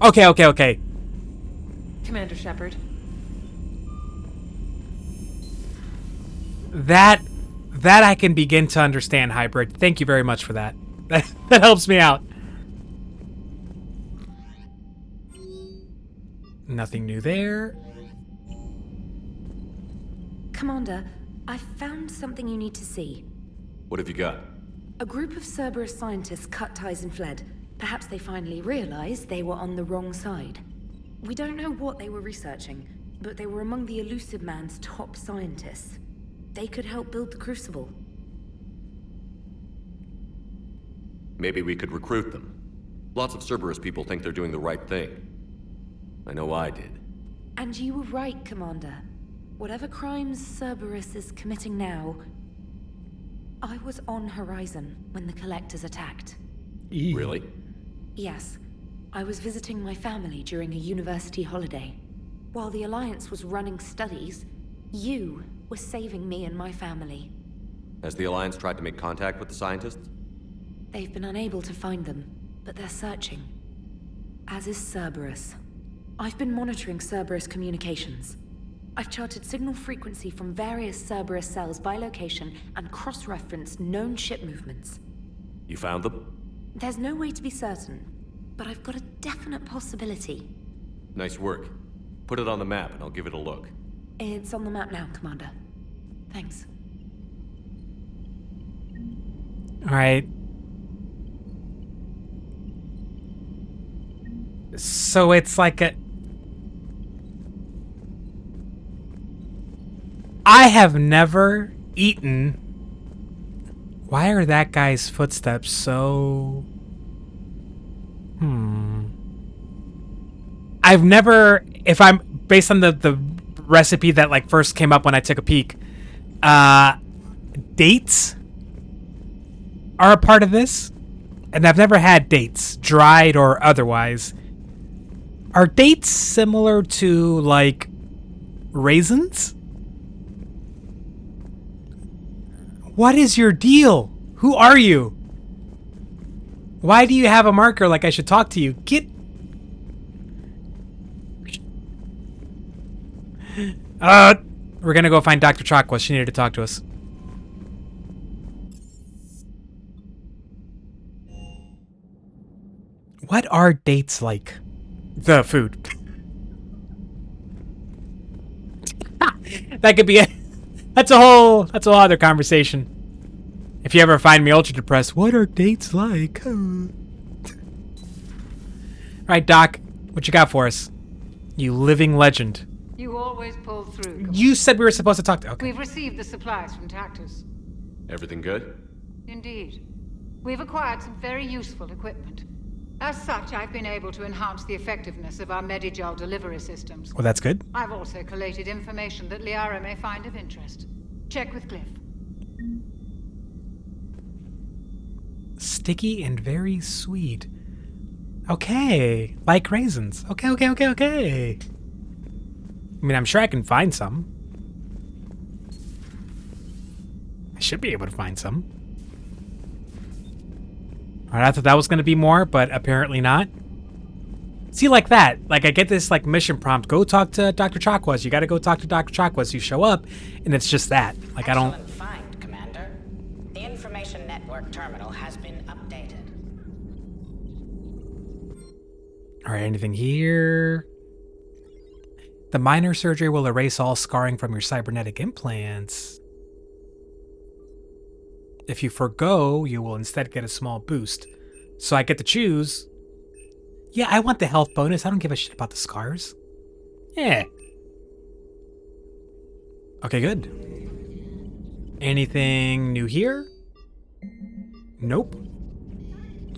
Okay.
Commander Shepard.
That I can begin to understand, Hybrid. Thank you very much for that. That helps me out. Nothing new there.
Commander, I found something you need to see.
What have you got?
A group of Cerberus scientists cut ties and fled. Perhaps they finally realized they were on the wrong side. We don't know what they were researching, but they were among the Elusive Man's top scientists. They could help build the Crucible.
Maybe we could recruit them. Lots of Cerberus people think they're doing the right thing. I know I did.
And you were right, Commander. Whatever crimes Cerberus is committing now, I was on Horizon when the Collectors attacked.
Really?
Yes. I was visiting my family during a university holiday. While the Alliance was running studies, you were saving me and my family.
Has the Alliance tried to make contact with the scientists?
They've been unable to find them, but they're searching. As is Cerberus. I've been monitoring Cerberus communications. I've charted signal frequency from various Cerberus cells by location and cross-referenced known ship movements.
You found them?
There's no way to be certain, but I've got a definite possibility.
Nice work. Put it on the map and I'll give it a look.
It's on the map now, Commander. Thanks.
All right. So it's like I have never eaten. Why are that guy's footsteps so... I've never, if I'm based on the recipe that like first came up when I took a peek, dates are a part of this, and I've never had dates, dried or otherwise. Are dates similar to like raisins? What is your deal? Who are you? Why do you have a marker like I should talk to you? Get... we're gonna go find Dr. Chakwas. She needed to talk to us. What are dates like? The food. That could be it. That's a whole other conversation. If you ever find me ultra depressed, what are dates like? Right, Doc, what you got for us? You living legend.
You always pull through. Commander.
You said we were supposed to talk to... Okay.
We've received the supplies from Tactus.
Everything good?
Indeed. We've acquired some very useful equipment. As such, I've been able to enhance the effectiveness of our Medigel delivery systems.
Well, that's good.
I've also collated information that Liara may find of interest. Check with Glyph.
Sticky and very sweet. Okay. Like raisins. Okay. I mean, I'm sure I can find some. I should be able to find some. Alright, I thought that was going to be more, but apparently not. See, like that. Like, I get this, like, mission prompt. Go talk to Dr. Chakwas. You got to go talk to Dr. Chakwas. You show up, and it's just that. Like, I don't...
Excellent find, Commander. The information network terminal has been updated.
Alright, anything here? The minor surgery will erase all scarring from your cybernetic implants. If you forgo, you will instead get a small boost. So I get to choose. Yeah, I want the health bonus. I don't give a shit about the scars. Yeah. Okay, good. Anything new here? Nope.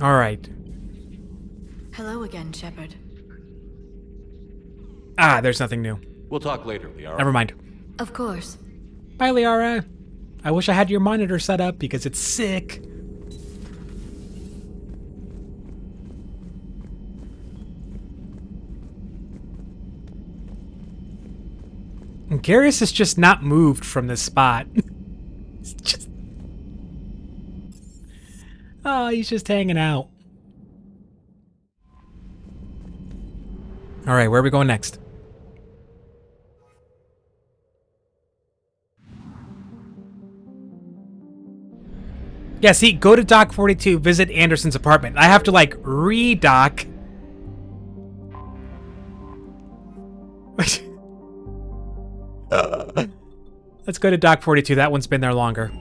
All right.
Hello again, Shepard.
Ah, there's nothing new.
We'll talk later, Liara.
Never mind.
Of course.
Bye, Liara. I wish I had your monitor set up because it's sick. And Garrus is just not moved from this spot. It's just... Oh, he's just hanging out. All right, where are we going next? Yeah, see, go to Dock 42, visit Anderson's apartment. I have to, like, re-dock. Let's go to Dock 42. That one's been there longer.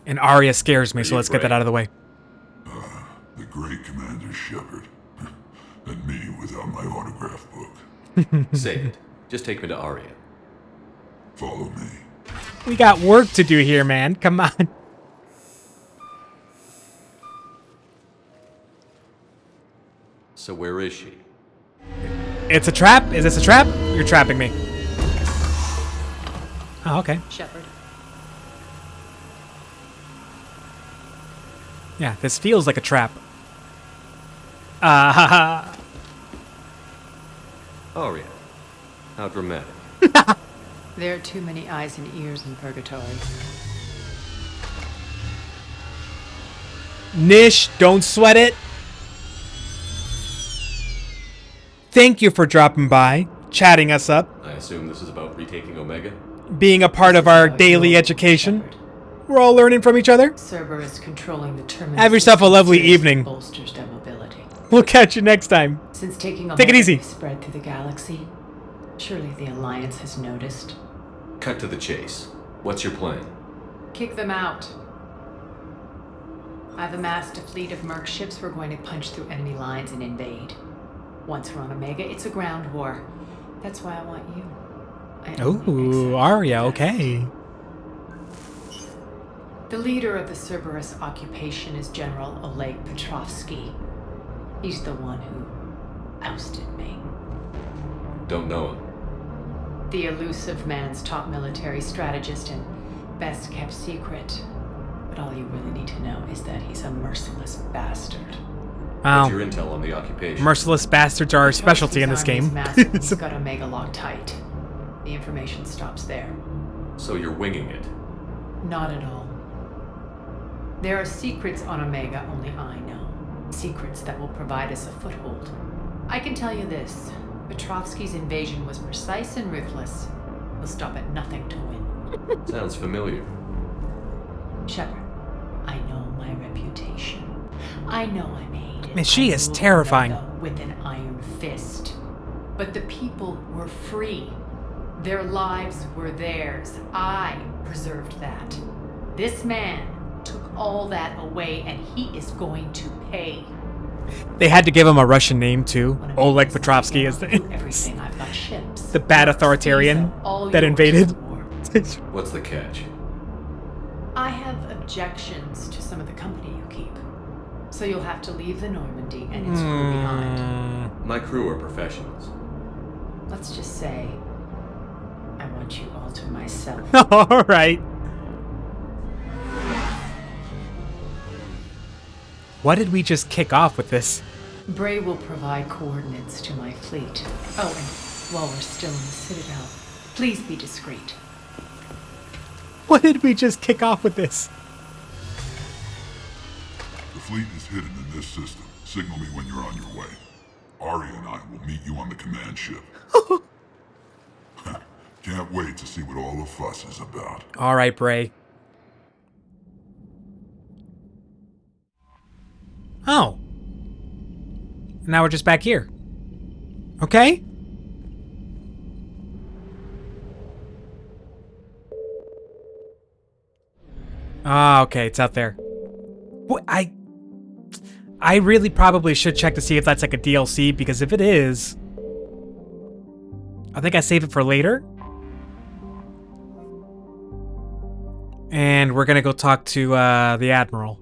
And Arya scares me, so let's get that out of the way.
The great Commander Shepard. And me without my autograph book.
Say it. Just take me to Arya.
Follow me.
We got work to do here, man. Come on.
So where is she?
It's a trap? Is this a trap? You're trapping me. Oh, okay.
Shepard.
Yeah, this feels like a trap. Haha.
Arya. How dramatic.
There are too many eyes and ears in Purgatory.
Nish, don't sweat it. Thank you for dropping by, chatting us up,
I assume this is about retaking Omega?
being a part of our daily education. We're all learning from each other.
Cerberus controlling the terminus.
Have yourself a lovely evening.
Bolsters their mobility.
We'll catch you next time.
Since taking
Take it easy.
Spread through the galaxy, surely the Alliance has noticed.
Cut to the chase. What's your plan?
Kick them out. I've amassed a fleet of merc ships. We're going to punch through enemy lines and invade. Once we're on Omega, it's a ground war. That's why I want you.
Ooh, Arya, okay.
The leader of the Cerberus occupation is General Oleg Petrovsky. He's the one who ousted me.
Don't know him.
The elusive man's top military strategist and best kept secret. But all you really need to know is that he's a merciless bastard.
Wow.
What's your intel on the occupation?
Merciless bastards are our specialty in this game.
He's got Omega locked tight. The information stops there.
So you're winging it?
Not at all. There are secrets on Omega only I know. Secrets that will provide us a foothold. I can tell you this. Petrovsky's invasion was precise and ruthless. He'll stop at nothing to win.
Sounds familiar.
Shepard, I know my reputation. I know I made it.
Man, she is terrifying.
With an iron fist. But the people were free. Their lives were theirs. I preserved that. This man took all that away, and he is going to pay.
They had to give him a Russian name too. Oleg Petrovsky is
Everything. I've got ships.
the bad authoritarian that invaded.
What's the catch?
I have objections to some of the company you keep. So you'll have to leave the Normandy and its crew behind.
My crew are professionals.
Let's just say, I want you all to myself.
All right. What did we just kick off with this?
Bray will provide coordinates to my fleet. Oh, and while we're still in the Citadel, please be discreet.
What did we just kick off with this?
The fleet is hidden in this system. Signal me when you're on your way. Arya and I will meet you on the command ship. Can't wait to see what all the fuss is about.
All right, Bray. Oh. Now we're just back here. Okay. Ah, okay, it's out there. What, I really probably should check to see if that's like a DLC, because if it is, I think I save it for later. And we're gonna go talk to the Admiral.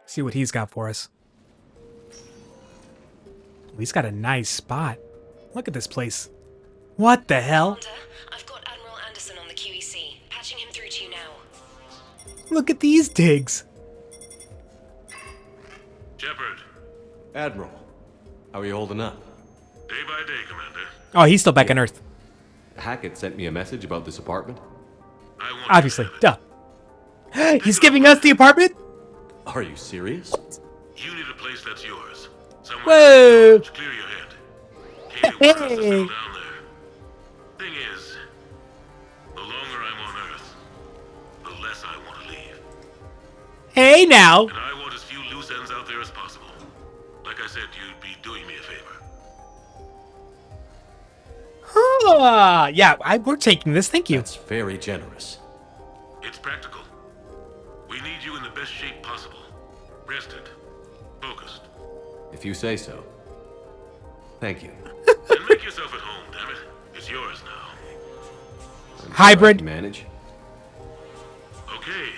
See what he's got for us. He's got a nice spot. Look at this place. What the hell?
I've got Admiral Anderson on the QEC. Patching him through to you now.
Look at these digs.
Shepard.
Admiral, how are you holding up?
Day by day, Commander.
Oh, he's still back on Earth.
Hackett sent me a message about this apartment.
Obviously, duh. He's giving us the apartment?
Are you serious?
You need a place that's yours.
Whoa!
Clear your head. Katie wants us to settle down there. Thing is, the longer I'm on Earth, the less I want to leave.
Hey now!
And I want as few loose ends out there as possible. Like I said, you'd be doing me a favor.
Yeah, we're taking this. Thank you.
That's very generous.
It's practical. We need you in the best shape possible. Rested. Focused.
If you say so. Thank you.
And make yourself at home, damn it. It's yours now.
Hybrid.
Manage.
Okay.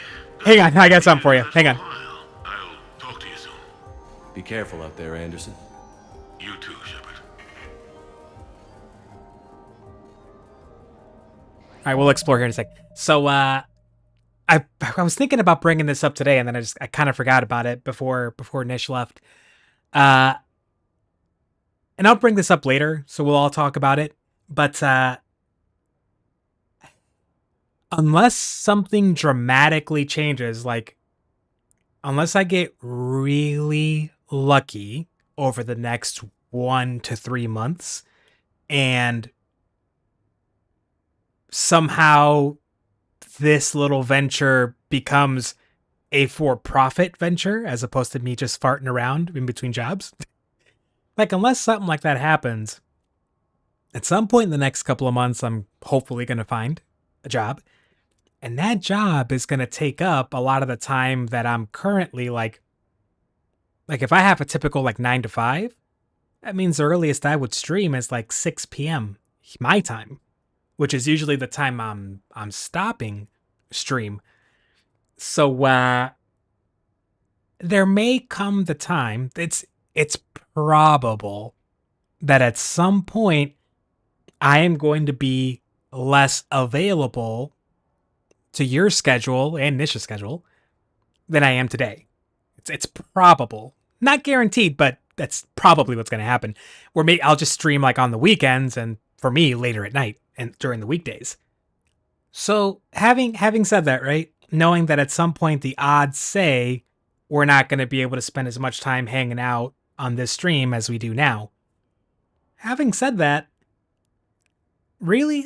Hang on, I got something for you. Hang on.
I'll talk to you soon.
Be careful out there, Anderson.
You too, Shepard.
All right, we'll explore here in a sec. So, I was thinking about bringing this up today, and then I kind of forgot about it before Nish left. And I'll bring this up later, so we'll all talk about it. But unless something dramatically changes, like unless I get really lucky over the next 1 to 3 months, and somehow this little venture becomes a for-profit venture as opposed to me just farting around in between jobs. Like, unless something like that happens, at some point in the next couple of months, I'm hopefully going to find a job. And that job is going to take up a lot of the time that I'm currently like if I have a typical 9 to 5, that means the earliest I would stream is 6 p.m. my time, which is usually the time I'm stopping stream. So there may come the time, it's probable that at some point I am going to be less available to your schedule and Nish's schedule than I am today. It's probable, not guaranteed, but that's probably what's going to happen. Or maybe I'll just stream on the weekends, and for me later at night and during the weekdays. So having said that, right, knowing that at some point the odds say we're not going to be able to spend as much time hanging out on this stream as we do now. Having said that, really,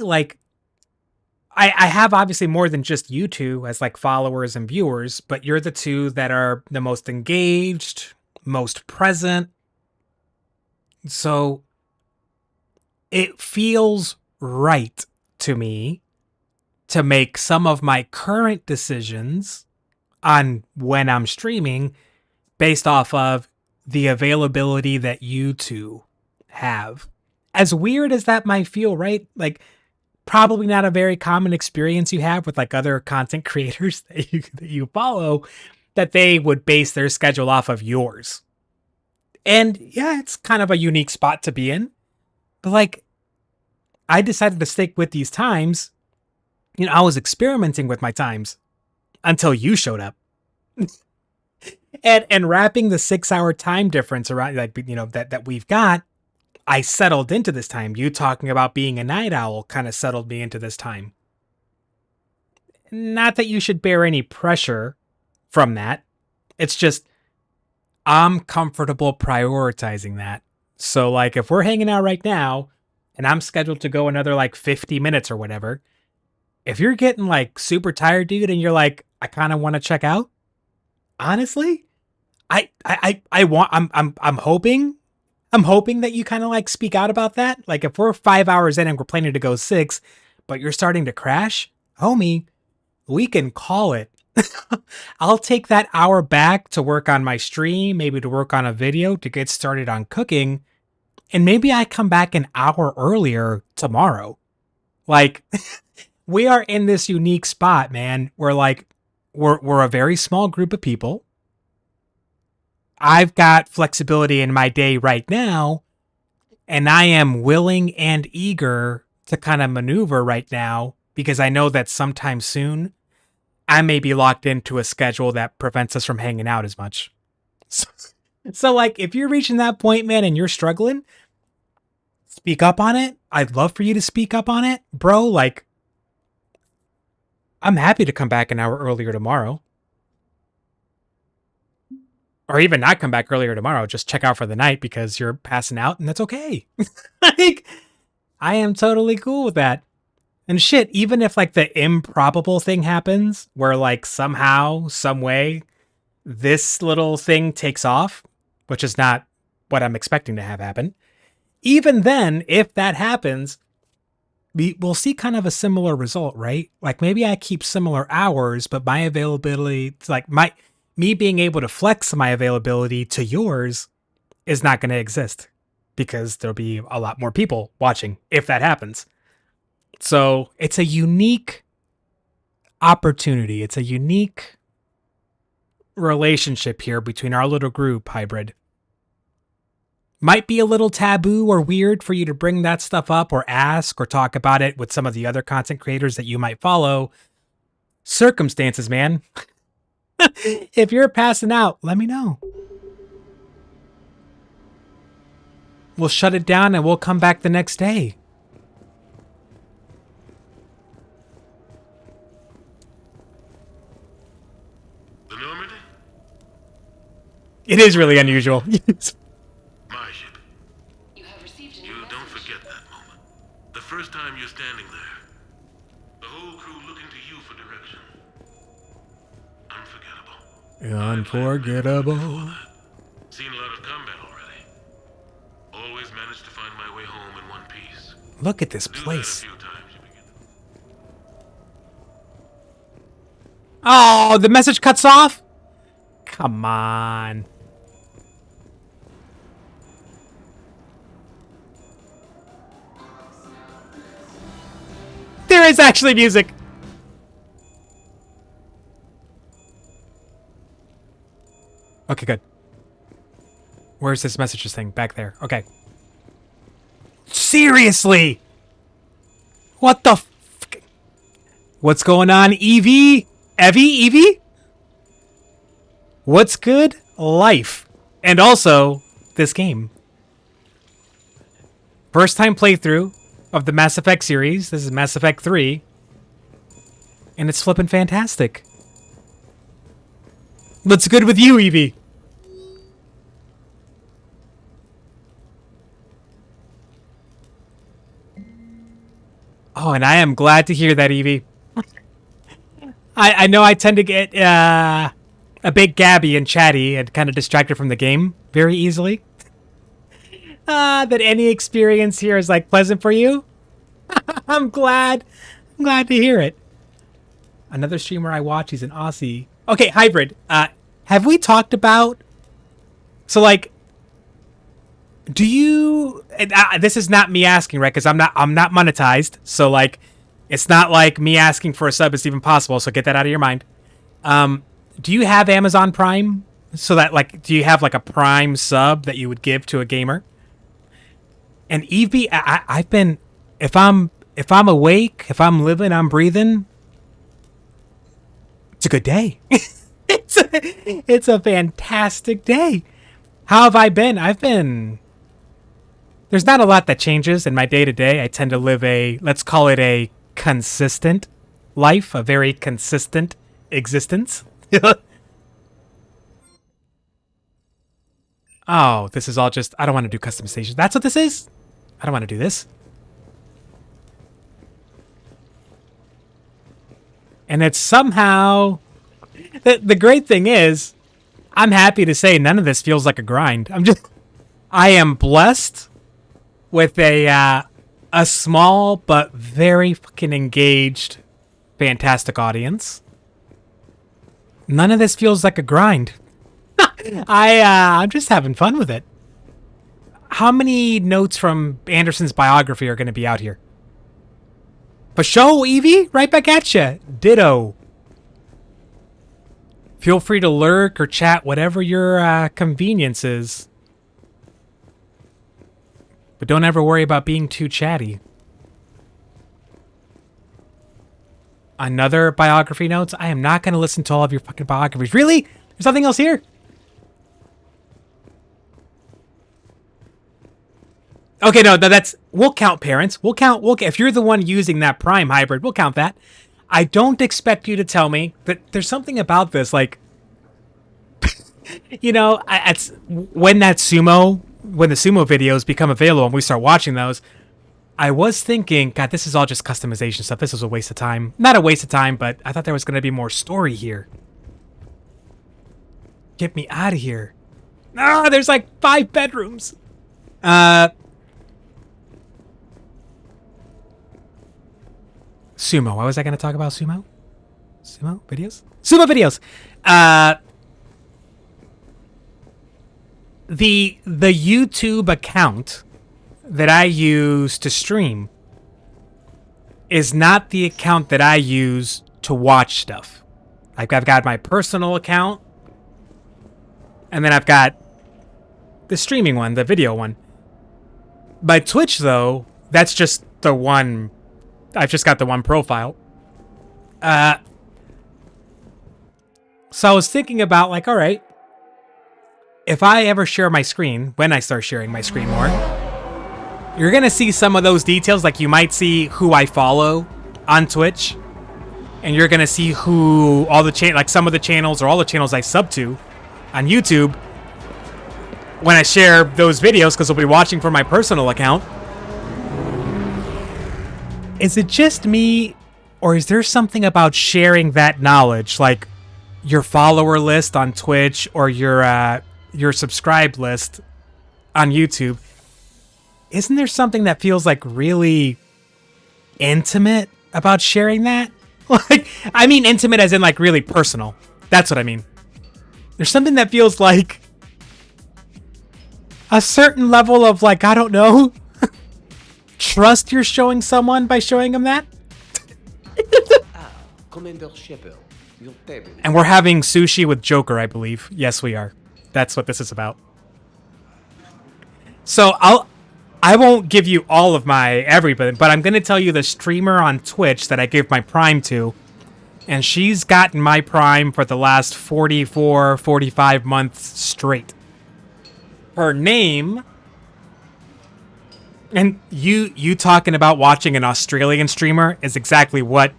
I have obviously more than just you two as followers and viewers, but you're the two that are the most engaged, most present. So it feels right to me to make some of my current decisions on when I'm streaming based off of the availability that you two have. As weird as that might feel, right? Probably not a very common experience you have with other content creators that you follow, that they would base their schedule off of yours. And yeah, it's kind of a unique spot to be in. But I decided to stick with these times. I was experimenting with my times until you showed up. and wrapping the 6-hour time difference around that we've got, I settled into this time. You talking about being a night owl kind of settled me into this time. Not that you should bear any pressure from that. It's just I'm comfortable prioritizing that. So if we're hanging out right now and I'm scheduled to go another 50 minutes or whatever, if you're getting super tired, dude, and you're I kind of want to check out, honestly, I'm hoping I'm hoping that you kind of like speak out about that. Like if we're 5 hours in and we're planning to go 6, but you're starting to crash, homie, we can call it. I'll take that hour back to work on my stream, maybe to work on a video, to get started on cooking. And maybe I come back an hour earlier tomorrow. Like, we are in this unique spot, man. We're like, we're a very small group of people. I've got flexibility in my day right now, and I am willing and eager to kind of maneuver right now because I know that sometime soon I may be locked into a schedule that prevents us from hanging out as much. So like, if you're reaching that point, man, and you're struggling, speak up on it. I'd love for you to speak up on it, bro. Like, I'm happy to come back an hour earlier tomorrow. Or even not come back earlier tomorrow. Just check out for the night because you're passing out, and that's okay. Like, I am totally cool with that. And shit, even if like the improbable thing happens where like somehow, some way, this little thing takes off, which is not what I'm expecting to have happen. Even then, if that happens, we'll see kind of a similar result, right? Like maybe I keep similar hours, but my availability, like me being able to flex my availability to yours is not going to exist because there'll be a lot more people watching if that happens. So it's a unique opportunity. It's a unique relationship here between our little group, Hybrid. Might be a little taboo or weird for you to bring that stuff up or ask or talk about it with some of the other content creators that you might follow. Circumstances, man. If you're passing out, let me know. We'll shut it down and we'll come back the next day.
The Normandy?
It is really unusual.
My ship. You don't forget that moment. The first time you're standing there. The whole crew looking to you for direction.
Unforgettable.
Seen a lot of combat already. Always managed to find my way home in one piece.
Look at this place. Oh, the message cuts off? Come on. There is actually music. Okay, good. Where's this messages thing? Back there. Okay. Seriously? What the f... What's going on, Evie? Evie? What's good? Life. And also, this game. First time playthrough of the Mass Effect series. This is Mass Effect 3. And it's flipping fantastic. What's good with you, Evie? Oh, and I am glad to hear that, Evie. I know I tend to get a bit gabby and chatty and kind of distracted from the game very easily. That any experience here is like pleasant for you. I'm glad to hear it. Another streamer I watch, he's an Aussie. Okay, Hybrid. Have we talked about? So like, do you? This is not me asking, right? Because I'm not monetized. So like, it's not like me asking for a sub is even possible. So get that out of your mind. Do you have Amazon Prime? So that like, do you have like a Prime sub that you would give to a gamer? And Evie, I've been, if I'm awake, if I'm living, I'm breathing. It's a good day. It's a fantastic day. How have I been? There's not a lot that changes in my day-to-day. I tend to live let's call it a consistent life, a very consistent existence. Oh, this is all just, I don't want to do customization. That's what this is? I don't want to do this. And it's somehow... The great thing is, I'm happy to say none of this feels like a grind. I am blessed with a small but very fucking engaged, fantastic audience. None of this feels like a grind. I'm just having fun with it. How many notes from Anderson's biography are going to be out here? For show, Evie, right back at you. Ditto. Feel free to lurk or chat, whatever your convenience is. But don't ever worry about being too chatty. Another biography notes? I am not going to listen to all of your fucking biographies. Really? There's nothing else here? Okay, no, that's... We'll count parents. We'll count... if you're the one using that Prime hybrid, we'll count that. I don't expect you to tell me that there's something about this, like... you know, when the sumo videos become available and we start watching those, I was thinking, God, this is all just customization stuff. This was a waste of time. Not a waste of time, but I thought there was going to be more story here. Get me out of here. Ah, there's like 5 bedrooms. Sumo. Why was I going to talk about sumo? Sumo videos? Sumo videos. The YouTube account that I use to stream is not the account that I use to watch stuff. I've got my personal account, and then I've got the streaming one, the video one. My Twitch, though, that's just the one. I've just got the one profile. So I was thinking about, like, all right, if I ever share my screen, when I start sharing my screen more, you're going to see some of those details. Like, you might see who I follow on Twitch, and you're going to see who all the like some of the channels or all the channels I sub to on YouTube when I share those videos, because they'll be watching from my personal account. Is it just me, or is there something about sharing that knowledge, like your follower list on Twitch or your subscribe list on YouTube? Isn't there something that feels like really intimate about sharing that? Like, I mean intimate as in like really personal. That's what I mean. There's something that feels like a certain level of, like, I don't know, trust you're showing someone by showing them that. And we're having sushi with Joker, I believe. Yes, we are. That's what this is about. So I won't give you all of my everything, but I'm going to tell you the streamer on Twitch that I give my Prime to. And she's gotten my Prime for the last 44, 45 months straight. Her name... And you talking about watching an Australian streamer is exactly what...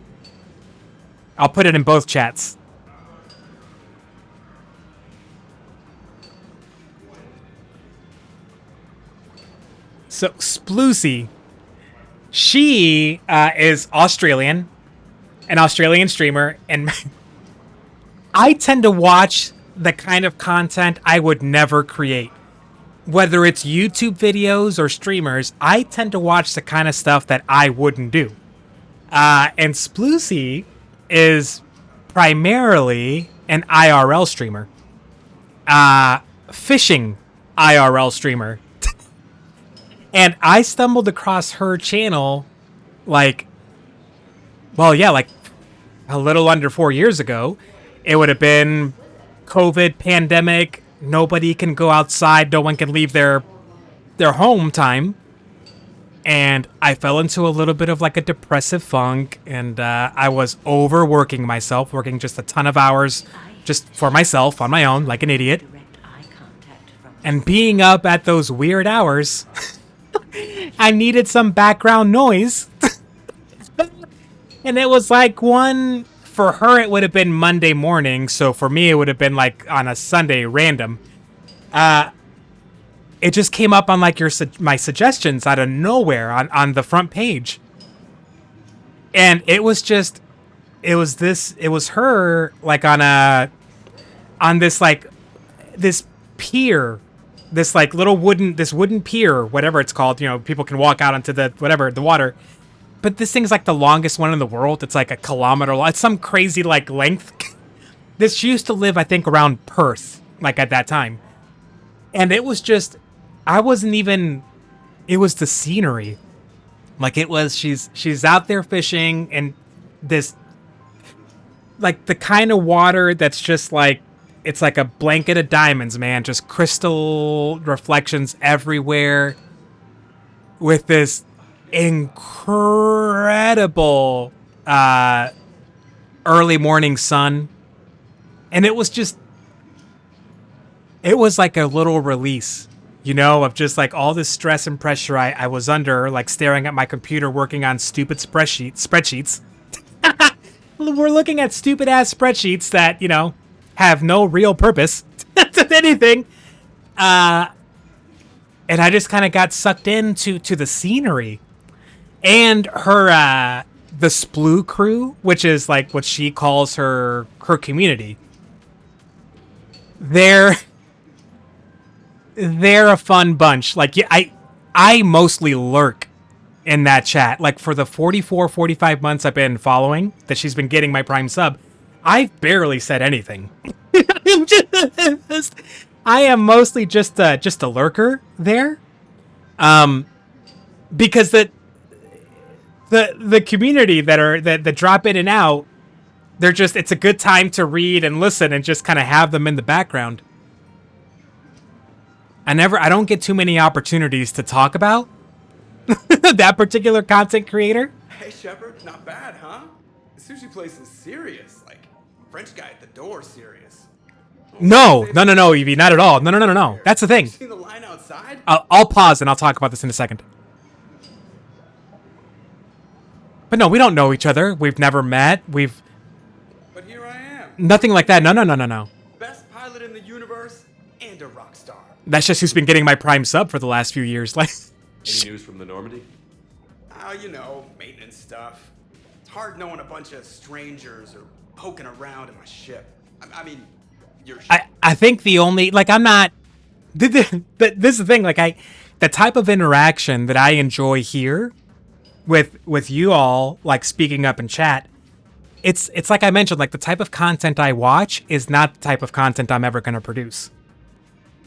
I'll put it in both chats. So, Sploosy, she is Australian, an Australian streamer, and I tend to watch the kind of content I would never create. Whether it's YouTube videos or streamers, I tend to watch the kind of stuff that I wouldn't do. And Sploosy is primarily an IRL streamer. Fishing IRL streamer. And I stumbled across her channel, like, well, yeah, like a little under 4 years ago. It would have been COVID, pandemic, nobody can go outside, no one can leave their home time. And I fell into a little bit of like a depressive funk, and I was overworking myself, working just a ton of hours just for myself, on my own, like an idiot. And being up at those weird hours... I needed some background noise. And it was like one... For her, it would have been Monday morning. So for me, it would have been like on a Sunday random. It just came up on like my suggestions out of nowhere on the front page. And it was just... It was her like on this like... This pier this like little wooden pier, whatever it's called. You know, people can walk out onto the water. But this thing's like the longest one in the world. It's like a kilometer long. It's some crazy like length. This used to live, I think, around Perth, like at that time. And it was just, it was the scenery. Like it was, she's out there fishing and this, like the kind of water that's just like, it's like a blanket of diamonds, man. Just crystal reflections everywhere with this incredible early morning sun. And it was like a little release, you know, of just like all this stress and pressure I was under, like staring at my computer working on stupid spreadsheets. We're looking at stupid ass spreadsheets that, you know, have no real purpose to anything. And I just kind of got sucked into the scenery. And her, the Sploo crew, which is like what she calls her community. They're a fun bunch. Like, yeah, I mostly lurk in that chat. Like, for the 45 months I've been following, that she's been getting my Prime sub, I've barely said anything. I am mostly just a lurker there. Because the community that drop in and out, it's a good time to read and listen and just kind of have them in the background. I don't get too many opportunities to talk about that particular content creator.
Hey, Shepard, not bad, huh? The sushi place is serious. Like, French guy at the door serious.
No, Evie, not at all. No. That's the thing.
You seen the line outside?
I'll pause and I'll talk about this in a second. But no, we don't know each other. We've never met.
But here I am.
Nothing like that. No.
Best pilot in the universe and a rock star.
That's just who's been getting my Prime sub for the last few years. Like,
any news from the Normandy?
You know, maintenance stuff. It's hard knowing a bunch of strangers or poking around in my ship. I mean, your ship.
I think the only, like, I'm not. This is the thing. Like, the type of interaction that I enjoy here with you all, like speaking up in chat. It's like I mentioned, like the type of content I watch is not the type of content I'm ever going to produce.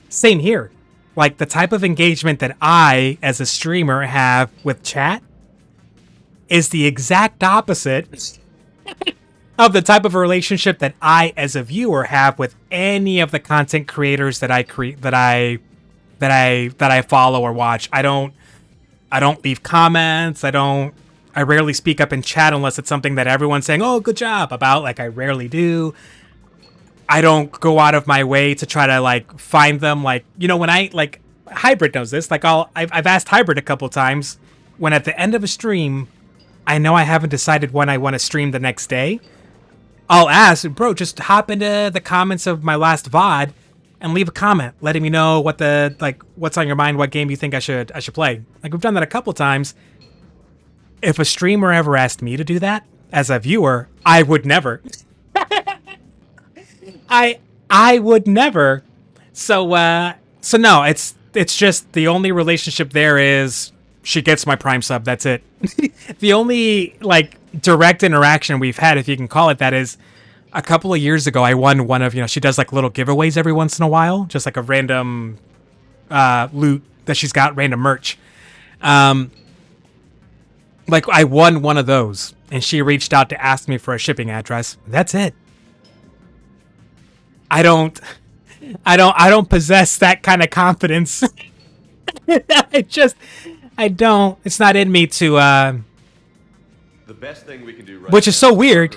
Same here. Like the type of engagement that I, as a streamer, have with chat is the exact opposite of the type of relationship that I, as a viewer, have with any of the content creators that I follow or watch. I don't leave comments. I rarely speak up in chat unless it's something that everyone's saying, "Oh, good job" about. Like, I rarely do. I don't go out of my way to try to like find them. Like, you know, when I like Hybrid knows this. Like, I've asked Hybrid a couple times when at the end of a stream, I know I haven't decided when I want to stream the next day. I'll ask, bro, just hop into the comments of my last VOD and leave a comment letting me know what's on your mind, what game you think I should play. Like, we've done that a couple times. If a streamer ever asked me to do that as a viewer, I would never. I would never. So no, it's just the only relationship there is she gets my Prime sub. That's it. The only like direct interaction we've had, if you can call it that, is a couple of years ago. I won one of, you know, she does like little giveaways every once in a while, just like a random loot that she's got, random merch. Like I won one of those, and she reached out to ask me for a shipping address. That's it. I don't possess that kind of confidence. I don't. It's not in me to.
The best thing we can do right
which is so weird,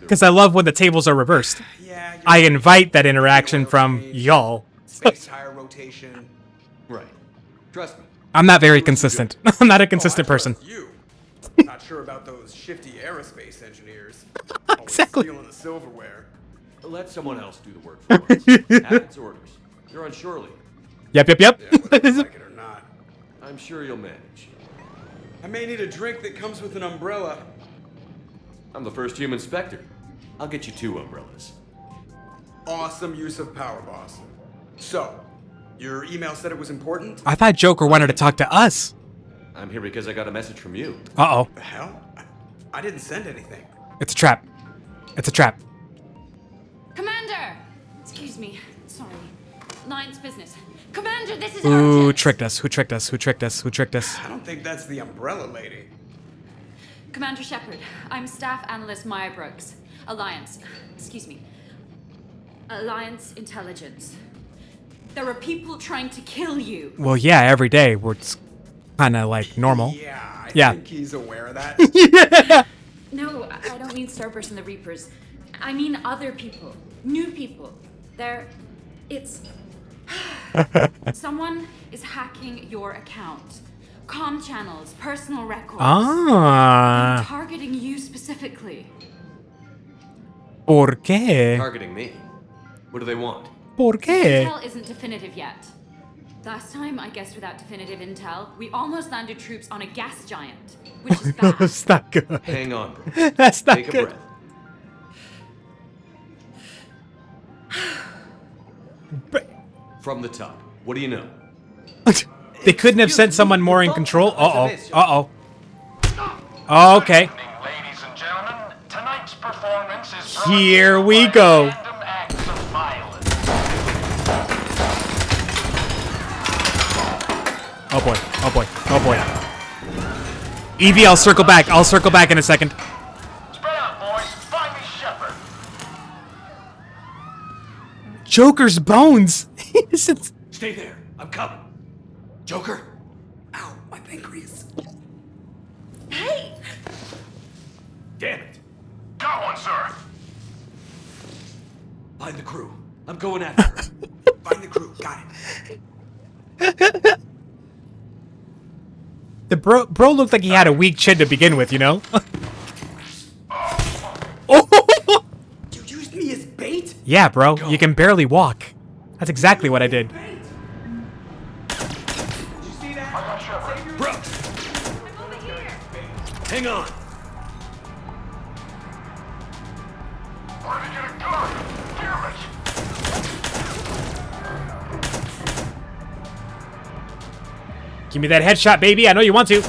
because I
work.
love when the tables are reversed.
Yeah,
I invite that interaction from y'all.
Space tire rotation.
Right. Trust me.
I'm not very consistent. I'm not a consistent person.
You. Not sure about those shifty aerospace engineers.
Exactly.
Stealing the silverware.
Let someone else do the work for us. Captain's orders. You're on shore leave.
Yep.
Yeah, whether you like it or not.
I'm sure you'll manage.
I may need a drink that comes with an umbrella.
I'm the first human Spectre. I'll get you 2 umbrellas.
Awesome use of power, boss. So, Your email said it was important?
I thought Joker wanted to talk to us.
I'm here because I got a message from you.
Uh-oh.
The hell? I didn't send anything.
It's a trap. It's a trap.
Commander! Excuse me. Sorry. Lion's business. Commander, this is
Who
urgent!
tricked us? Who tricked us? Who tricked us? Who tricked us?
I don't think that's the umbrella lady.
Commander Shepard, I'm Staff Analyst Maya Brooks. Alliance. Excuse me. Alliance Intelligence. There are people trying to kill you.
Well, yeah, every day. It's kind of like normal.
Yeah, I
Yeah.
think he's aware of that.
Yeah.
No, I don't mean Cerberus and the Reapers. I mean other people. New people. It's... Someone is hacking your account. Comm channels, personal records.
Ah.
They're targeting you specifically.
¿Por qué?
Targeting me. What do they want?
¿Por qué?
Intel isn't definitive yet. Last time, I guessed without definitive intel, we almost landed troops on a gas giant, which is bad.
That's not good.
Hang on.
That's not
Take
good.
a breath. From the top. What do you know?
They couldn't have sent someone more in control. Uh-oh. Uh-oh. Oh, okay.
Ladies and gentlemen, tonight's performance is
Here we go. Oh boy. Oh boy. Oh boy. Evie, I'll circle back. I'll circle back in a second.
Spread out, boys. Find me Shepard.
Joker's bones.
Stay there. I'm coming. Joker?
Ow, my pancreas.
Hey!
Damn it.
Got one, sir.
Find the crew. I'm going after her.
Find the crew. Got
it. The bro looked like he had a weak chin to begin with, you know? Oh!
You used me as bait?
Yeah, bro. You can barely walk. That's exactly what I did.
Bro! Hang on.
Where did you get a gun? Damn it.
Give me that headshot, baby. I know you want to.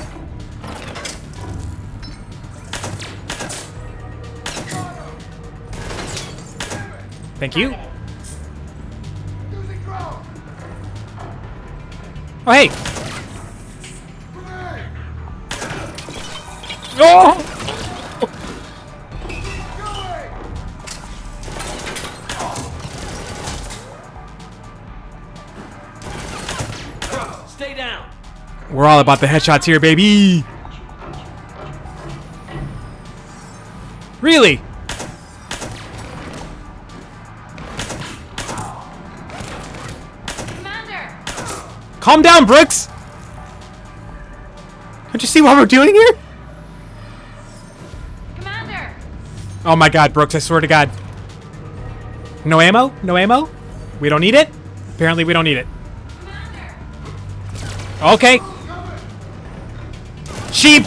Thank you. Oh, hey. Oh!
Stay down.
We're all about the headshots here, baby. Really?
Commander!
Calm down, Brooks. Don't you see what we're doing here?
Commander!
Oh my god, Brooks, I swear to god. No ammo? No ammo? We don't need it? Apparently we don't need it. Okay. Sheep!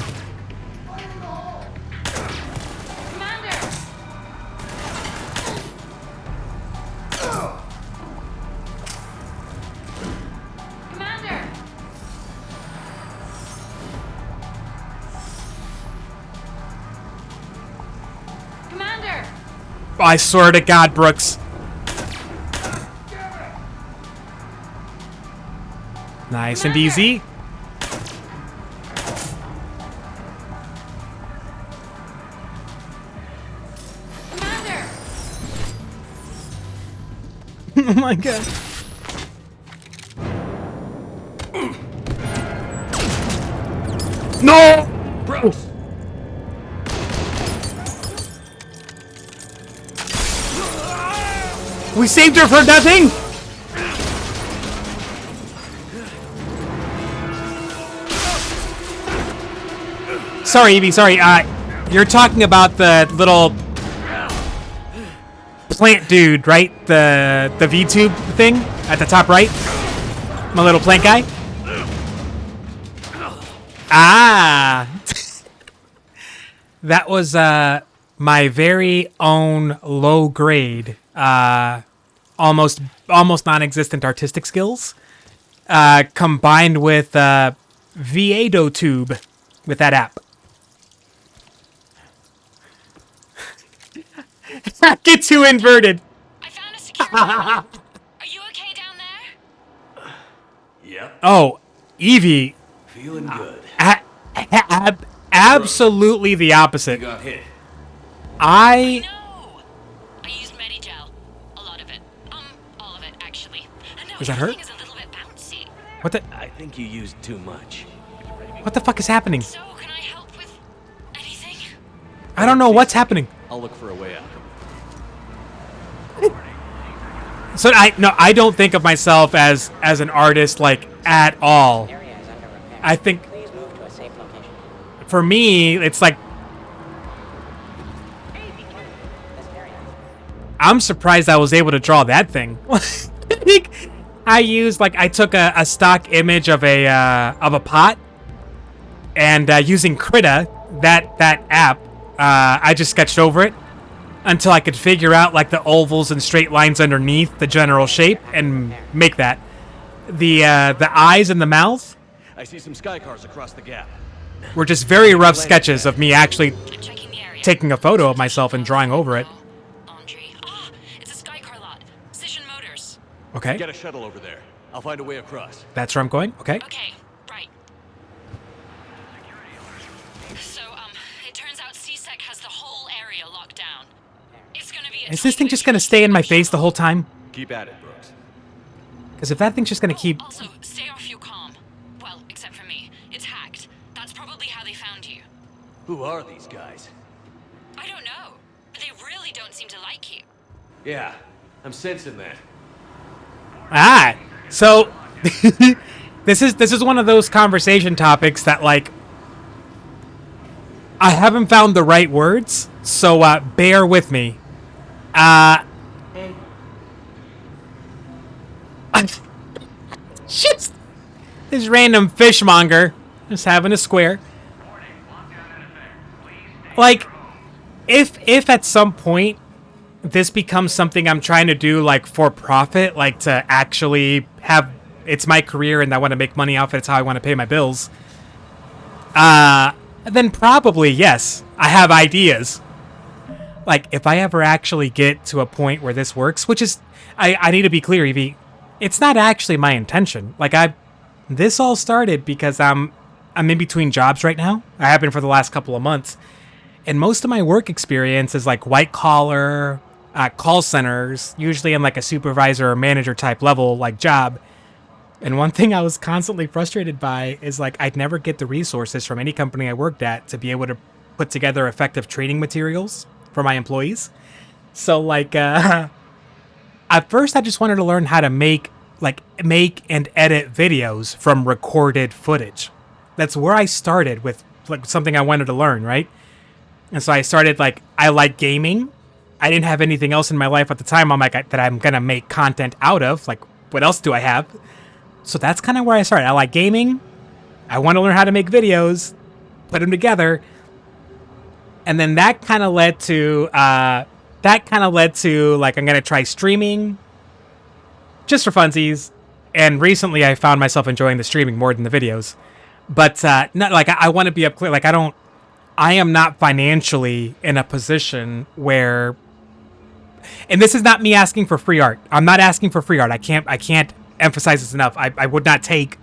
Commander! Commander!
I swear to god, Brooks. Nice and easy.
Commander!
Oh my god. No!
Brooks!
We saved her for nothing? Sorry, Evie, sorry. You're talking about the little plant dude, right? The VTube thing at the top right? My little plant guy? Ah! That was my very own low grade, almost non-existent artistic skills combined with VADOTube with that app. Get too inverted.
I found a secure Are you okay down there?
Yep.
Oh, Evie.
Feeling good.
Absolutely the opposite.
You got hit.
I used Medigel. A lot of it. All of it, actually. No,
Does that hurt?
Is a little bit bouncy.
What the?
I think you used too much.
What the fuck is happening?
So, can I help with anything?
I don't know what's happening.
I'll look for a way out.
So I don't think of myself as an artist like at all. I think for me it's like I'm surprised I was able to draw that thing. I took a stock image of a pot and using Krita, that app, I just sketched over it until I could figure out like the ovals and straight lines underneath the general shape and make that. The eyes and the mouth
I see some sky cars across the gap.
were just very rough sketches of me actually taking a photo of myself and drawing over it.
It's a Skycar lot. Cision Motors.
Okay.
Get a shuttle over there. I'll find a way across.
That's where I'm going. Okay.
Okay, right. So, it turns out CSEC has the whole area locked down. It's gonna be
Is this thing just gonna stay in my face the whole time?
Keep at it, Brooks.
Because if that thing's just gonna keep...
Also, stay off your comm. Well, except for me. It's hacked. That's probably how they found you.
Who are these guys?
I don't know. But they really don't seem to like you.
Yeah, I'm sensing that.
Ah, so this is one of those conversation topics that like I haven't found the right words, so bear with me. Just this random fishmonger just having a square. Like, if at some point this becomes something I'm trying to do like for profit, like to actually have it's my career and I want to make money off it, it's how I want to pay my bills, then probably yes, I have ideas. Like if I ever actually get to a point where this works, which is I need to be clear, Evie, it's not actually my intention. Like this all started because I'm in between jobs right now. I have been for the last couple of months. And most of my work experience is like white collar call centers, usually in like a supervisor or manager type level like job. And one thing I was constantly frustrated by is like I'd never get the resources from any company I worked at to be able to put together effective training materials for my employees. So like at first I just wanted to learn how to make and edit videos from recorded footage. That's where I started with like something I wanted to learn, right? And so I started I like gaming. I didn't have anything else in my life at the time that I'm going to make content out of. Like, what else do I have? So that's kind of where I started. I like gaming. I want to learn how to make videos, put them together. And then that kind of led to, I'm going to try streaming just for funsies. And recently I found myself enjoying the streaming more than the videos. But not like I want to be up clear. Like I am not financially in a position where, and this is not me asking for free art. I'm not asking for free art. I can't emphasize this enough. I would not take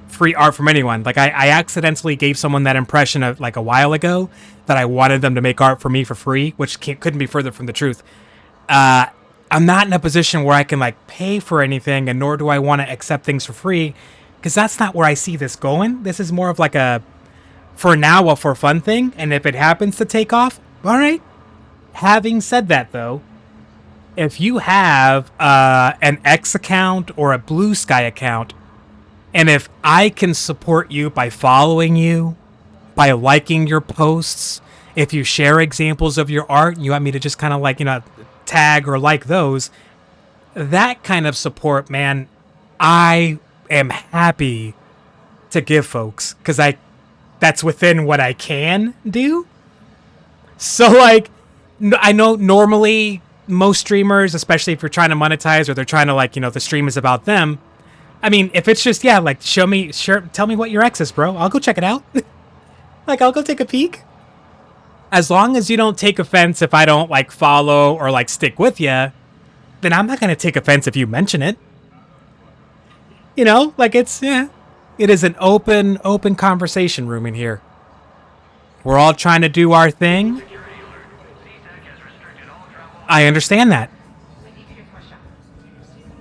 free art from anyone. Like I accidentally gave someone that impression of like a while ago that I wanted them to make art for me for free, which couldn't be further from the truth. I'm not in a position where I can like pay for anything, and nor do I want to accept things for free, because that's not where I see this going. This is more of like a for fun thing, and if it happens to take off, all right. Having said that, though, if you have an X account or a Blue Sky account, and if I can support you by following you, by liking your posts, if you share examples of your art, you want me to just kind of like, tag or like those, that kind of support, man, I am happy to give folks, because that's within what I can do. So like, I know normally most streamers, especially if you're trying to monetize or they're trying to the stream is about them, I mean, if it's just, yeah, like, tell me what your ex is, bro. I'll go check it out. Like, I'll go take a peek. As long as you don't take offense if I don't, like, follow or, like, stick with you, then I'm not going to take offense if you mention it. You know, like, it's, yeah. It is an open conversation room in here. We're all trying to do our thing. I understand that.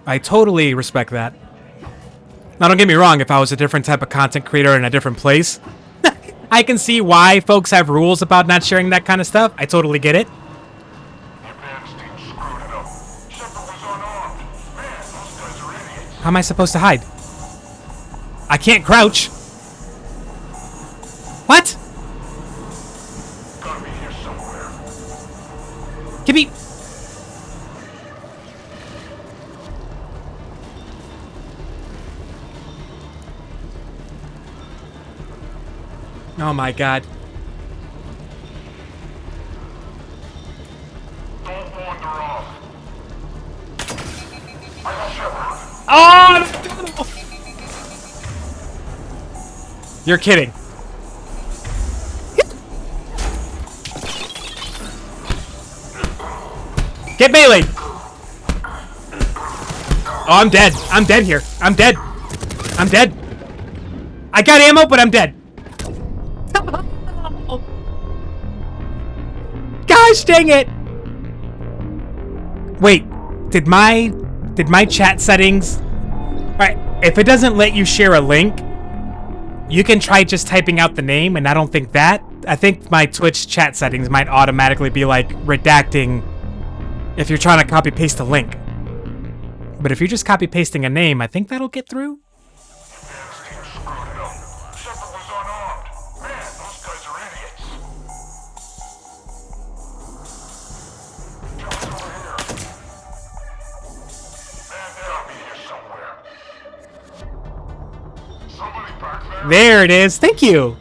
I totally respect that. Now, don't get me wrong, if I was a different type of content creator in a different place, I can see why folks have rules about not sharing that kind of stuff. I totally get it. How am I supposed to hide? I can't crouch. What? Give me... Oh my god. Oh! You're kidding. Get melee! Oh, I'm dead. I'm dead here. I'm dead. I'm dead. I got ammo, but I'm dead. Gosh dang it! Wait, did my chat settings... Alright, if it doesn't let you share a link, you can try just typing out the name, and I don't think that... I think my Twitch chat settings might automatically be like redacting if you're trying to copy paste a link. But if you're just copy pasting a name, I think that'll get through. There it is. Thank you.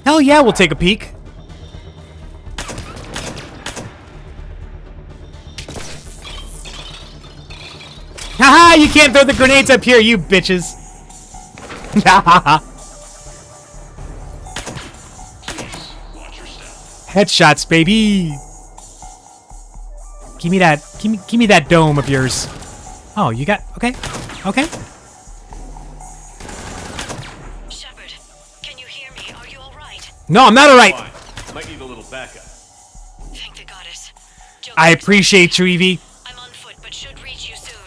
Hell yeah, we'll take a peek. Haha, you can't throw the grenades up here, you bitches. Headshots, baby. Give me that. Give me that dome of yours. Oh, you got... Okay. Okay. No, I'm not alright.
Might need a little backup.
Thank the goddess.
I appreciate you, Evie. I'm on foot, but should reach you soon.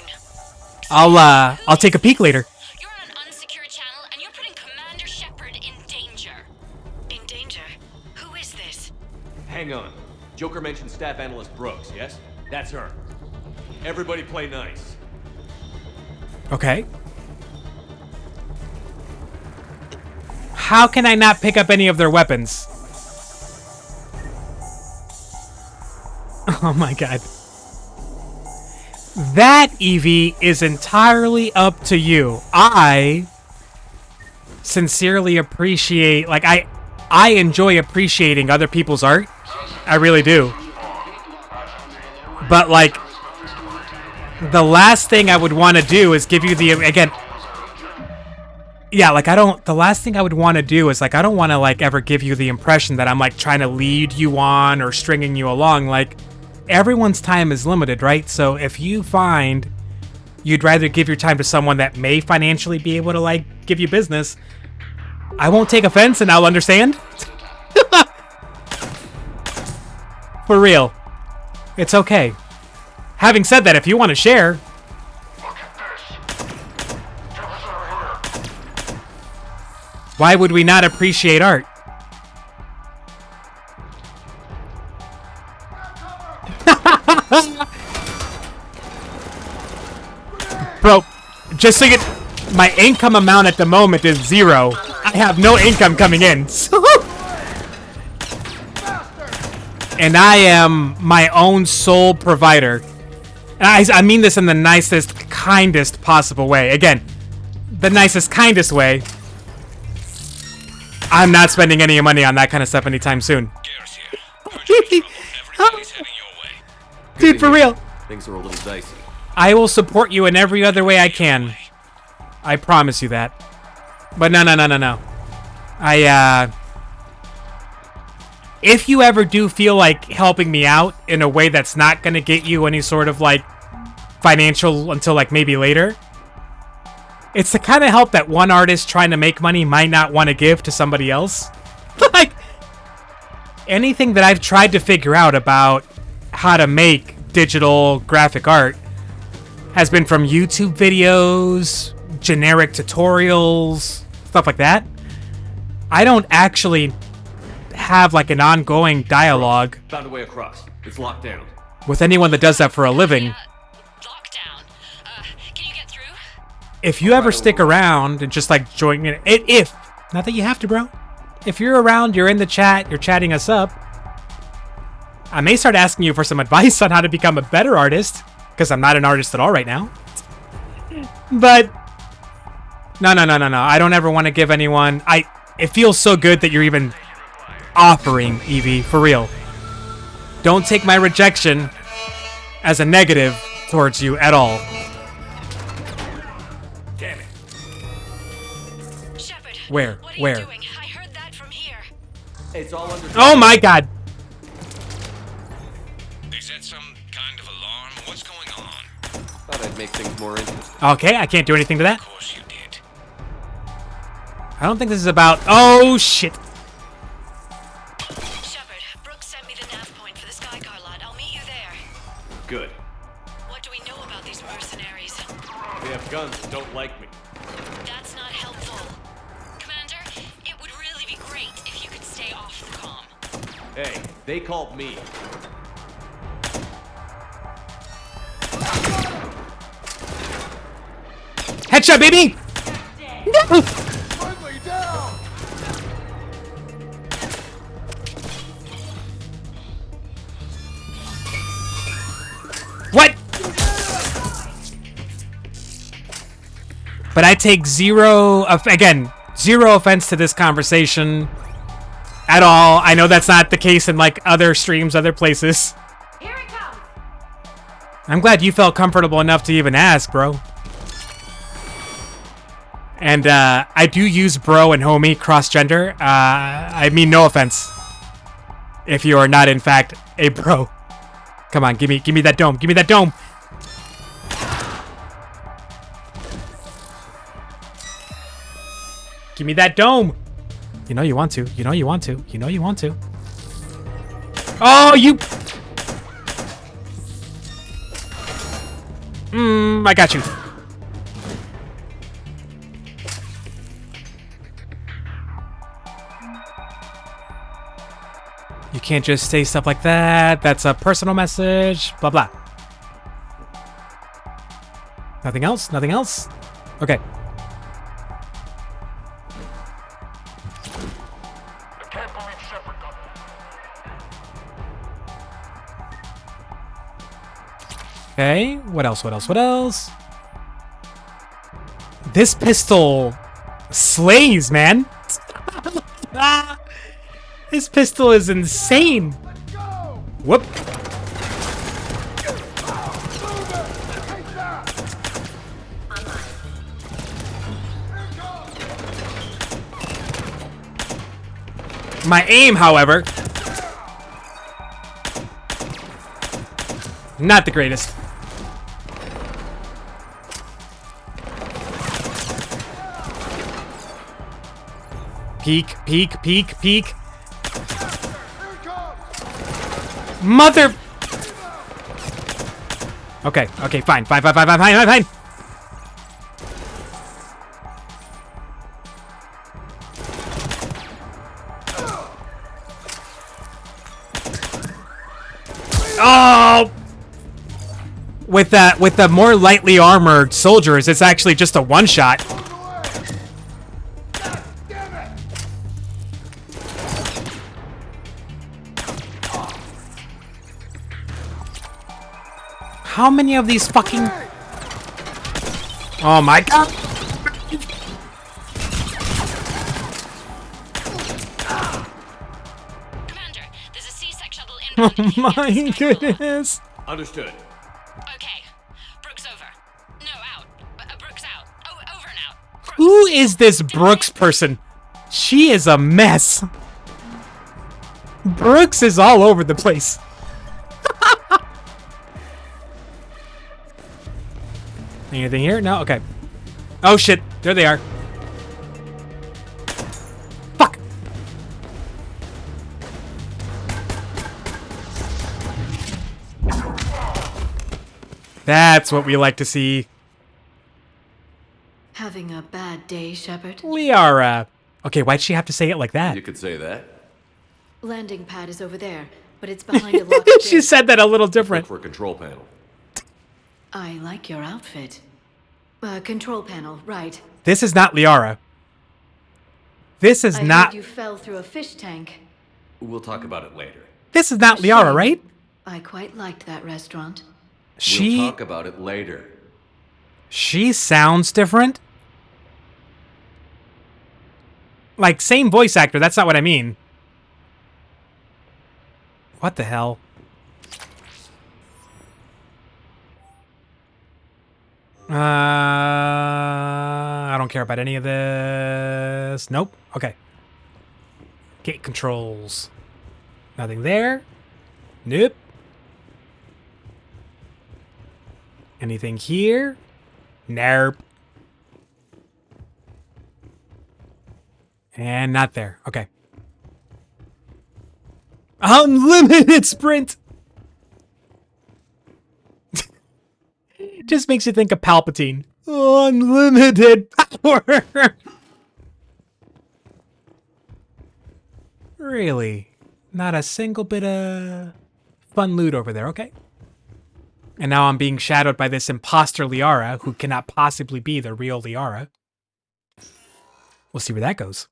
I'll take a peek later.
You're on an unsecure channel, and you're putting Commander Shepard in danger. In danger? Who is this?
Hang on. Joker mentioned staff analyst Brooks, yes? That's her. Everybody play nice.
Okay. How can I not pick up any of their weapons? Oh my god. That, Evie, is entirely up to you. I sincerely appreciate... Like, I enjoy appreciating other people's art. I really do. But, like, the last thing I would want to do is give you the... Again... Yeah, like, the last thing I would want to do is, like, I don't want to, like, ever give you the impression that I'm, like, trying to lead you on or stringing you along. Like, everyone's time is limited, right? So if you find you'd rather give your time to someone that may financially be able to, like, give you business, I won't take offense and I'll understand. For real. It's okay. Having said that, if you want to share... Why would we not appreciate art? Bro, just so you get... My income amount at the moment is 0. I have no income coming in. And I am my own sole provider. And I mean this in the nicest, kindest possible way. Again, the nicest, kindest way. I'm not spending any money on that kind of stuff anytime soon. Dude, for real.
Things are a little dicey.
I will support you in every other way I can. I promise you that. But no. If you ever do feel like helping me out in a way that's not going to get you any sort of, like, financial until, like, maybe later, it's the kind of help that one artist trying to make money might not want to give to somebody else. Like, anything that I've tried to figure out about how to make digital graphic art has been from YouTube videos, generic tutorials, stuff like that. I don't actually have like an ongoing dialogue
Found a way across. It's locked down.
with anyone that does that for a living. If you ever stick around and just like join in, if not that you have to, bro. If you're around, you're in the chat, you're chatting us up, I may start asking you for some advice on how to become a better artist, because I'm not an artist at all right now. But no. I don't ever want to give anyone. It feels so good that you're even offering, Evie, for real. Don't take my rejection as a negative towards you at all.
Damn it.
Shepard,
Where?
what are you
Where?
doing? I heard that from here.
It's all under.
Oh my god!
Is that some kind of alarm? What's going on?
Thought I'd make things more interesting.
Okay, I can't do anything to that.
Of course you did.
I don't think this is about... Oh, shit.
Shepard, Brooks sent me the nav point for the Skycar lot. I'll meet you there.
Good.
What do we know about these mercenaries?
They have guns that don't like me.
That's not helpful. Commander, it would really be great if you could stay off the comm.
Hey, they called me.
Headshot, baby! No!
Friendly down!
What? But I take zero offense to this conversation at all. I know that's not the case in like other streams, other places.
Here it comes.
I'm glad you felt comfortable enough to even ask, bro. And I do use bro and homie cross-gender. I mean no offense if you are not in fact a bro. Come on, give me that dome. Give me that dome. Give me that dome. You know you want to. You know you want to. You know you want to. Oh, you... I got you. You can't just say stuff like that. That's a personal message. Blah, blah. Nothing else? Nothing else? Okay.
I can't believe Shepard got that.
Okay. What else? What else? What else? This pistol slays, man. This pistol is insane. Whoop. My aim, however, not the greatest. Peek, peek, peek, peek. Mother... Okay, okay, fine, fine, fine, fine, fine, fine, fine. Oh! With the more lightly armored soldiers, it's actually just a one-shot. How many of these fucking... Oh my god!
Commander, there's a C-Sec shuttle
Oh
inbound.
my goodness!
Understood.
Okay. Brooks over. No, out. Brooks out. Oh, over and out.
Who is this Brooks person? She is a mess. Brooks is all over the place. Anything here? No? Okay. Oh shit. There they are. Fuck. That's what we like to see.
Having a bad day, Shepard?
Liara. Okay, why'd she have to say it like that?
You could say that.
Landing pad is over there, but it's behind a locked
She
gate.
said that a little different.
Look for a control panel.
I like your outfit. Control panel, right.
This is not Liara. This is
I
not...
heard you fell through a fish tank.
We'll talk about it later.
This is not Liara, right?
I quite liked that restaurant.
We'll talk about it later.
She sounds different. Like, same voice actor, that's not what I mean. What the hell? I don't care about any of this. Nope. Okay. Gate controls. Nothing there. Nope. Anything here? Nope. And not there. Okay. Unlimited sprint! Just makes you think of Palpatine. Unlimited power! Really? Not a single bit of fun loot over there, okay. And now I'm being shadowed by this imposter Liara, who cannot possibly be the real Liara. We'll see where that goes.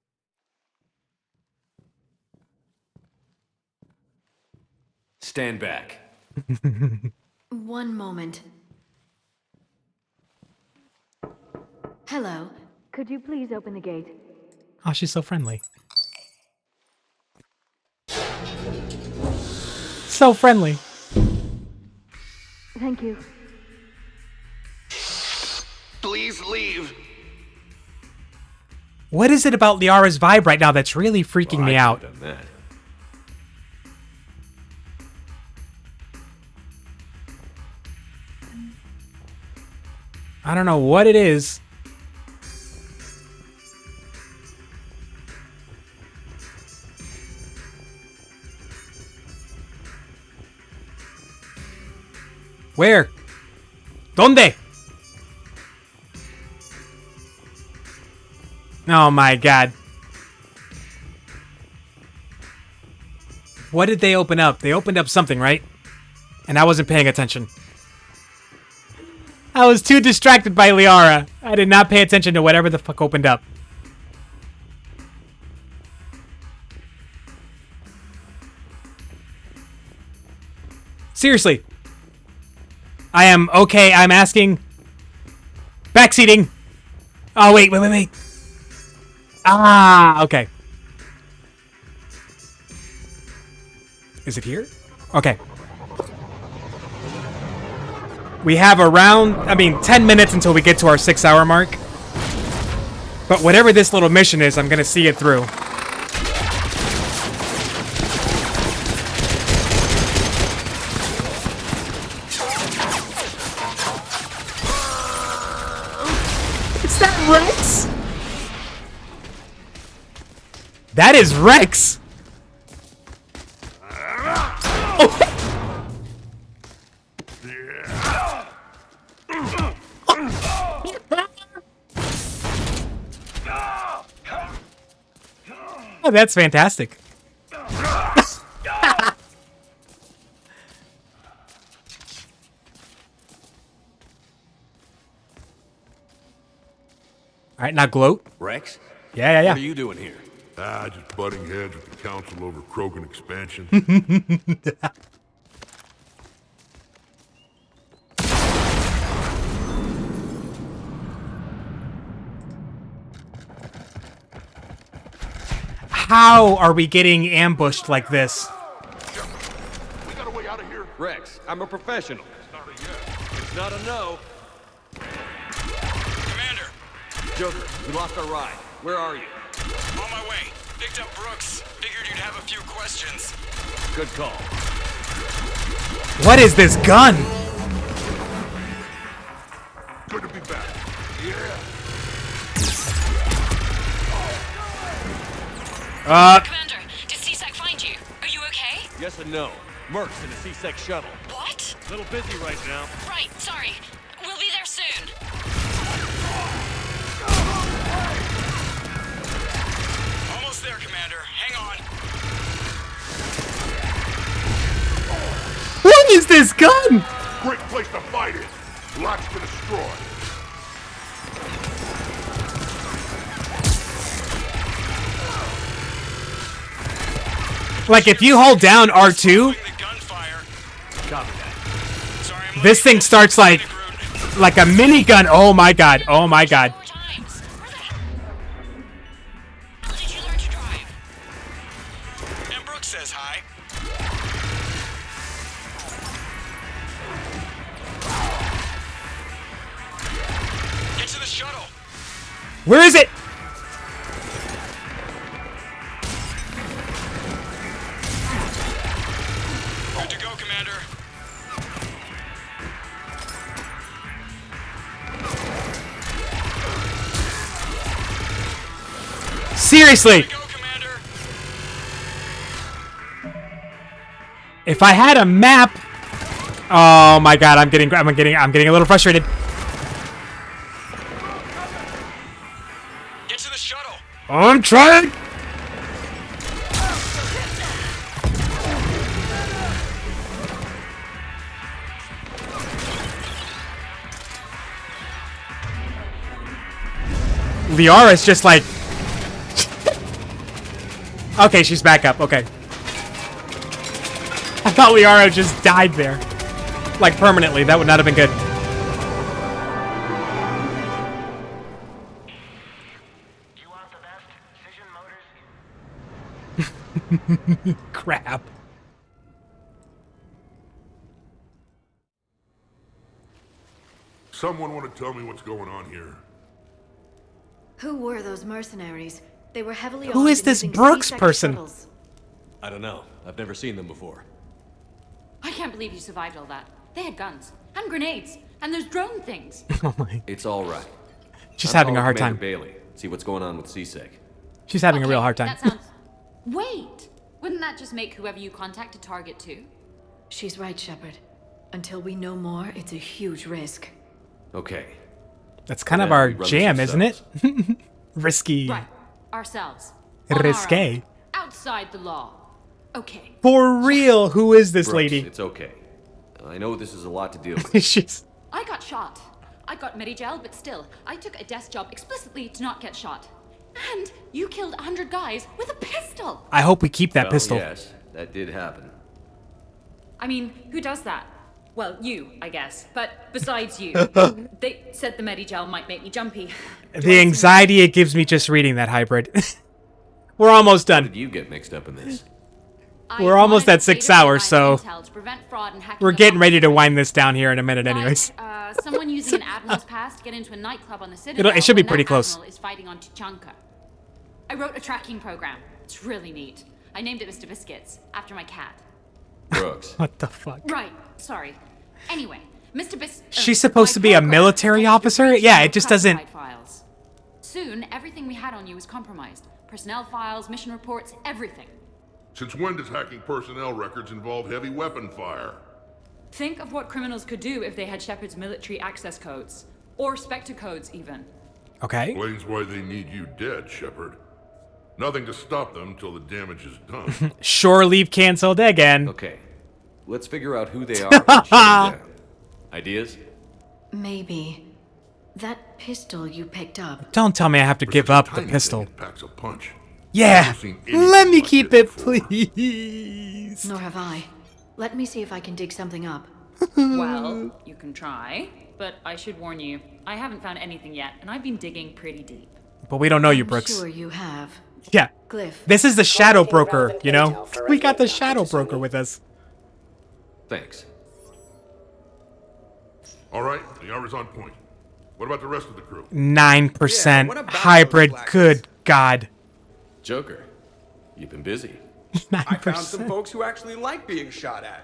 Stand back.
One moment. Hello. Could you please open the gate?
Oh, she's so friendly. So friendly.
Thank you.
Please leave.
What is it about Liara's vibe right now that's really freaking me out? I don't know what it is. Where? ¿Dónde? Oh my god. What did they open up? They opened up something, right? And I wasn't paying attention. I was too distracted by Liara. I did not pay attention to whatever the fuck opened up. Seriously. I am okay. I'm asking. Backseating. Oh, wait. Ah, okay. Is it here? Okay. We have around, 10 minutes until we get to our 6-hour mark. But whatever this little mission is, I'm gonna see it through. Is that Rex? That is Rex! Oh. Oh, that's fantastic. All right, now gloat.
Rex?
Yeah.
What are you doing here?
Just butting heads with the council over Krogan expansion.
How are we getting ambushed like this?
We got a way out of here.
Rex, I'm a professional. It's not a no.
Commander,
Joker, we lost our ride. Where are you?
On my way. Picked up Brooks. Figured you'd have a few questions.
Good call.
What is this gun?
Good to be back. Yeah.
Commander, did C-Sec find you? Are you okay?
Yes and no. Merc's in a C-Sec shuttle.
What?
A little busy right now.
Right, sorry. We'll be there soon.
Almost there, Commander. Hang on.
What is this gun?
Great place to fight it. Lots to destroy.
Like, if you hold down R2, this thing starts like a minigun. Oh my god. Oh my god.
And Brooks says hi. Get to the shuttle.
Where is it?
Good to go, Commander.
Seriously. If I had a map. Oh my god, I'm getting a little frustrated.
Get to the shuttle.
I'm trying. Liara's just like... Okay, she's back up. Okay. I thought Liara just died there. Like, permanently. That would not have been good. Crap.
Someone want to tell me what's going on here?
Who were those mercenaries? They were heavily
Who
armed
is
and
this
using
Brooks
C-Sec
person?
shuttles.
I don't know. I've never seen them before.
I can't believe you survived all that. They had guns and grenades and those drone things.
Oh my.
It's all right.
She's
I'm
having a
calling
hard
Commander
time.
Bailey. See what's going on with C-Sec.
She's having a real hard time.
That sounds... Wait! Wouldn't that just make whoever you contact a target too?
She's right, Shepard. Until we know more, it's a huge risk.
Okay.
That's kind of
Then
our
we run this
jam, isn't it? Risky.
Right. Ourselves. On our
Risque.
own. Outside the law. Okay.
For real, who is this
Brooks,
lady?
It's okay. I know this is a lot to deal with.
She's...
I got shot. I got Medigel, but still, I took a desk job explicitly to not get shot. And you killed 100 guys with a pistol!
I hope we keep that
Well,
pistol.
Yes, that did happen.
I mean, who does that? Well, you, I guess. But besides you. They said the Medigel might make me jumpy.
The anxiety it gives me just reading that hybrid. We're almost
How
done.
did you get mixed up in this?
We're almost at 6 hours, so
Intel to prevent fraud and hacking
we're
of
getting ready to wind this down here in a minute
Like,
anyways.
someone using an Admiral's pass to get into a nightclub on the Citadel.
It should be
when
pretty
that
close.
Admiral is fighting on Tuchanka. I wrote a tracking program. It's really neat. I named it Mr. Biscuits, after my cat.
Brooks.
What the fuck?
Right, sorry. Anyway, Mr.
She's supposed to be a military officer? Yeah, it just doesn't...
Files. Soon, everything we had on you was compromised. Personnel files, mission reports, everything.
Since when does hacking personnel records involve heavy weapon fire?
Think of what criminals could do if they had Shepard's military access codes. Or Spectre codes, even.
Okay.
Explains why they need you dead, Shepard. Nothing to stop them till the damage is done.
Shore leave cancelled again.
Okay. Let's figure out who they are and shut them down. Ideas?
Maybe. That pistol you picked up.
Don't tell me I have to give up the pistol.
Packs a punch.
Yeah. Let me keep it, please.
Nor have I. Let me see if I can dig something up.
Well, you can try, but I should warn you, I haven't found anything yet, and I've been digging pretty deep.
But we don't know you,
I'm
Brooks.
sure you have.
Yeah.
Glyph.
This is the Shadow Broker, you know? We got the Shadow Broker with us.
Thanks.
All right, the hour's on point. What about the rest of the crew?
9% hybrid. Good God.
Joker, you've been busy.
9%.
I found some folks who actually like being shot at.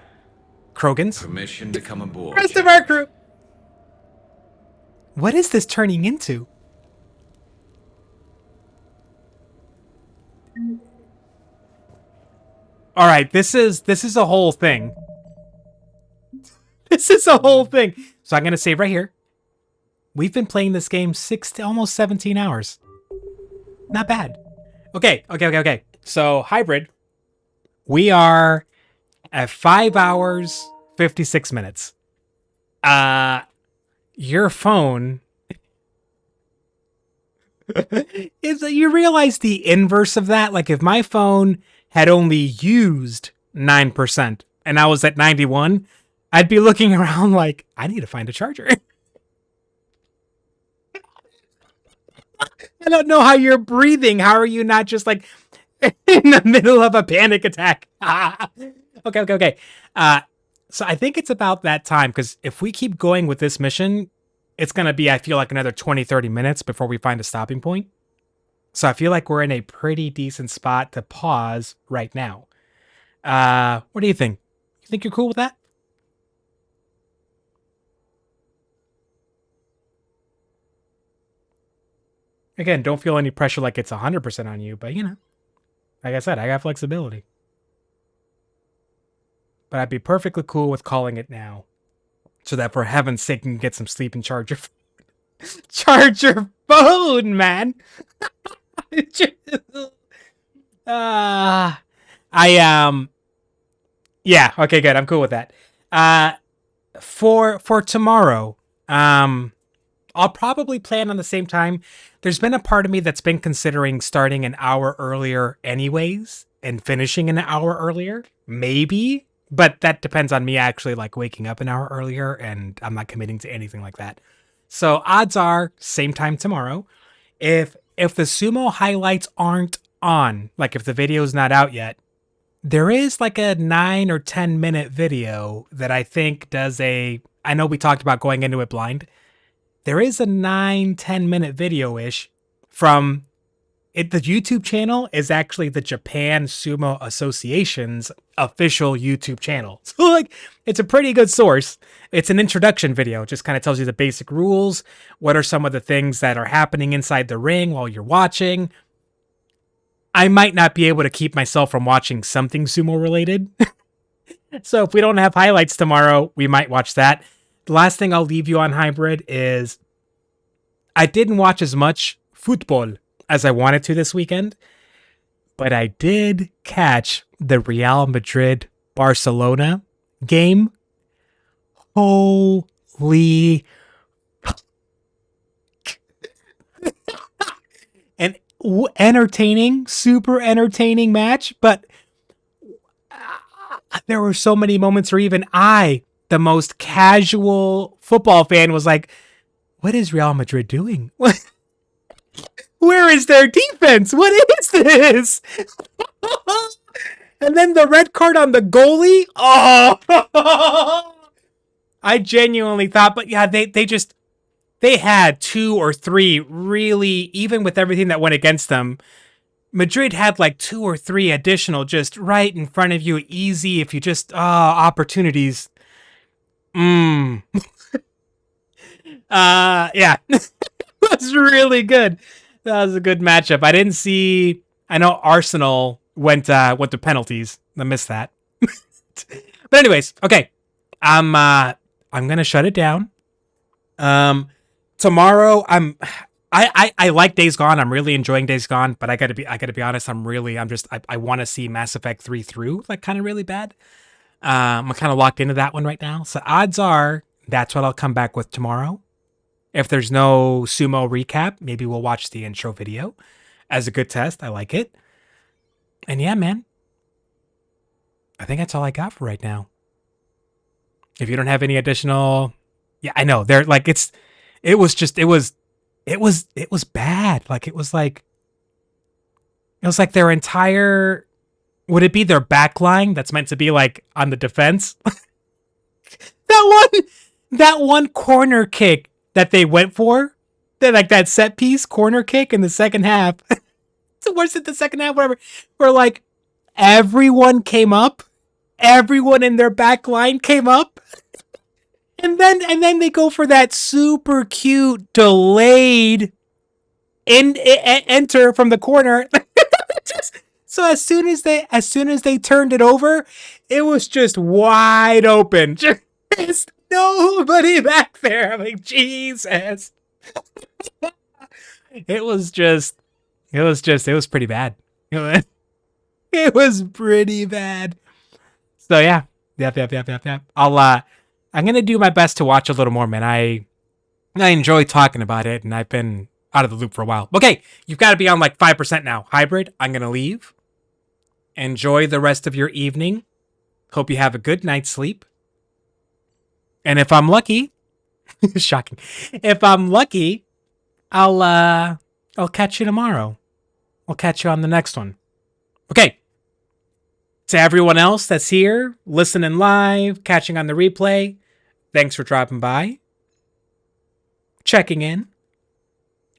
Krogans?
Permission to come aboard.
Rest of our crew. What is this turning into? All right, this is a whole thing. This is a whole thing. So I'm gonna save right here. We've been playing this game almost 17 hours. Not bad. Okay. So hybrid. We are at 5 hours, 56 minutes. Your phone is, you realize the inverse of that? Like if my phone had only used 9% and I was at 91, I'd be looking around like, I need to find a charger. I don't know how you're breathing. How are you not just like in the middle of a panic attack? Okay. So I think it's about that time, because if we keep going with this mission, it's going to be, I feel like, another 20, 30 minutes before we find a stopping point. So I feel like we're in a pretty decent spot to pause right now. What do you think? You think you're cool with that? Again, don't feel any pressure like it's 100% on you, but you know, like I said, I got flexibility. But I'd be perfectly cool with calling it now, so that for heaven's sake, you can get some sleep and charge your phone. Charge your phone, man. Yeah, okay, good. I'm cool with that. For tomorrow, I'll probably plan on the same time. There's been a part of me that's been considering starting an hour earlier anyways and finishing an hour earlier. Maybe, but that depends on me actually like waking up an hour earlier, and I'm not committing to anything like that. So odds are same time tomorrow. If the sumo highlights aren't on, like if the video's not out yet, there is like a 9 or 10 minute video that I think does I know we talked about going into it blind. There is a 9-10 minute video-ish from it. The YouTube channel is actually the Japan Sumo Association's official YouTube channel. So like, it's a pretty good source. It's an introduction video. It just kind of tells you the basic rules. What are some of the things that are happening inside the ring while you're watching? I might not be able to keep myself from watching something sumo related. So if we don't have highlights tomorrow, we might watch that. The last thing I'll leave you on hybrid is I didn't watch as much football as I wanted to this weekend, but I did catch the Real Madrid Barcelona game. Holy and entertaining, super entertaining match, but there were so many moments where even I, the most casual football fan, was like, what is Real Madrid doing? Where is their defense? What is this? And then the red card on the goalie? Oh! I genuinely thought, but yeah, they had 2 or 3 really, even with everything that went against them, Madrid had like 2 or 3 additional just right in front of you, easy if you just, opportunities. Yeah. It was really good. That was a good matchup. I know Arsenal went to penalties. I missed that. But anyways, okay. I'm gonna shut it down. Tomorrow I like Days Gone. I'm really enjoying Days Gone, but I gotta be honest, I want to see Mass Effect 3 through, like, kind of really bad. I'm kind of locked into that one right now. So odds are that's what I'll come back with tomorrow. If there's no sumo recap, maybe we'll watch the intro video as a good test. I like it. And yeah, man, I think that's all I got for right now. If you don't have any additional, yeah, I know they're like, it was bad. Like, it was like their entire, would it be their back line that's meant to be like on the defense? That one corner kick that they went for. Like that set piece corner kick in the second half. So what's it the second half, whatever, where like everyone came up, everyone in their back line came up, and then they go for that super cute delayed enter from the corner. So as soon as they turned it over, it was just wide open. Just nobody back there. I'm like, Jesus. It was pretty bad. It was pretty bad. So yeah. Yep. I'm gonna do my best to watch a little more, man. I enjoy talking about it, and I've been out of the loop for a while. Okay, you've got to be on like 5% now. Hybrid, I'm gonna leave. Enjoy the rest of your evening. Hope you have a good night's sleep. And if I'm lucky, shocking. If I'm lucky, I'll catch you tomorrow. I'll catch you on the next one. Okay. To everyone else that's here, listening live, catching on the replay, thanks for dropping by. Checking in.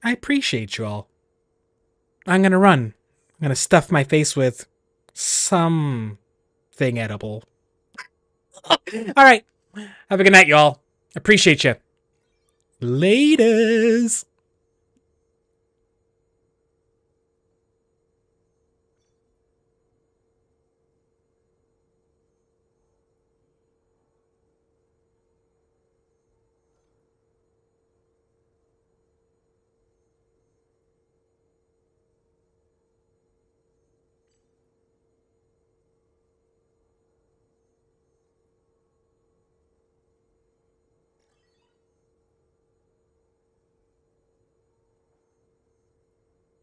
I appreciate you all. I'm gonna run. I'm gonna stuff my face with something edible. All right. Have a good night, y'all. Appreciate you. Laters.